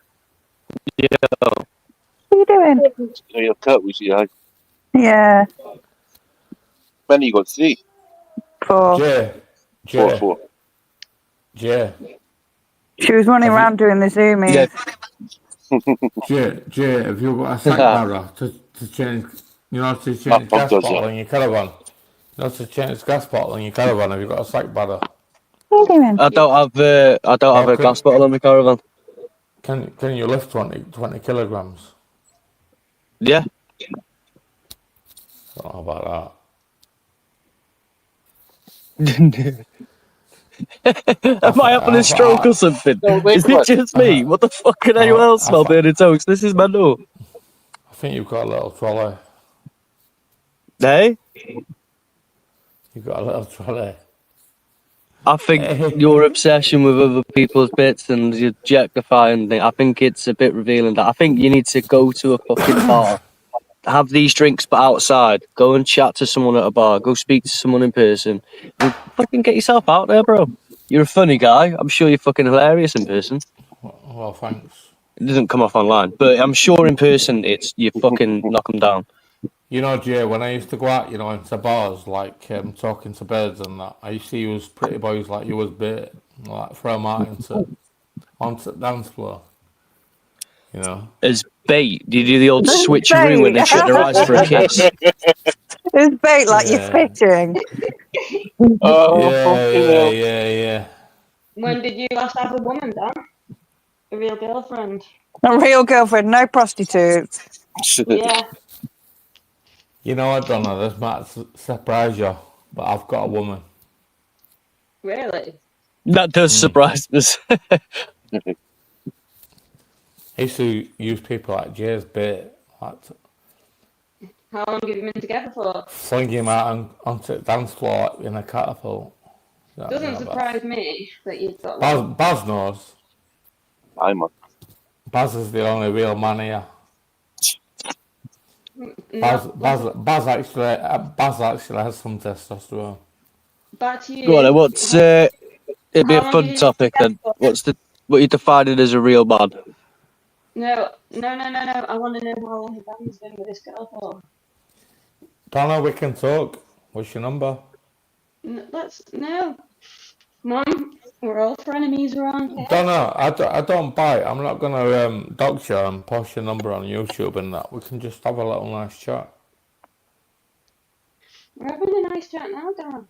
Yeah. What are you doing? Your cut was yeah. Yeah. Benny, you got 3. 4. Jay. 4. Jay. She was running around doing the zoomies. Jay, have you got a sack barrel to change? You know, to change gas bottle in your caravan. You know, to change gas bottle in your caravan. Have you got a sack barrel? What are you doing? I don't have a gas bottle on my caravan. Can you lift 20 kilograms? Yeah. I don't know about that. Am I having a stroke or something? Is it just me? What the fuck can anyone else smell burning toast? This is mental. I think you've got a little trolley. Hey? You've got a little trolley. I think your obsession with other people's bits and your objectifying thing, I think it's a bit revealing. That I think you need to go to a fucking bar, have these drinks but outside, go and chat to someone at a bar, go speak to someone in person, and fucking get yourself out there, bro. You're a funny guy. I'm sure you're fucking hilarious in person. Well, thanks. It doesn't come off online, but I'm sure in person it's you fucking knock them down. You know, Jay, when I used to go out, you know, into bars, like talking to birds and that, I used to use pretty boys like you as bait, like throw them out onto the dance floor. You know, as bait. Do you do the old switcheroo when they shut their eyes for a kiss? It's bait like you're fishing. Yeah. When did you last have a woman, Dan? A real girlfriend? A real girlfriend, no prostitutes. Yeah. You know, I don't know, this might surprise you, but I've got a woman. Really? That does surprise us. I used to use people like Jay's bait, like How long have you been together for? fling him out onto the dance floor in a catapult. You know, Doesn't surprise me that you've got one. Baz knows. I'm a. Baz is the only real man here. Baz actually has some testosterone. Back to you. Go on, then, what's it'd be a fun topic then. What you defined as a real man? No. I want to know how long Dan's been with this girl for. Donna, we can talk. What's your number? No. Mum, we're all frenemies around here. Donna, I don't bite. I'm not gonna dox you and post your number on YouTube and that. We can just have a little nice chat. We're having a nice chat now, Dan.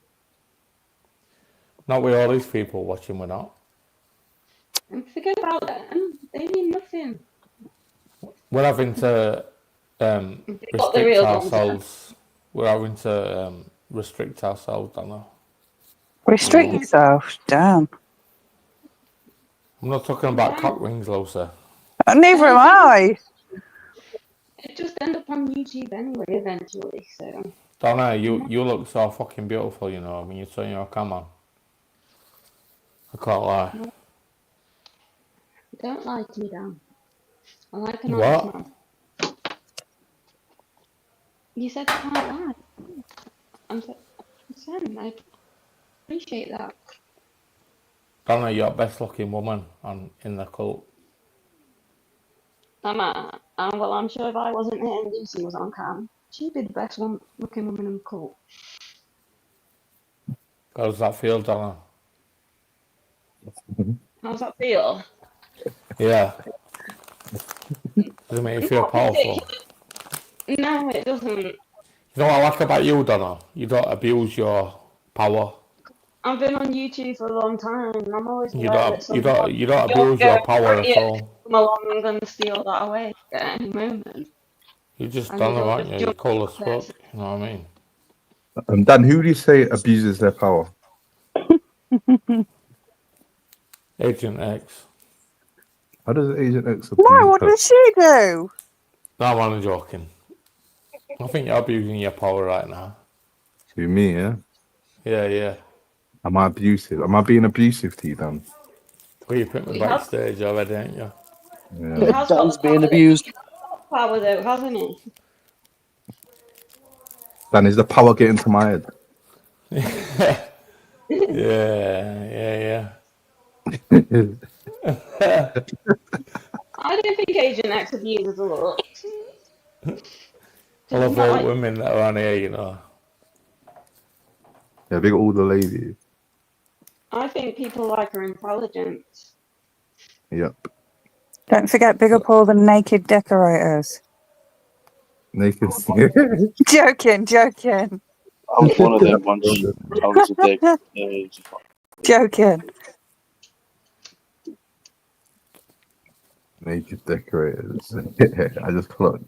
Not with all these people watching, we're not. And forget about them. They mean nothing. We're having to restrict ourselves. We're having to restrict ourselves, Donna. Restrict yourself, damn. I'm not talking about cock rings, Lucy. Neither am I. It just end up on YouTube anyway, eventually, so. Donna, you look so fucking beautiful, you know, when you turn your cam on. I can't lie. Don't lie to me, Dan. I like an honest man. You said I can't lie. I'm saying I appreciate that. Donna, you're the best looking woman in the cult. Well, I'm sure if I wasn't here and Lucy was on cam, she'd be the best looking woman in the cult. How does that feel, Donna? How's that feel? Yeah. Does it make you feel powerful? No, it doesn't. You know what I like about you, Donna? You don't abuse your power. I've been on YouTube for a long time. I'm always You don't abuse your power at all. Come along and steal that away at any moment. You're just Donna, aren't you? You're cool as fuck. You know what I mean? Dan, who do you say abuses their power? Agent X. How does Agent X No, abuse what her? does she do? No, I'm only joking. I think you're abusing your power right now. To me, yeah? Yeah. Am I abusive? Am I being abusive to you, Dan? Well, you put me backstage already, ain't you? He Yeah. has got Dan's the being power, abused. power though, hasn't he? Dan, is the power getting to my head? Yeah. I don't think Agent X abuses a lot. I love all women that are on here, you know. Yeah, big all the ladies. I think people like her intelligence. Yep. Don't forget, big up all the naked decorators. Naked. Joking. I was one of them once. I was a dick. Joking. Naked decorators. I just clocked.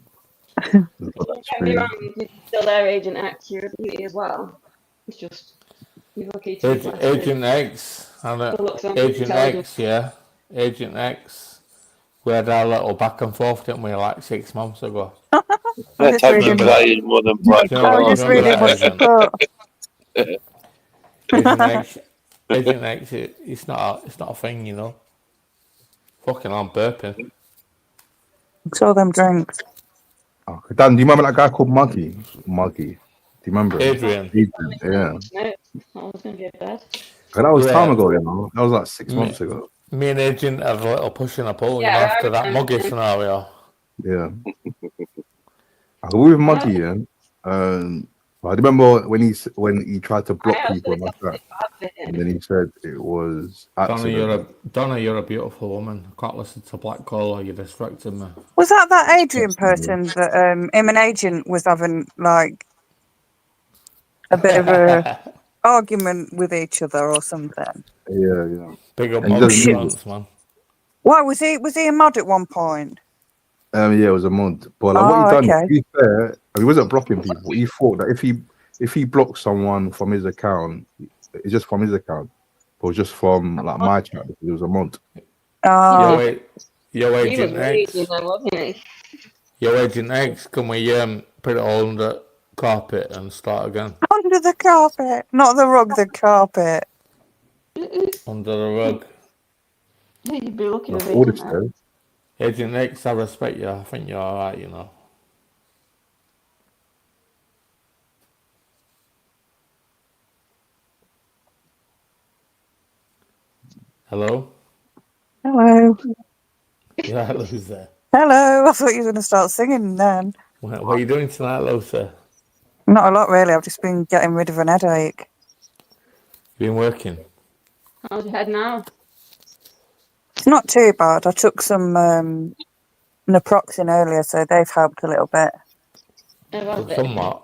Don't get me wrong, if you're still there, Agent X, you're a beauty as well. It's just, you're lucky to be blessed with Agent X. the looks and Agent intelligence. X, yeah. Agent X. We had our little back and forth, didn't we, like 6 months ago? I'm just reading. more than black. Do you remember that, Agent? Agent X, it's not a thing, you know. Fucking, I'm burping. Saw them drinks. Oh, Dan, do you remember that guy called Muggy? Do you remember him? Adrian. Yeah. No, I was going to get bed. That was time ago, you know. That was like 6 months ago. Me and Agent had a little push and a pull, Yeah, you know, after I that remember Muggy him. scenario. Yeah. I go with Muggy, yeah. I remember when he tried to block people and like that, and then he said it was accident. Donna, you're a beautiful woman. I can't listen to Black Cola. You're distracting me. Was that Adrian person that him and Agent was having like a bit of a argument with each other or something? Yeah. Big up And he Muggy doesn't France, man. Why was he a mod at one point? Yeah, it was a mod. But like what he done, to be fair, he wasn't blocking people. He thought that if he blocked someone from his account, it's just from his account, or just from like my chat because it was a mod. Yo, Agent X. He was raging, wasn't he? Yo, Agent X, can we put it all under carpet and start again? Under the carpet, not the rug, the carpet. Under the rug. You'd be looking at Agent Agent X, I respect you. I think you're alright, you know. Hello? Hello. Yeah, who's there? Hello. I thought you were going to start singing then. What are you doing tonight, Lucy? Not a lot, really. I've just been getting rid of an headache. Been working? How's your head now? It's not too bad. I took some naproxen earlier, so they've helped a little bit. Somewhat.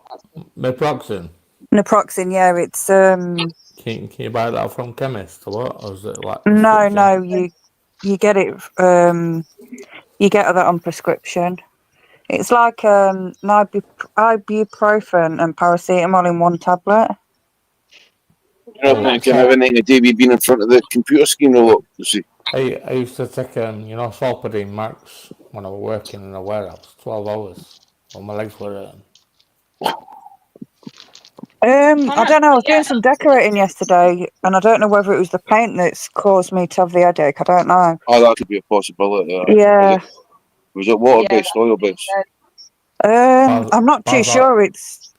Naproxen? Naproxen, yeah. It's Can you buy that from chemist or what? Or is it like no, you get it you get that on prescription. It's like an ibuprofen and paracetamol in one tablet. You know, thinking everything a day we've been in front of the computer screen a lot, you see. I used to take Solpadeine Max when I was working in a warehouse, 12 hours, while my legs were hurting. I don't know. I was doing some decorating yesterday, and I don't know whether it was the paint that's caused me to have the headache. I don't know. Oh, that could be a possibility. Yeah. Was it water-based, oil-based? I'm not too sure. It's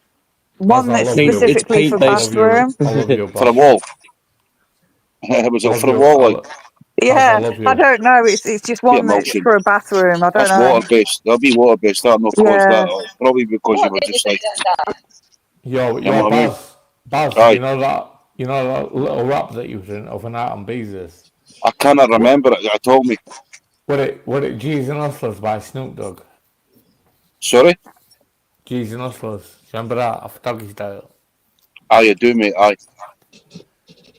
one that's specifically for bathroom. For a wall. Was it for a wall? Like? Yeah, I don't know. It's just one that's for a bathroom. I don't know. That's water-based. That'll be water-based. That'll not cause that. Probably because you were just like... Yo, Baz, you know that little rap that you was in overnight on Beezers? I cannot remember it. I told me. What it G's and Hustlers by Snoop Dogg? Sorry? G's and Hustlers. Remember that? Off Doggy Style. Aye, you do, mate. Aye.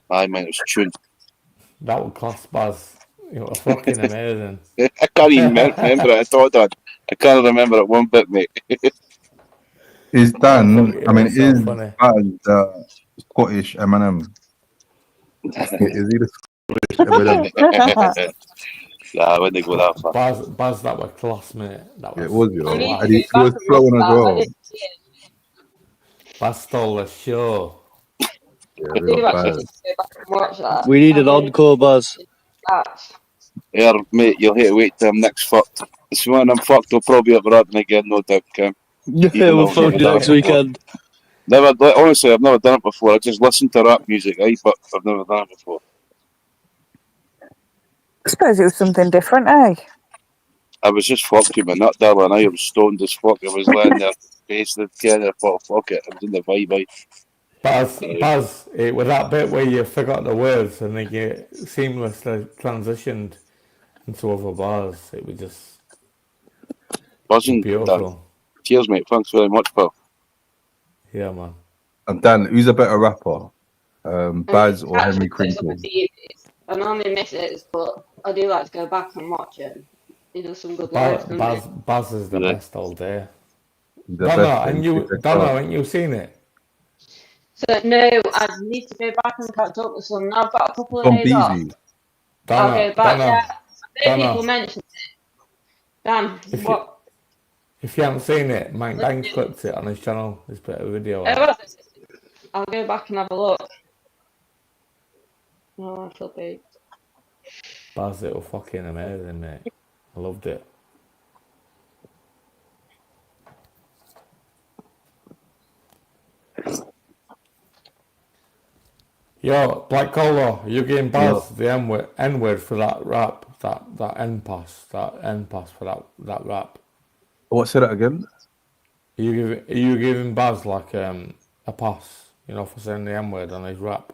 Aye, mate, it was tuned. That would cost Baz. It was fucking amazing. I can't even remember it. I thought that. I can't remember it one bit, mate. Is Dan? Is Scottish Eminem? Is he the Scottish Eminem? Yeah, I wouldn't go that far. Baz, that was class, mate. That was It was, you I know. need class. And to he go back was and watch flowing as that. I well. didn't see it. Baz stole the show. Yeah, I we do got actually bad. need to go back and watch that. We need I an really encore, Buzz. that. Yeah, mate, you'll hate to wait till I'm next fucked. It's when I'm fucked, I'll probably have rapping again, no doubt, Cam. Yeah, Even we'll though I've phone never you done next it before. weekend. Honestly, I've never done it before. I just listen to rap music, right? But I've never done it before. I suppose it was something different, eh? I was just fucked with my nut, darling. I was stoned as fuck. I was laying there, basted, kind of thought, fuck it. I was in the vibe, Baz, it was that bit where you forgot the words and then you seamlessly transitioned into other bars. It was just buzzing. beautiful. Cheers, mate. Thanks very much, pal. Yeah, man. And Dan, who's a better rapper? Baz or Henry Crinkle? I normally miss it, but I do like to go back and watch it. He does some good lives, doesn't he? Baz is the best all day. The Donna, best. ain't you seen it? So no, I need to go back and catch up with some. Now I've got a couple of From days off. Beezy. I'll go back. Yeah, I heard people Donna. mention it. Dan, what? If you haven't seen it, Mike Banks clipped it on his channel. He's put a video Oh, out. I'll go back and have a look. Oh, I feel big. Baz, it was fucking amazing, mate. I loved it. Yo, Black Collar, you giving Baz the N-word for that rap, that end pass for that rap? What, say that again? Are you giving Baz like a pass, for saying the N-word on his rap?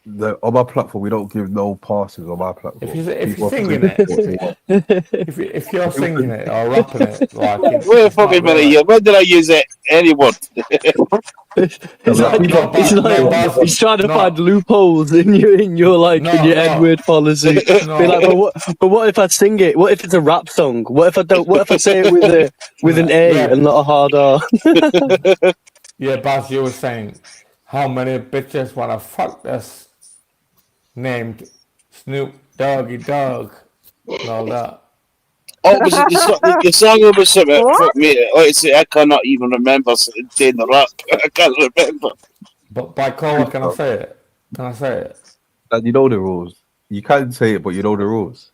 On my platform, we don't give no passes on my platform. If you're singing it, if you're singing it or rapping it, like wait a fucking minute here. When did I use it? Any word? He's trying to find loopholes in your N-word policy. Be like, but what if I sing it? What if it's a rap song? What if I don't? What if I say it with an A and not a hard R? Yeah, Baz, you were saying how many bitches wanna fuck this named Snoop Doggy Dogg and all that. Oh, was it the song was something? Fuck me. Like I say, I cannot even remember saying the rap. I can't remember. But by caller, can I say it? Can I say it? And you know the rules. You can't say it, but you know the rules.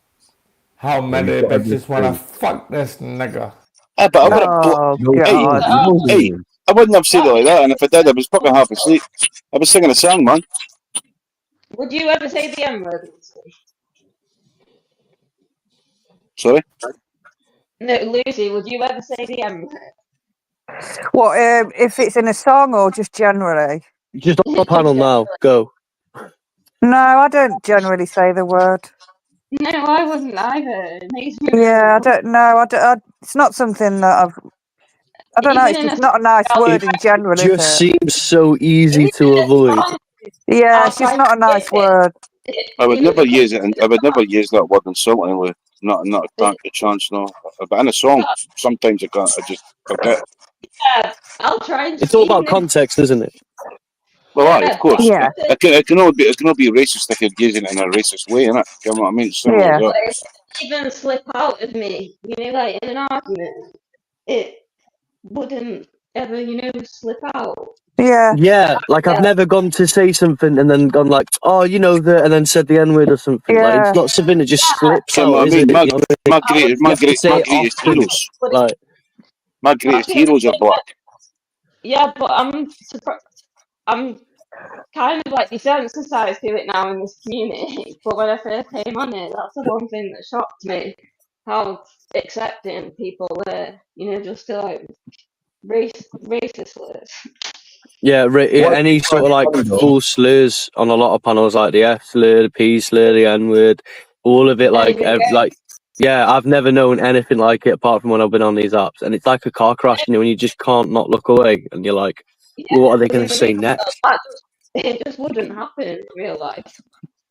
How many bitches wanna fuck this nigga? But I would have. Hey, I wouldn't have said it like that. And if I did, I was fucking half asleep. I was singing a song, man. Would you ever say the N-word? Sorry? No, Lucy, would you ever say the N-word? What, if it's in a song or just generally? Just on the panel now. Go. No, I don't generally say the word. No, I wouldn't either. It makes me I don't know. It's not something that I don't know. It's just not a nice word in general, is it? It just seems so easy to avoid. Yeah, it's just not a nice word. I would never use it. I would never use that word in song anyway. Not a chance, no. But in a song, sometimes I can't. I just forget. Yeah, I'll try and. It's all about context, isn't it? Well, of course. Yeah. It can only be racist if you're using it in a racist way, innit? You know what I mean? Simple as that. Even slip out of me, like in an argument, it wouldn't ever, slip out. Yeah, like I've never gone to say something and then gone like, oh, and then said the N-word or something. Like it's not something that just slips out, is it? My greatest heroes. Like, my greatest heroes are black. Yeah, but I'm kind of like desensitized to it now in this community. But when I first came on it, that's the one thing that shocked me. How accepting people were, just to like racist slurs. Yeah, any sort of like full slurs on a lot of panels, like the F slur, the P slur, the N-word, all of it. I've never known anything like it apart from when I've been on these apps, and it's like a car crash, when you just can't not look away, and you're like, what are they going to say next? It just wouldn't happen in real life.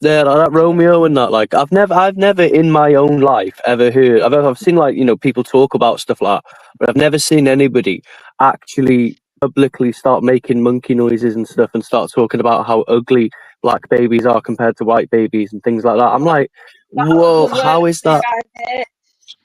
Yeah, like that Romeo and that. Like I've never in my own life ever heard. I've seen people talk about stuff like that, but I've never seen anybody actually publicly start making monkey noises and stuff and start talking about how ugly black babies are compared to white babies and things like that. I'm like, Whoa, how is that?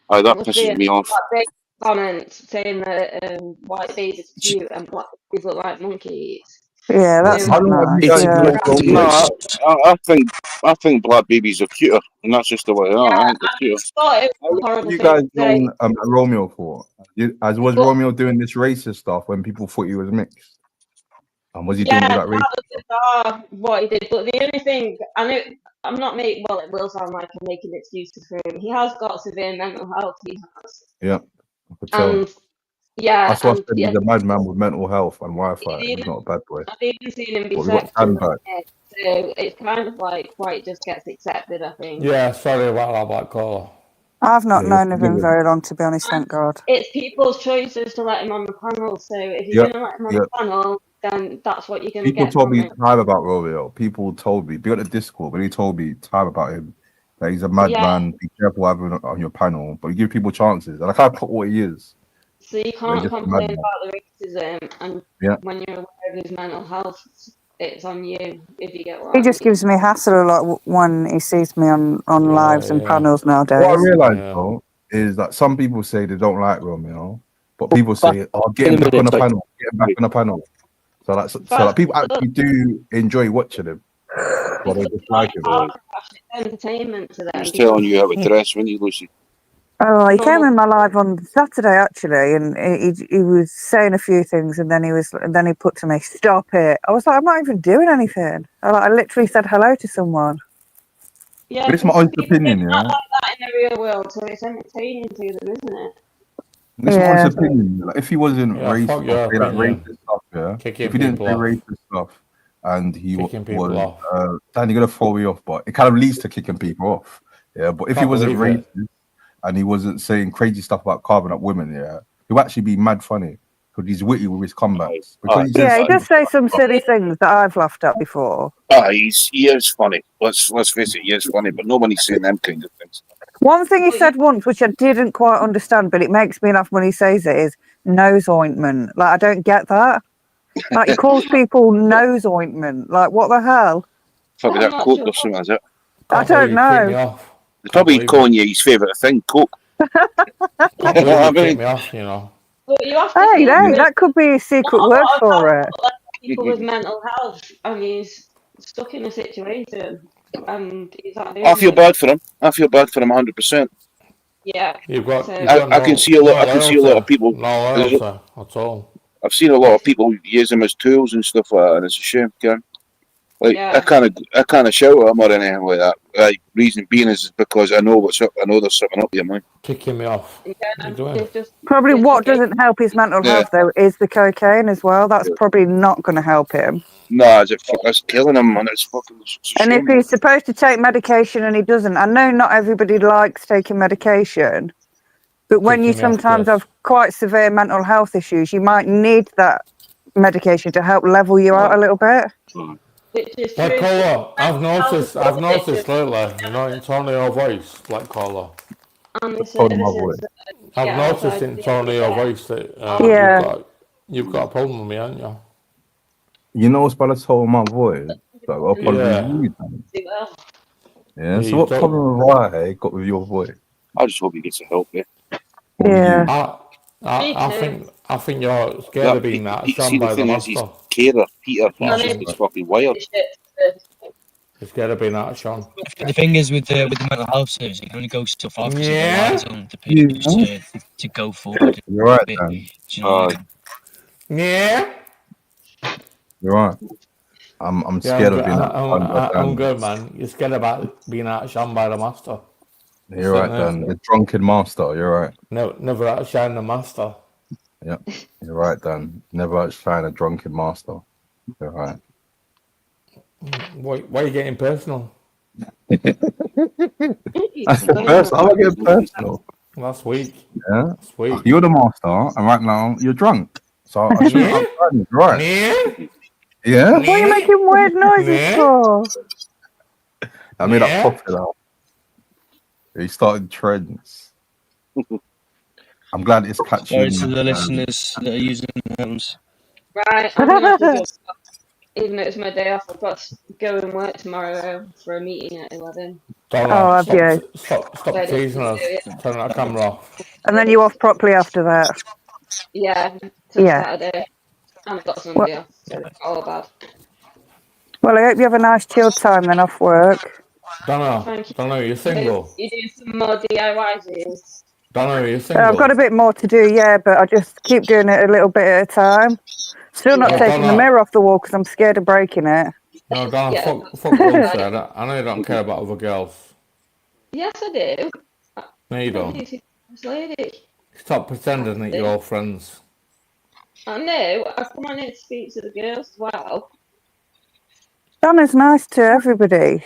Oh, that Was pisses me off. that big comment saying that white babies are cute and black babies look like monkeys. Yeah, that's So, How not long have you nice. guys Yeah. known No, Romeo? I think black babies are cuter, and that's just the way they are. I think they're I cuter. thought it How was long a have horrible you thing guys to say. known Romeo for? Was But Romeo doing this racist stuff when people thought he was mixed? And was he doing yeah, all that that racist was stuff? bizarre what he did. But the only thing I know, I'm not making. Well, it will sound like I'm making excuses for him. He has got severe mental health. He has, Yeah, I could tell. and yeah, That's why I said yeah. he's a madman with mental health and Wi-Fi. He's Even, not a bad boy. I've even seen him be But we got sexually Stan back. so it's kind of like why it just gets accepted. I think. Yeah, sorry about that, Black Caller. I've not Yeah, you're known of him forgiven. very long, to be honest, thank God. It's people's choices to let him on the panel. So if you're Yep, going to let him on yep. the panel, then that's what you're going to People get told from me him. time about Romeo. People told me, be on the Discord, but he told me time about him. That he's a Yeah. madman. Be careful having him on your panel, but you give people chances. And I can't put what he is. So you But he's can't just a complain madman. about the racism, and Yeah. when you're aware of his mental health, it's on you. If you get what He I just mean. gives me hassle a lot when he sees me on lives and panels What I nowadays. realized though is that some people say they don't like Romeo, but people say, "Oh, get in him a back on minute, the like- panel, get him back on the panel." So people actually do enjoy watching him, but they dislike him. It's entertainment to them. He's telling you how to dress, when you, Lucy. Oh, he came in my live on Saturday actually, and he was saying a few things, and then he put to me, "Stop it!" I was like, "I'm not even doing anything." I literally said hello to someone. Yeah, But it's my honest opinion, not yeah. like that in the real world, so it's entertaining to them, isn't it? This is my honest opinion. Like, if he wasn't Yeah, fuck racist, your say like opinion. racist stuff, yeah. Kicking If he didn't people say off. racist stuff, and he Kicking people was, off. Dan, you're gonna throw me off, but it kind of leads to kicking people off, yeah. But if he Can't wasn't believe it. racist and he wasn't saying crazy stuff about carving up women, yeah, he would actually be mad funny because he's witty with his comebacks. Because he Yeah, says he does say some silly things that I've laughed at before. He is funny. Let's face it, he is funny, but nobody's saying them kind of things. One thing he said once, which I didn't quite understand, but it makes me laugh when he says it, is nose ointment. Like, I don't get that. Like, he calls people nose ointment. Like, what the hell? Probably that Coke or something, is it? I don't know. They're probably calling you his favourite thing, Coke. Can't believe you kicked me off, you know. But you have to Hey, think no, with that could be a secret not a word lot of for it. people with mental health, and he's stuck in a situation, and he's not doing I feel anything. bad for him. I feel bad for him 100%. Yeah. You've got So I can see a lot. I can see a lot of people. No loyalty at all. I've seen a lot of people use him as tools and stuff like that, and it's a shame, Karen. Like Yeah. I kind of shout at him or anything like that. Like, reason being is because I know what's up. I know there's something up here, man. Kicking me off. Yeah, What are you doing? Probably what doesn't help his mental Yeah. health, though, is the cocaine as well. That's probably not going to help him. Nah, that's killing him, man. It's fucking. It's a And if shame. he's supposed to take medication and he doesn't, I know not everybody likes taking medication, but when you Kicking me off, sometimes Jess. have quite severe mental health issues, you might need that medication to help level you out a little bit. Which is Black true. Caller, I've noticed lately, you know, in tone of your voice, Black Caller. And the Tone of my services voice. that I've get noticed outside in the tone of your NHS. voice that Yeah. you've got a problem with me, haven't you? You know what's by the tone of my voice? That I've got a problem Yeah. with you, Dan. Well, Yeah. So you what don't- problem have I got with your voice? I just hope he gets the help, yeah. Yeah. I think you're scared of being that See, shunned the by the thing is, he's master. carer, Peter. Well, He's just fucking wild. You're scared of being that shunned. The thing is with the mental health service, it can only go so far because it Yeah. relies on the person to go forward. You're right, Do Dan. you know what I mean? Yeah. You're right. I'm Yeah, scared of being outshunned by I'm Dan. good, man. You're scared about being outshined by the master. You're right, Dan. The drunken master. You're right. No, never outshine the master. Yeah, you're right, Dan. Never outshine a drunken master. You're right. Why are you getting personal? That's personal. How am I getting personal? Last week. Yeah. Sweet. You're the master, and right now you're drunk. So I shouldn't outshine you. Right. Yeah. Yeah. What are you making weird noises for? I made that popular. He started trends. I'm glad it's catching. Sorry to the listeners that are using phones. Right, I'm gonna have to go. even though it's my day off, I've got to go and work tomorrow for a meeting at 11. Donna, have you? stop teasing us. Turn that camera off. And then you off properly after that. Yeah, till Yeah. Saturday. And I've got Well, Sunday off, so it's not all bad. well, I hope you have a nice chilled time then off work. Donna, Thank you. Donna, you're single. You do some more DIYs, are you? Donna, you're single. I've got a bit more to do, yeah, but I just keep doing it a little bit at a time. Still not taking the mirror off the wall because I'm scared of breaking it. No, Donna, fuck Lucy. I know you don't care about other girls. Yes, I do. No, you don't. This lady. Stop pretending that you're all friends. I know. I come on here to speak to the girls as well. Donna's nice to everybody.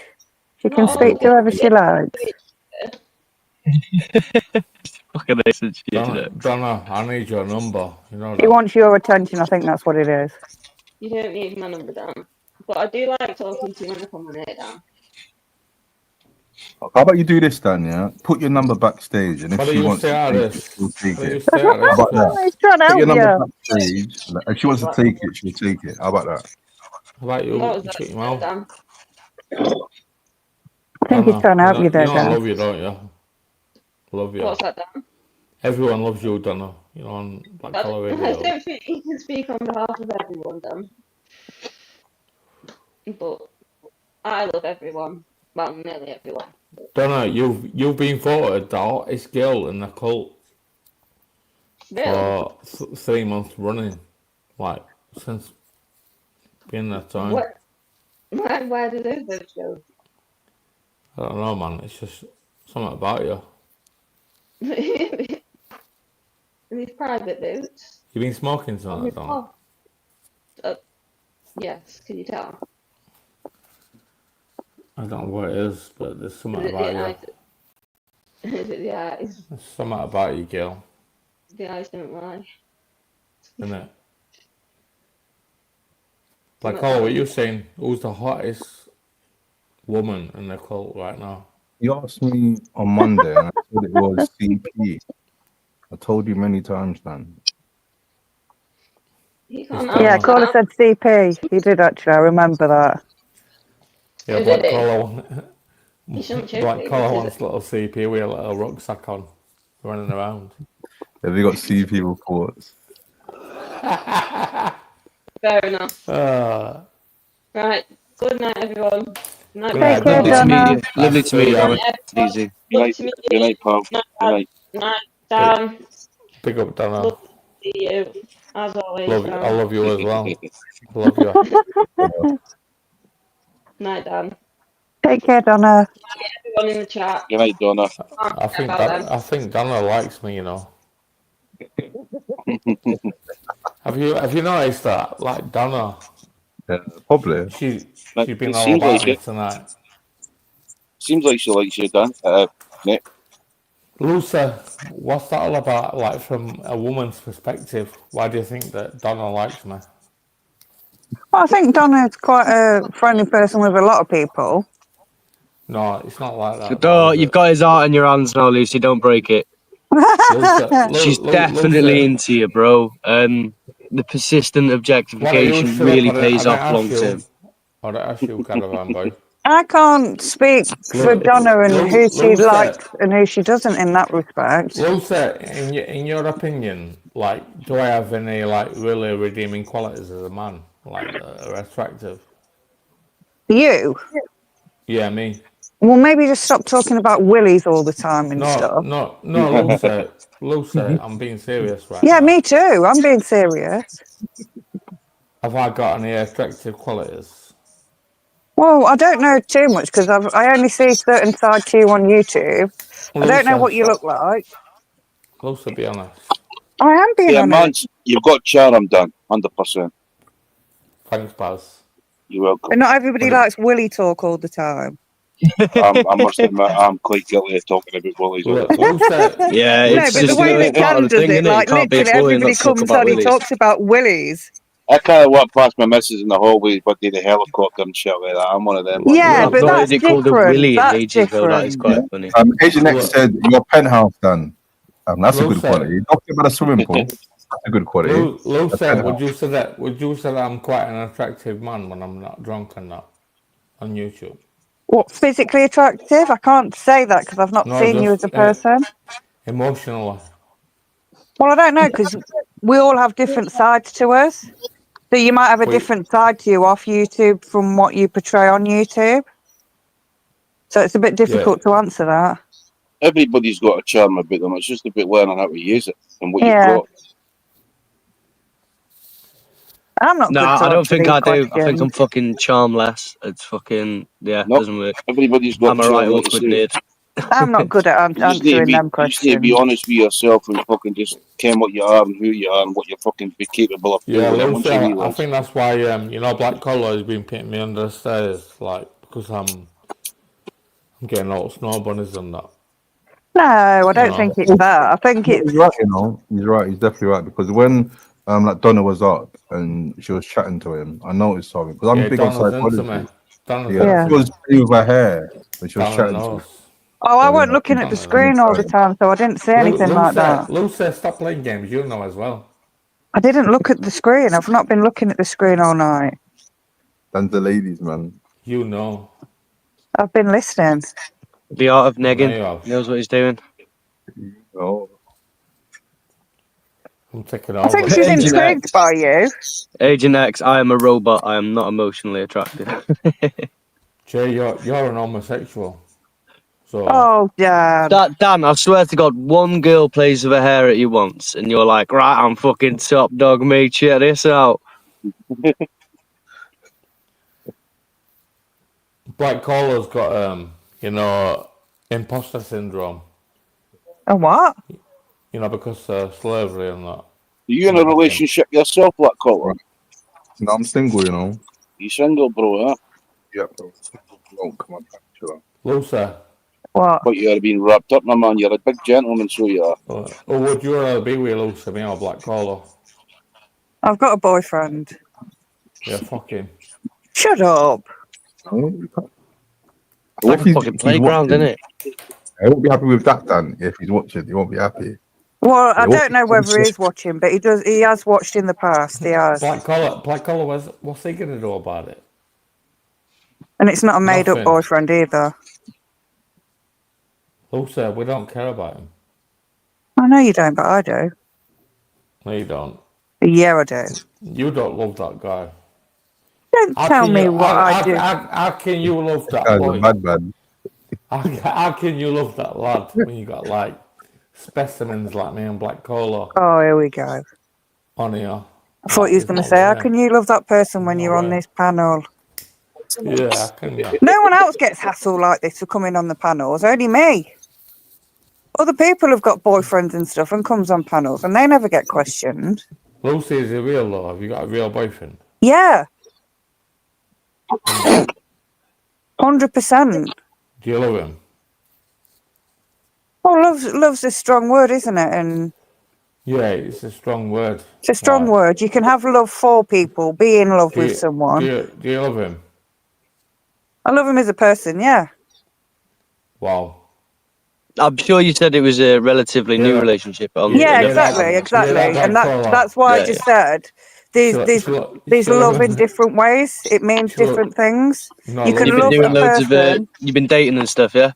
She can speak to whoever she likes. Fucking listen, Donna, I need your number. You know He that. wants your attention. I think that's what it is. You don't need my number, Dan. But I do like talking to you when I come on here, Dan. How about you do this, Dan? Yeah, put your number backstage, and if Why do she you wants stay to out take of it, this? she'll take Why do you it. stay out of How this? about that? He's trying to Put your help number you. backstage. Like, if she wants to take it, she'll take it. How about that? How about you? What was that, Dan? I think he's trying to help you there, You know I Dan. love you, don't you? Love you. What's that, Dan? Everyone loves you, Donna. You know, on Black Collar I Radio. don't think he can speak on behalf of everyone, Dan. But I love everyone. Well, nearly everyone. Donna, you've been voted the hottest girl in the cult for 3 months running, like since being that time. Where do those votes go? I don't know, man. It's just something about you. These private votes. You've been smoking tonight, Donna. Yes, can you tell? I don't know what it is, but there's something about you. Is it the eyes? There's something about you, girl. The eyes don't lie. Isn't it? Like, what are you saying? Who's the hottest woman in the cult right now? You asked me on Monday, and I said it was CP. I told you many times, Dan. Yeah, Caller said CP. He did actually. I remember that. Yeah, Who Black did it? Collar Black Collar wants a little CP with a little rucksack on, running around. Have you got CP reports? Fair enough. Right. Good night, everyone. Night, Take care, Donna. Lovely to meet you, Donna. Easy. Good night, pal. Good night. Night, Dan. Pick up, Donna. Love to see you, as always. Love you. Dan. I love you as well. I love you. Night, Dan. Take care, Donna. Night, everyone in the chat. Good night, Donna. I think Donna likes me, you know. Have you noticed that? Like Donna. Yeah, probably. She's Like, been it all seems about like me it. tonight. Seems like she likes you, Dan. Nick. Lucy, what's that all about? Like from a woman's perspective, why do you think that Donna likes me? Well, I think Donna's quite a friendly person with a lot of people. No, it's not like that. Oh, you've got his heart in your hands now, Lucy. Don't break it. She's definitely into you, bro. The persistent objectification really pays off long term. I don't ask you, Caravan Boy. I can't speak for Donna and who she likes and who she doesn't in that respect. Lucy, in your opinion, like, do I have any like really redeeming qualities as a man, like that are attractive? You? Yeah, me. Well, maybe just stop talking about willies all the time and stuff. No, Lucy, I'm being serious right Yeah, now. me too. I'm being serious. Have I got any attractive qualities? Well, I don't know too much because I only see certain side to you on YouTube. I don't know what you look like. Lucy, be honest. I am being honest. Man, you've got charm, Dan. 100%. Thanks, Baz. You're welcome. But not everybody likes willy talk all the time. I must admit, I'm quite guilty of talking about bullies all the time. Yeah, No, it's but just the way that part Ken of the does thing, it, innit? like You can't be a literally boy and everybody not talk comes about on, he willies. talks about willies. I kind of walk past my missus in the hallways, but did a helicopter and shit like that. I'm one of them. Yeah, but that's called a willy different. in That's ages, though. That is different. quite funny. Agent X said your penthouse, Dan. That's a good quality. Talking about a swimming pool. a good quality. Lou A said, penthouse. would you say that I'm quite an attractive man when I'm not drunk and that on YouTube? What, physically attractive? I can't say that because I've not No, seen you just as a person. emotionally. Well, I don't know because we all have different sides to us. So you might have a different side to you off YouTube from what you portray on YouTube. So it's a bit difficult to answer that. Everybody's got a charm about them. It's just about learning how to use it and what you've Yeah. got. I'm not No, good to I don't answer think these I do. I think I'm questions. fucking charmless. It's fucking No, doesn't work. everybody's got I'm a right charm, like I awkward say. nerd. I'm not good at You just need to answering them be. You just need to be questions. honest with yourself and fucking just ken what you are and who you are and what you're fucking be capable of Yeah, doing. And once Lucy, you I realise, think that's why Black Collar has been putting me under the stairs, like because I'm getting all snow bunnies and that. No, I don't know. think it's that. I think He's it's right, he's right. He's definitely right because when like Donna was up and she was chatting to him, I noticed something because I'm Yeah, big on Donna's into me. psychology. Donna's Yeah, into she was me. playing with her hair when she was Donna chatting to him. knows. Oh, I So, wasn't yeah, looking at the Donna knows. screen all the time, so I didn't see anything like that. Lou said, stop playing games. You know as well. I didn't look at the screen. I've not been looking at the screen all night. That's the ladies, man. You know. I've been listening. The art of There you negging. go. He knows what he's doing. Oh, I'm taking I think over. she's Agent intrigued X. by you. Agent X, I am a robot. I am not emotionally attractive. Jay, you're an homosexual. So Oh, Dan. Dan, I swear to God, one girl plays with her hair at you once, and you're like, right, I'm fucking top dog, me. Check this out. Black Collar's got imposter syndrome. A what? Because slavery and that. are you in a relationship yourself, Black Collar? no, I'm single, you know. You single, bro? Huh? Yeah, bro. Oh, come on, chill out. Lucy. What? But you're being wrapped up, my man. You're a big gentleman, so you are. Or would you rather be with Lucy, me or Black Collar? I've got a boyfriend. Yeah, fuck him. Shut up. It's like a fucking playground, isn't it? I won't be happy with that, Dan. If he's watching, he won't be happy. Well, I don't know whether he's watching, but he has watched in the past. He has. Black Collar, what's he going to do about it? And it's not a made-up Nothing. boyfriend either. Lucy, we don't care about him. I know you don't, but I do. No, you don't. Yeah, I do. You don't love that guy. Don't tell me what I do. How can you love that Guy's boy? a bad man. How can you love that lad when you got like specimens like me and Black Collar Oh, here we go. on here? I thought you was going to say, how can you love that person when you're on this panel? Yeah, how can you? No one else gets hassle like this for coming on the panels, only me. Other people have got boyfriends and stuff and comes on panels and they never get questioned. Lucy, is it real though? Have you got a real boyfriend? Yeah. 100%. Do you love him? Well, love's a strong word, isn't it? And Yeah, it's a strong word. it's a strong word. You can have love for people, be in love with someone. Do you love him? I love him as a person, yeah. Wow. I'm sure you said it was a relatively new relationship. Yeah, exactly. And that's why I just said there's love in different ways. It means different things. You can love a person. You've been dating and stuff, yeah?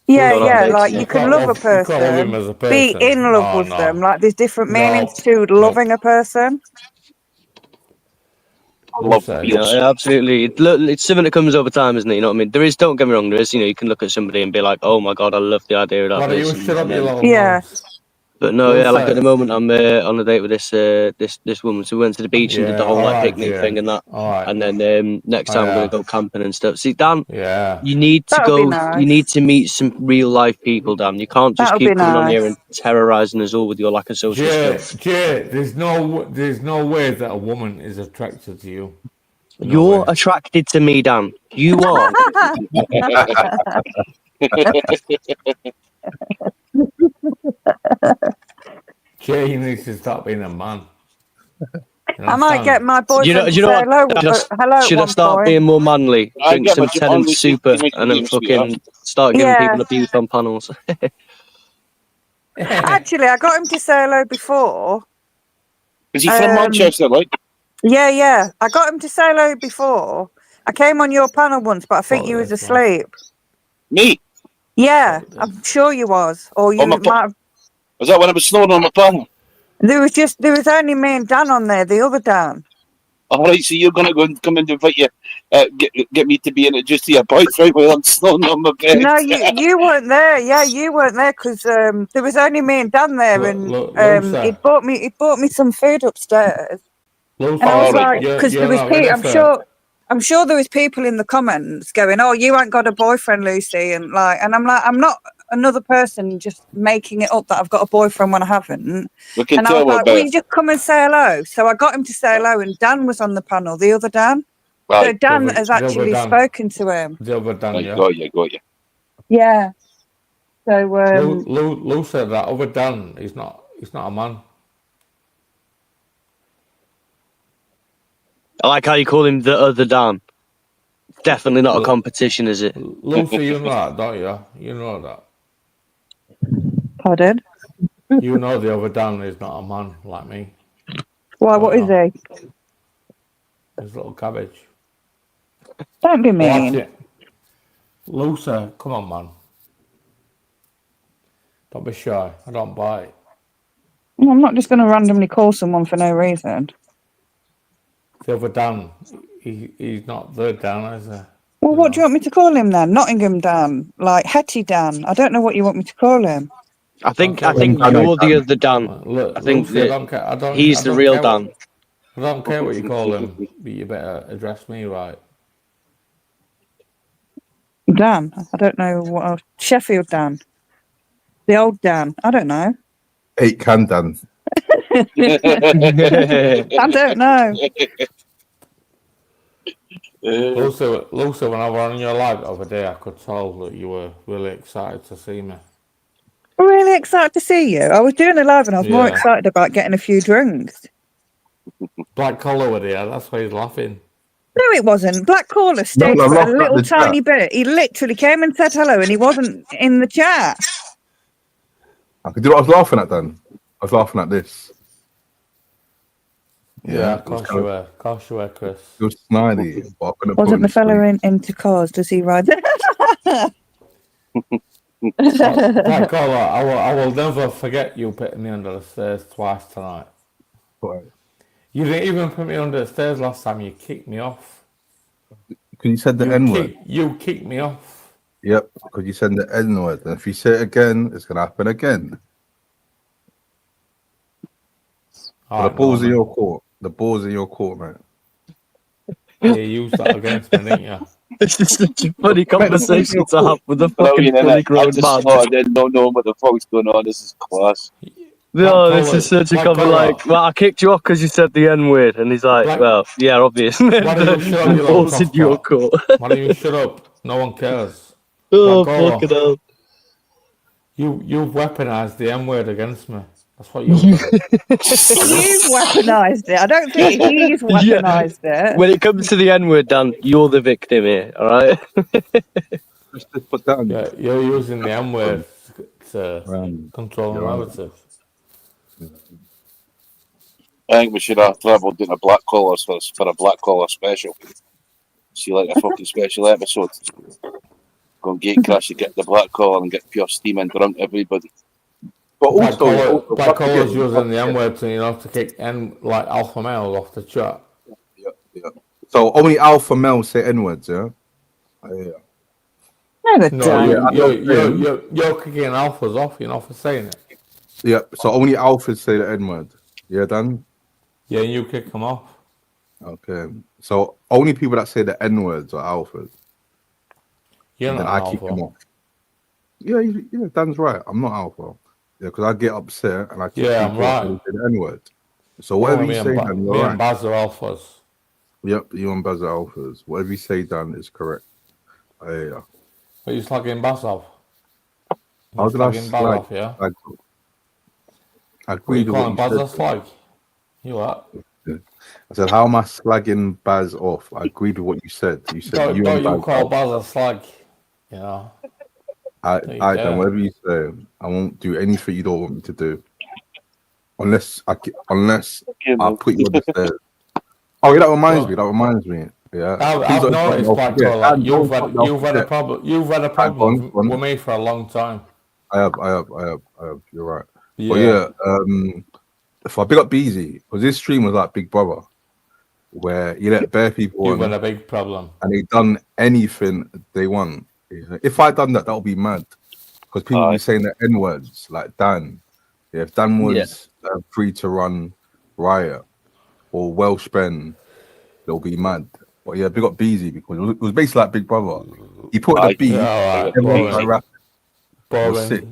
Yeah, like you can love a person, be in love with them. Like there's different meanings to loving a person. Yeah, absolutely. It's something that comes over time, isn't it? You know what I mean? There is, don't get me wrong, there is, you can look at somebody and be like, oh my God, I love the idea of that person. Yeah. But no, yeah, like at the moment I'm on a date with this woman. So we went to the beach and did the whole picnic thing and that. And then next time we're gonna go camping and stuff. See, Dan, you need to go. Nice. You need to meet some real life people, Dan. You can't just keep coming on here and terrorizing us all with your lack of social skills. Jay, there's no way that a woman is attracted to you. You're attracted to me, Dan. You are. Jay, you need to stop being a man. I might get my boyfriend to say hello. Should I start being more manly? Drink some Tennant Super and then fucking start giving people abuse on panels. Actually, I got him to say hello before. Is he from Manchester, like? Yeah. I got him to say hello before. I came on your panel once, but I think you was asleep. Me? Yeah, I'm sure you was. Or you might have... Was that when I was snoring on my panel? There was only me and Dan on there, the other Dan. All right, so you're going to go and come and invite you, get me to be introduced to your boyfriend while I'm snoring on my bed. No, you weren't there. Yeah, you weren't there because there was only me and Dan there, and he bought me some food upstairs. And I was like, because there was people. I'm sure there was people in the comments going, "Oh, you ain't got a boyfriend, Lucy," and I'm like, I'm not another person just making it up that I've got a boyfriend when I haven't. And I was like, "Will you just come and say hello?" So I got him to say hello, and Dan was on the panel, the other Dan. Right. So Dan has actually spoken to him. The other Dan, yeah. Got you. Yeah. So Lou said that other Dan, he's not a man. I like how you call him the other Dan. Definitely not a competition, is it? Lucy, you know that, don't you? You know that. Pardon? You know the other Dan is not a man like me. Why? What is he? His little cabbage. Don't be mean. Lucy, come on, man. Don't be shy. I don't bite. I'm not just going to randomly call someone for no reason. The other Dan, he's not the Dan, is he? Well, what do you want me to call him then? Nottingham Dan, like Hetty Dan. I don't know what you want me to call him. I think you're the other Dan. Look, I think Lucy, he's the real Dan. I don't care what you call him, but you better address me right. Dan? I don't know what else. Sheffield Dan. The old Dan. I don't know. 8 can Dan. I don't know. Lucy, when I was on your live the other day, I could tell that you were really excited to see me. Really excited to see you. I was doing a live and I was more excited about getting a few drinks. Black Collar was here, that's why he's laughing. No, it wasn't. Black Caller stayed for a little tiny bit. He literally came and said hello and he wasn't in the chat. I could do what I was laughing at then. I was laughing at this. Yeah, of course you were. Of course you were, Chris. It was snidey. Wasn't the fella into cars? Does he ride? Black Collar, I will never forget you putting me under the stairs twice tonight. Right. You didn't even put me under the stairs last time. You kicked me off. Because you said the N-word. You kicked me off. Yep, because you said the N-word. And if you say it again, it's going to happen again. The ball's in your court. The ball's in your court, mate. Yeah, you used that against me, didn't you? This is such a funny conversation to have with a fucking fully grown man. I didn't know what the fuck's going on. This is class. No, this is such a comment. Like, well, I kicked you off because you said the N word, and he's like, well, yeah, obviously. Why don't you shut up, you balls in your court. Why don't you shut up? No one cares. Oh, fucking hell. You've weaponized the N word against me. That's what you've done. You've weaponised it. I don't think he's weaponised it. When it comes to the N word, Dan, you're the victim here, all right? Yeah, you're using the N word to control the narrative. I think we should have travelled in a black collar for a black collar special. See, like a fucking special episode. Go and gate crash and get the black collar and get pure steam and drunk everybody. But also, black collar's using the N word to kick like alpha males off the chat. Yeah. So only alpha males say N words, yeah? Yeah. No, you're kicking alphas off, for saying it. Yeah, so only alphas say the N word. Yeah, Dan? Yeah, you kick them off. Okay. So only people that say the N words are alphas. You're and not I alpha. kick them off. Yeah, Dan's right. I'm not alpha. Yeah, because I get upset and I kick I'm right. the N word. So whatever you say, Dan, you're right. Me and Baz are alphas. Yep, you and Baz are alphas. Whatever you say, Dan, is correct. Yeah. But you're slagging Baz off. How did I slag? Yeah? I agree with what you Baz said. a slag? You what? I said, how am I slagging Baz off? I agreed with what you said. You said don't you call Baz a slag? You know. Dan, whatever you say, I won't do anything you don't want me to do. unless I put you on the stairs. Oh, yeah, that reminds me. That reminds me. Yeah, I've noticed, Black Cole, like you've had a problem. You've had a problem with me for a long time. I have. You're right. Yeah. But yeah, if I big up Beezy, because this stream was like Big Brother, where you let bare people You've on, had a big problem, and they done anything they want. Yeah. If I done that, that would be mad, because people be saying the N words like Dan. Yeah, if Dan was free to run riot or Welsh Ben, they'll be mad. But yeah, big up Beezy, because it was basically like Big Brother. He put the beat, everyone started rapping. It was sick.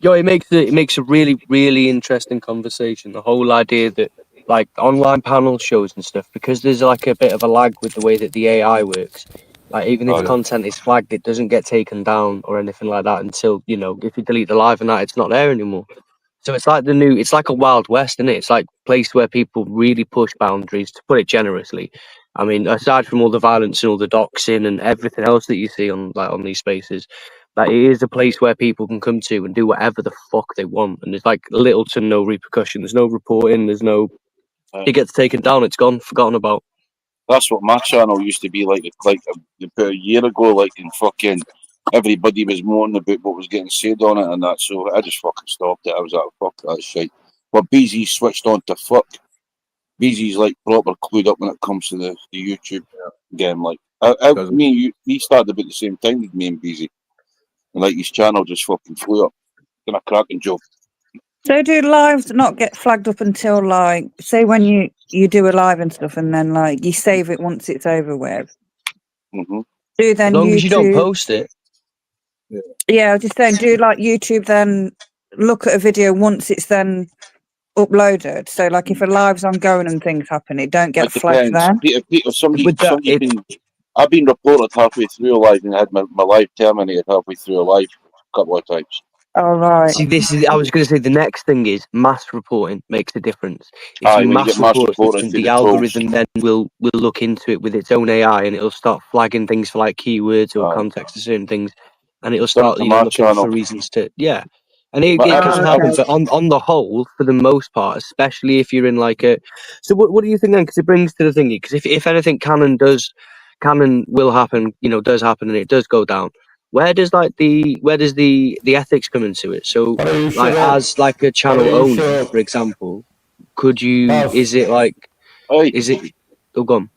Yo, it makes a really, really interesting conversation. The whole idea that like online panel shows and stuff, because there's like a bit of a lag with the way that the AI works. Like even if content is flagged, it doesn't get taken down or anything like that until, you know, if you delete the live and that, it's not there anymore. So it's like it's like a Wild West, isn't it? It's like a place where people really push boundaries, to put it generously. I mean, aside from all the violence and all the doxing and everything else that you see on these spaces, like it is a place where people can come to and do whatever the fuck they want, and there's like little to no repercussion. There's no reporting. There's no. It gets taken down. It's gone, forgotten about. That's what my channel used to be like about a year ago. Like in fucking everybody was moaning about what was getting said on it and that. So I just fucking stopped it. I was like, fuck that shit. But BZ switched on to fuck. BZ's like proper clued up when it comes to the YouTube game. Like he started about the same time with me and BZ. And like his channel just fucking flew up. Been a cracking job. So do lives not get flagged up until like, say when you do a live and stuff, and then like you save it once it's over with? Mm-hmm. Do then as long YouTube, as you don't post it. Yeah, I was just saying, do like YouTube then look at a video once it's then uploaded? So like if a live's ongoing and things happen, it don't get flagged then? I've been reported halfway through a live and I had my live terminated halfway through a live a couple of times. All right. See, I was going to say the next thing is mass reporting makes a difference. If you mass report something, the algorithm then will look into it with its own AI, and it'll start flagging things for like keywords or context to certain things, and it'll start looking for reasons to And it can happen, but on the whole, for the most part, especially if you're in like a. So what do you think then? Because it brings to the thingy. Because if anything, canon will happen, does happen, and it does go down. Where does the ethics come into it? So like as like a channel owner, for example, could you? Is it like? Is it? Oh, go on.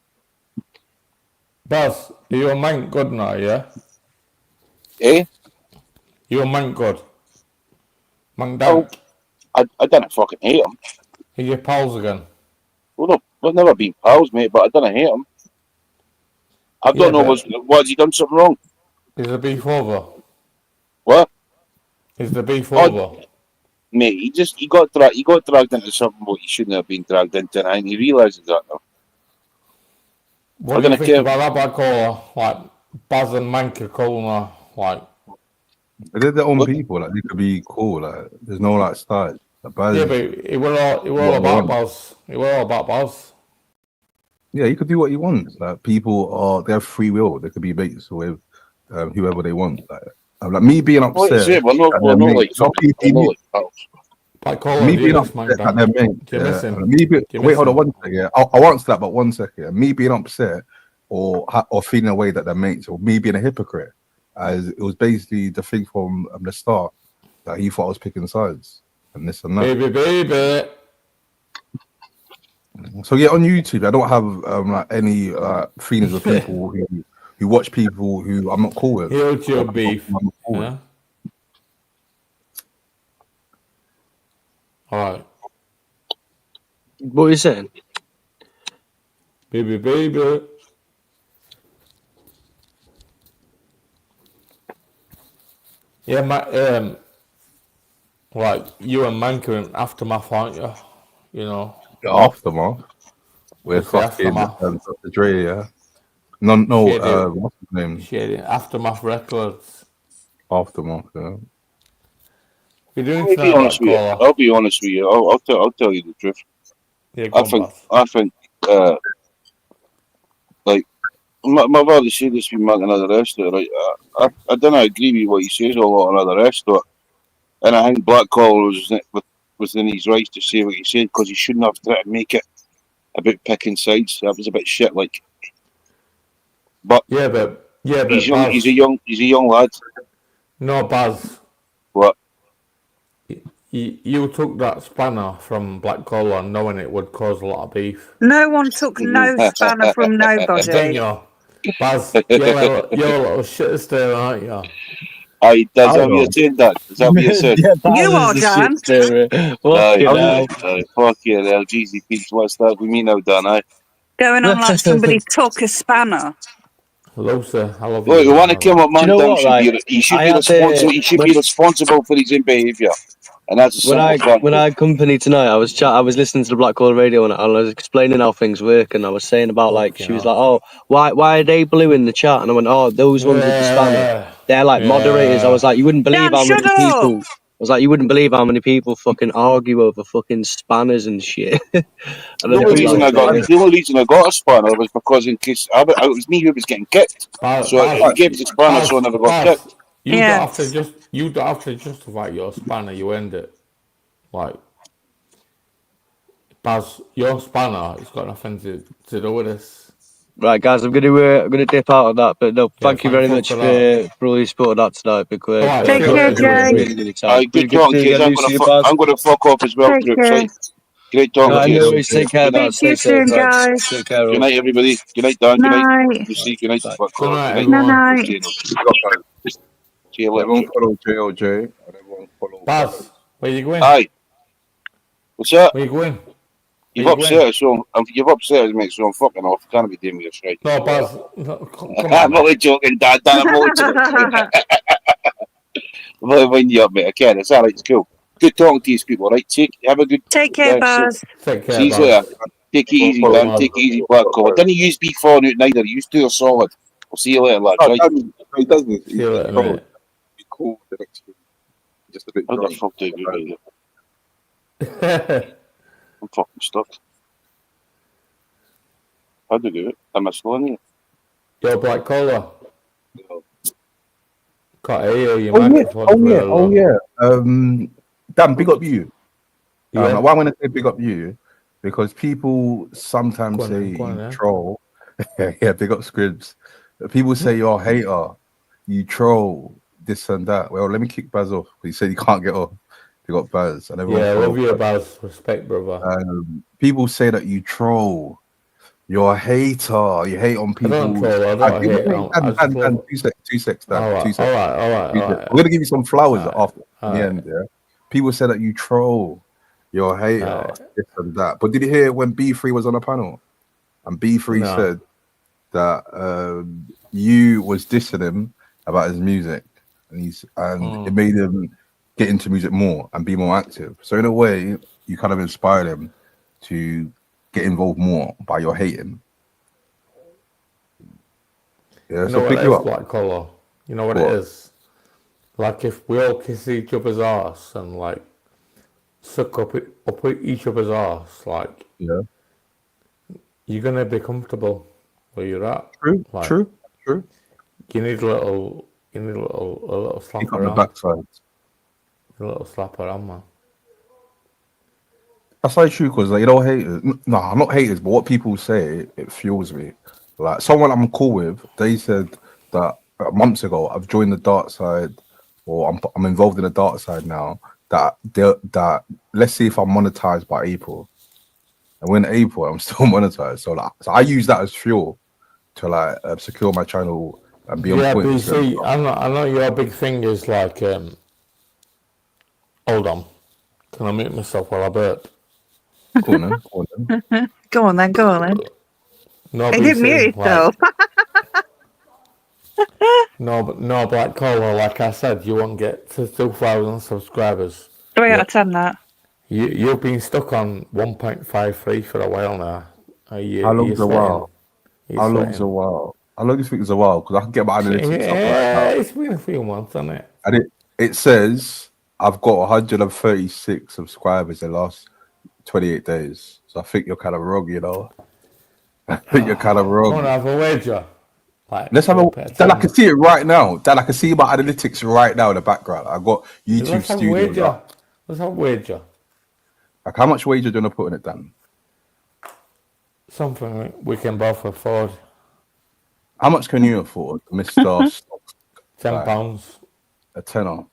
Buzz, you're man good now, yeah? Eh? You're man good. Man dank. I didn't fucking hate him. Are your pals again? Well, no, we've never been pals, mate, but I didn't hate him. I don't know what has he done something wrong? Is the beef over? What? Is the beef over? Mate, he got dragged into something what he shouldn't have been dragged into, and he realises that now. What do you think about that Black Cole? Like Baz and Manka Colner, like they're their own people, like they could be cool, like there's no like style. Like, yeah, but it were all about Baz. It were all about Baz. Yeah, you could do what you want. Like people they have free will. They could be mates with whoever they want. Like me being upset. Me being upset at their mate. Wait, hold on 1 second. Yeah. I'll answer that, but 1 second. Me being upset or feeling a way that they're mates, or me being a hypocrite, as it was basically the thing from the start that he thought I was picking sides and this and that. Baby. So yeah, on YouTube, I don't have like any feelings with people who watch people who I'm not cool with. Here's your beef. Yeah. All right. What are you saying? Baby. Yeah, like you and Manka in Aftermath, aren't you? You know. Aftermath. We're fucking Dr. Dre, yeah. No, what's his name? Shady. Aftermath Records. Aftermath, yeah. I'll be honest with you. I'll tell you the truth. Yeah, I think like my father said this with Mark and all the rest of it. Right? I don't agree with what he says a lot and all the rest of it. And I think Black Collar was was in his rights to say what he said because he shouldn't have tried to make it about picking sides. That was a bit shit, like. But he's young. Baz, He's a young lad. No, Baz. What? You took that spanner from Black Collar knowing it would cause a lot of beef. No one took no spanner from nobody. Baz, you're a little shit stir, aren't you? Aye, that's what you said, Dan. Is that what you said? You are, Dan. Aye, fuck you, hell, Jeezy Peach, what's that with me now, Dan, aye? Going on like somebody took a spanner. Hello, sir. I love Look, you. the one that came up, man, you know Dan what, should right? he should be responsible. He should be responsible for his own behaviour, and that's a simple fact. When I accompanied tonight, I was listening to the Black Caller Radio and I was explaining how things work, and I was saying about she was like, oh, why are they blue in the chat? And I went, oh, those ones with the spanner, they're like moderators. I was like, you wouldn't believe Dan, how many shut up! people. I was like, you wouldn't believe how many people fucking argue over fucking spanners and shit. The only reason I got a spanner was because in case it was me who was getting kicked, so I gave the spanner, so I never got kicked. You don't have to justify your spanner. You end it, like Baz. Your spanner has got nothing to do with this. Right, guys, I'm gonna dip out of that, but no, thank you very much for all your support of that tonight. Because take care, Jay. Really tight. Good talking, kids. I'm gonna fuck off as well, troops. Right? Great talking, kids. Take care, guys. Speak to you soon, guys. Take care. Good night, everybody. Good night, Dan. Good night. Lucy. Good night. Good night, everyone. See you later. Everyone follow JLJ and everyone follow Baz. Where you going? Aye. What's that? Where you going? You've upset, so you've upset me, so I'm fucking off. Can't be doing this, right? No, Baz. I'm only joking, Dad. I'm only joking. I'm only winding you up, mate. I can't. It's all right. It's cool. Good talking to these people, right? Have a good. Take care, Baz. Take care, see you later. Take it easy, Dan. Take it easy, Black Collar. Didn't use be falling out neither. You do a solid. I'll see you later, lads. Right? He doesn't. See you later, mate. Be cool the next week. Just a bit How the drunk. fuck do you do that? I'm fucking stuck. How do you do it? Am I slow in here? Your Black Collar. Can't hear you. Oh yeah. Dan, big up you. Why I'm gonna say big up you? Because people sometimes say you troll. Yeah, big up Scribs. People say you're a hater, you troll, this and that. Well, let me kick Baz off. He said he can't get off. They got Baz. And I love you, Baz. Respect, brother. People say that you troll. You're a hater. You hate on people. I don't troll. I don't hate. Dan, 2 seconds, Dan. All right, 2 seconds. all right. I'm gonna give you some flowers after the end. Yeah. People say that you troll. You're a hater. This and that. But did you hear when B3 was on a panel? And B3 said that you was dissing him about his music, and it made him get into music more and be more active. So in a way, you kind of inspired him to get involved more by your hating. Yeah, so pick you up. Black Collar. You know what it is? Like if we all kiss each other's arse and like suck up each other's arse, like you're gonna be comfortable where you're at. True, like, true. You need a little slap Pick up around. the backside. A little slap around, man. That's like true, because like, you know, haters. No, I'm not haters, but what people say, it fuels me. Like someone I'm cool with, they said that months ago I've joined the dark side, or I'm involved in the dark side now. That let's see if I'm monetized by April, and when April I'm still monetized. So I use that as fuel to like secure my channel and be on point. But you see, I know your big thing is like, hold on, can I mute myself while I burp? Go on then. Go on then. No, he didn't mute himself. No, Black Collar, like I said, you won't get to 2,000 subscribers. 3 out of 10 that. You've been stuck on 1.53 for a while now. How long's a while? How long's a while? How long do you think is a while? Because I can get my analytics up right now. It's been a few months, hasn't it? And it says I've got 136 subscribers in the last 28 days. So I think you're kind of wrong, you know. I think you're kind of wrong. Want to have a wager? Let's have a. Dan, I can see it right now. Dan, I can see my analytics right now in the background. I got YouTube Studio. Let's have a wager. Like, how much wager do you want to put in it, Dan? Something we can both afford. How much can you afford, Mr. £10. A tenner.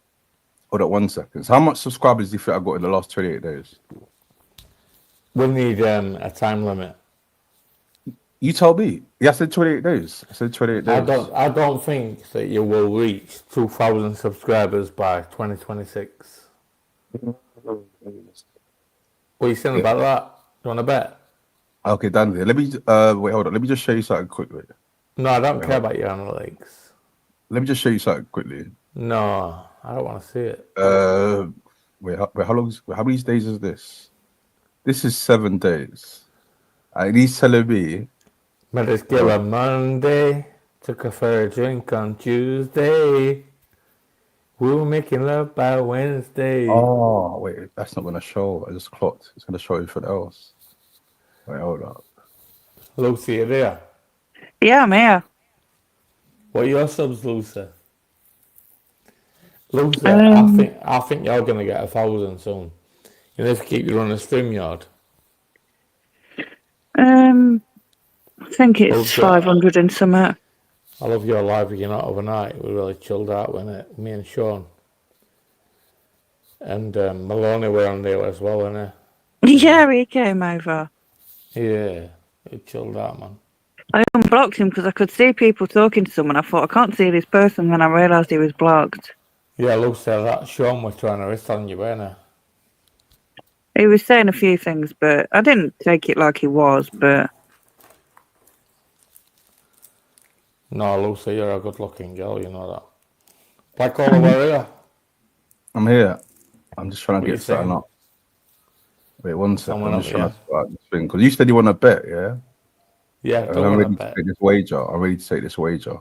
Hold up 1 second. So how much subscribers do you think I got in the last 28 days? We need a time limit. You tell me. Yeah, I said 28 days. I said 28 days. I don't think that you will reach 2,000 subscribers by 2026. What are you saying about that? Do you want to bet? Okay, Dan. Let me wait. Hold on. Let me just show you something quickly. No, I don't care about your analytics. Let me just show you something quickly. No, I don't want to see it. Wait. How long? How many days is this? This is 7 days. And he's telling me. Met this girl on Monday. Took her for a drink on Tuesday. We were making love by Wednesday. Oh, wait. That's not going to show. I just clocked. It's going to show everything else. Wait, hold up. Lucy, you there? Yeah, I'm here. What are your subs, Lucy? Lucy, I think you're going to get 1,000 soon. You need to keep you on a StreamYard. I think it's 500 and something. I love your live again out overnight. We really chilled out with it. Me and Sean. And Maloney were on there as well, innit? Yeah, he came over. Yeah, he chilled out, man. I unblocked him because I could see people talking to someone. I thought, I can't see this person, then I realised he was blocked. Yeah, Lucy, that Sean was trying to wrist on you, weren't he? He was saying a few things, but I didn't take it like he was, but... No, Lucy, you're a good-looking girl, you know that. Black Caller, where are you? I'm here. I'm just trying to get something up. Wait 1 second. Someone I'm just up, trying to start this thing. Because you said you want to bet, yeah? Yeah, I'm ready to take this wager. I'm ready to take this wager.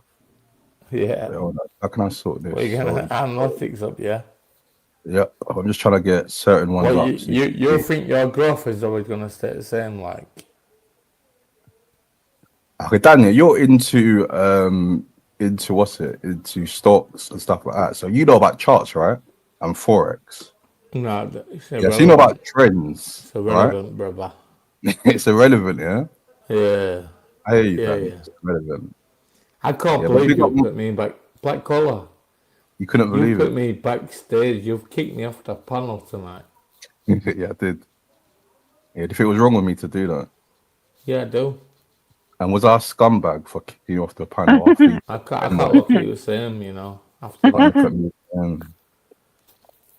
Yeah. Wait, how can I sort this? Well, you're going to analytics up, yeah? Yeah, I'm just trying to get certain ones well, up. You think your growth is always going to stay the same, like? Okay, Daniel, you're into what's it? Into stocks and stuff like that. So you know about charts, right? And forex. No, it's irrelevant. So you know about trends. It's irrelevant, right? brother. It's irrelevant, yeah. Yeah. I hear you, yeah. It's irrelevant. I can't believe you put me back. Black Collar. You couldn't believe it. You put me backstage. You've kicked me off the panel tonight. Yeah, I did. Yeah, do you think it was wrong with me to do that? Yeah, I do. And was I a scumbag for kicking you off the panel? I can't look at you the same, you know. After that.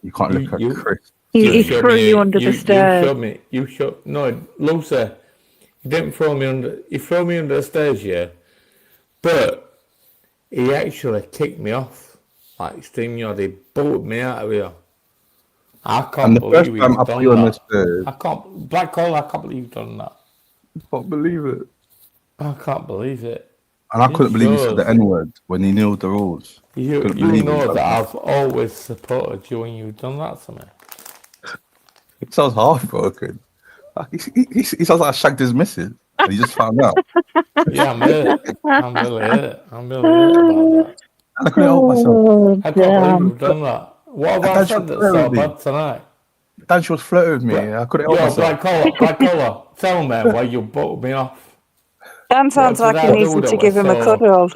You can't look at Chris. He threw you under the stairs. No, Lucy, he didn't throw me under. He threw me under the stairs, yeah. But he actually kicked me off. Like StreamYard, he booted me out of here. I can't believe you've done that. I can't. Black Collar, I can't believe you've done that. I can't believe it. I can't believe it. And I couldn't believe you said the N-word when he knew the rules. You know that I've always supported you when you've done that to me. It sounds heartbroken. He sounds like I shagged his missus and he just found out. Yeah, I'm hurt. I'm really hurt about that. And I couldn't help myself. I can't believe you've done that. What have I said that's so bad tonight? Dan, she was flirting with me. I couldn't help myself. Black Collar, tell me why you butted me off. Dan sounds like he needs to give him a cuddle.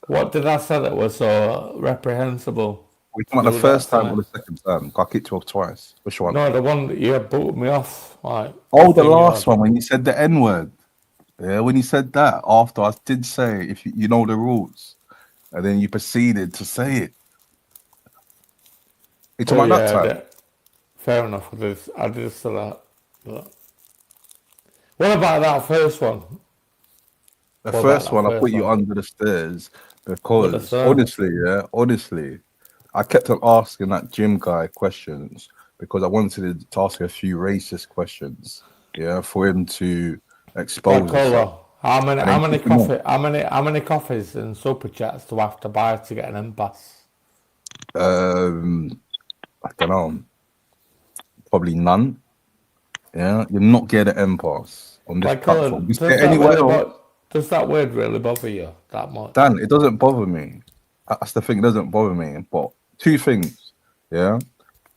What did I say that was so reprehensible? We talking about the first time or the second time? I kicked you off twice. Which one? No, the one that you butted me off. Like, the last one when you said the N-word. Yeah, when you said that after I did say if you know the rules, and then you proceeded to say it. You talking about that time? Fair enough. I did say that. But what about that first one? The first one, I put you under the stairs because honestly, I kept on asking that gym guy questions because I wanted to ask a few racist questions. Yeah, for him to expose. How many coffees and super chats do I have to buy to get an impasse? I don't know. Probably none. Yeah, you're not getting an impasse on this platform. Does that word really bother you that much? Dan, it doesn't bother me. That's the thing, it doesn't bother me. But two things, yeah.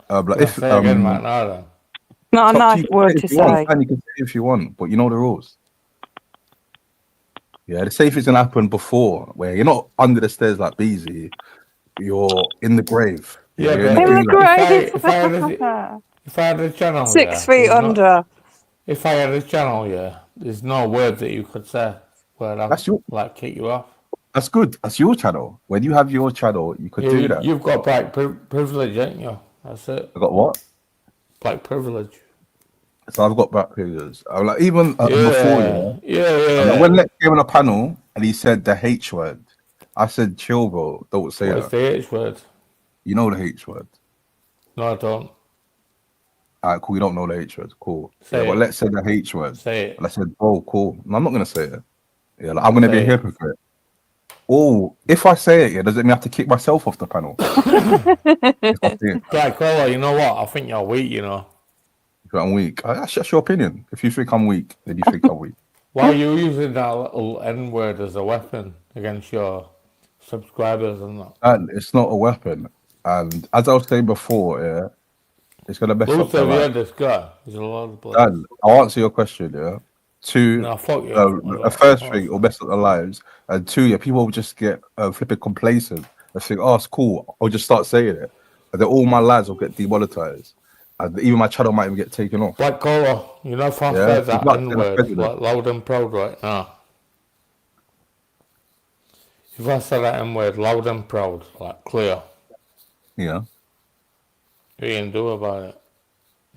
Say again right now, then. Not a Top nice two, word if to you want, say. and you can say it if you want, but you know the rules. Yeah, the safest gonna happen before, where you're not under the stairs like Beezy, you're in the grave. Yeah, Yeah, you're in the but In the gulag. if I had a channel, 6 feet there's not. under. If I had a channel, there's no word that you could say where I'd That's your. like kick you off. That's good. That's your channel. When you have your channel, you could do that. You've got black privilege, ain't you? That's it. I got what? Black privilege. So I've got back pages. I'm like, even before, Yeah. Like, when Lex came on a panel and he said the H word, I said, chill, bro. Don't say What's that. the H word? You know the H word. No, I don't. All right, cool. You don't know the H word. Cool. Say but it. Lex said the H word. Say it. And I said, bro, cool. No, I'm not going to say it. Yeah, like, I'm going to be a Say it. hypocrite. Oh, if I say it, does it mean I have to kick myself off the panel? If I say it. Black Collar, you know what? I think you're weak, you know. I'm weak. That's your opinion. If you think I'm weak, then you think I'm weak. Why are you using that little N word as a weapon against your subscribers and that? And it's not a weapon. And as I was saying before, it's going to mess up Lucy, the have you life. heard this guy? He's a lot of blood. Dan, I'll answer your question, Two, No, fuck you. first thing, it'll mess up their lives. And two, people will just get flipping complacent and think, oh, it's cool. I'll just start saying it. And then all my lads will get demonetized. And even my channel might even get taken off. Black Collar, you know if I Yeah, say it's that like N being a word president. like loud and proud right now. If I say that N word loud and proud, like clear. Yeah. What are you gonna do about it?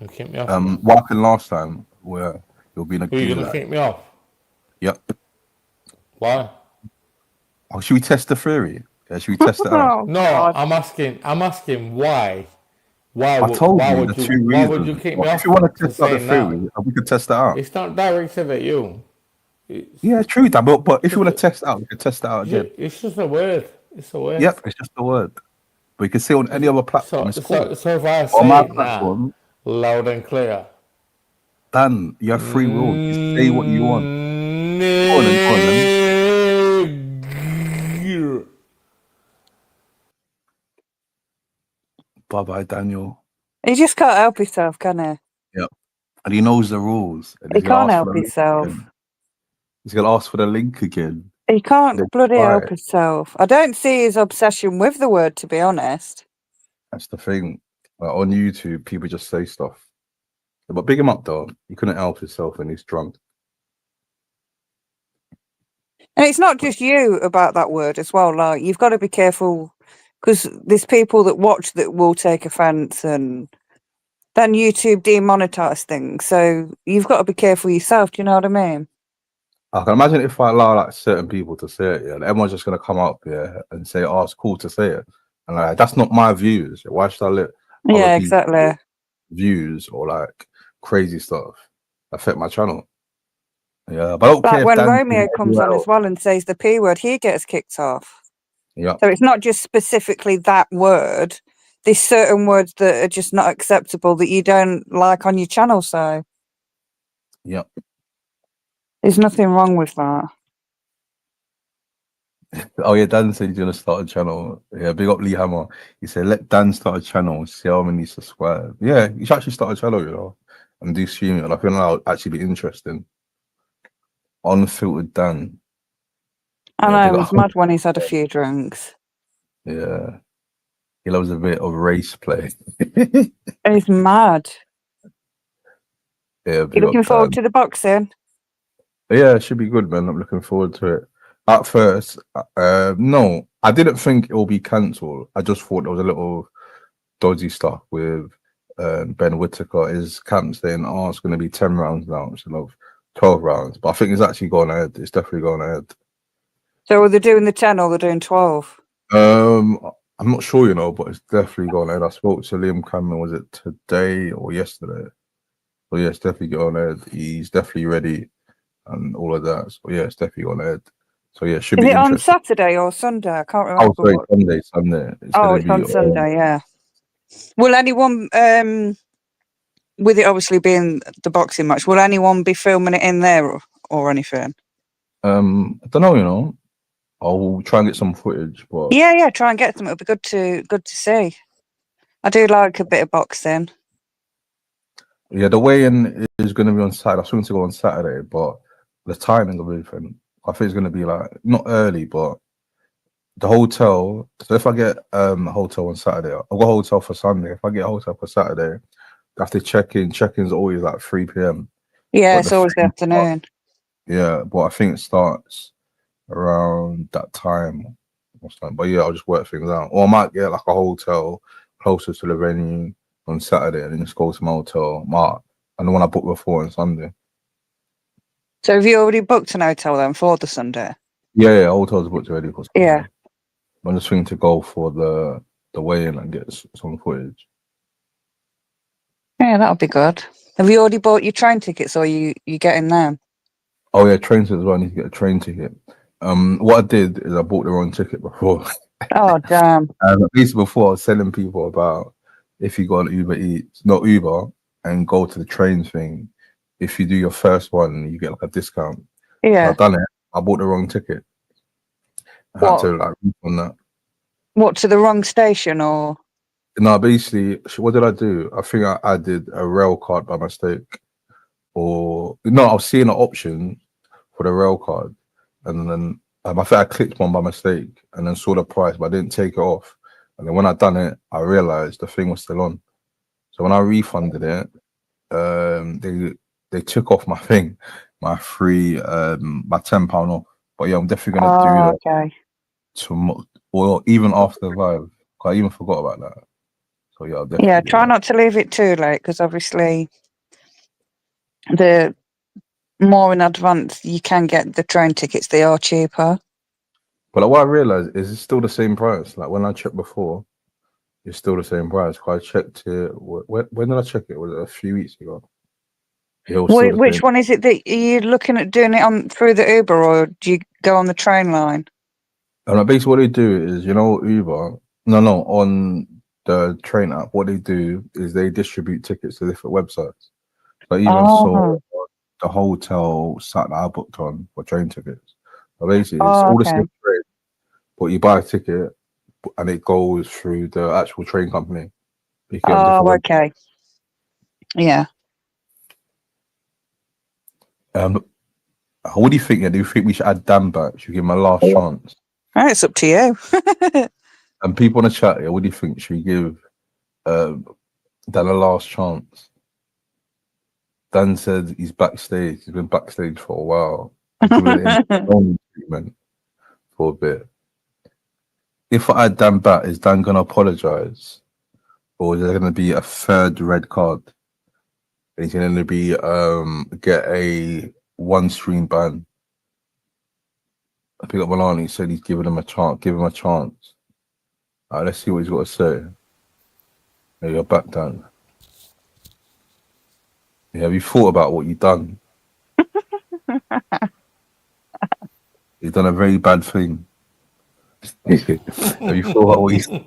You kick me off? What happened last time where you'll be in a Who are you gonna gulag? kick me off? Yep. Why? Oh, should we test the theory? Yeah, should we test it out? No, I'm asking why. Why I told why you would the you two why would reasons. you kick But me if you off want to for test out the saying that? theory, we could test it out. It's not directed at you. Yeah, true, Dan. But if you want to test it out, we could test it out again. It's just a word. It's a word. Yep, it's just a word. But you can see on any other platform, it's cool. So if I On say my it now, platform, loud and clear. Dan, you have free will. You say what you want. Go on then. Bye-bye, Daniel. He just can't help himself, can he? Yep. And he knows the rules. And He he's gonna can't ask help for the link himself. again. He's gonna ask for the link again. He can't Then bloody try help it. himself. I don't see his obsession with the word, to be honest. That's the thing. Like, on YouTube, people just say stuff. But big him up though. He couldn't help himself when he's drunk. And it's not just you about that word as well. Like, you've got to be careful because there's people that watch that will take offence, and then YouTube demonetize things. So you've got to be careful yourself. Do you know what I mean? I can imagine if I allow like certain people to say it, everyone's just gonna come up and say, "Oh, it's cool to say it," and like that's not my views. Why should I let other Yeah, people's exactly. views or like crazy stuff affect my channel? Yeah, but I don't care Like if when Dan Romeo comes on as well and says the P word, he gets kicked off. Yeah, So it's not just specifically that word. There's certain words that are just not acceptable that you don't like on your channel. So yeah. there's nothing wrong with that. Oh yeah, Dan said he's gonna start a channel. Yeah, big up Lee Hammer. He said let Dan start a channel, see how many subscribe. Yeah, you should actually start a channel, and do streaming. I think that would actually be interesting. Unfiltered Dan. I Yeah, know, big it up. was mad when he's had a few drinks. Yeah, he loves a bit of race play. He's mad. Yeah, You big looking up forward Dan. to the boxing? Yeah, it should be good, man. I'm looking forward to it. At first, no, I didn't think it will be cancelled. I just thought there was a little dodgy stuff with Ben Whittaker. His camp saying, "Oh, it's going to be 10 rounds now instead of 12 rounds." But I think it's actually going ahead. It's definitely going ahead. So are they doing the 10 or they're doing 12? I'm not sure, but it's definitely going ahead. I spoke to Liam Cameron, was it today or yesterday? So yeah, it's definitely going ahead. He's definitely ready and all of that. So yeah, it's definitely going ahead. So yeah, it should Is be it on interesting. Saturday or Sunday? I can't Oh, remember. sorry, What. Sunday. It's Oh, going it's to be on Sunday, yeah. Will anyone, with it obviously being the boxing match, will anyone be filming it in there or anything? I don't know, I'll try and get some footage, but Yeah, try and get them. It'll be good to see. I do like a bit of boxing. Yeah, the weigh-in is going to be on Saturday. I was going to go on Saturday, but the timing of everything, I think it's going to be like not early, but the hotel. So if I get a hotel on Saturday, I've got a hotel for Sunday. If I get a hotel for Saturday, I have to check in. Check-in's always like 3 p.m. Yeah, But it's the always the thing afternoon. yeah, but I think it starts around that time. But yeah, I'll just work things out. Or I might get like a hotel closer to the venue on Saturday and then just go to my hotel. And the one I booked before on Sunday. So have you already booked an hotel then for the Sunday? Yeah, hotel's booked already for Sunday. Yeah. I'm just thinking to go for the weigh-in and get some footage. Yeah, that'll be good. Have you already bought your train tickets or you getting them? Oh yeah, train tickets as well. I need to get a train ticket. What I did is I bought the wrong ticket before. Oh damn. At least before I was telling people about if you go on Uber Eats, not Uber, and go to the train thing, if you do your first one, you get like a discount. So Yeah. I've done it. I bought the wrong ticket. I had to like refund that. What, to the wrong station or? No, basically, what did I do? I think I added a rail card by mistake. Or no, I was seeing an option for the rail card, and then I think I clicked one by mistake, and then saw the price, but I didn't take it off. And then when I done it, I realized the thing was still on. So when I refunded it, they took off my thing, my free, my £10 off. But yeah, I'm definitely gonna do that Okay. tomorrow, or even after the live. 'Cause I even forgot about that. So yeah, I'll definitely Yeah, do try that. not to leave it too late because obviously the more in advance you can get the train tickets, they are cheaper. But like, what I realized is it's still the same price. Like when I checked before, it's still the same price. 'Cause I checked it. When did I check it? Was it a few weeks ago? Yeah, it was still the Which same. one is it that you're looking at doing it on through the Uber or do you go on the train line? And like, basically, what they do is, Uber. No, on the train app, what they do is they distribute tickets to different websites. So I even saw Oh. the hotel site that I booked on for train tickets. So basically, it's Oh, all the okay. same train, but you buy a ticket and it goes through the actual train company. You get on different Oh, websites. okay. Yeah. What do you think? Yeah, do you think we should add Dan back? Should we give him a last chance? All right, it's up to you. And people in the chat, yeah, what do you think? Should we give Dan a last chance? Dan said he's backstage. He's been backstage for a while. Giving him long treatment for a bit. If I add Dan back, is Dan gonna apologize, or is there gonna be a third red card? And he's gonna be get a one stream ban. I pick up Milani. He said he's giving him a chance. Give him a chance. All right, let's see what he's got to say. Yeah, you're back, Dan. Yeah, have you thought about what you've done? You've done a very bad thing. Have you thought about what he's... You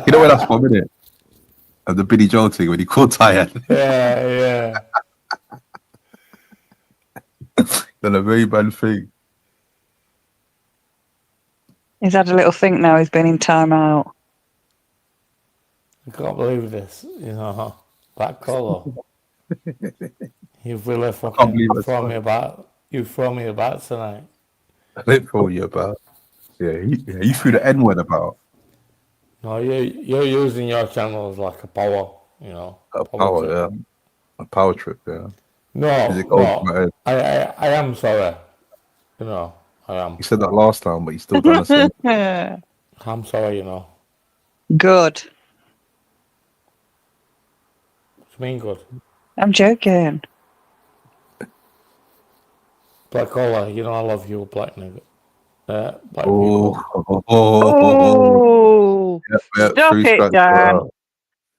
know when that's for a minute? Of the Billy Joel thing when he called tired. Yeah. Done a very bad thing. He's had a little think now. He's been in timeout. I can't believe this, Black Collar. You've really fucking thrown me about. You've thrown me about tonight. I didn't throw you about. Yeah, you threw the N-word about. No, you're using your channel as like a power, A power power, trip. yeah. A power trip, yeah. No. I am sorry. I am. You said that last time, but you still done the same. I'm sorry, Good. What do you mean good? I'm joking. Black Collar, I love you, black nigga. Black Oh, people. Oh, Yep, stop three it, strikes. Dan.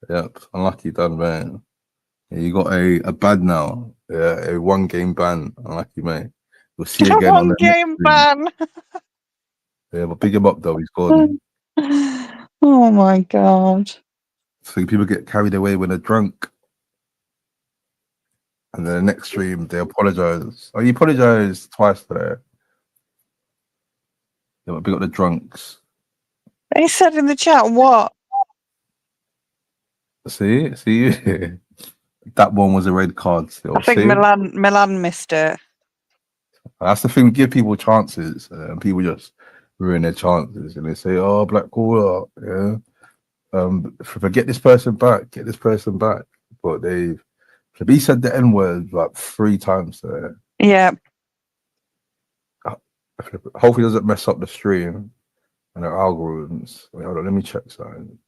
Yep, unlucky done, man. Yeah, you got a ban now. Yeah, a 1 game ban. Unlucky, mate. We'll see you again on One the next game stream. ban. Yeah, but big him up though. He's gone. Oh my god. So people get carried away when they're drunk. And then the next stream, they apologize. Oh, you apologized twice today. Yeah, but big up the drunks. He said in the chat, what? See, that one was a red card still. I think See, Milan missed it. that's the thing. We give people chances, and people just ruin their chances, and they say, "Oh, black caller, yeah, get this person back, get this person back." But he said the N word like 3 times there. Yeah. Hopefully, it doesn't mess up the stream and their algorithms. Wait, hold on, let me check something.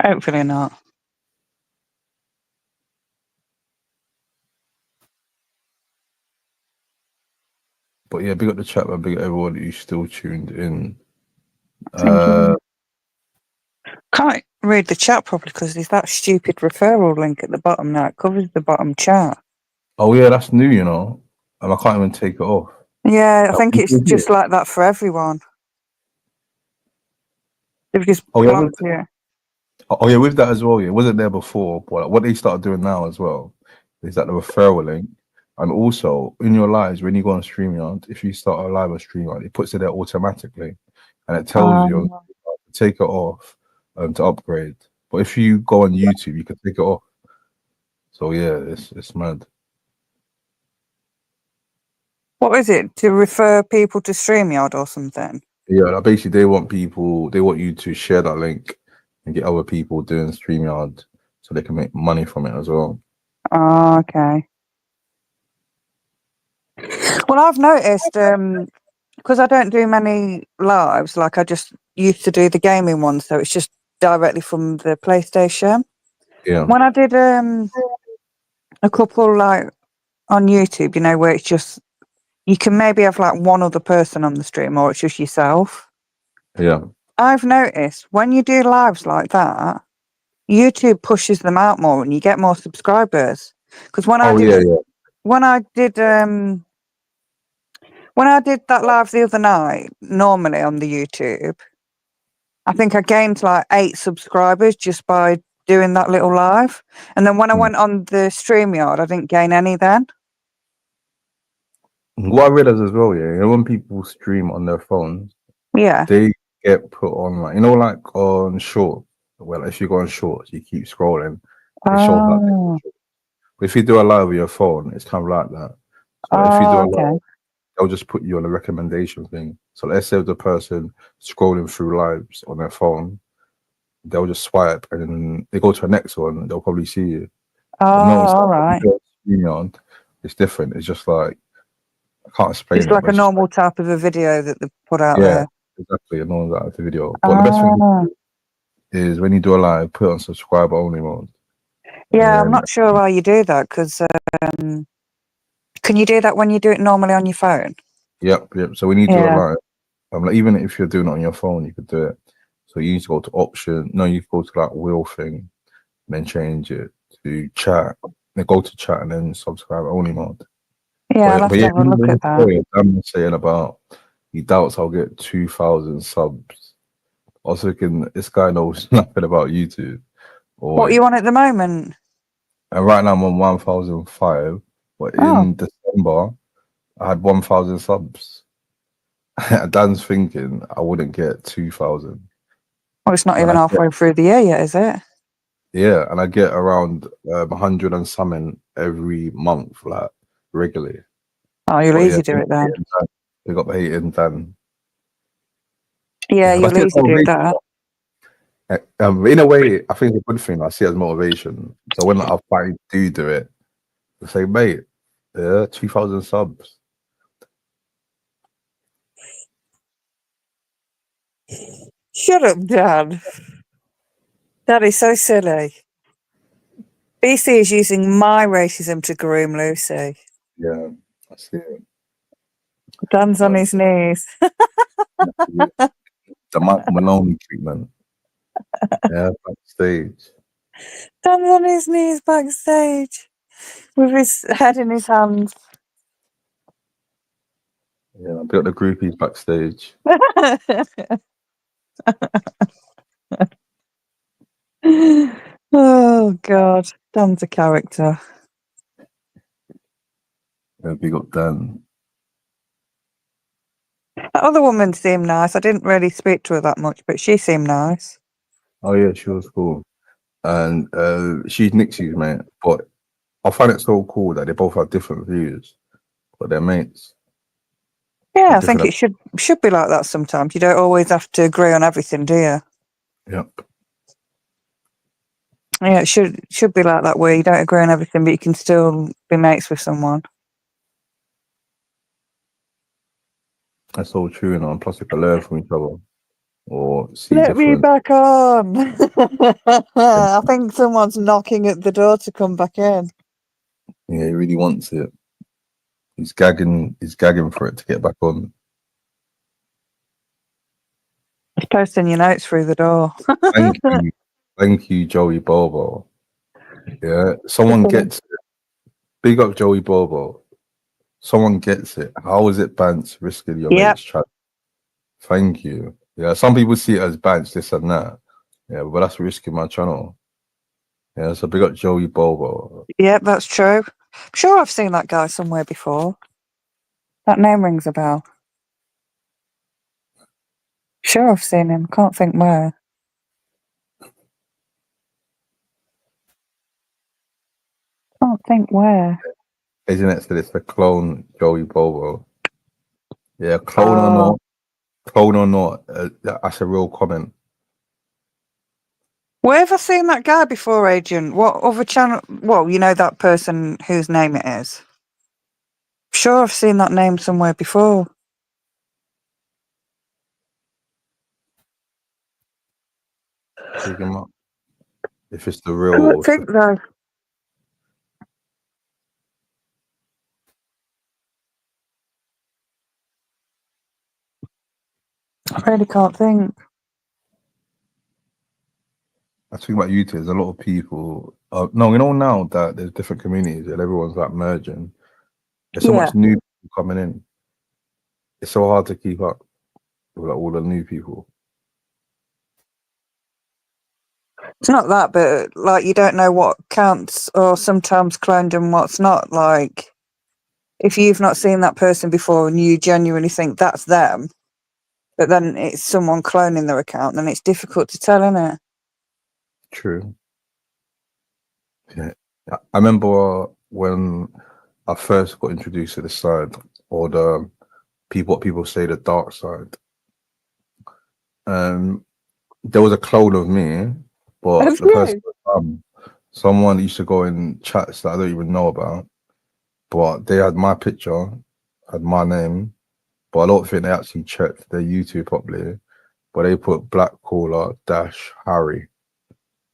Hopefully not. But yeah, big up the chat, man. Big up everyone who's still tuned in. Thank you. Can't read the chat properly because there's that stupid referral link at the bottom now. It covers the bottom chat. Oh yeah, that's new, you know, and I can't even take it off. Yeah, I think it's just like that for everyone. They've just blocked you. Oh yeah, with that as well. Yeah, it wasn't there before, but what they started doing now as well is that the referral link, and also in your lives when you go on StreamYard, if you start a live on StreamYard, it puts it there automatically, and it tells you to take it off to upgrade. But if you go on YouTube, you can take it off. So yeah, it's mad. What is it? To refer people to StreamYard or something? Yeah, like basically they want you to share that link and get other people doing StreamYard so they can make money from it as well. Oh, okay. Well, I've noticed because I don't do many lives, like I just used to do the gaming ones, so it's just directly from the PlayStation. Yeah. When I did a couple like on YouTube, you know, where it's just you can maybe have like one other person on the stream or it's just yourself. Yeah. I've noticed when you do lives like that, YouTube pushes them out more and you get more subscribers. Because when I did that live the other night, normally on the YouTube, I think I gained like 8 subscribers just by doing that little live. And then when I went on the StreamYard, I didn't gain any then. What I realized as well, yeah, you know, when people stream on their phones, yeah, they get put on like, you know, like on short. Well, if you go on shorts, you keep scrolling, it shows like. But if you do a live with your phone, it's kind of like that. So if you do a live, they'll just put you on a recommendation thing. So let's say the person scrolling through lives on their phone, they'll just swipe and then they go to the next one and they'll probably see you. all right. It's different. It's just like, I can't explain It's it. like But a normal type of a video that they put out yeah, there. exactly. And all that the video. But the best thing is when you do a live, put it on subscriber only mode. Yeah, I'm not sure why you do that because can you do that when you do it normally on your phone? Yep. So when you do a live, like even if you're doing it on your phone, you could do it. So you need to go to option. No, you go to that wheel thing, and then change it to chat. Then go to chat and then subscriber only mode. Yeah, I'll have to have a look at that. Dan was saying about he doubts I'll get 2,000 subs. I was thinking this guy knows nothing about YouTube. What are you on at the moment? And right now I'm on 1,005. But in December, I had 1,000 subs. Dan's thinking I wouldn't get 2,000. Well, it's not even halfway through the year yet, is it? Yeah, and I get around 100 and something every month, like regularly. Oh, you'll easy do it then. They got hating Dan. Yeah, you'll easy do that. In a way, I think it's a good thing. I see it as motivation. So when I finally do it, I say, mate, 2,000 subs. Shut up, Dan. That is so silly. BC is using my racism to groom Lucy. Yeah, I see it. Dan's on his knees. The Mike Maloney treatment. Yeah, backstage. Dan's on his knees backstage with his head in his hands. Yeah, I got the groupies backstage. Oh, God. Dan's a character. Yeah, big up Dan. That other woman seemed nice. I didn't really speak to her that much, but she seemed nice. Oh, yeah, she was cool. and she's Nixie's mate. But I find it so cool that they both have different views, but they're mates. Yeah, Have I think different. it should be like that sometimes. You don't always have to agree on everything, do you? Yep. Yeah, it should be like that where you don't agree on everything, but you can still be mates with someone. That's all true, you know. And plus, you can learn from each other or see Let me different. back on. I think someone's knocking at the door to come back in. Yeah, he really wants it. He's gagging. He's gagging for it to get back on. He's posting your notes through the door. Thank you, Joey Bobo. Yeah, someone gets it. Big up Joey Bobo. Someone gets it. How is it Bants risking your Yep. mate's chat? Thank you. Yeah, some people see it as Bants, this and that. Yeah, but that's risking my channel. Yeah, so big up Joey Bobo. Yep, that's true. I'm sure I've seen that guy somewhere before. That name rings a bell. Sure, I've seen him. Can't think where. Can't think where. Isn't it? So it's the clone Joey Bobo. Yeah, clone or not, that's a real comment. Where have I seen that guy before, Agent? What other channel? Well, you know that person whose name it is. Sure, I've seen that name somewhere before. Take him up. If it's the real I or don't think though. I really can't think. I think about YouTube, there's a lot of people. No, you know now that there's different communities and everyone's like merging. There's so much new people coming in. It's so hard to keep up with like, all the new people. It's not that, but like you don't know what counts or sometimes cloned and what's not. Like if you've not seen that person before and you genuinely think that's them, but then it's someone cloning their account, then it's difficult to tell, isn't it? True. Yeah. I remember when I first got introduced to the side, or the people, what people say, the dark side. There was a clone of me, but the person, someone used to go in chats that I don't even know about, but they had my picture, had my name, but I don't think they actually checked their YouTube properly. But they put Black Caller Harry.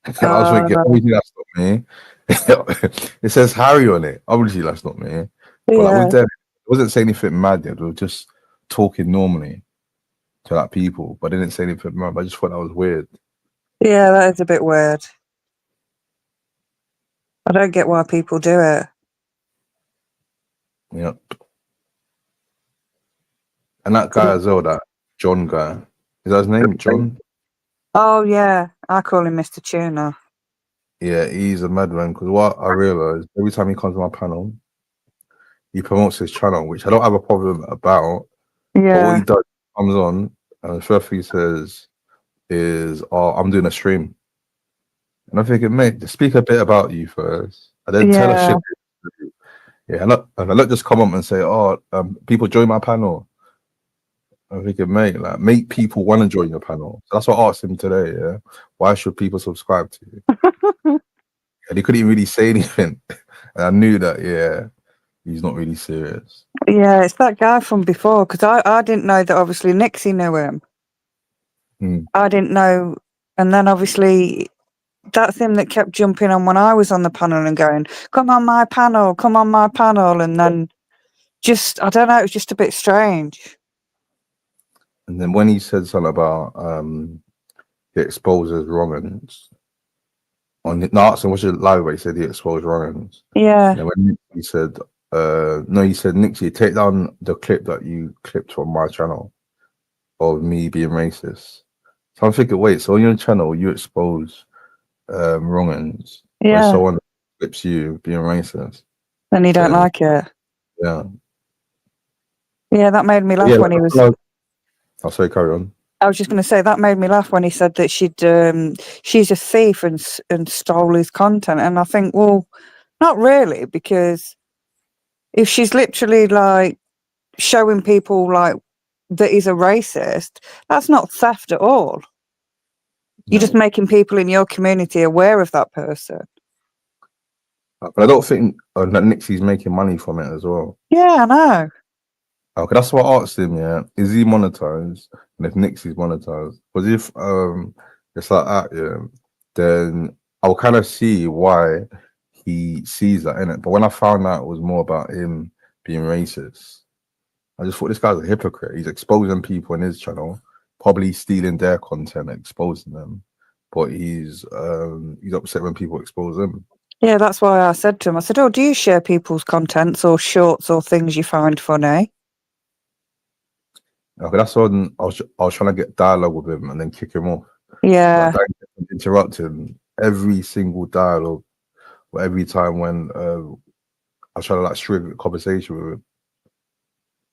And I was thinking, obviously that's not me. It says Harry on it. Obviously that's not me. But like with them, it wasn't saying anything mad yet. They were just talking normally to like people, but they didn't say anything mad. I just thought that was weird. Yeah, that is a bit weird. I don't get why people do it. Yep. And that guy as well, that John guy. Is that his name? John? Oh yeah, I call him Mr. Tuna. Yeah, he's a madman because what I realized every time he comes to my panel, he promotes his channel, which I don't have a problem about. But what he does, comes on, and the first thing he says is, "Oh, I'm doing a stream." And I'm thinking, mate, just speak a bit about you first, and then tell us shit. Yeah, and I not just come up and say, "Oh, people join my panel." I'm thinking, mate, like make people want to join your panel. So that's what I asked him today. Yeah, why should people subscribe to you? And he couldn't really say anything, and I knew that. Yeah, he's not really serious. Yeah, it's that guy from before because I didn't know that. Obviously, Nixie knew him. I didn't know, and then obviously that's him that kept jumping on when I was on the panel and going, "Come on my panel, come on my panel," and then just I don't know, it was just a bit strange. And then when he said something about he exposes wrong'uns on the asking what's your live, he said he exposed wrong'uns. Yeah. And then when he said no, he said, Nixie, take down the clip that you clipped from my channel of me being racist. So I'm thinking, wait, so on your channel you expose wrong'uns when someone clips you being racist. Then you don't like it. Yeah. Yeah, that made me laugh when he was. I'll say carry on. I was just going to say that made me laugh when he said that she's a thief and stole his content, and I think, well, not really, because if she's literally like showing people like that he's a racist, that's not theft at all. You're just making people in your community aware of that person. But I don't think that Nixie's making money from it as well. Yeah, I know. Okay, that's what I asked him. Yeah, is he monetized? And if Nixie's monetized, because if it's like that, yeah, then I'll kind of see why he sees that in it. But when I found out it was more about him being racist, I just thought this guy's a hypocrite. He's exposing people in his channel, probably stealing their content, exposing them, but he's upset when people expose him. Yeah, that's why I said to him, I said, oh, do you share people's contents or shorts or things you find funny? Okay, that's when I was trying to get dialogue with him and then kick him off. Yeah. Like, interrupting every single dialogue or every time when I was trying to like string a conversation with him.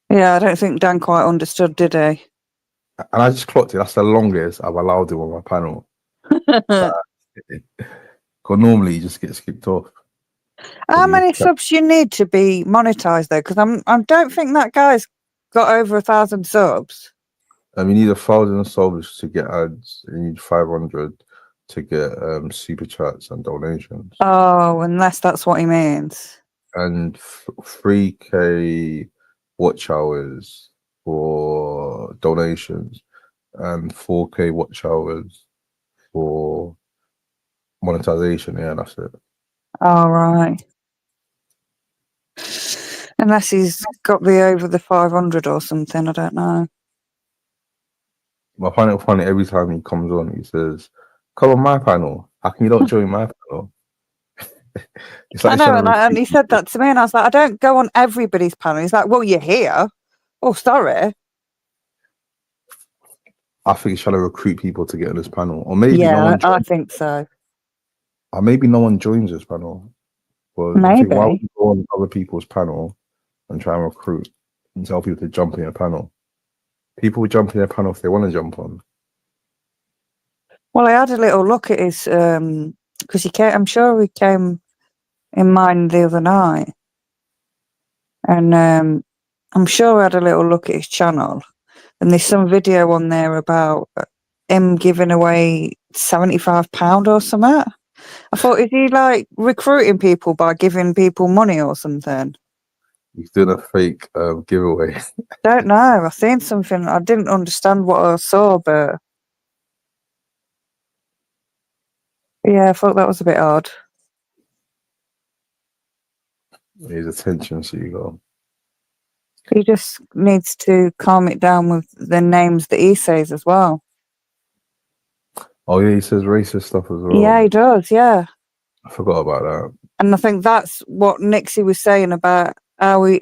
Yeah, I don't think Dan quite understood, did he? And I just clocked it. That's the longest I've allowed him on my panel. Because normally he just gets kicked off. How many subs you need to be monetized though? Because I don't think that guy's got over 1,000 subs. You need 1,000 subs to get ads. You need 500 to get super chats and donations. Oh, unless that's what he means. And 3K watch hours for donations and 4K watch hours for monetization. Yeah, that's it. Oh, right. Unless he's got the over the 500 or something, I don't know. I find it funny every time he comes on, he says, come on my panel. How come you don't join my panel? It's like I know, and he said that to me, and I was like, I don't go on everybody's panel. He's like, well, you're here. Oh, sorry. I think he's trying to recruit people to get on this panel. Or maybe yeah, no one I think so. Or maybe no one joins this panel. But Maybe. I think why would you go on other people's panel and try and recruit and tell people to jump in a panel? People jump in a panel if they want to jump on. Well, I had a little look at his because I'm sure he came in mine the other night, and I'm sure I had a little look at his channel, and there's some video on there about him giving away £75 or something. I thought, is he like recruiting people by giving people money or something? He's doing a fake giveaway. Don't know. I seen something. I didn't understand what I saw, but yeah, I thought that was a bit odd. His attention seeker. He just needs to calm it down with the names that he says as well. Oh yeah, he says racist stuff as well. Yeah, he does. Yeah. I forgot about that. And I think that's what Nixie was saying about how she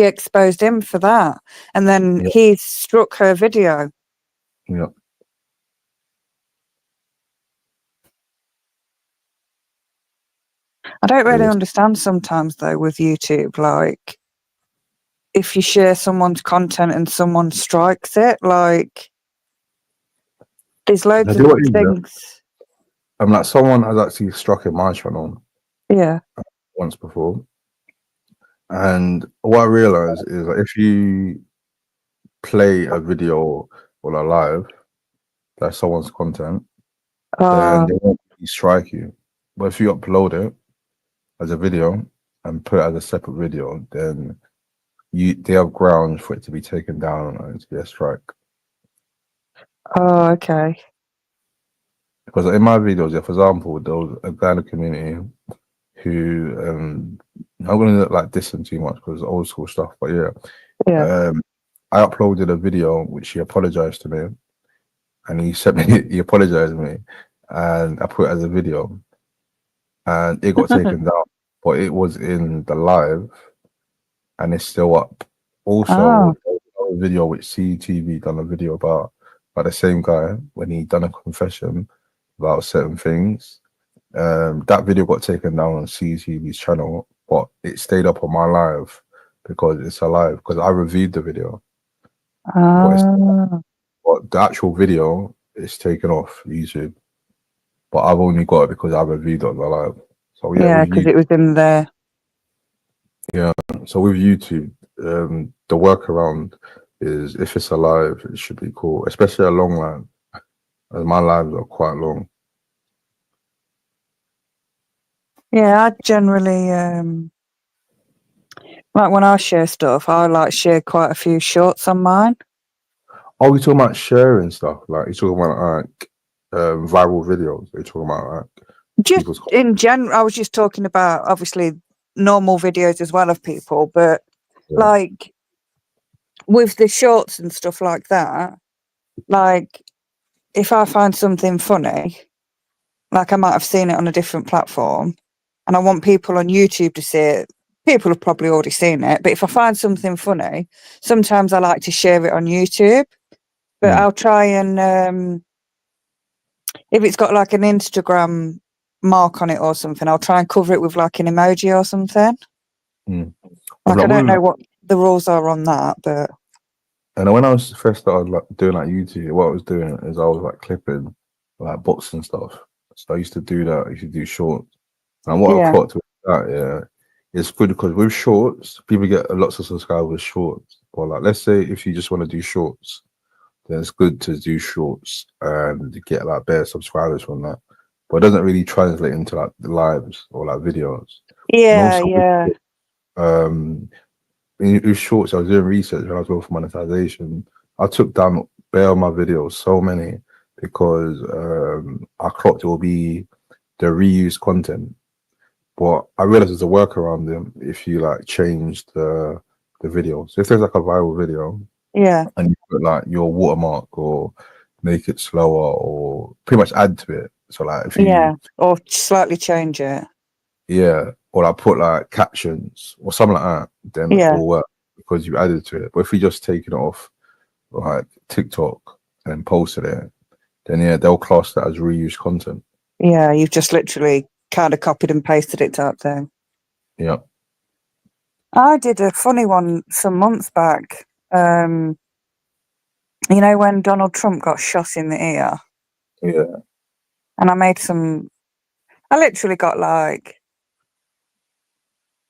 exposed him for that, and then he struck her video. Yeah. I don't really understand sometimes though with YouTube, like if you share someone's content and someone strikes it, like there's loads of things. I'm like, someone has actually struck in my channel. Yeah. Once before. And what I realized is that if you play a video or a live, that's someone's content, then they won't strike you. But if you upload it as a video and put it as a separate video, then they have grounds for it to be taken down and to be a strike. Oh, okay. Because in my videos, for example, there was a guy in the community who I'm gonna look like dissing too much because it's old school stuff, but yeah. I uploaded a video which he apologized to me, and he apologized to me, and I put it as a video, and it got taken down, but it was in the live, and it's still up. Also, a video which CTV done a video about the same guy when he done a confession about certain things. That video got taken down on CTV's channel, but it stayed up on my live because it's alive, because I reviewed the video. But the actual video is taken off YouTube. But I've only got it because I've reviewed it on the live. So Yeah, because it was in there. Yeah. So with YouTube, the workaround is if it's a live, it should be cool, especially a long live. As my lives are quite long. Yeah, I generally like when I share stuff, I like share quite a few shorts on mine. Oh, we talking about sharing stuff? Like you talking about like viral videos? Are you talking about like Just in general, I was just talking about obviously normal videos as well of people, but like with the shorts and stuff like that, like if I find something funny, like I might have seen it on a different platform and I want people on YouTube to see it, people have probably already seen it, but if I find something funny, sometimes I like to share it on YouTube, but I'll try and if it's got like an Instagram mark on it or something, I'll try and cover it with like an emoji or something. Like I don't know what the rules are on that, but and when I was first started like doing like YouTube, what I was doing is I was like clipping like bots and stuff. So I used to do that. I used to do shorts. And what I caught with that, it's good because with shorts, people get lots of subscribers with shorts. But like, let's say if you just want to do shorts, then it's good to do shorts and get like better subscribers from that. But it doesn't really translate into like the lives or like videos. yeah. In shorts, I was doing research when I was going for monetization. I took down bare of my videos, so many, because I clocked it will be the reused content. But I realized there's a workaround them if you like change the video. So if there's like a viral video, and you put like your watermark or make it slower or pretty much add to it. So like if you or slightly change it. Or I put like captions or something like that, then it will work because you added to it. But if you just taken it off like TikTok and posted it, then they'll class that as reused content. Yeah, you've just literally kind of copied and pasted it type thing. Yeah. I did a funny one some months back. You know when Donald Trump got shot in the ear? Yeah. And I literally got like,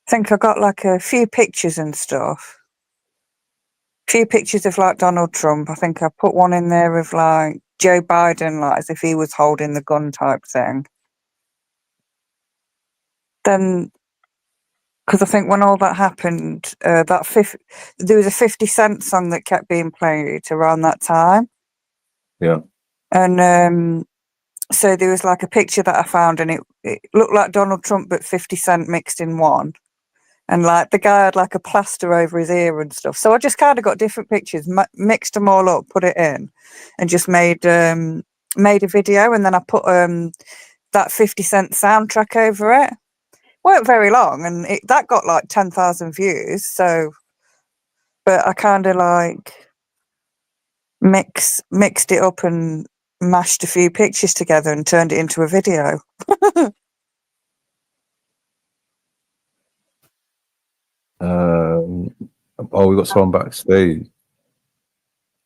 I think I got like a few pictures and stuff. A few pictures of like Donald Trump. I think I put one in there of like Joe Biden, like as if he was holding the gun type thing. Then, because I think when all that happened, there was a 50 Cent song that kept being played around that time. Yeah. And so there was like a picture that I found and it looked like Donald Trump but 50 Cent mixed in one. And like the guy had like a plaster over his ear and stuff. So I just kind of got different pictures, mixed them all up, put it in, and just made a video. And then I put that 50 Cent soundtrack over it. Weren't very long, and that got like 10,000 views. So, but I kind of like mixed it up and mashed a few pictures together and turned it into a video. We got someone backstage.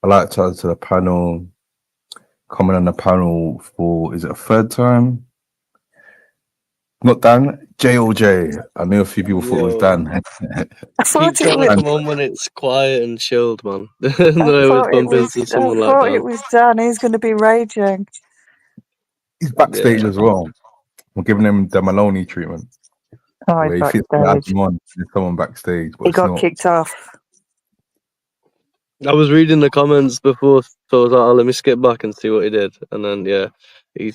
I like to add to the panel, coming on the panel for, is it a third time? Not Dan, JOJ. I knew a few people thought it was Dan. I thought Keep it trying was. to come on when it's quiet and chilled, man. I No, it's thought it bumped was. into I someone like thought that. it was Dan. He's going to be raging. He's backstage as well. We're giving him the Maloney treatment. Oh, where he's he thinks he has backstage. him on, there's someone backstage, but He it's got not. kicked off. I was reading the comments before, so I was like, oh, let me skip back and see what he did. And then, he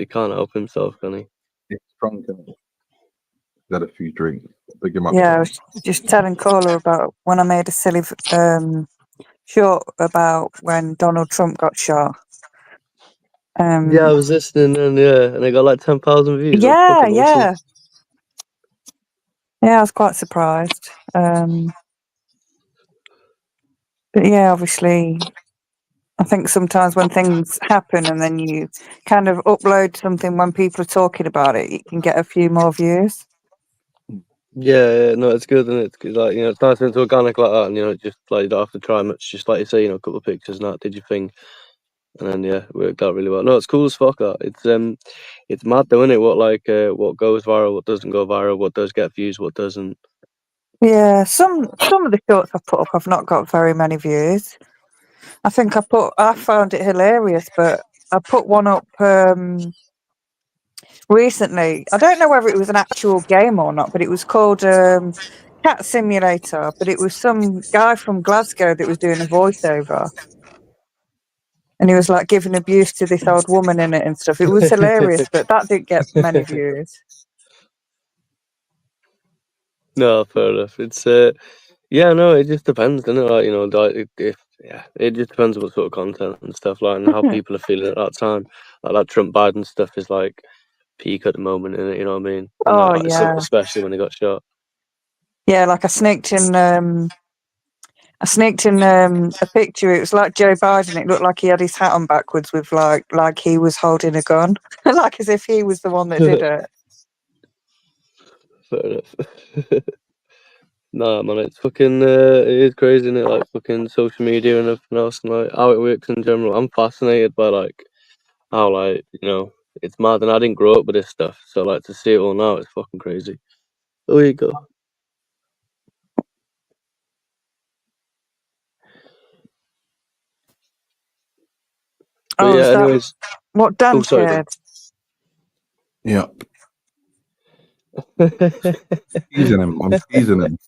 can't help himself, can he? He's drunk, isn't he? He's had a few drinks. Big him up. Yeah, I was just telling Caller about when I made a silly short about when Donald Trump got shot. Yeah, I was listening and I got like 10,000 views. That's Yeah, fucking awesome. I was quite surprised. But yeah, obviously, I think sometimes when things happen and then you kind of upload something when people are talking about it, you can get a few more views. Yeah, no, it's good, and it's like, you know, it's nice when it's organic like that, and you know, just like you don't have to try much. Just like you say, you know, a couple of pictures and that, did your thing, and then yeah, it worked out really well. No, it's cool as fuck. That it's mad though, isn't it? What goes viral, what doesn't go viral, what does get views, what doesn't. Yeah, some of the shorts I've put up have not got very many views. I think I found it hilarious, but I put one up recently. I don't know whether it was an actual game or not, but it was called Cat Simulator. But it was some guy from Glasgow that was doing a voiceover, and he was like giving abuse to this old woman in it and stuff. It was hilarious, but that didn't get many views. No, fair enough. It's yeah, no, it just depends, doesn't it? Like, you know, like it just depends what sort of content and stuff like, and how people are feeling at that time. Like that Trump Biden stuff is like peak at the moment, innit? You know what I mean? And Oh like, yeah, especially when he got shot. yeah. Like I sneaked in a picture. It was like Joe Biden. It looked like he had his hat on backwards with like he was holding a gun, like as if he was the one that did it. Fair enough. Nah, man, it's fucking it is crazy, isn't it? Like fucking social media and everything else, and like how it works in general. I'm fascinated by like how, like, you know, it's mad, and I didn't grow up with this stuff, so like to see it all now, it's fucking crazy. There you go. But Oh, yeah, is that anyways. what Dan Oh, sorry, said? Yeah. Dan. I'm teasing him.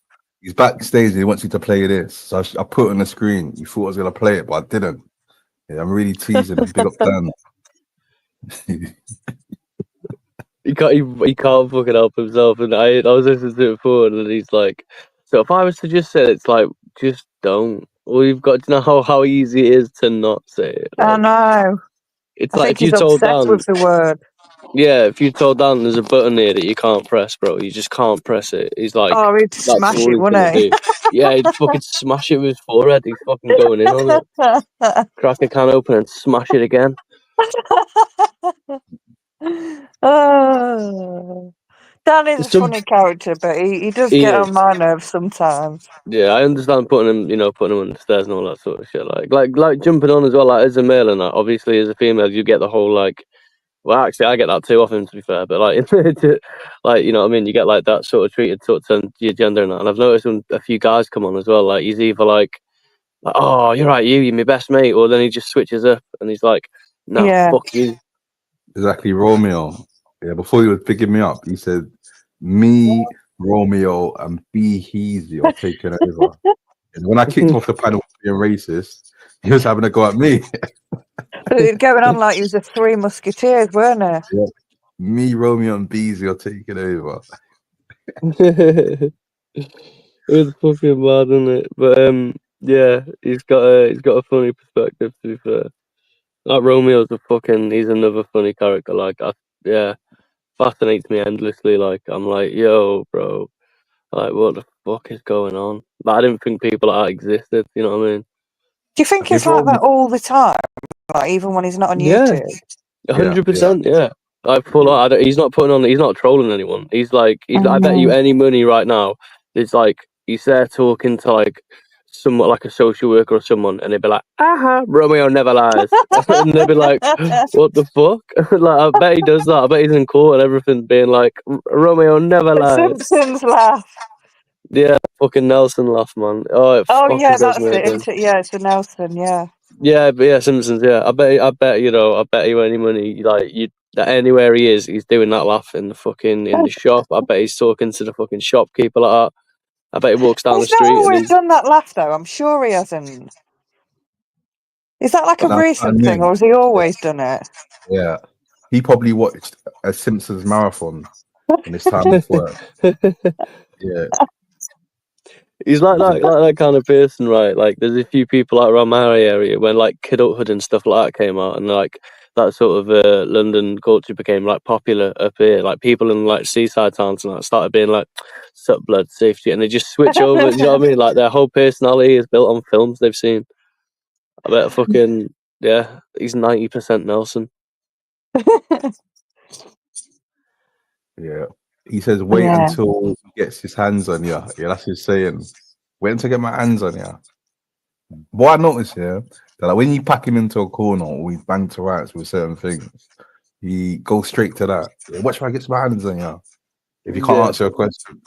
He's backstage and he wants you to play this. So I put it on the screen. You thought I was gonna play it, but I didn't. Yeah, I'm really teasing him. Big up Dan. He can't fucking help himself, and I was listening to it before, and he's like, so if I was to just say it, it's like, just don't. Well, you've got to know how easy it is to not say it. I Like, know. it's I like think if you he's told obsessed Dan, with the word. yeah, if you told Dan there's a button here that you can't press, bro, you just can't press it. He's like, Oh, he'd that's smash all it, he's gonna wouldn't he? do. Yeah, he'd fucking smash it with his forehead. He's fucking going in on it. Crack a can open and smash it again. Oh. Dan is a funny character, but he does He get is. on my nerves sometimes. Yeah, I understand putting him on the stairs and all that sort of shit. Like jumping on as well. Like as a male and that, obviously as a female, you get the whole like. Well, actually, I get that too often, to be fair. But like, like, you know what I mean. You get like that sort of treated towards your gender and that. And I've noticed when a few guys come on as well. Like he's either like, oh, you're right, you're my best mate, or then he just switches up and he's like, no, Yeah. fuck you. Exactly, Romeo. Yeah, before he was picking me up, he said, "Me, Romeo, and B. Heezy are taking over." And when I kicked off the panel for being racist, he was having a go at me. But it was going on like he was the Three Musketeers, weren't it? Yeah. Me, Romeo, and Beezy are taking over. It's fucking mad, isn't it? But yeah, he's got a funny perspective. To be fair, like Romeo's he's another funny character. Like, yeah, fascinates me endlessly. Like, I'm like, yo, bro, like, what the fuck is going on? Like, I didn't think people like that existed. You know what I mean? Do you think he's like that all the time? Like even when he's not on Yeah. YouTube? 100%, yeah. Like full on. He's not putting on. He's not trolling anyone. He's like, I bet you any money right now. It's like he's there talking to like somewhat like a social worker or someone, and they'd be like, "Aha, Romeo never lies," and they'd be like, "What the fuck?" Like, I bet he does that. I bet he's in court and everything, being like, "Romeo never The lies." Simpsons laugh. Yeah, fucking Nelson laugh, man. Oh, it Oh fucking yeah, does that's me it, in. isn't it? Yeah, it's the Nelson. Yeah. Yeah, but yeah, Simpsons. Yeah, I bet you any money. Like you, that anywhere he is, he's doing that laugh in the shop. I bet he's talking to the fucking shopkeeper like that. I bet he walks down the He's not street and always he's. done that laugh though. I'm sure he hasn't. Is that like a But that's what I recent thing, mean. or has he always done it? Yeah, he probably watched a Simpsons marathon in his time off work. Yeah, He's like that kind of person, right? Like, there's a few people like around my area when like Kidulthood and stuff like that came out, and like that sort of London culture became like popular up here. Like people in like seaside towns and that started being like, "Sup, blood, safety," and they just switch over. You know what I mean? Like their whole personality is built on films they've seen. I bet fucking yeah, he's 90% Nelson. yeah. He says, "Wait Yeah. until he gets his hands on you." Yeah, that's his saying. Wait until I get my hands on you. What I noticed here, that like when you pack him into a corner or he bang to rights with certain things, he goes straight to that. Yeah, watch when I get my hands on you. If you can't answer a question,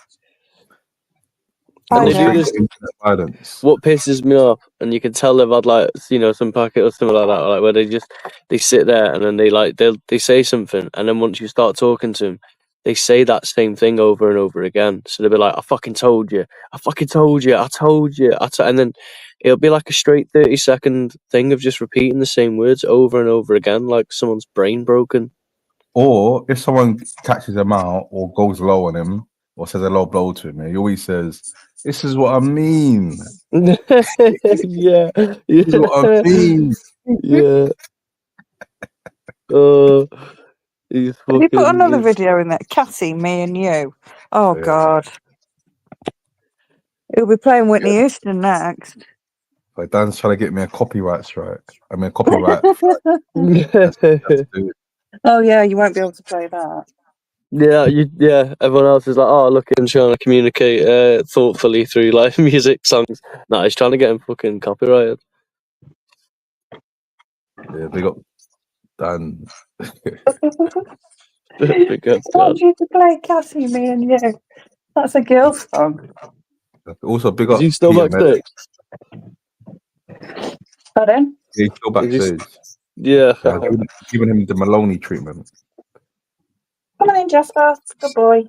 And go they do straight this. to internet violence. What pisses me off, and you can tell they've had like some packet or something like that, like where they sit there and then they say something, and then once you start talking to them, they say that same thing over and over again. So they'll be like, "I fucking told you, I fucking told you, I told you," and then it'll be like a straight 30-second thing of just repeating the same words over and over again, like someone's brain broken. Or if someone catches him out or goes low on him or says a low blow to him, he always says, "This is what I mean." Yeah, This is what I mean. yeah. Oh, he's Have you put fucking. another video in there? Cassie, me and you. Oh, Yeah. God. He'll be playing Whitney Houston next. Like Dan's trying to get me a copyright strike. I mean, a copyright. That's Oh, yeah, you won't be able to play that. Yeah, everyone else is like, "Oh, look, I'm trying to communicate thoughtfully through like music songs." No, he's trying to get him fucking copyrighted. Yeah, big up Dan. Big up, I want you to play Cassie, me and you. That's a girl song. Also, big Is up he still Peter backstage? Pardon? Yeah, he's still backstage. Yeah. Giving him the Maloney treatment. Come on in, Jasper. Good boy.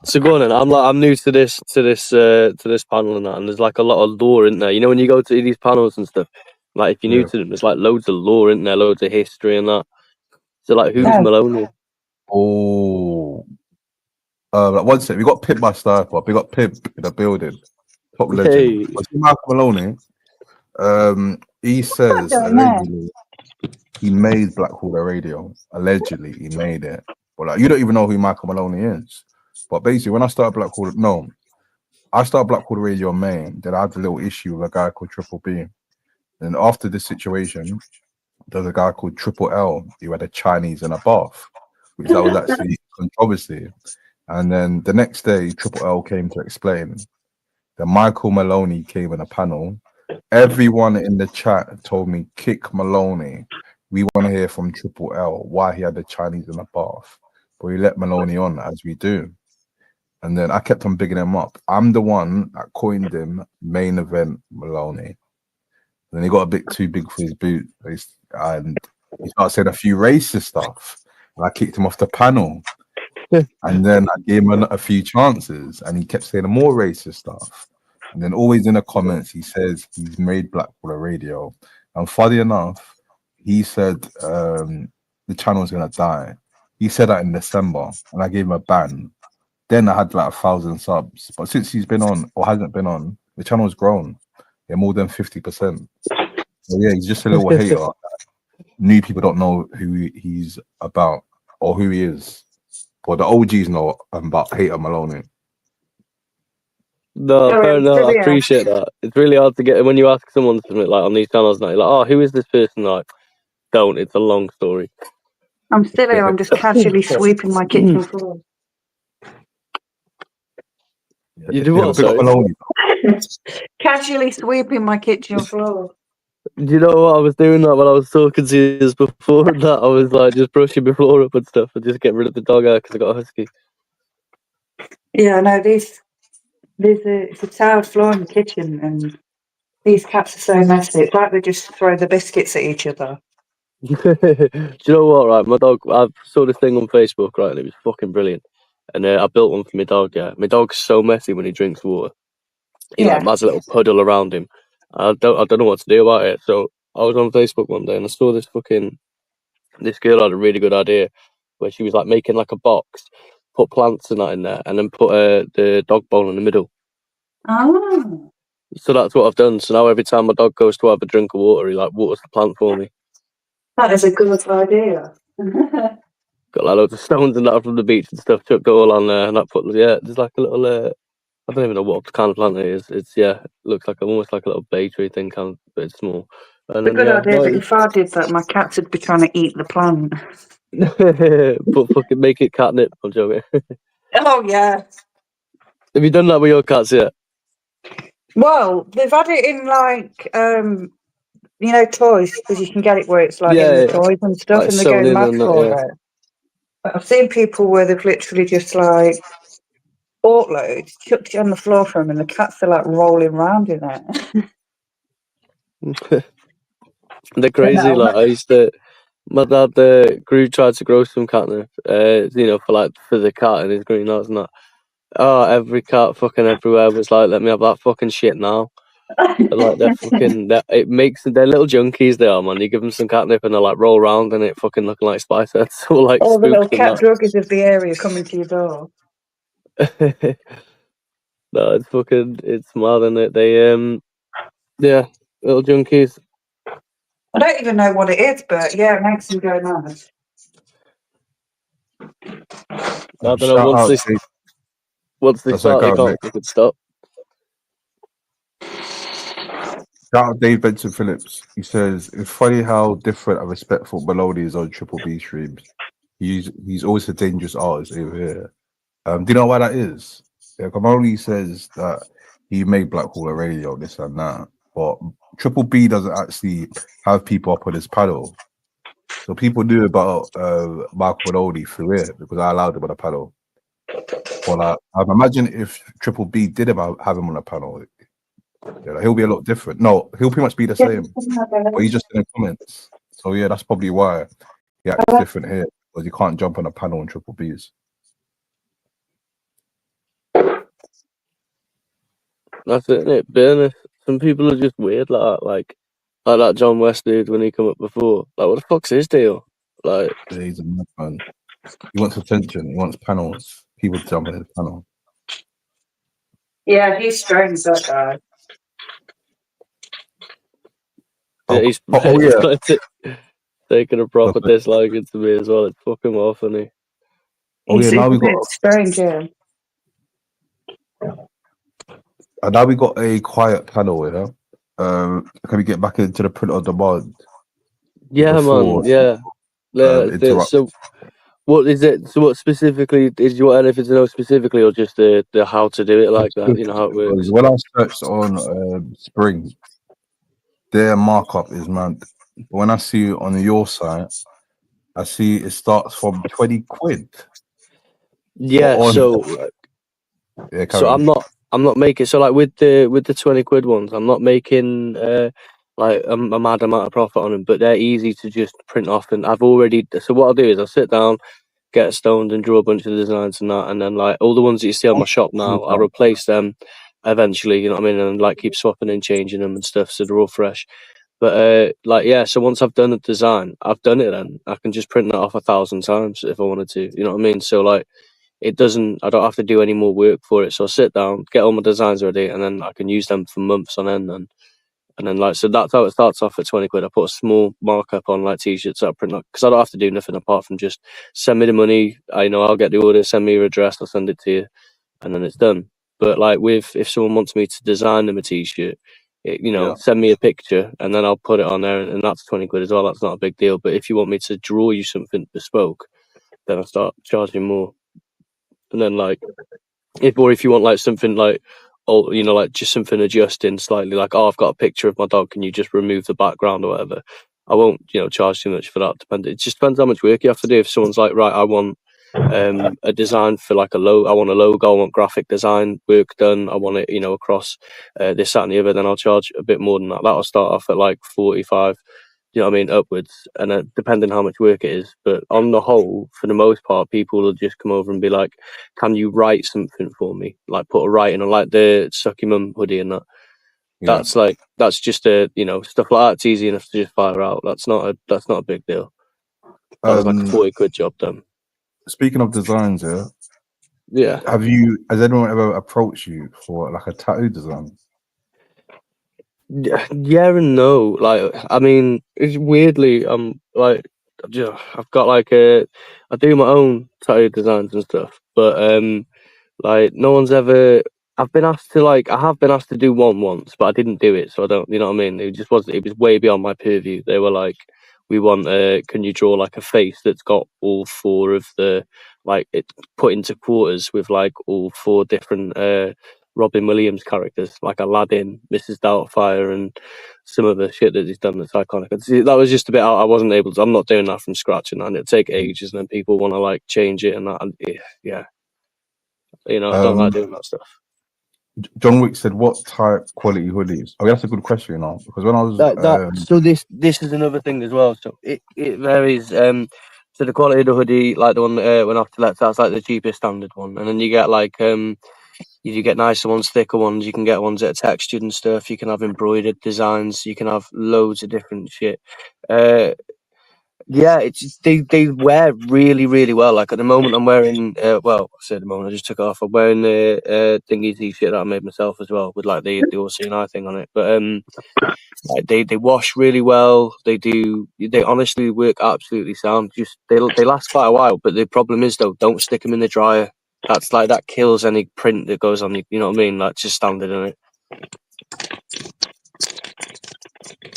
So go on then. I'm new to this panel and that, and there's like a lot of lore in there. You know, when you go to these panels and stuff, like if you're new to them, there's like loads of lore in there, loads of history and that. So like, who's Maloney? Oh, like one sec, we got Pip by Sniper. We got Pip in the building. Top legend. Hey. What's Malcolm Maloney? He says allegedly he made Black Hawk Radio. Allegedly, he made it. But like, you don't even know who Michael Maloney is. But basically, when I started Black Hawk, I started Black Hawk Radio in May. Then I had a little issue with a guy called Triple B. And after this situation, there's a guy called Triple L who had a Chinese in a bath, which that was actually controversy. And then the next day, Triple L came to explain that Michael Maloney came in a panel. Everyone in the chat told me, kick Maloney. We want to hear from Triple L why he had the Chinese in a bath. But we let Maloney on, as we do. And then I kept on bigging him up. I'm the one that coined him main event Maloney. Then he got a bit too big for his boot. And he started saying a few racist stuff. And I kicked him off the panel. And then I gave him a few chances. And he kept saying more racist stuff. And then always in the comments, he says he's made Black Hawk Radio. And funny enough, he said the channel's going to die. He said that in December. And I gave him a ban. Then I had like 1,000 subs. But since he's been on or hasn't been on, the channel's grown. Yeah, more than 50%. So yeah, he's just a little hater. New people don't know who he's about or who he is. But the OGs know about hater Maloney. No, fair enough. I appreciate that. It's really hard to get when you ask someone something like on these channels now, like, "Oh, who is this person?" Like, don't. It's a long story. I'm still here. I'm just casually sweeping my kitchen floor. You do what? Sorry? Casually sweeping my kitchen floor. Do you know what I was doing that when I was talking to you before that? I was like just brushing my floor up and stuff and just getting rid of the dog out because I got a husky. Yeah, no, it's a tiled floor in the kitchen and these cats are so messy. It's like they just throw the biscuits at each other. Do you know what, right? My dog, I saw this thing on Facebook, right, and it was fucking brilliant. And I built one for my dog, yeah. My dog's so messy when he drinks water. He like has a little puddle around him. I don't know what to do about it. So I was on Facebook one day and I saw this girl had a really good idea where she was like making like a box, put plants and that in there, and then put the dog bowl in the middle. Oh. So that's what I've done. So now every time my dog goes to have a drink of water, he like waters the plant for me. That is a good idea. Got like loads of stones and that from the beach and stuff, chucked it all on there, and that there's like a little I don't even know what kind of plant it is. It looks like almost like a little bay tree thing, kind of, but it's small. And It's a good idea, but if I did that, my cats would be trying to eat the plant. but fucking make it catnip. I'm joking. Oh yeah. Have you done that with your cats yet? Well, they've had it in like toys, because you can get it where it's like in Yeah, the yeah. toys and stuff, Like and they're sewn going in mad and that, for yeah. it. But I've seen people where they've literally just like bought loads, chucked it on the floor for them, and the cats are like rolling around in it. They're crazy. Like I used to, my dad tried to grow some catnip, for the cat and his greenhouse and that. Oh, every cat fucking everywhere was like, let me have that fucking shit now. And, like it makes they're little junkies. They are, man. You give them some catnip and they like roll around and it fucking looking like spice heads or like All the little spooked and cat druggies of the area coming to your door. that. No, it's mad, isn't it? They yeah, little junkies. I don't even know what it is, but yeah, it makes them go mad. I don't know. Shout out to Once they start, they can't fucking stop. Shout out Dave Benson Phillips. He says it's funny how different and respectful Melody is on Triple B streams. He's always a dangerous artist over here. Do you know why that is? Yeah, Kamali says that he made Black Hole Radio, this and that, but Triple B doesn't actually have people up on his panel. So people knew about Michael Melody through it because I allowed him on the panel. But I imagine if Triple B did have him on the panel, he'll be a lot different. No, he'll pretty much be the same, but he's just in the comments. So yeah, that's probably why he acts different here, because you can't jump on a panel on Triple B's. That's it, innit? Burner. Some people are just weird like that, like that John West dude when he come up before. Like, what the fuck's his deal? Like, yeah, he's a madman. He wants attention. He wants panels. People to jump on his panel. Yeah, he's strange, that guy. Yeah, he's taking a proper disliking to me as well. It's fucking more funny. He's a bit strange, yeah. And now we got a quiet panel here. Can we get back into the print on demand? Yeah, man. Yeah. So, what is it? So, what specifically is you anything to know specifically, or just the how to do it like that? You know how it works. When I searched on Spring, their markup is mad. But when I see it on your site, I see it starts from 20 quid. Yeah. So I'm not making with the 20 quid ones. I'm not making like a mad amount of profit on them, but they're easy to just print off. And I've already. So what I'll do is I'll sit down, get stoned, and draw a bunch of designs and that, and then like all the ones that you see on my shop now, I'll replace them eventually. You know what I mean? And like keep swapping and changing them and stuff, so they're all fresh. But so once I've done the design, I've done it. Then I can just print that off 1,000 times if I wanted to. You know what I mean? So like. I don't have to do any more work for it. So I sit down, get all my designs ready, and then I can use them for months on end. And then so that's how it starts off at 20 quid. I put a small markup on like t-shirts that I print, because I don't have to do nothing apart from just send me the money. I'll get the order, send me your address, I'll send it to you, and then it's done. But like if someone wants me to design them a t-shirt, send me a picture and then I'll put it on there, and that's 20 quid as well. That's not a big deal. But if you want me to draw you something bespoke, then I start charging more. And then if you want like something like, like just something adjusting slightly, like, I've got a picture of my dog, can you just remove the background or whatever? I won't, charge too much for that. It just depends how much work you have to do. If someone's like, right, I want a design for like a logo, I want a logo, I want graphic design work done, I want it, across this, that, and the other, then I'll charge a bit more than that. That'll start off at like 45. You know what I mean, upwards, and depending how much work it is. But on the whole, for the most part, people will just come over and be like, "Can you write something for me? Like put a writing on, like the Suck Your Mum hoodie and that." Yeah. That's just stuff like that's easy enough to just fire out. That's not a big deal. That was like a 40 quid job done. Speaking of designs, yeah. Has anyone ever approached you for like a tattoo design? Yeah and no. Like, I mean, it's weirdly, I've got I do my own tattoo designs and stuff, but no one's ever. I've been asked to I have been asked to do one once, but I didn't do it, so I don't. You know what I mean? It was way beyond my purview. They were like, "We want can you draw like a face that's got all four of the like it put into quarters with like all 4 different Robin Williams characters, like Aladdin, Mrs. Doubtfire, and some of the shit that he's done that's iconic. That was just a bit I wasn't able to. I'm not doing that from scratch, and it'd take ages, and then people want to like change it, and that. And, yeah, you know, I don't like doing that stuff. John Wick said, "What type quality hoodies?" Oh, that's a good question, you know, because when I was So this is another thing as well. So it varies. So the quality of the hoodie, like the one when after that's like the cheapest standard one, and then you get like you get nicer ones, thicker ones. You can get ones that are textured and stuff. You can have embroidered designs. You can have loads of different shit. Yeah, it's they wear really, really well. Like at the moment, I'm wearing well, I say at the moment, I just took it off. I'm wearing the thingy t-shirt that I made myself as well, with like the all seeing eye thing on it. But like they wash really well. They honestly work absolutely sound. Just they last quite a while. But the problem is though, don't stick them in the dryer. That's like that kills any print that goes on. You know what I mean? Like just standard in it.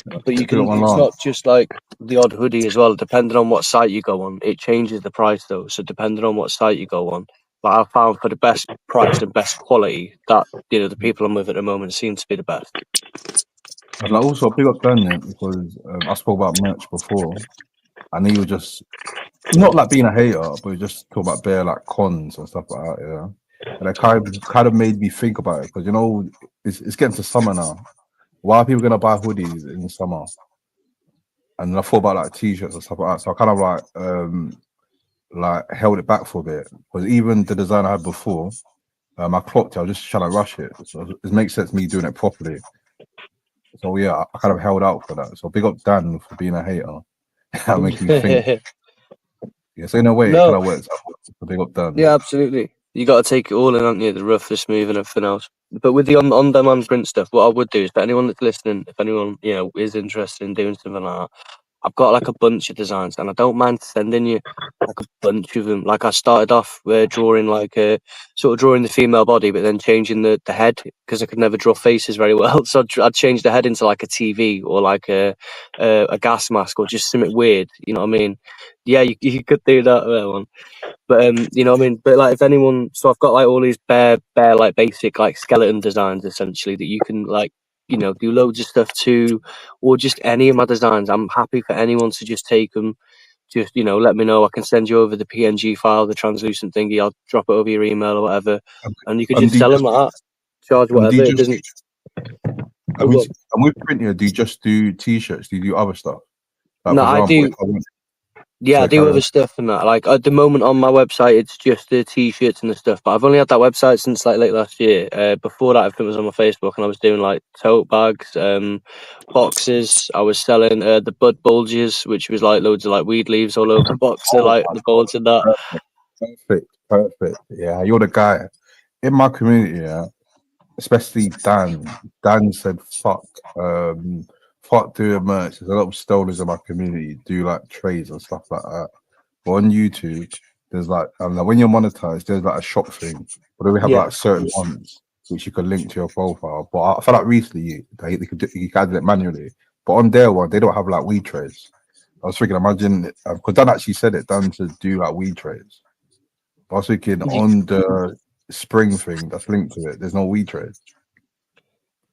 But you can. It's not just like the odd hoodie as well. Depending on what site you go on, it changes the price though. So depending on what site you go on, like I found for the best price and best quality, that the people I'm with at the moment seem to be the best. And also big up Dan because I spoke about merch before, and he was just not like being a hater, but he just talk about bare like cons and stuff like that. Yeah, and it kind of made me think about it because it's getting to summer now. Why are people gonna buy hoodies in the summer? And I thought about like t-shirts and stuff like that. So I kind of like held it back for a bit because even the design I had before, I clocked it. I was just trying to rush it. So it makes sense me doing it properly. So yeah, I kind of held out for that. So big up Dan for being a hater. Making me think. Yeah, so in a way, it kind of works out. So big up Dan. Yeah, absolutely. You got to take it all in, haven't you? The rough, the smooth, and everything else. But with the on-demand print stuff, what I would do is, for anyone that's listening, if anyone is interested in doing something like that, I've got like a bunch of designs, and I don't mind sending you like a bunch of them. Like I started off drawing like drawing the female body, but then changing the head because I could never draw faces very well. So I'd change the head into like a TV or like a gas mask or just something weird. You know what I mean? Yeah, you could do that one. But you know what I mean? But like if anyone, so I've got like all these bare like basic like skeleton designs essentially that you can like do loads of stuff to, or just any of my designs. I'm happy for anyone to just take them. Just let me know. I can send you over the PNG file, the translucent thingy. I'll drop it over your email or whatever, and you can just sell them like that. Charge whatever. It doesn't. And with printing, do you just do t-shirts? Do you do other stuff? Like, no, I do. Yeah, I do other stuff and that. Like at the moment on my website, it's just the t-shirts and the stuff. But I've only had that website since like late last year. Before that, I think it was on my Facebook, and I was doing like tote bags, boxes. I was selling the bud bulges, which was like loads of like weed leaves all over the box, like the bulge and that. Perfect. Yeah, you're the guy in my community. Yeah, especially Dan. Dan said, "Fuck doing merch." There's a lot of stoners in my community do like trades and stuff like that. But on YouTube, there's like when you're monetized, there's like a shop thing, but then we have like certain ones which you can link to your profile. But I feel like recently you can do it manually. But on their one, they don't have like weed trades. I was thinking, imagine because Dan actually said it, Dan to do like weed trades. But I was thinking on the spring thing that's linked to it, there's no weed trade.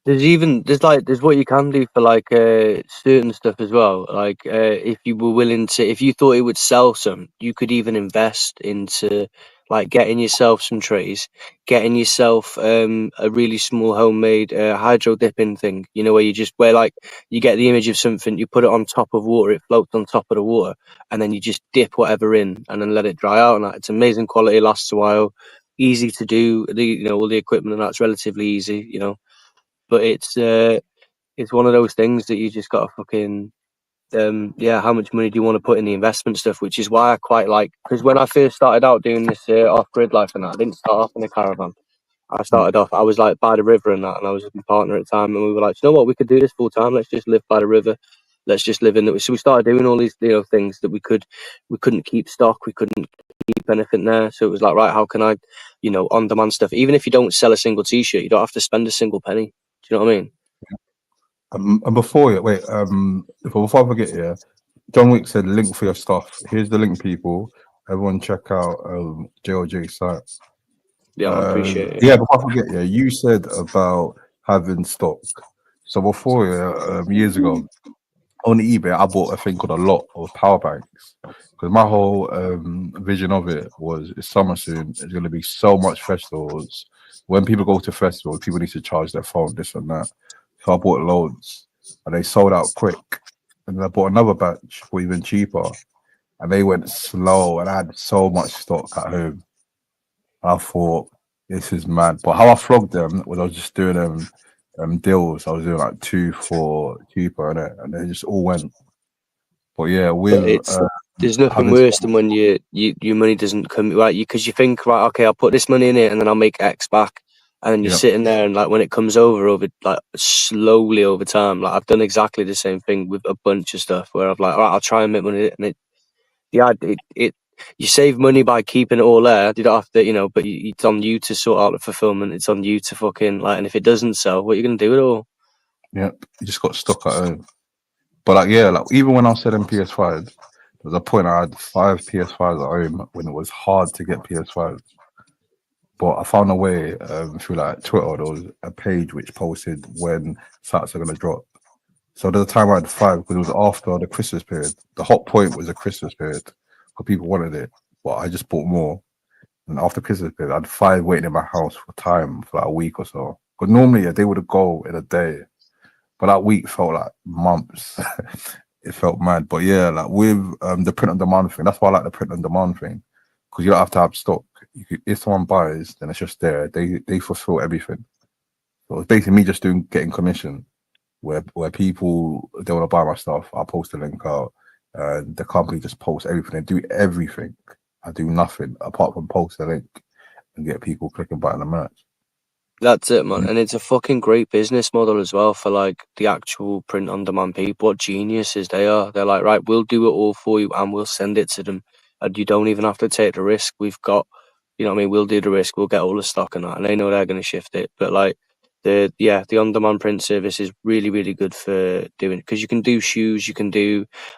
There's what you can do for like certain stuff as well. Like if you were willing to, if you thought it would sell some, you could even invest into like getting yourself some trays, getting yourself a really small homemade hydro dipping thing. Where you get the image of something, you put it on top of water, it floats on top of the water, and then you just dip whatever in and then let it dry out. And that it's amazing quality, lasts a while, easy to do. All the equipment and that's relatively easy. But it's one of those things that you just got to fucking how much money do you want to put in the investment stuff? Which is why I quite like, because when I first started out doing this off-grid life and that, I didn't start off in a caravan. I started off, I was like by the river and that, and I was with my partner at the time, and we were like, you know what, we could do this full time. Let's just live by the river. Let's just live in it. So we started doing all these things that we couldn't keep stock, we couldn't keep anything there. So it was like, right, how can I on demand stuff? Even if you don't sell a single t-shirt, you don't have to spend a single penny. Do you know what I mean? And before I forget, John Wick said link for your stuff. Here's the link, people. everyone check out JLJ site. Yeah, I appreciate it. Yeah, before I forget, yeah, you said about having stock. So before, years ago, on eBay, I bought a thing called a lot of power banks because my whole vision of it was it's summer soon. There's going to be so much festivals. When people go to festivals, people need to charge their phone, this and that. So I bought loads, and they sold out quick. And then I bought another batch for even cheaper, and they went slow. And I had so much stock at home. I thought this is mad. But how I flogged them was I was just doing deals. I was doing like 2 for cheaper, and they just all went. But yeah, But with there's nothing having worse than when your money doesn't come right. Because you think, right, okay, I'll put this money in it and then I'll make X back, and then you're Yeah. sitting there and like when it comes over like slowly over time. Like I've done exactly the same thing with a bunch of stuff where I've like, all right, I'll try and make money, and you save money by keeping it all there. You don't have to, but it's on you to sort out the fulfillment. It's on you to fucking like, and if it doesn't sell, what are you gonna do with it all? Yep, you just got stuck at home. But like, yeah, like even when I was selling PS5, there was a point I had 5 PS5s at home when it was hard to get PS5s. But I found a way through like Twitter. There was a page which posted when sites are gonna drop. So there's a time I had 5 because it was after the Christmas period. The hot point was the Christmas period because people wanted it, but I just bought more. And after Christmas period, I had 5 waiting in my house for time for like a week or so. But normally they would go in a day, but that week felt like months. It felt mad. But yeah, like with the print on demand thing, that's why I like the print on demand thing because you don't have to have stock. If someone buys, then it's just there. They fulfill everything. So it's basically me just getting commission. Where people they want to buy my stuff, I'll post a link out, and the company just posts everything. They do everything. I do nothing apart from post a link and get people clicking buying the merch. That's it, man. And it's a fucking great business model as well for like the actual print on demand people. What geniuses they are. They're like, right, we'll do it all for you and we'll send it to them. And you don't even have to take the risk. We've got, what I mean? We'll do the risk. We'll get all the stock and that. And they know they're going to shift it. But like the on demand print service is really, really good for doing it because you can do shoes.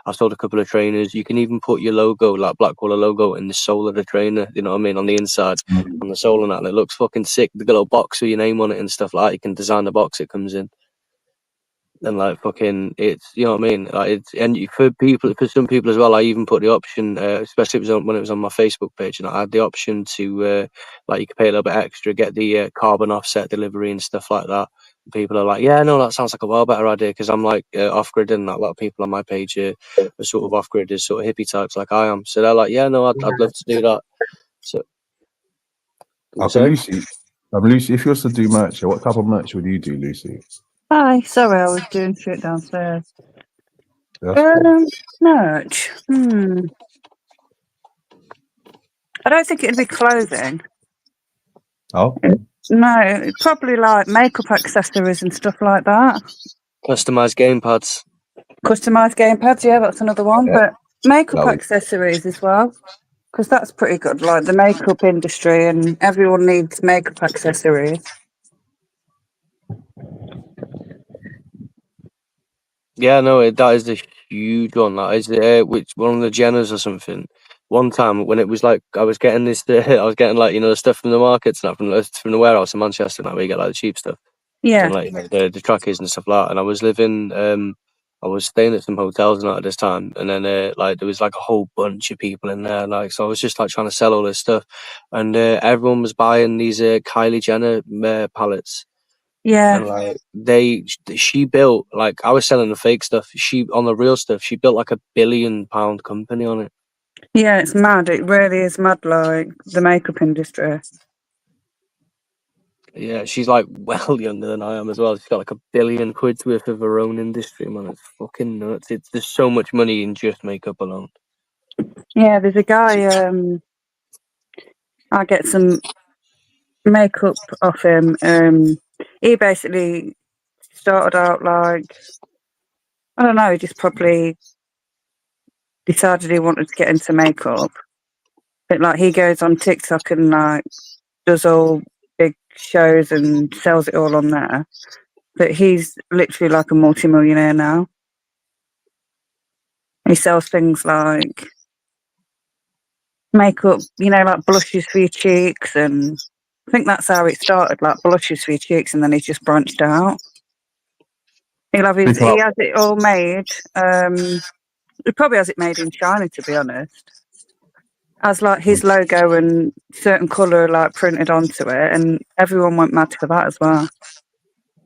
I've sold a couple of trainers. You can even put your logo, like Blackwater logo, in the sole of the trainer. You know what I mean? On the inside. On the sole and that, and it looks fucking sick. The little box with your name on it and stuff like that. You can design the box it comes in, and like fucking, it's you know what I mean. Like for some people as well. I even put the option, especially when it was on my Facebook page, and I had the option to like you could pay a little bit extra, get the carbon offset delivery and stuff like that. And people are like, yeah, no, that sounds like a well better idea because I'm like off grid, and a lot of people on my page are sort of off grid, as sort of hippie types like I am. So they're like, yeah, no, I'd love to do that. So. Okay, Lucy, if you was to do merch, what type of merch would you do, Lucy? Hi, sorry, I was doing shit downstairs. That's cool. Merch. I don't think it'd be clothing. Oh? No, probably like makeup accessories and stuff like that. Customized gamepads. Customized gamepads, yeah, that's another one. Yeah. But makeup accessories as well, because that's pretty good. Like the makeup industry, and everyone needs makeup accessories. Yeah, no, that is a huge one. That is which one of the Jenners or something. One time when it was like I was getting this, I was getting like the stuff from the markets, not from the warehouse in Manchester, now where you get like the cheap stuff. Yeah. And like the trackers and stuff like that. And I was living, I was staying at some hotels and that at this time, and then like there was like a whole bunch of people in there, like so I was just like trying to sell all this stuff, and everyone was buying these Kylie Jenner palettes. Yeah. And like she built like I was selling the fake stuff. She on the real stuff. She built like £1 billion company on it. Yeah, it's mad. It really is mad. Like the makeup industry. Yeah, she's like well younger than I am as well. She's got like £1 billion worth of her own industry, man. It's fucking nuts. There's so much money in just makeup alone. Yeah, there's a guy. I get some makeup off him. He basically started out like I don't know. He just probably decided he wanted to get into makeup, but like he goes on TikTok and like does all big shows and sells it all on there. But he's literally like a multi-millionaire now. He sells things like makeup, like blushes for your cheeks, and I think that's how it started, like blushes for your cheeks, and then he's just branched out. He has it all made. He probably has it made in China, to be honest. Has like his logo and certain colour like printed onto it, and everyone went mad for that as well.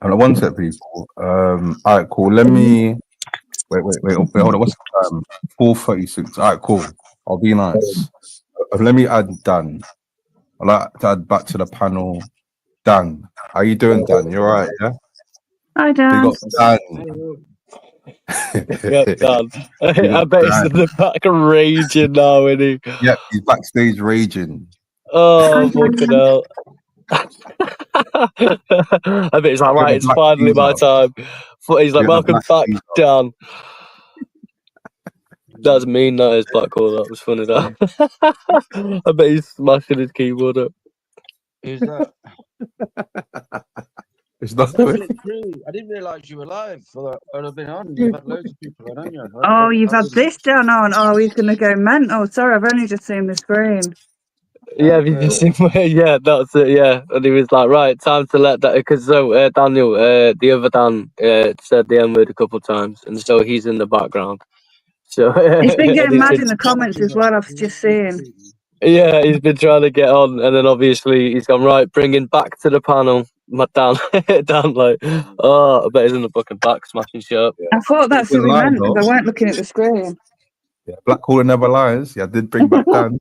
And one sec, people. All right, cool. Let me wait. Hold on. What's the time? 4:36. All right, cool. I'll be nice. Let me add Dan. I'd like to add back to the panel. Dan, how you doing, Dan? You all right? Yeah. Hi, Dan. Big up Dan. Yeah, Dan. I bet he's in the back raging now, isn't he? Yeah, he's backstage raging. Oh, fucking hell. I bet he's like, right, it's finally my time. He's like, welcome back, Dan. That's mean, that is Black Hole. That was funny, that. I bet he's smashing his keyboard up. Who's that? It's I not was listening through. I didn't realise you were live. I've been on. You've had loads of people on, haven't you? Oh, you've had this down on. Oh, he's going to go mental. Sorry, I've only just seen the screen. Yeah, yeah, that's it. Yeah, and he was like, right, time to let that, because Daniel, the other Dan, said the N-word a couple of times, and so he's in the background. So he's been getting mad in the comments as well. I've just seen. Yeah, he's been trying to get on, and then obviously he's gone right, bringing back to the panel. Dan, like, oh, I bet he's in the fucking back smashing shit up. I thought that's what we meant, but I weren't looking at the screen. Yeah, Black Hole never lies. Yeah, I did bring back Dan.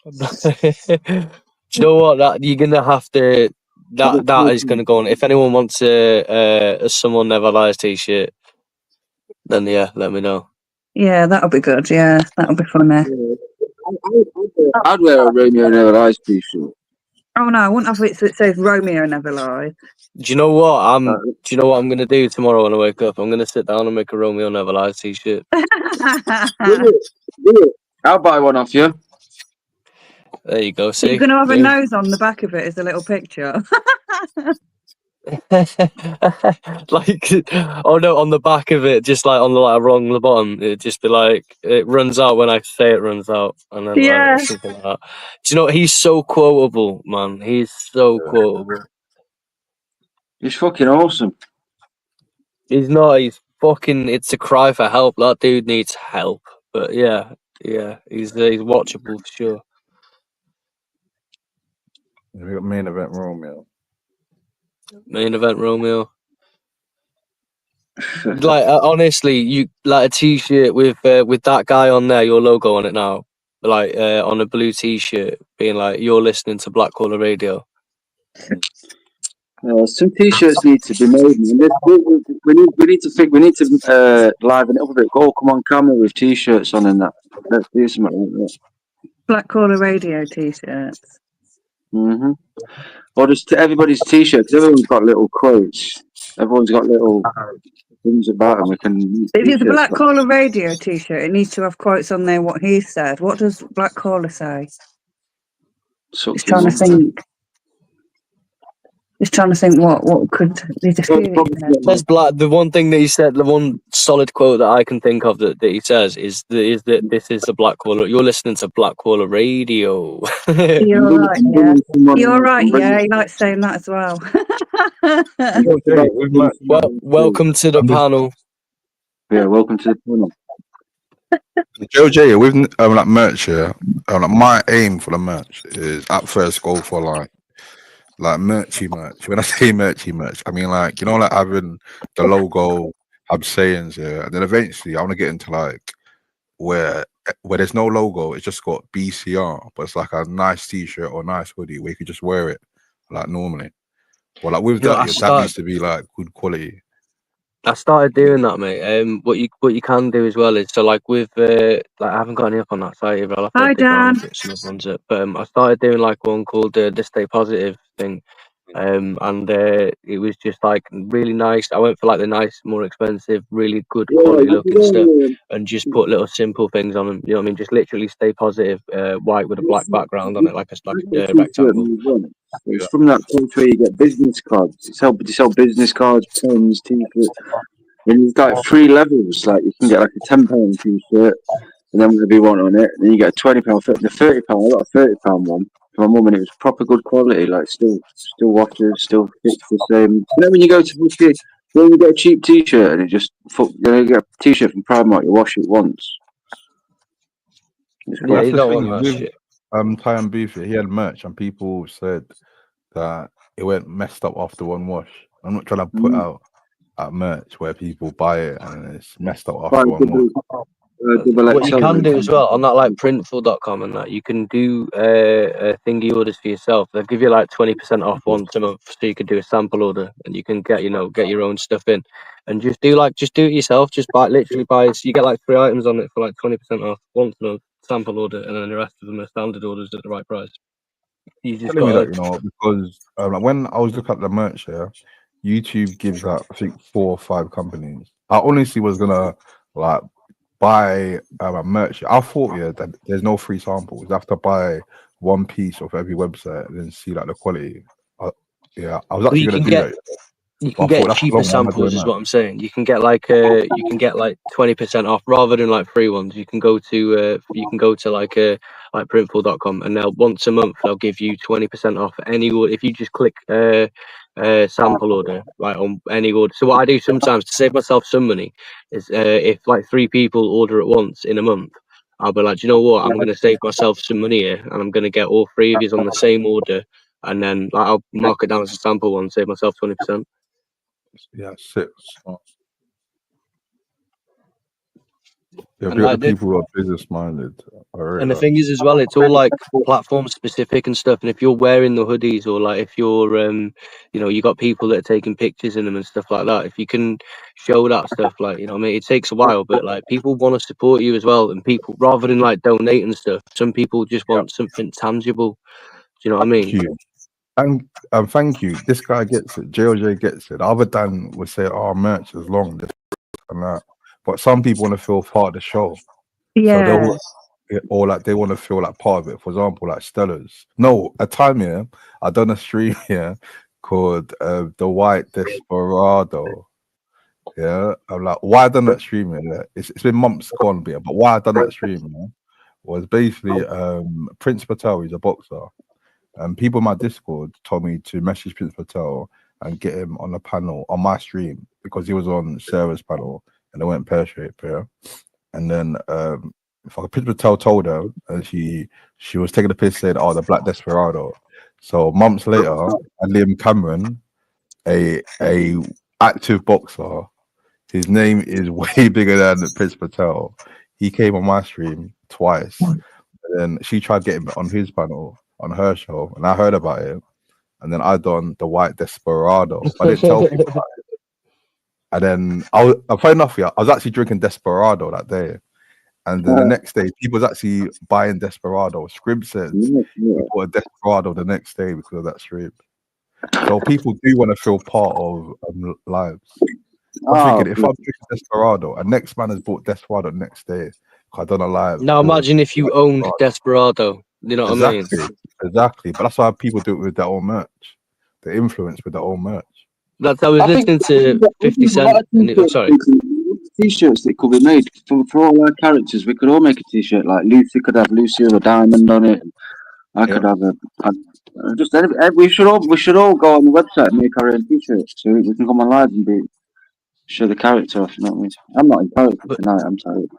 Do you know what? That you're gonna have to. That is gonna go on. If anyone wants a Someone Never Lies t-shirt, then yeah, let me know. Yeah, that'll be good. Yeah, that'll be funny. I'd wear a Romeo Never Lies t-shirt. Oh no, I wouldn't have it that says Romeo Never Lies. Do you know what? Do you know what I'm gonna do tomorrow when I wake up? I'm gonna sit down and make a Romeo Never Lies t-shirt. Do it. I'll buy one off you. There you go. See, you're gonna have a nose on the back of it as a little picture. Like, oh no, on the back of it, just like on the along the bottom, it'd just be like, it runs out when I say it runs out, and then like something like that. Do you know what? He's so quotable, man. He's so quotable. He's fucking awesome. He's not. He's fucking. It's a cry for help. That dude needs help. But yeah, he's watchable for sure. We got main event Romeo. Main event Romeo. Like honestly, you like a t-shirt with that guy on there, your logo on it now, like on a blue t-shirt, being like, you're listening to Black Caller Radio. Some t-shirts need to be made. Man. We need to liven it up a bit. Go, come on camera with t-shirts on and that. Let's do something like that. Black Caller Radio t-shirts. Or just everybody's t-shirt, because everyone's got little quotes. Everyone's got little things about them. We can. If it's a Black Caller Radio t-shirt, it needs to have quotes on there. What he said. What does Black Caller say? Just trying to think. Just trying to think what could there's a few. That's Black. The one thing that he said, the one solid quote that I can think of that he says is that this is the Black Caller. You're listening to Black Caller Radio. You're right, yeah. You're right, yeah. He likes saying that as well. Welcome to the panel. Yeah, welcome to the panel. Joe J, with like merch here, like my aim for the merch is at first go for like merchy merch. When I say merchy merch, I mean like, you know, like having the logo, have sayings here, and then eventually I want to get into like where there's no logo, it's just got BCR, but it's like a nice t-shirt or nice hoodie where you could just wear it like normally. But like with that, that needs to be like good quality. I started doing that, mate. What you can do as well is, so like with like I haven't got any up on that site either. I'll have to Hi, Dan. But I started doing like one called the Stay Positive thing, and it was just like really nice. I went for like the nice, more expensive, really good quality looking stuff, and just put little simple things on them. You know what I mean? Just literally Stay Positive, white with a black background on it, like a rectangle. It's from that place where you get business cards. They sell business cards, pens, t-shirts. And you've got 3 levels. Like you can get like a £10 t-shirt, and then whatever you want on it. Then you get a £20, the £30. I got a £30 one for my mum, and it was proper good quality. Like still washes, still fits the same. You know when you go to when you get a cheap T-shirt and it just you get a T-shirt from Primark, you wash it once. Well, that's the thing with Ty and Beef. He had merch, and people said that it went messed up after one wash. I'm not trying to put out merch where people buy it and it's messed up after one wash. What you can do as well on that, like printful.com and that, you can do thingy orders for yourself. They'll give you like 20% off once a month, so you can do a sample order and you can get your own stuff in, and just do it yourself. Just literally buy. So you get like 3 items on it for like 20% off once a month, sample order, and then the rest of them are standard orders at the right price. You just Telling me that, because like when I was looking at the merch here, YouTube gives out I think 4 or 5 companies. I honestly was gonna like buy a merch. I thought that there's no free samples. You have to buy one piece of every website and then see like the quality. I was actually gonna do that. You can get cheaper samples, is what I'm saying. You can get like 20% off rather than like free ones. You can go to like printful.com, and they'll once a month they'll give you 20% off any order if you just click sample order on any order. So what I do sometimes to save myself some money is if like 3 people order at once in a month, I'll be like, do you know what? I'm going to save myself some money here, and I'm going to get all 3 of you on the same order, and then I'll mark it down as a sample one, save myself 20%. Yeah, 6. Yeah, the people who are business minded. And the thing is as well, it's all like platform specific and stuff. And if you're wearing the hoodies, or like if you're you got people that are taking pictures in them and stuff like that, if you can show that stuff, like, I mean, it takes a while, but like people want to support you as well. And people, rather than like donating stuff, some people just want something tangible. Do you know what I mean? Thank you. And thank you. This guy gets it. JLJ gets it. The other Dan would say, "Oh, merch is long, this and that." But some people want to feel part of the show. Yeah. So or like they want to feel like part of it. For example, like Stella's. No, a time here, I done a stream here called The White Desperado. Yeah, I'm like, why I done that stream here? It's been months gone, but why I done that stream was basically Prince Patel. He's a boxer. And people in my Discord told me to message Prince Patel and get him on the panel on my stream because he was on Sarah's panel and they went pear-shaped, yeah. And then Prince Patel told her, and she was taking the piss, saying, "Oh, the Black Desperado." So months later, Liam Cameron, a active boxer, his name is way bigger than Prince Patel. He came on my stream twice, and then she tried getting him on his panel on her show, and I heard about it, and then I done the White Desperado. I didn't tell people about it. And then I funny enough, I was actually drinking Desperado that day, and then the next day, people was actually buying Desperado. Scrib said he bought a Desperado the next day because of that stream. So people do want to feel part of lives. I'm thinking if I'm drinking Desperado, and next man has bought Desperado the next day, I done a live. Now imagine if you owned Desperado. You know what I mean? Exactly. But that's why people do it with their own merch. The influence with their own merch. That's I was listening to 50 Cent. Sorry. T-shirts that could be made for all our characters. We could all make a T-shirt. Like Lucy could have Lucy with a diamond on it. I could have we should all go on the website and make our own T-shirts so we can come on live and show the character off. You know what I mean? I'm not in character tonight. I'm tired.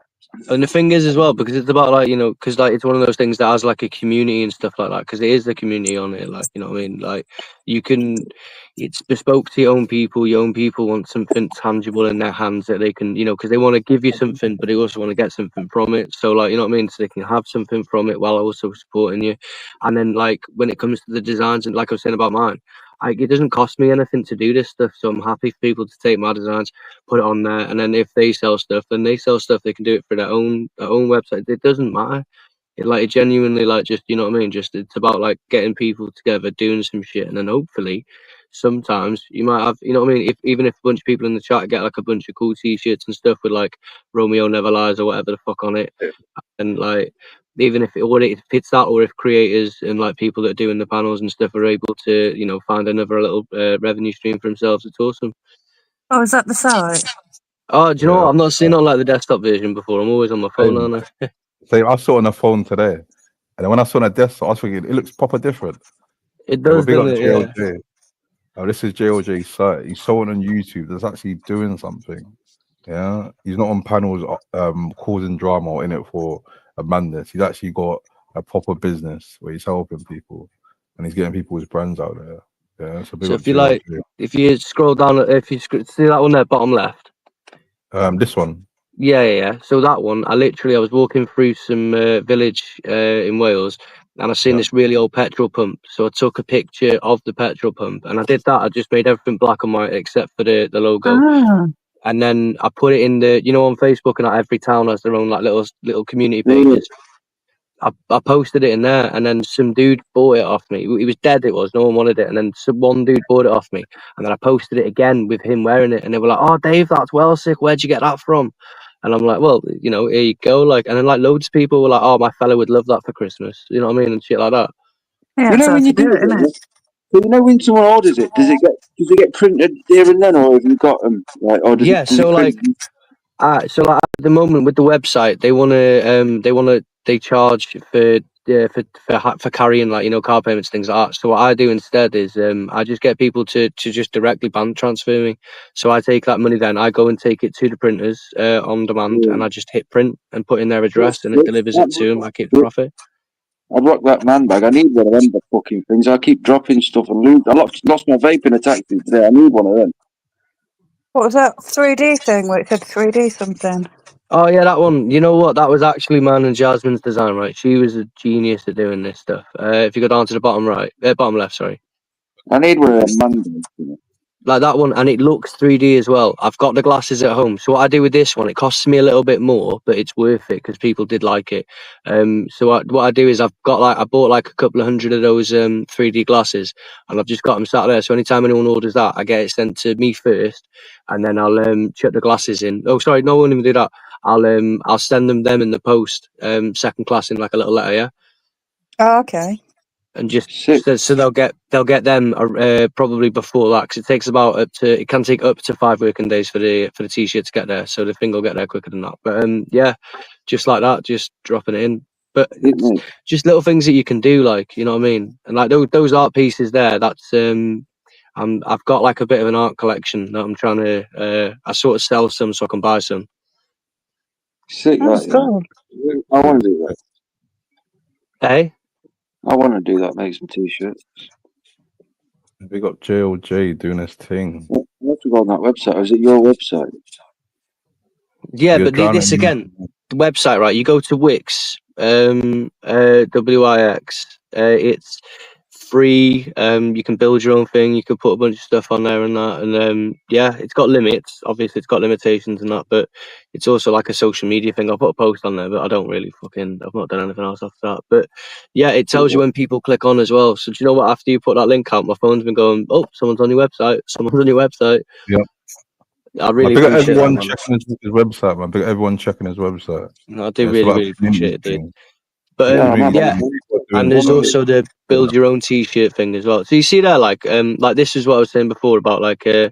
And the thing is as well, because it's about like, because like it's one of those things that has like a community and stuff like that, because it is the community on it, like, you know what I mean? Like it's bespoke to your own people want something tangible in their hands that they can, because they want to give you something, but they also want to get something from it. So like, you know what I mean? So they can have something from it while also supporting you. And then like when it comes to the designs, and like I was saying about mine, it doesn't cost me anything to do this stuff, so I'm happy for people to take my designs, put it on there, and then if they sell stuff, then they sell stuff. They can do it for their own website. It doesn't matter. It genuinely, like, just, you know what I mean? Just it's about like getting people together, doing some shit, and then hopefully, sometimes you might have, you know what I mean? Even if a bunch of people in the chat get like a bunch of cool T-shirts and stuff with like Romeo Never Lies or whatever the fuck on it, and like. Even if it fits that, or if creators and like people that are doing the panels and stuff are able to, find another little revenue stream for themselves, it's awesome. Oh, is that the site? Oh, do you know what? I've not seen on like the desktop version before. I'm always on my phone, aren't I? Same. I saw it on the phone today, and then when I saw it on a desktop, I was thinking it looks proper different. It Yeah, but does, big up doesn't it? Yeah. JLJ. Oh, this is JLJ's site. He's someone on YouTube that's actually doing something. Yeah, he's not on panels causing drama or in it for a madness. He's actually got a proper business where he's helping people and he's getting people's brands out there. Yeah, so big So up if you like, JLJ. if you scroll down, if you see that one there, bottom left. This one. Yeah. So that one, I was walking through some village in Wales, and I seen this really old petrol pump. So I took a picture of the petrol pump, and I did that. I just made everything black and white except for the logo. Ah. And then I put it in the, on Facebook, and every town has their own like little community pages. I posted it in there, and then some dude bought it off me. He was dead, no one wanted it, and then one dude bought it off me, and then I posted it again with him wearing it, and they were like, "Oh, Dave, that's well sick. Where'd you get that from?" And I'm like, "Well, here you go." Like, and then like loads of people were like, "Oh, my fella would love that for Christmas," you know what I mean, and shit like that. Yeah, You know when you do it, so you know when someone orders it, does it get printed there and then, or have you got them like, or does Yeah, it, does so it like, print? at the moment with the website, they charge for carrying like car payments, things like that. So what I do instead is I just get people to just directly bank transfer me. So I take that money, then I go and take it to the printers on demand, and I just hit print and put in their address, and it delivers it to them. I keep profit. I'd rock that man bag. I need one of them fucking things. I keep dropping stuff and lose. I lost my vape in a taxi today. I need one of them. What was that 3D thing where it said 3D something? Oh yeah, that one. You know what? That was actually mine and Jasmine's design, right? She was a genius at doing this stuff. If you go down to the bottom left, sorry. I need one of them man bags. Like that one, and it looks 3D as well. I've got the glasses at home, so what I do with this one, it costs me a little bit more, but it's worth it because people did like it. So what I do is I bought like a couple of hundred of those 3D glasses, and I've just got them sat there. So anytime anyone orders that, I get it sent to me first, and then I'll chuck the glasses in. Oh, sorry, no, I won't even do that. I'll send them in the post, second class in like a little letter, yeah. Oh, okay. And just so they'll get them probably before that, because it can take up to 5 working days for the t-shirt to get there, so the thing will get there quicker than that. But yeah, just like that, just dropping it in. But it's just little things that you can do, like, you know what I mean. And like those art pieces there, that's I've got like a bit of an art collection that I'm trying to I sort of sell some so I can buy some. Sick, that's cool. I want to do that. Hey, I want to do that. Make some t-shirts. We got JLJ doing his thing. What's on that website? Or is it your website? You're Yeah, but drowning this me. again, the website, right? You go to Wix, WIX. It's free. You can build your own thing. You can put a bunch of stuff on there and that. And yeah, it's got limits. Obviously, it's got limitations and that. But it's also like a social media thing. I'll put a post on there, but I don't really I've not done anything else after that. But yeah, it tells you when people click on as well. So do you know what? After you put that link out, my phone's been going, oh, someone's on your website. Someone's on your website. Yeah. I really big up appreciate everyone that, man. checking his website, man. Big up everyone checking his website. No, I do Yeah, really appreciate it, dude. But and there's also the build your own t-shirt thing as well. So you see there, like this is what I was saying before about like you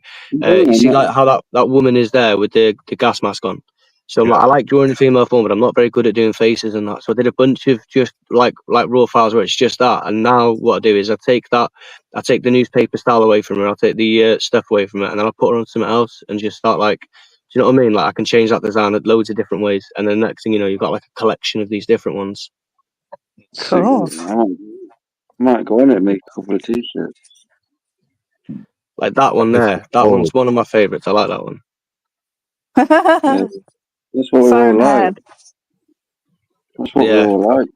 see like how that woman is there with the gas mask on. So I like drawing the female form, but I'm not very good at doing faces and that. So I did a bunch of just like raw files where it's just that. And now what I do is I take the newspaper style away from her, I'll take the stuff away from it, and then I'll put her on something else and just start like, do you know what I mean? Like I can change that design at loads of different ways, and then next thing you know, you've got like a collection of these different ones. Cool. I might go on it and make a couple of t-shirts. Like that one there. That one's one of my favourites. I like that one. Yeah. That's what we're all like. That's what we're all like.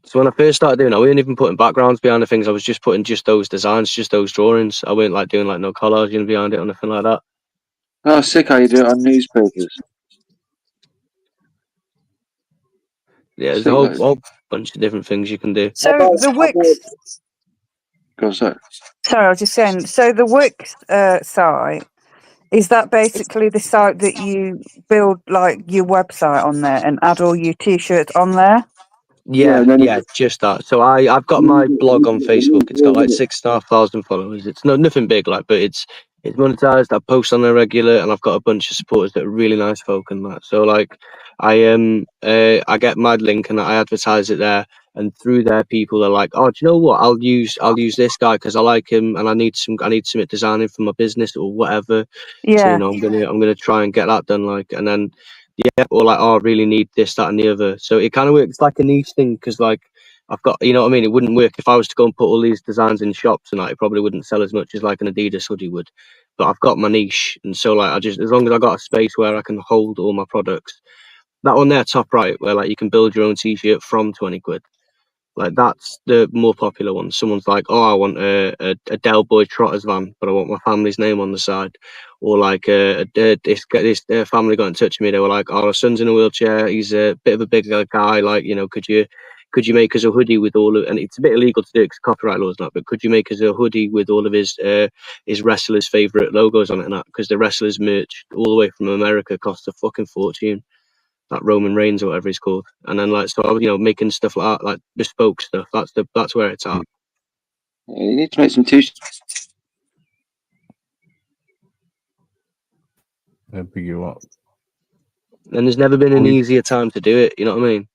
So when I first started doing it, I wasn't even putting backgrounds behind the things. I was just putting just those designs, just those drawings. I wasn't like doing like no collaging behind it or nothing like that. Oh, sick how you do it on newspapers. Yeah, there's a whole bunch of different things you can do. So the Wix. Go on, sorry. Sorry, I was just saying. So the Wix site, is that basically the site that you build like your website on there and add all your t-shirts on there? Yeah, just that. So I've got my blog on Facebook. It's got like 6,500 followers. It's nothing big, like, but it's monetized. I post on there regular, and I've got a bunch of supporters that are really nice folk and that. So like, I get my link and I advertise it there, and through there people are like, oh, do you know what? I'll use this guy because I like him and I need some designing for my business or whatever. So Yeah. I'm gonna try and get that done, like, and then or like, oh, I really need this, that, and the other. So it kind of works like a niche thing because like I've got, you know what I mean? It wouldn't work if I was to go and put all these designs in shops and it probably wouldn't sell as much as like an Adidas hoodie would. But I've got my niche, and so like as long as I got a space where I can hold all my products. That one there, top right, where like you can build your own t-shirt from 20 quid. Like that's the more popular one. Someone's like, oh, I want a Del Boy Trotters van, but I want my family's name on the side. Or like this family got in touch with me. They were like, oh, our son's in a wheelchair. He's a bit of a bigger guy. Like, you know, could you make us a hoodie with all of, and it's a bit illegal to do it because copyright laws not, but could you make us a hoodie with all of his wrestlers' favorite logos on it and that? Because the wrestlers' merch all the way from America costs a fucking fortune. Like Roman Reigns or whatever he's called, and then like, so I was, you know, making stuff like that, like bespoke stuff. That's where it's at. Yeah, you need to make some t-shirts. They'll pick you up. And there's never been an easier time to do it. You know what I mean?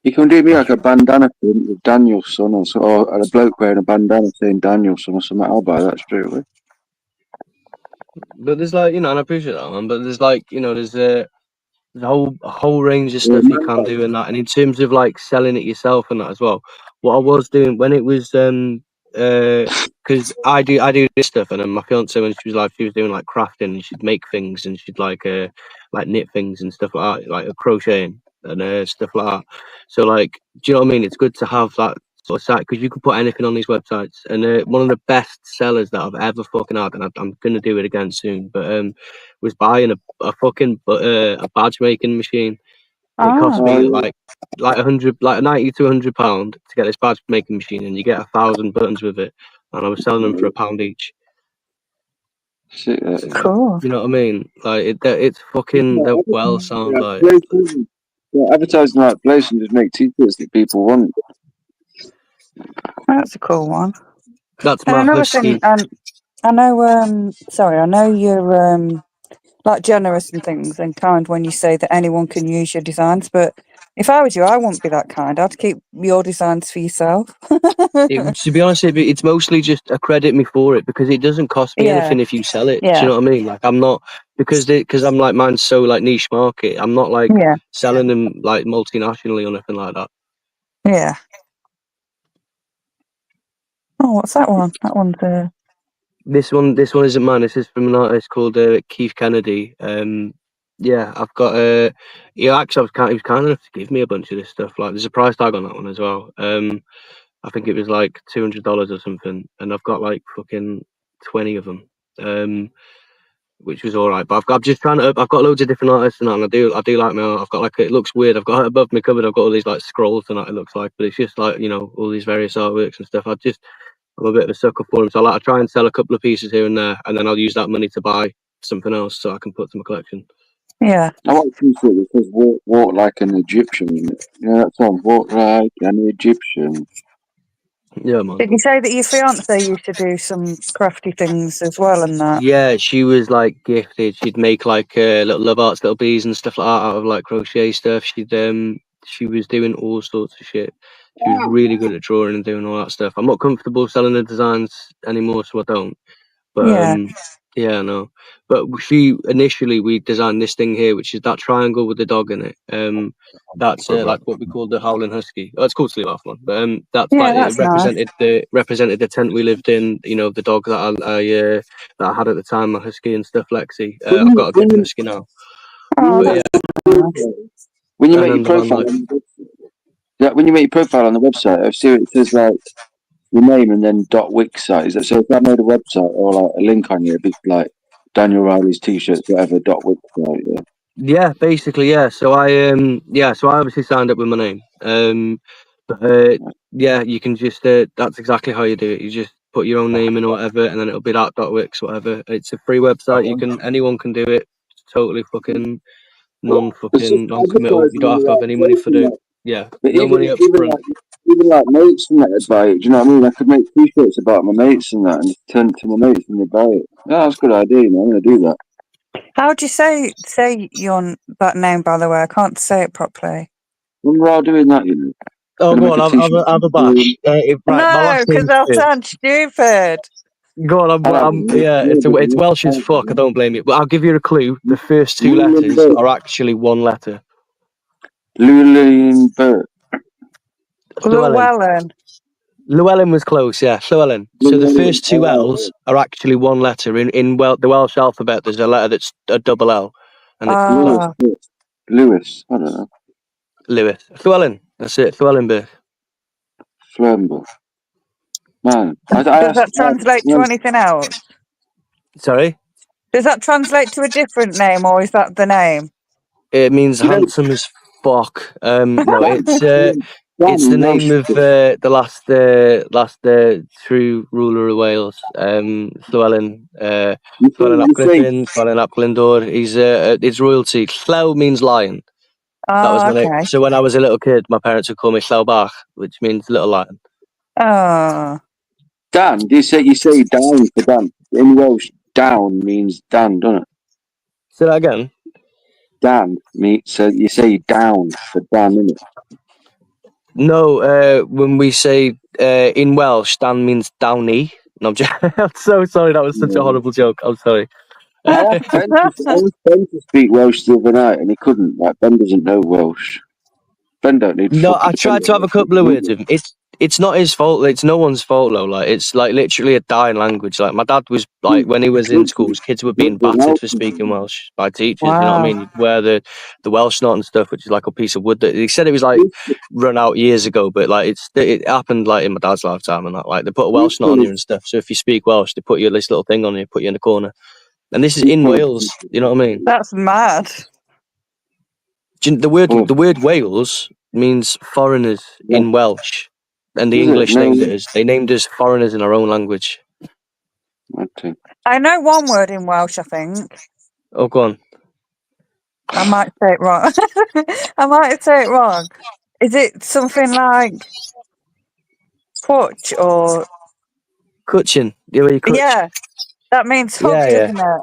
You can do me like a bandana print with Danielson or a bloke wearing a bandana saying Danielson or something. I'll buy that straight away. But there's like, you know, and I appreciate that, man. But there's like, you know, there's a whole range of stuff you can do in that. And in terms of like selling it yourself and that as well, what I was doing when it was because I do this stuff, and then my fiance, when she was doing like crafting, and she'd make things and she'd like knit things and stuff like that, like crocheting and stuff like that. So like, do you know what I mean? It's good to have that sort of site because you can put anything on these websites. And one of the best sellers that I've ever fucking had, and I'm gonna do it again soon, but was buying a fucking a badge making machine. It cost me like 100, like 90 to £100 to get this badge making machine, and you get 1,000 buttons with it. And I was selling them for £1 each. Cool. You know what I mean? Like it's fucking well sound like. Advertising like place and just make t-shirts that people want. That's a cool one. That's and my another husky. thing. I know. Sorry, I know you're like generous and things and kind when you say that anyone can use your designs, but if I was you, I wouldn't be that kind. I'd keep your designs for yourself. To be honest, it's mostly just accredit me for it because it doesn't cost me anything if you sell it. Yeah. Do you know what I mean? Like I'm not because I'm like mine's so like niche market. I'm not like selling them like multinationally or nothing like that. Yeah. Oh, what's that one? That one's This one isn't mine. This is from an artist called Keith Kennedy. Yeah, I've got actually he was kind enough to give me a bunch of this stuff. Like there's a price tag on that one as well. I think it was like $200 or something, and I've got like fucking 20 of them. Which was all right. But I've just trying to. I've got loads of different artists and that, and I do like my art. I've got like it looks weird. I've got above my cupboard. I've got all these like scrolls and that. It looks like, but it's just like, you know, all these various artworks and stuff. I'm a bit of a sucker for them, so I try and sell a couple of pieces here and there, and then I'll use that money to buy something else so I can put to my collection. Yeah. I like to say it says walk like an Egyptian in it. You know that song, Walk Like an Egyptian. Yeah, man. Did you say that your fiance used to do some crafty things as well and that? Yeah, she was like gifted. She'd make like little love arts, little bees and stuff like that out of like crochet stuff. She was doing all sorts of shit. She was really good at drawing and doing all that stuff. I'm not comfortable selling the designs anymore, so I don't. But yeah, no. But we designed this thing here, which is that triangle with the dog in it. That's like what we call the Howling Husky. Oh, it's called Sleep Off, man. But that's like it represented the tent we lived in. You know, the dog that I had at the time, my husky and stuff, Lexi. I've got a different husky now. When you make your profile, when you make your profile on the website, I see it says like your name and then .wix site. So if I made a website or like a link on you, it'd be like Daniel Riley's t-shirts, whatever .wix site. Yeah. Yeah, basically, yeah. So I obviously signed up with my name. Yeah, you can just that's exactly how you do it. You just put your own name in or whatever, and then it'll be that .wix, whatever. It's a free website. Anyone can do it. It's totally fucking non-committal. You don't have to have any money for it. Yeah, but no money up front. Even like mates and that buy it. Do you know what I mean? I could make t-shirts about my mates and that, and just turn to my mates and they buy it. Yeah, that's a good idea. Man. I'm gonna do that. How do you say that name, by the way? I can't say it properly. When we're all doing that, you know. Oh, Gonna go make on, a t-shirt. have a bash. Right, my No, last because name's they'll Biff. sound stupid. Go on, I'll have it. yeah, it's Welsh as fuck. I don't blame you, but I'll give you a clue. The first two letters are actually one letter. Llewellyn Burt. Llewellyn. Llewellyn was close, yeah. Llewellyn. So the first two L's are actually one letter. In the Welsh alphabet, there's a letter that's a double L, and it's Lewis. I don't know. Lewis. Llewellyn. That's it. Llewellyn Biff. Flambo. Man, Does that translate to anything else? Sorry? Does that translate to a different name, or is that the name? It means handsome as fuck. No, it's the name of the last true ruler of Wales. Llewellyn. Llewellyn ap Griffin. Llewellyn ap Glyndŵr. He's it's royalty. Llew means lion. That was the name. Okay. So when I was a little kid, my parents would call me Llew Bach, which means little lion. Oh. Dan, you say down for Dan. In Welsh, down means Dan, doesn't it? Say that again. Dan so you say down for Dan, innit? No, when we say in Welsh, Dan means downy. No, I'm so sorry. That was such a horrible joke. I'm sorry. I asked Ben to speak Welsh the other night, and he couldn't. Like, Ben doesn't know Welsh. Ben don't need. No, I tried to have a couple of words with him. It's not his fault. It's no one's fault though. Like, it's like literally a dying language. Like, my dad was like, when he was in schools, kids were being battered for speaking Welsh by teachers. Wow. You know what I mean? You'd wear the Welsh knot and stuff, which is like a piece of wood. That he said it was like run out years ago, but like it happened like in my dad's lifetime and that. Like, they put a Welsh knot on you and stuff. So if you speak Welsh, they put you this little thing on you, put you in the corner. And this is in Wales. You know what I mean? That's mad. The word Wales means foreigners in Welsh, and the English named it as they named us foreigners in our own language. I know one word in Welsh, I think. Oh, go on. I might say it wrong. I might say it wrong. Is it something like Twitch or Cutchin? Yeah, that means hug, doesn't it?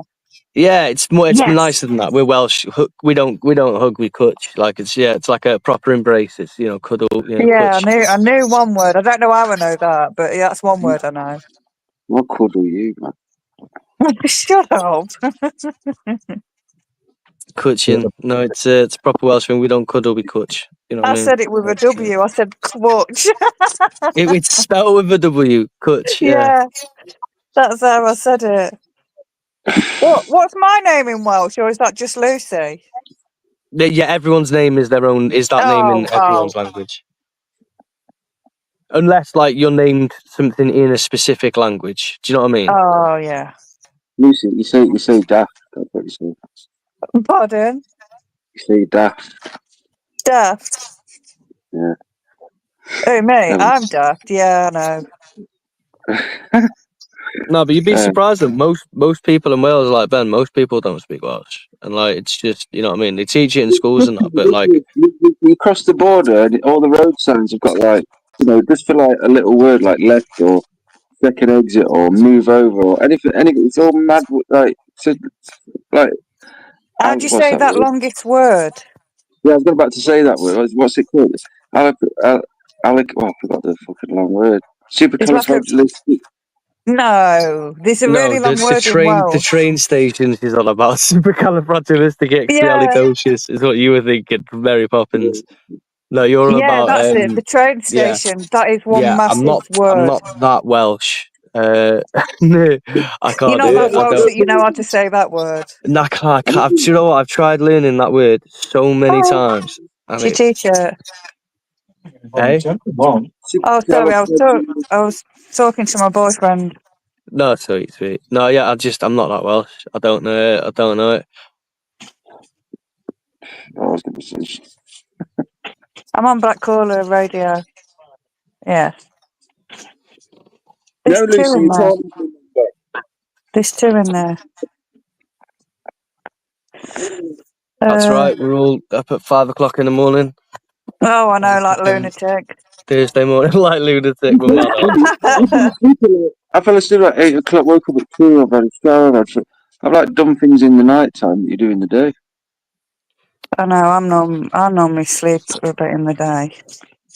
Yeah, it's more. It's Yes. nicer than that. We're Welsh. We don't hug. We cutch. Like it's like a proper embrace. It's cuddle. Yeah, Cutch. I knew one word. I don't know how I know that, but yeah, that's one word I know. What cuddle you, man? Shut up. Cutchin. No, it's proper Welsh thing. We don't cuddle. We cutch. You know what I mean? said it with a W. I said Twitch. It's spelled with a W. Cutch. Yeah, that's how I said it. What's my name in Welsh, or is that just Lucy? Yeah, everyone's name is their own. Is that name in everyone's language? Unless like you're named something in a specific language. Do you know what I mean? Oh yeah. Lucy, you say daft. That's what you say. Pardon? You say daft. Daft. Yeah. Oh me, I'm daft. Yeah, I know. No, but you'd be surprised that most people in Wales, like Ben, most people don't speak Welsh, and like it's just you know what I mean. They teach it in schools and that, but like you cross the border and all the road signs have got like just for like a little word like left or second exit or move over or anything. It's all mad like so like. How do you say that longest word? Yeah, I was about to say that word. What's it called? I forgot the fucking long word. Supercalifragilistic. No, there's a really long word in Welsh. The train stations is all about supercalifragilisticexpialidocious is what you were thinking, Mary Poppins. No, you're about. That's it. The train station. That is one massive word. I'm not that Welsh. I can't. You're not that Welsh that you know how to say that word. No, I can't. Do you know what? I've tried learning that word so many times. It's your T-shirt. Hey? Oh, sorry. I was talking to my boyfriend. No, sweet. No, yeah. I'm not that Welsh. I don't know it. I'm on Black Caller Radio. Yeah. There's two in there. There's two in there. That's right. We're all up at 5 o'clock in the morning. Oh, I know, like lunatic. Thursday morning, like lunatic. I fell asleep at 8 o'clock. Woke up at 2. I've had a shower. I've like done things in the night time that you do in the day. I know. I normally sleep a bit in the day. I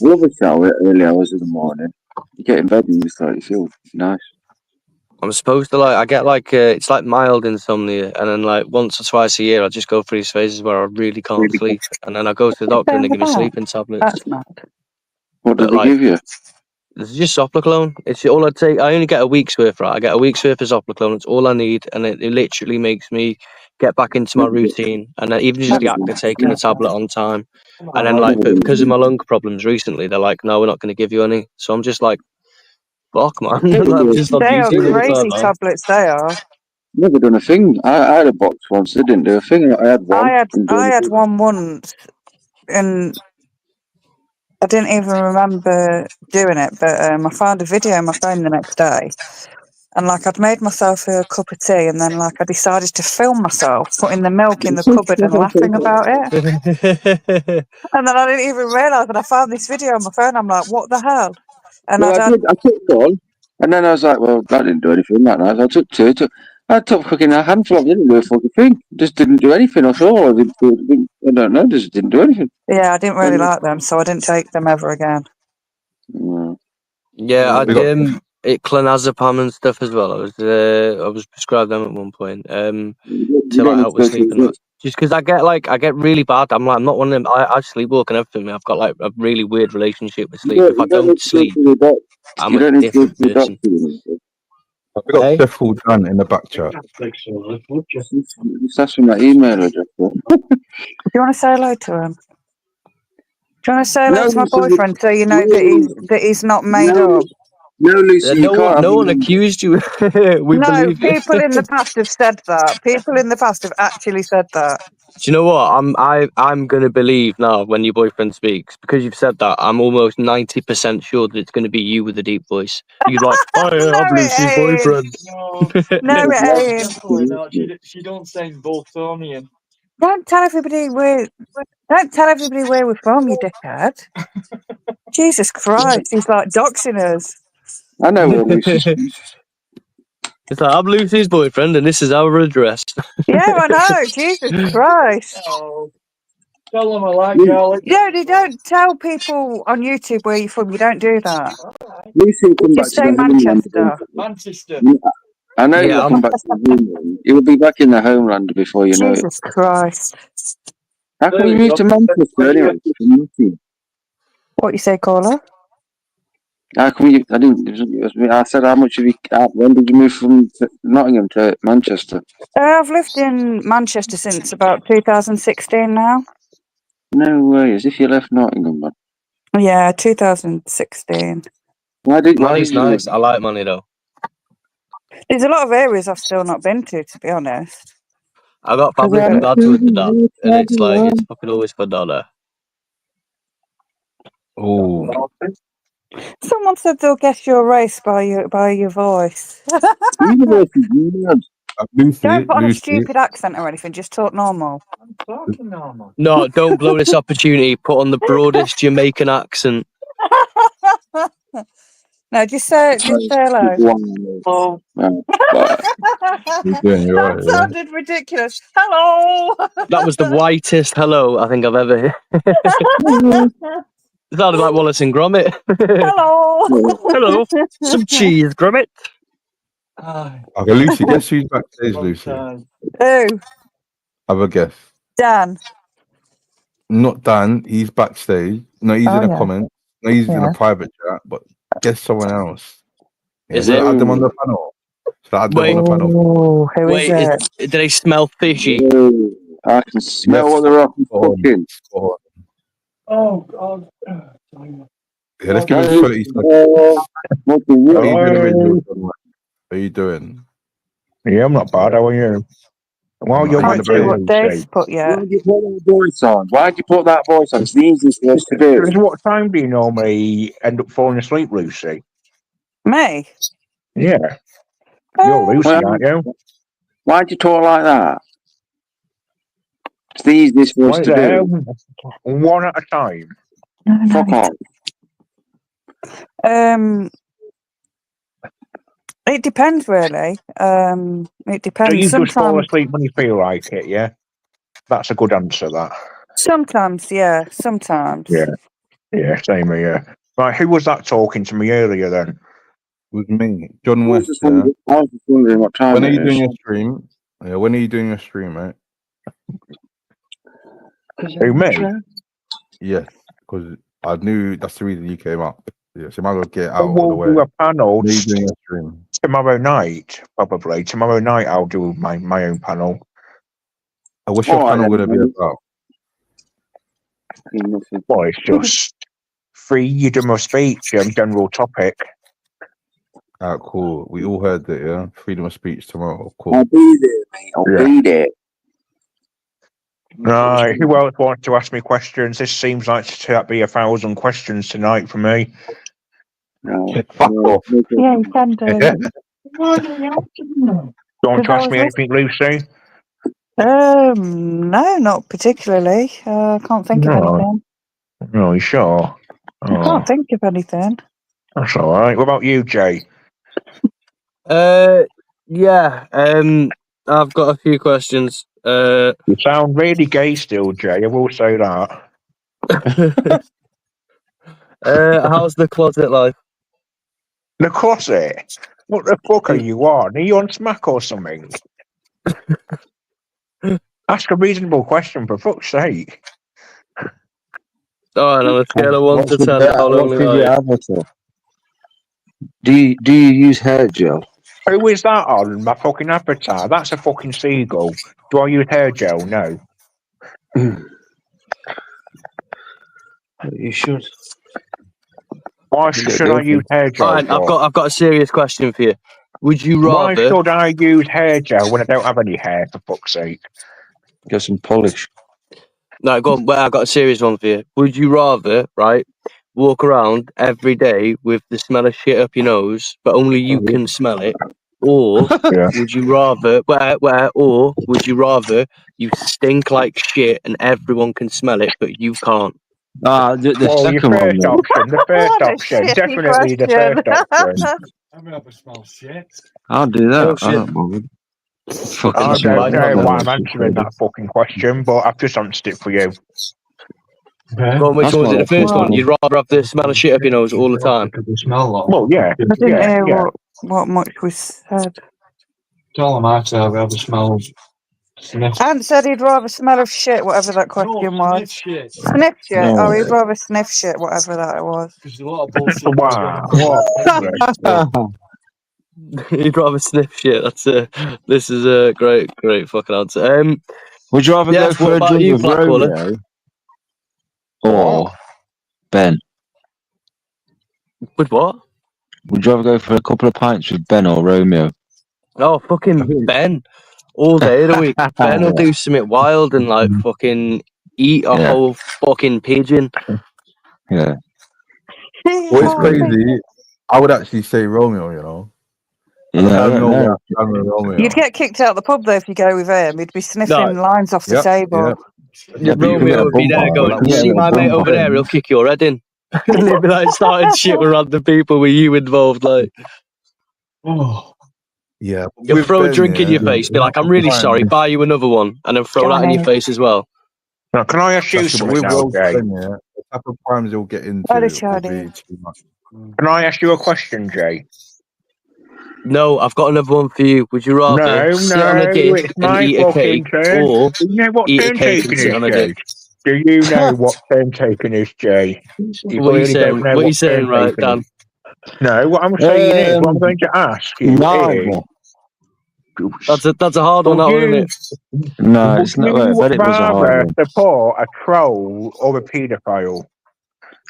love a shower early hours of the morning. You get in bed and you just like you feel nice. I'm supposed to I get it's like mild insomnia, and then like once or twice a year I just go through these phases where I really can't sleep, and then I go to the doctor and they give me sleeping tablets. That's mad. What do they give you? It's just Zopiclone. It's all I take. I only get a week's worth, right? I get a week's worth of Zopiclone. It's all I need, and it literally makes me get back into my routine. And then even just the act of taking the tablet on time, and then but because of my lung problems recently, they're like, no, we're not going to give you any. So I'm just like, fuck, man. I'm just on They are GC all the crazy time, man. tablets. They are. Never done a thing. I had a box once. They didn't do a thing. I had one. I had one once, and I didn't even remember doing it. But I found a video on my phone the next day, and I'd made myself a cup of tea, and then I decided to film myself putting the milk in the cupboard and laughing about it. And then I didn't even realise that I found this video on my phone. I'm like, what the hell? And Well, I took one, and then I was like, well, that didn't do anything that night. I took two. I took fucking a handful of it. Didn't do a fucking thing. Just didn't do anything at all. I don't know. Just didn't do anything. Yeah, I didn't really like them, so I didn't take them ever again. Yeah, I clonazepam and stuff as well. I was prescribed them at one point to help with sleeping. Just because I get really bad. I'm not one of them. I sleepwalk and everything. I've got a really weird relationship with sleep. If I don't sleep, I'm a different person. I've got Sheffield Dan in the back chat. Just ask him that email address. Do you want to say hello to him? Do you want to say hello to my boyfriend so you know that he's not made up? No, Lucy, no one accused you. We believe you. People in the past have said that. People in the past have actually said that. Do you know what? I'm gonna believe now when your boyfriend speaks because you've said that. I'm almost 90% sure that it's gonna be you with a deep voice. You're like, oh yeah, I'm Lucy's boyfriend. No, it ain't. She don't say Boltonian. Don't tell everybody where we're from, you dickhead. Jesus Christ, he's like doxing us. I know where Lucy's from. It's like, I'm Lucy's boyfriend and this is our address. Yeah, I know. Jesus Christ. Oh, tell them I like garlic. No, they don't tell people on YouTube where you're from. You don't do that. Lucy will come back Just to say the homeland. Manchester. I know he'll come back to the homeland. He'll be back in the homeland before you know it. Jesus Christ. How come you moved to Manchester anyway? What you say, caller? How come you? I said, how much have you? When did you move from Nottingham to Manchester? I've lived in Manchester since about 2016 now. No way, as if you left Nottingham, man. Yeah, 2016. Money's nice. I like money though. There's a lot of areas I've still not been to be honest. I got family from Dadwood to that, and it's fucking always fun down there. Oh. Someone said they'll guess your race by your voice. Don't put on a stupid accent or anything. Just talk normal. I'm talking normal. No, don't blow this opportunity. Put on the broadest Jamaican accent. No, just say hello. Oh. That sounded ridiculous. Hello. That was the whitest hello I think I've ever heard. It sounded like Wallace and Gromit. Hello. Hello. Some cheese, Gromit. Okay, Lucy, guess who's backstage, Lucy? Who? Have a guess. Dan. Not Dan. He's backstage. No, he's in a comment. No, he's in a private chat. But guess someone else. Yeah, Is it? Add them on the panel. So add them on the panel. Oh, who is it? Do they smell fishy? I can smell what they're cooking. Oh God. Yeah, let's give him 30 seconds. How are you doing? Yeah, I'm not bad. How are you? Well, you're Can't see what Dave's put yet. Why'd you put that voice on? Why'd you put that voice on? It's the easiest for us to do. Because what time do you normally end up falling asleep, Lucy? Me? Yeah. You're Lucy, aren't you? Why'd you talk like that? It's the easiest for us to do. One at a time. Fuck off. It depends, really. It So depends. you just fall Sometimes, asleep when you feel like it, yeah? That's a good answer, that. sometimes, yeah. Sometimes. Yeah, same here. Right, who was that talking to me earlier then? With me, John I was West. just Yeah. wondering what time When are it you doing is. your stream? Yeah. When are you doing your stream, mate? Who, me? Yes, because I knew that's the reason you came up. Yeah, so you might as well get out of the We'll way. do a panel When are you doing your stream? tomorrow night, probably. Tomorrow night I'll do my own panel. What's your panel going to be about? Well, it's just freedom of speech, general topic. Cool. We all heard that, yeah? Freedom of speech tomorrow. Cool. I'll be there, mate. I'll be there. Right, who else wants to ask me questions? This seems like to be 1,000 questions tonight for me. Fuck off. Yeah, you can do. Do you want to ask me anything, Lucy? No, not particularly. I can't think of anything. No, you sure? I can't think of anything. That's all right. What about you, Jay? Yeah. I've got a few questions. You sound really gay still, Jay. I will say that. How's the closet life? The closet? What the fuck are you on? Are you on smack or something? Ask a reasonable question, for fuck's sake. Alright, on a scale of 1 to 10, how lonely are you? Avatar? Do you use hair gel? Who is that on my fucking avatar? That's a fucking seagull. Do I use hair gel? No. You should. Why should I use hair gel? Alright, I've got a serious question for you. Would you Why rather? should I use hair gel when I don't have any hair, for fuck's sake? Get some polish. No, go on. Well, I've got a serious one for you. Would you rather, right, walk around every day with the smell of shit up your nose, but only you can smell it, or would you rather, or would you rather you stink like shit and everyone can smell it, but you can't? The second one. Then. The first option, definitely the first option. I'm gonna smell shit. I'll do that. Oh, shit. I don't bother. I don't know why I'm answering that fucking question, but I've just answered it for you. Go on, which one was it? The first one? You'd rather have the smell of shit up your nose all the time? Well, yeah. I didn't hear what much was said. Tell him I'd rather smell sniff. Ant said he'd rather smell of shit, whatever that question was. Sniff shit. Sniff shit? No. Oh, he'd rather sniff shit, whatever that was. There's a lot of bullshit. Wow. You'd rather sniff shit. This is a great fucking answer. Would you rather go for a drink with Romeo or Ben? With what? Would you rather go for a couple of pints with Ben or Romeo? Oh, fucking Ben. All day of the week. Ben will do something wild and like fucking eat a whole fucking pigeon. Yeah. Well, it's crazy. I would actually say Romeo, you know. Romeo. You'd get kicked out of the pub though if you go with him. He'd be sniffing lines off the table. Yeah, Romeo would be there going, you see my mate over there, he'll kick your head in. And he'd be like starting shit with random people with you involved, like. Oh. Yeah. You'll throw a drink in your face, be like, I'm really sorry, buy you another one, and then throw that in your face as well. Now, can I ask you something now, Jay? The type of crimes you'll get into will be too much. Can I ask you a question, Jay? No, I've got another one for you. Would you rather sit on a dick and eat a cake, or eat a cake and sit on a dick? Do you know what turn taking is, Jay? What are you saying, right, Dan? No, what I'm saying is, what I'm going to ask you is... That's a hard one, isn't it? No, it's not. I bet it was a hard one. Support a troll or a paedophile?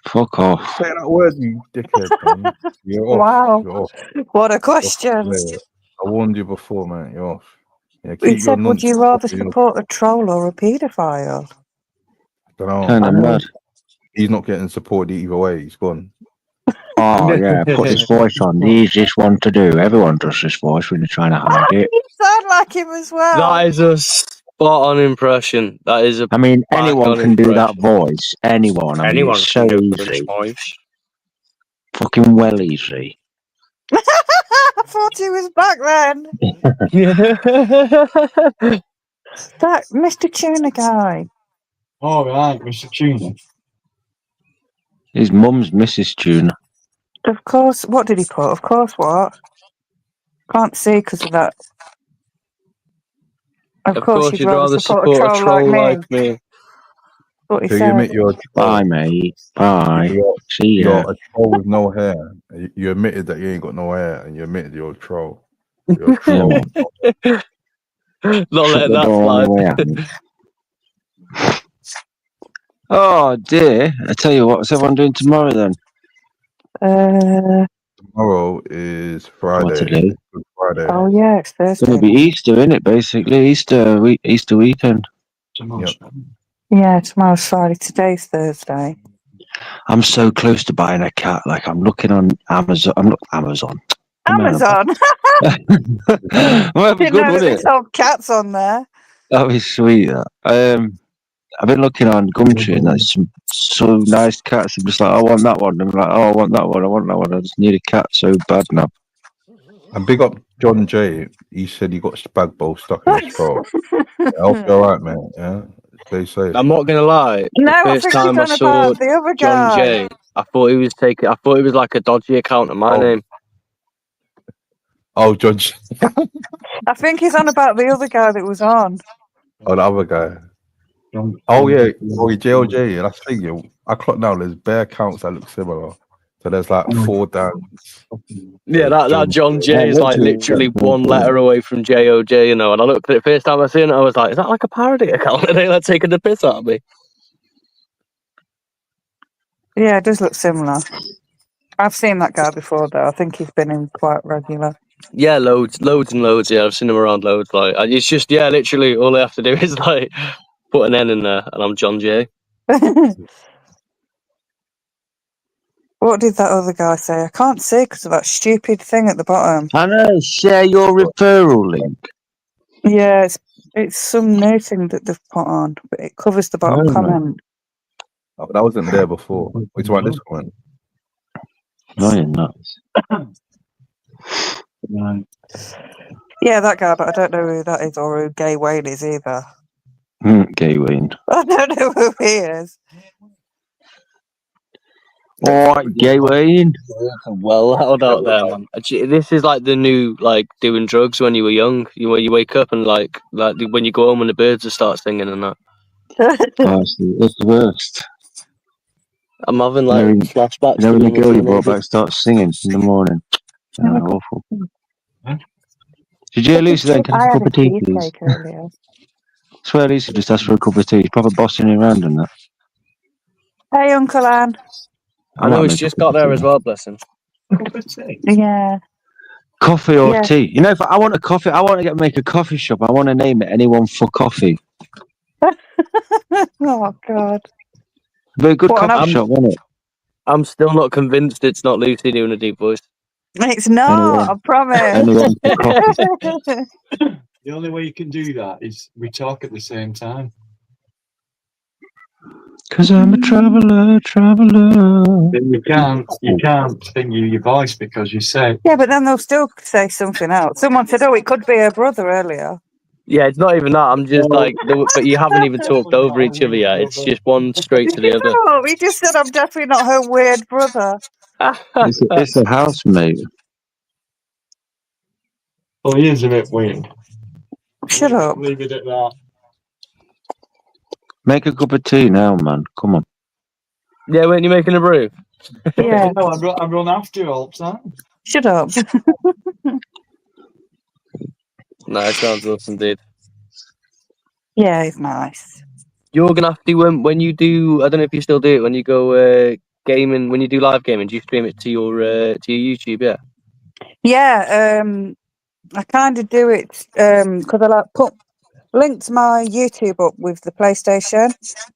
Fuck off. Say that word, you dickhead, man. You're off. Wow. You're off. What a question. I warned you before, man. You're off. Yeah, He said, would you rather support a troll or a paedophile? I don't know. Kind of mad. He's not getting supported either way. He's gone. Oh, yeah, put his voice on. The easiest one to do. Everyone does this voice when they're trying to hide it. You sound like him as well. That is a spot-on impression. That is a. I mean, anyone can do that voice. Anyone. I mean, it's so easy. Voice. Fucking well easy. I thought he was back then. That Mr. Tuna guy. All right, Mr. Tuna. His mum's Mrs. Tuna. Of course. What did he put? Of course, what? Can't see because of that. Of course, you'd rather support a troll like me. What he So you said. admit you're a troll. Bye, mate. Bye. See You're ya. a troll with no hair. You admitted that you ain't got no hair, and you admitted you're a troll. You're a troll. Not let that fly. Oh dear! I tell you what, what's everyone doing tomorrow then? Tomorrow is Friday. What today? Good Friday. Oh yeah, it's Thursday. It's going to be Easter, isn't it? Basically, Easter weekend. Yep. Yeah, tomorrow's Friday. Today's Thursday. I'm so close to buying a cat. Like I'm looking on Amazon. Amazon. Amazon. Well, it'd be Didn't good, know that wouldn't they it? sold cats on there. That'd be sweet. I've been looking on Gumtree and there's some so nice cats. I'm just like, I want that one. I'm like, oh, I want that one. I want that one. I just need a cat so bad now. And big up John J. He said he got spag bowl stuck in his throat. I hope you're alright, man. Yeah, stay safe. I'm not gonna lie. No, the I first think time I he's on saw about the other John guy. J, I thought he was taking. I thought he was like a dodgy account of my name. Oh, John J. I think he's on about the other guy that was on. Oh, the other guy. Oh yeah, JLJ. That's the thing. Yeah. I clocked now. There's bare accounts that look similar. So there's like 4 down. Yeah, that John J is like literally one letter away from JOJ, you know. And I looked at it first time I seen it, I was like, is that like a parody account? Are they like taking the piss out of me? Yeah, it does look similar. I've seen that guy before though. I think he's been in quite regular. Yeah, loads and loads. Yeah, I've seen him around loads. Like, it's just literally all I have to do is like put an N in there, and I'm John J. What did that other guy say? I can't see because of that stupid thing at the bottom. I know. Share your referral link. Yeah, it's some new thing that they've put on, but it covers the bottom comment. Oh, that wasn't there before. Which one? This one? No, you're not. Yeah, that guy, but I don't know who that is or who Gay Wayne is either. Gay Wayne. I don't know who he is. Alright, Gay Wayne. Well loud out there, man. This is like the new like doing drugs when you were young. You wake up and like when you go home and the birds will start singing and that. It's the worst. I'm having like flashbacks. You know when the girl you brought back starts singing in the morning. Awful. Did you hear Lucy then? Can I have a cup of tea, please? I swear Lucy just asked for a cup of tea. She's probably bossing me around and that. Hey, Uncle Anne. I know he's just got there as well, bless him. Yeah. Coffee or tea? You know, if I want a coffee, I want to make a coffee shop. I want to name it Anyone for Coffee. Oh, God. Very good coffee shop, wasn't it? I'm still not convinced it's not Lucy doing a deep voice. It's not, I promise. Anyone for coffee. The only way you can do that is we talk at the same time. Because I'm a traveller. Then you can't sing your voice because you say. Yeah, but then they'll still say something else. Someone said, oh, it could be her brother earlier. Yeah, it's not even that. I'm just like, but you haven't even talked over each other yet. It's just one straight to the other. No, he just said I'm definitely not her weird brother. It's a housemate. Well, he is a bit weird. Shut up. Leave it at that. Make a cup of tea now, man. Come on. Yeah, weren't you making a brew? Yeah. No, I run after all the time. Shut up. No, it sounds awesome, dude. Yeah, it's nice. You're gonna have to when you do. I don't know if you still do it when you go gaming. When you do live gaming, do you stream it to your YouTube? Yeah. Yeah, I kind of do it because I linked my YouTube up with the PlayStation.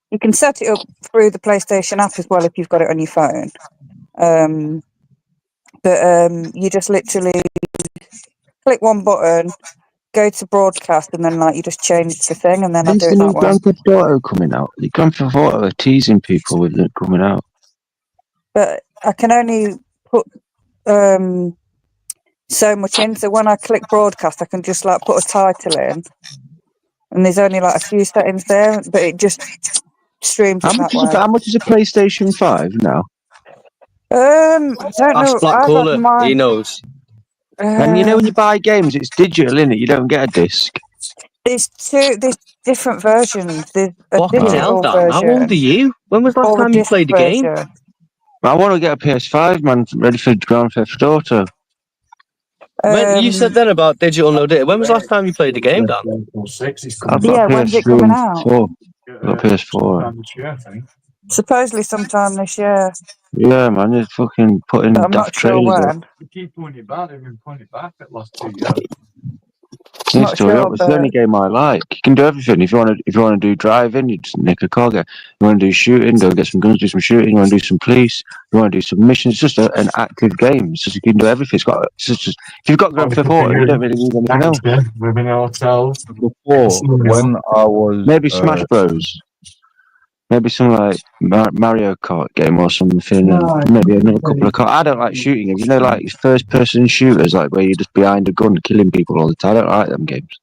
You can set it up through the PlayStation app as well if you've got it on your phone. But you just literally click one button, go to broadcast, and then you just change the thing, and then I do it that way. Grand Theft Auto coming out. The Grand Theft Auto are teasing people with it coming out. But I can only put so much in. So when I click broadcast, I can just like put a title in, and there's only like a few settings there, but it just streams it that way. How much is a PlayStation 5 now? I don't Ask know. Black I've had Caller. mine. He knows. And you know when you buy games, it's digital, innit? You don't get a disc. There's different versions. There's a Fucking hell, digital Dan. How old are version you? When was the last or a time you disc played a game? version. I want to get a PS5, man, ready for Grand Theft Auto. When you said then about digital no data, when was the last time you played a game, Dan? I've got Yeah, a when's it PS3 coming and out? 4. I've got a PS4. Supposedly sometime this year, Yeah, man, you're fucking putting but I'm daft not sure trailers up. when. You keep pulling it back, they've been pulling it back at last 2 years. I'm Needs not to hurry up. sure, It's the only but game I like. You can do everything. If you want to do driving, you just nick a car. You want to do shooting, go get some guns, do some shooting. You want to do some police. You want to do some missions. It's just an active game. It's just you can do everything. It's just if you've got Grand Theft Auto, you don't really need anything else. We've in hotels. Before, when I was Maybe Smash Bros. Maybe some like Mario Kart game or something, and maybe another couple of cars. I don't like shooting games. You know, like first-person shooters, like where you're just behind a gun killing people all the time. I don't like them games.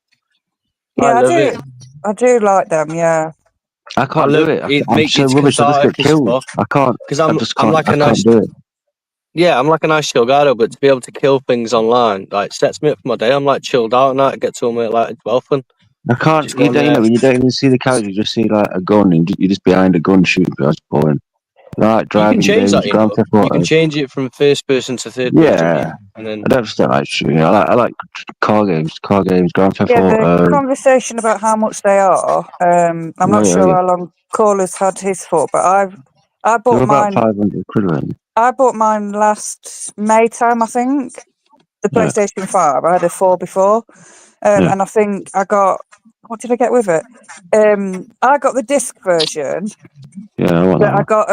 yeah, I do like them. Yeah, I can't do it. I'm so It's rubbish. I just get cathartic as killed. fuck. I can't. Because I I'm just can't. like I a can't nice. do it. Yeah, I'm like a nice Delgado, but to be able to kill things online, like, sets me up for my day. I'm like chilled out and I get to them at like 12 and I can't. just go You on don't. You there. know, when you don't even see the character, you just see like a gun, and you're just behind a gun shooting. That's boring. Like You can driving change that, games, you Grand know. Theft You Auto. can change it from first person to third person, Yeah, and then I don't like shooting. I like car games, Grand Theft yeah. The Auto. conversation about how much they are. I'm not sure how long Caller's had his for, but I They're bought about mine. 500 quid, aren't I bought mine last May time, I think. The they? Yeah. PlayStation 5. I had a 4 before, Yeah. and I think I got. What did I get with it? I got the disc version, Yeah, I want but that I one. got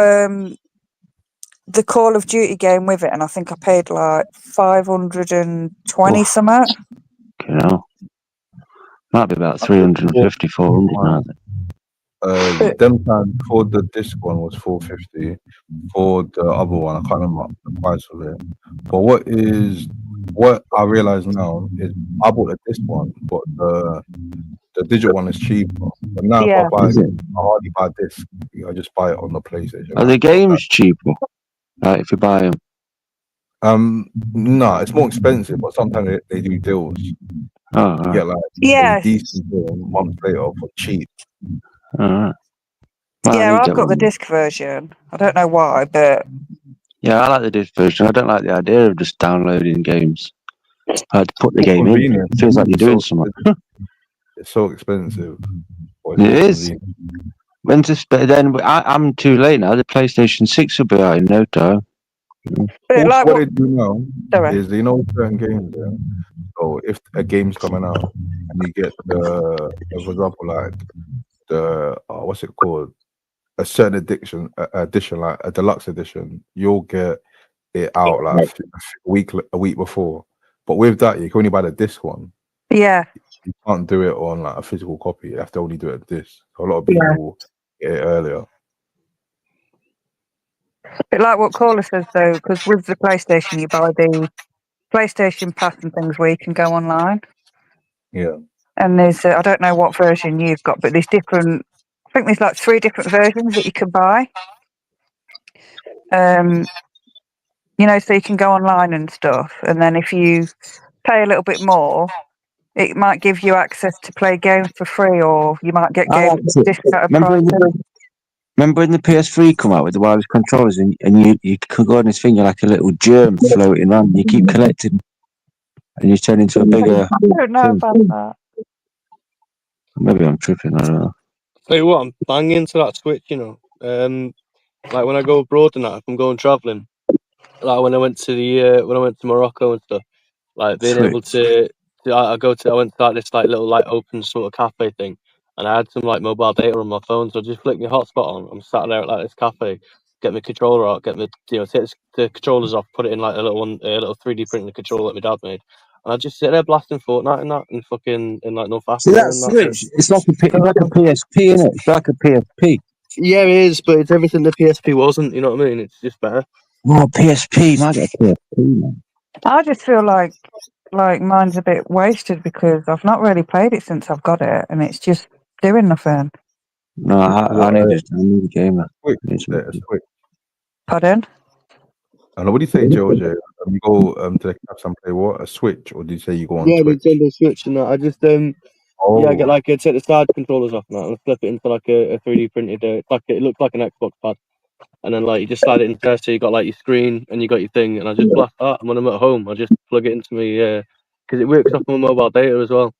the Call of Duty game with it, and I think I paid like 520 something. You know, might be about 350, 400 now. Them times for the disc one was 450. For the other one, I can't remember the price of it. But what I realize now is I bought the disc one, but the digital one is cheaper. But now if I Yeah. buy Is it, it? I hardly buy disc. I just buy it on the PlayStation. Are the games cheaper? Like if you buy them? No, it's more expensive, but sometimes they do deals. Oh, You get like Yeah. a decent deal months later for cheap. Alright. Yeah, I've got the disc version. I don't know why, but Yeah, I like the disc version. I don't like the idea of just downloading games. I had to put the game in. Convenient. It feels like you're doing something. It's so expensive. But It more is. convenient. But then I'm too late now. The PlayStation 6 will be out in no time. Also, what they do now is they know certain games. Yeah? So if a game's coming out and you get for example, like the what's it called, a certain edition, like a deluxe edition, you'll get it out like a week before. But with that, you can only buy the disc one. yeah. You can't do it on like a physical copy. You have to only do it disc. So a lot of people get it earlier. Bit like what Caller says though, because with the PlayStation you buy the PlayStation Pass and things where you can go online. Yeah. And there's I don't know what version you've got, but there's different. I think there's like 3 different versions that you can buy. You know, so you can go online and stuff, and then if you pay a little bit more, it might give you access to play games for free, or you might get games at discounted prices. Remember when the PS3 come out with the wireless controllers and you could go on this thing, you're like a little germ floating around and you keep collecting and you turn into a bigger I don't know about that. Maybe I'm tripping, I don't know. Tell you what, I'm banging to that Switch, you know. Like when I go abroad and that, if I'm going travelling, like when I went to Morocco and stuff, like being Switch. able to I went to like this like little like open sort of cafe thing, and I had some like mobile data on my phone, so I just flick my hotspot on. I'm sat there at like this cafe, get my controller out, take the controllers off, put it in like a little 3D printed controller that my dad made, and I just sit there blasting Fortnite and that, and fucking in like North See Africa that and that. Switch? It's like a PSP, isn't it? It's like a PSP. Yeah, it is, but it's everything the PSP wasn't. You know what I mean? It's just better. Oh, PSP, might get a PSP, man. I just feel like mine's a bit wasted because I've not really played it since I've got it, and it's just doing nothing. No, I need a gamer. Switch. Pardon? And what do you say, George? You go to the caps and play what? A Switch, or do you say you go on Yeah, Twitch? Nintendo Switch and that. I just yeah, I get like take the side controllers off now and flip it into like a 3D printed. It's like it looks like an Xbox pad, and then like you just slide it in there, so you got like your screen and you got your thing. And I just blast that. And when I'm at home, I just plug it into me because it works off my mobile data as well.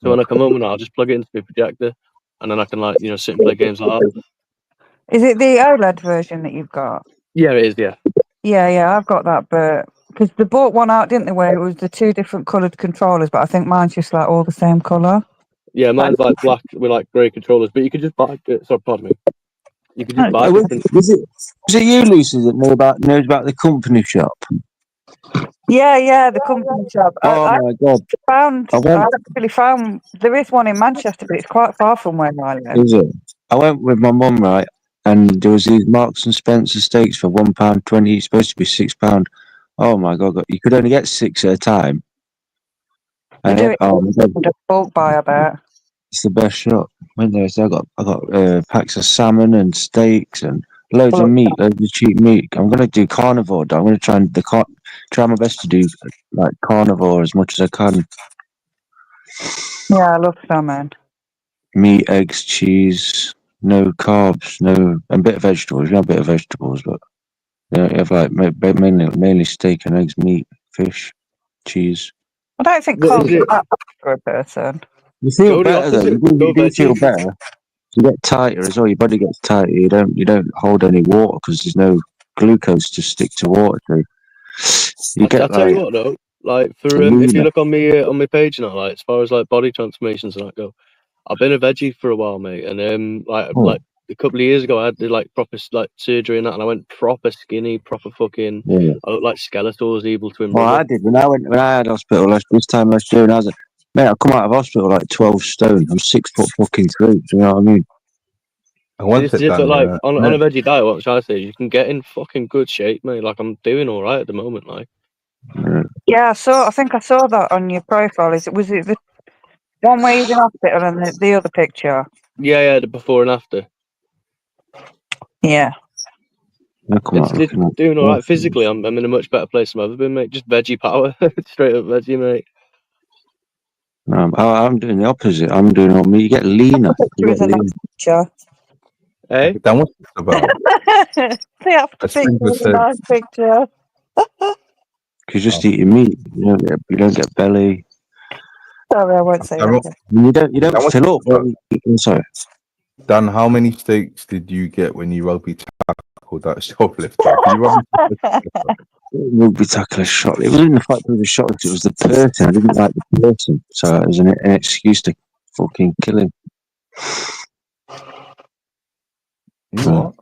So when I come home, I'll just plug it into my projector, and then I can like sit and play games like that. Is it the OLED version that you've got? Yeah, it is. Yeah. Yeah, I've got that, but because they bought one out, didn't they, where it was the two different coloured controllers, but I think mine's just like all the same colour. Yeah, mine's like black with like grey controllers, but you could just buy. Sorry, pardon me. You could just buy different. Was it you, Lucy, that knows about the company shop? Yeah, the company shop. Oh I my god! I actually found there is one in Manchester, but it's quite far from where I live. Is it? I went with my mum, right, and there was these Marks and Spencer steaks for £1.20. It's supposed to be £6. Oh my god! You could only get 6 at a time. They do it in bulk buy, I bet. It's the best shop. Went there, so I got packs of salmon and steaks and loads of meat, loads of cheap meat. I'm gonna do carnivore. I'm gonna try my best to do like carnivore as much as I can. Yeah, I love salmon. Meat, eggs, cheese, no carbs, no, and a bit of vegetables. You know, a bit of vegetables, but you have like mainly steak and eggs, meat, fish, cheese. I don't think carbs are that bad for a person. You feel better though. You do feel better. You get tighter as well. Your body gets tighter. You don't hold any water because there's no glucose to stick to water. So you get I'll tell you what though, like for if you look on my page now, like as far as like body transformations and that go, I've been a veggie for a while, mate, and like a couple of years ago, I had like proper like surgery and that, and I went proper skinny, proper fucking. Yeah. I looked like Skeletor's evil twin Well, brother. I did when I had hospital this time last year, and I was like, mate, I come out of hospital like 12 stone. I'm 6 foot fucking 3. Do you know what I mean? It's just that, like on a veggie diet, what should I say? You can get in fucking good shape, mate. Like I'm doing all right at the moment, like. Yeah, I think I saw that on your profile. Was it the one where you're in hospital and the other picture? Yeah, the before and after. Yeah. It's doing all right physically. I'm in a much better place than I've ever been, mate. Just veggie power, straight up veggie, mate. No, I'm doing the opposite. I'm doing all me. You get leaner. Hey? Then what's this about? The after picture was a nice picture. Because you just eat your meat. You don't get belly. Sorry, I won't say that. You don't fill up. Sorry. Dan, how many steaks did you get when you rugby tackled that shoplifter? Rugby tackle shot. It wasn't the fact that it was shot. It was the person. I didn't like the person, so it was an excuse to fucking kill him. What?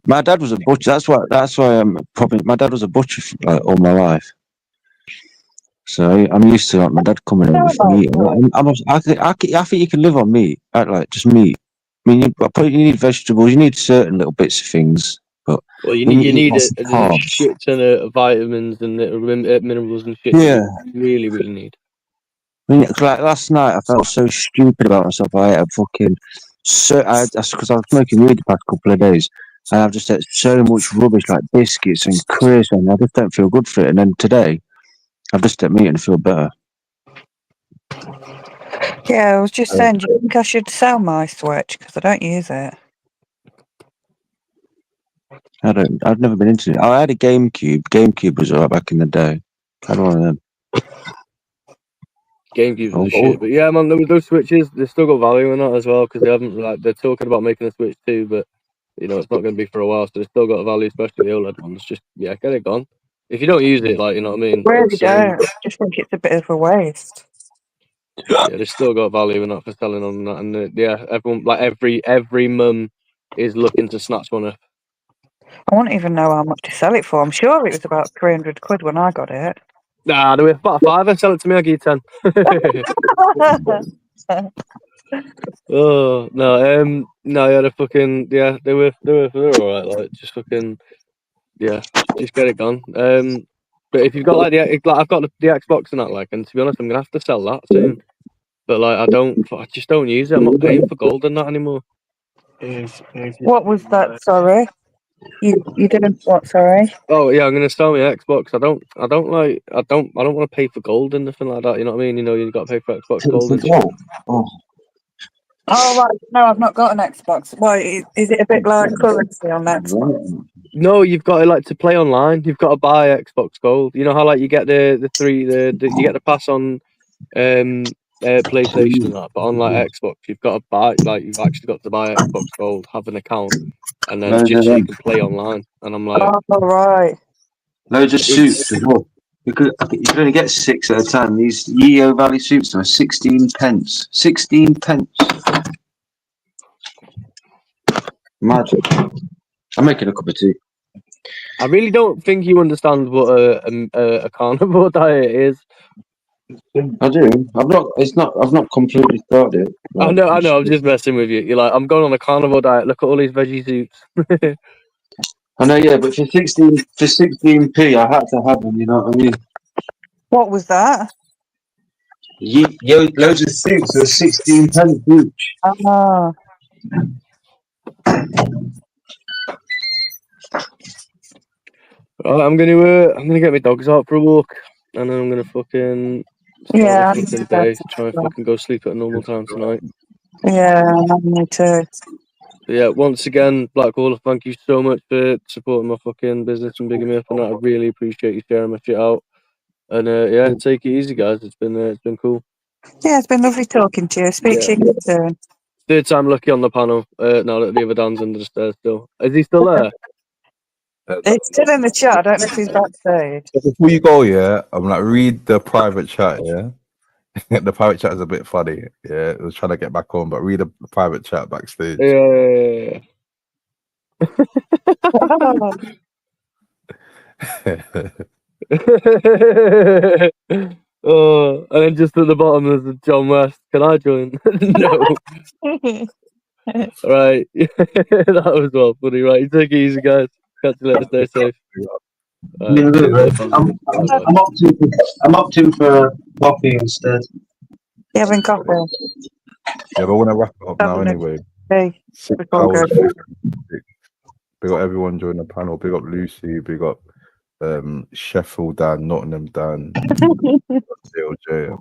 My dad was a butcher. That's why I'm probably. My dad was a butcher all my life. So I'm used to like my dad coming in with meat. I think you can live on meat. Like just meat. I mean, you need vegetables. You need certain little bits of things. But you need a shit ton of vitamins and minerals and shit. Yeah, you really need. I mean, like last night, I felt so stupid about myself. I ate a fucking because I was smoking weed the past couple of days, and I've just ate so much rubbish like biscuits and crisps, and I just don't feel good for it. And then today, I've just ate meat and I feel better. Yeah, I was just saying, do you think I should sell my Switch because I don't use it? I've never been into it. I had a GameCube. GameCube was alright back in the day. I had one of them. GameCube was shit, but yeah, man, those Switches, they've still got value in that as well because they haven't they're talking about making a Switch 2, but it's not going to be for a while, so they've still got a value, especially the OLED ones. Just get it gone. If you don't use it, like you know what I mean. Really don't. I just think it's a bit of a waste. Yeah, they've still got value in that for selling on that, and everyone like every mum is looking to snatch one up. I won't even know how much to sell it for. I'm sure it was about 300 quid when I got it. Nah, do we about a £5? Sell it to me, I'll give you 10. Oh no, yeah, they were alright. Like just fucking just get it gone. But if you've got like I've got the Xbox and that, like, and to be honest, I'm gonna have to sell that soon. But like, I just don't use it. I'm not paying for gold and that anymore. What was that? Sorry, you didn't what? Sorry. Oh yeah, I'm gonna sell my Xbox. I don't want to pay for gold and nothing like that. You know what I mean? You know, you got to pay for Xbox gold and shit. Oh right, no, I've not got an Xbox. Why is it a bit like currency on Xbox? No, you've got to like to play online. You've got to buy Xbox Gold. You know how like you get the you get the pass on PlayStation and that, but on like Xbox, you've got to buy you've actually got to buy Xbox Gold, have an account, and then just so you can play online. And I'm like, oh right. Loads of suits as well. You can only get 6 at a time. These Yeo Valley suits are 16 pence. 16 pence. Mad. I'm making a cup of tea. I really don't think you understand what a carnivore diet is. I do. I've not completely started. I know. I'm just messing with you. You're like, I'm going on a carnivore diet. Look at all these veggie soups. I know, yeah, but for 16p, I had to have them. You know what I mean? What was that? Loads of soups are 16 pence each. Ah. I'm gonna get my dogs out for a walk, and then I'm gonna fucking start the fucking day. Try and fucking go sleep at a normal time tonight. Yeah, me too. But yeah, once again, Blackwater, thank you so much for supporting my fucking business and bigging me up, and that I really appreciate you sharing my shit out. And yeah, take it easy, guys. It's been cool. Yeah, it's been lovely talking to you. Speak to you soon. Third time lucky on the panel. Now that the other Dan's under the stairs still. Is he still there? It's still in the chat. I don't know if he's backstage. Before you go, yeah, I'm like, read the private chat, yeah. The private chat is a bit funny, yeah. It was trying to get back on, but read the private chat backstage. Yeah. Oh, and then just at the bottom there's John West. Can I join? No. Right. That was well funny. Right, you take it easy, guys. Catch you later. Stay safe. I'm up to for coffee instead. You having coffee? Yeah, but I want to wrap it up now anyway. Hey, 6 hours. Big up everyone joining the panel. Big up Lucy. Big up Sheffield Dan, Nottingham Dan, JLJ.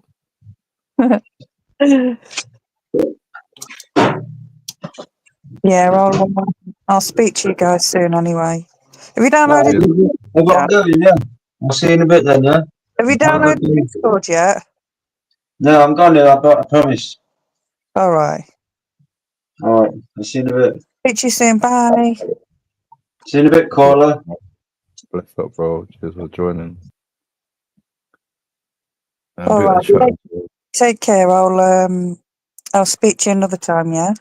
Yeah, I'll speak to you guys soon anyway. Have you downloaded? I've got to go, yeah. I'll see you in a bit then, yeah. Have you downloaded Discord yet? No, I'm going to. I promise. All right. All right. I'll see you in a bit. Speak to you soon. Bye. See you in a bit, caller. Bless up, bro. Cheers for joining. All right. Take care. I'll speak to you another time. Yeah.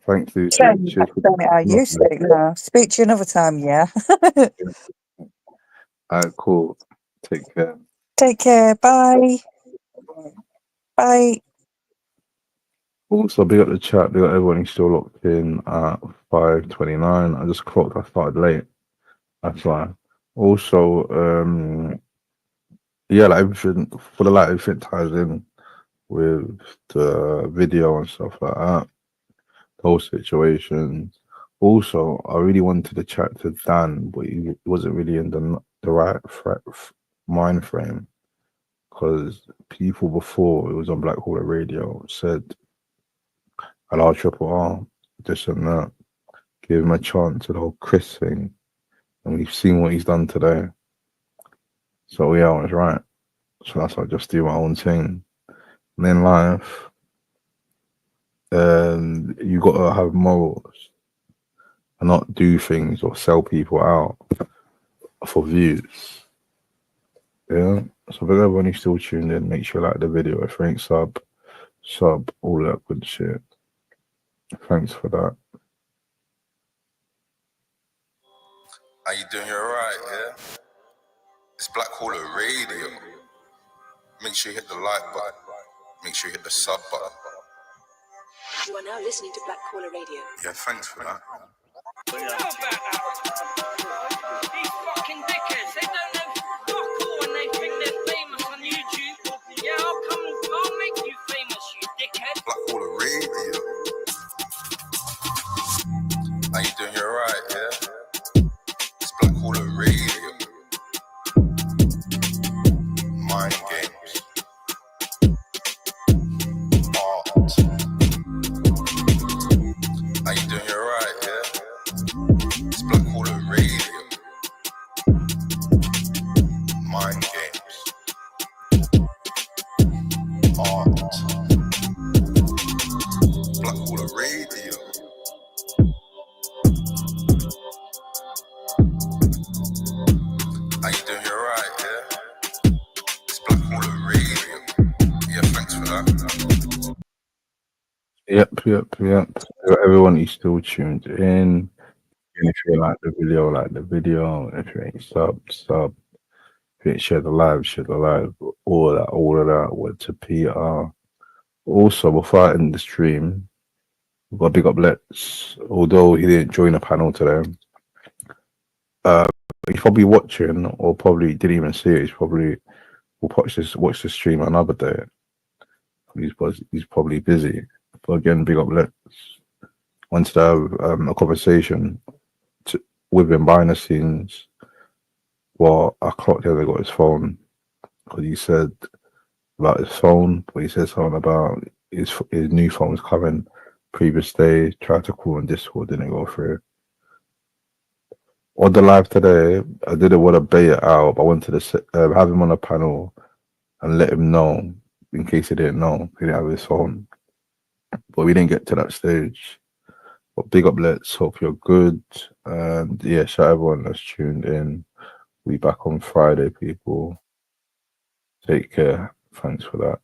Thank you. You speak now. Speak to you another time. Yeah. Alright, cool. Take care. Take care. Bye. Bye. Also, big up the chat. Big up everyone who's still locked in at 5:29. I just clocked. I started late. That's why. Also, yeah, like everything for the light, everything ties in with the video and stuff like that. The whole situation. Also, I really wanted to chat to Dan, but he wasn't really in the right mind frame, because people before it was on Blackwater Radio said, allow Triple R, this and that, give him a chance to the whole Chris thing, and we've seen what he's done today. So yeah, I was right. So that's why I just do my own thing. And in life, you gotta have morals and not do things or sell people out for views. Yeah. So for everyone who's still tuned in, make sure you like the video. If you ain't sub, all that good shit. Thanks for that. How you doing? You're alright, yeah? It's Blackwater Radio. Make sure you hit the like button. Make sure you hit the sub button. You are now listening to Black Caller Radio. Yeah, thanks for that. These fucking dickheads, they don't know fuck all. Blackwater Radio. How you doing? You alright, yeah? It's Blackwater Radio. Yeah, thanks for that. Yep. Everyone is still tuned in. And if you like the video. If you ain't sub. If you ain't share the live. All of that. Went to PR. Also, before I end the stream, we've got to big up Let's. Although he didn't join the panel today, he's probably watching, or probably didn't even see it. He's probably will watch the stream another day. He's probably busy. But again, big up Let's. Wanted to have a conversation with him behind the scenes. Well, I clocked the other got his phone because he said about his phone, but he said something about his new phone was coming. Previous day, tried to call on Discord, didn't go through. On the live today, I didn't want to bait it out, but I wanted to have him on a panel and let him know, in case he didn't know, he didn't have his phone. But we didn't get to that stage. But big up, Let's. Hope you're good. And yeah, shout out everyone that's tuned in. We back on Friday, people. Take care. Thanks for that.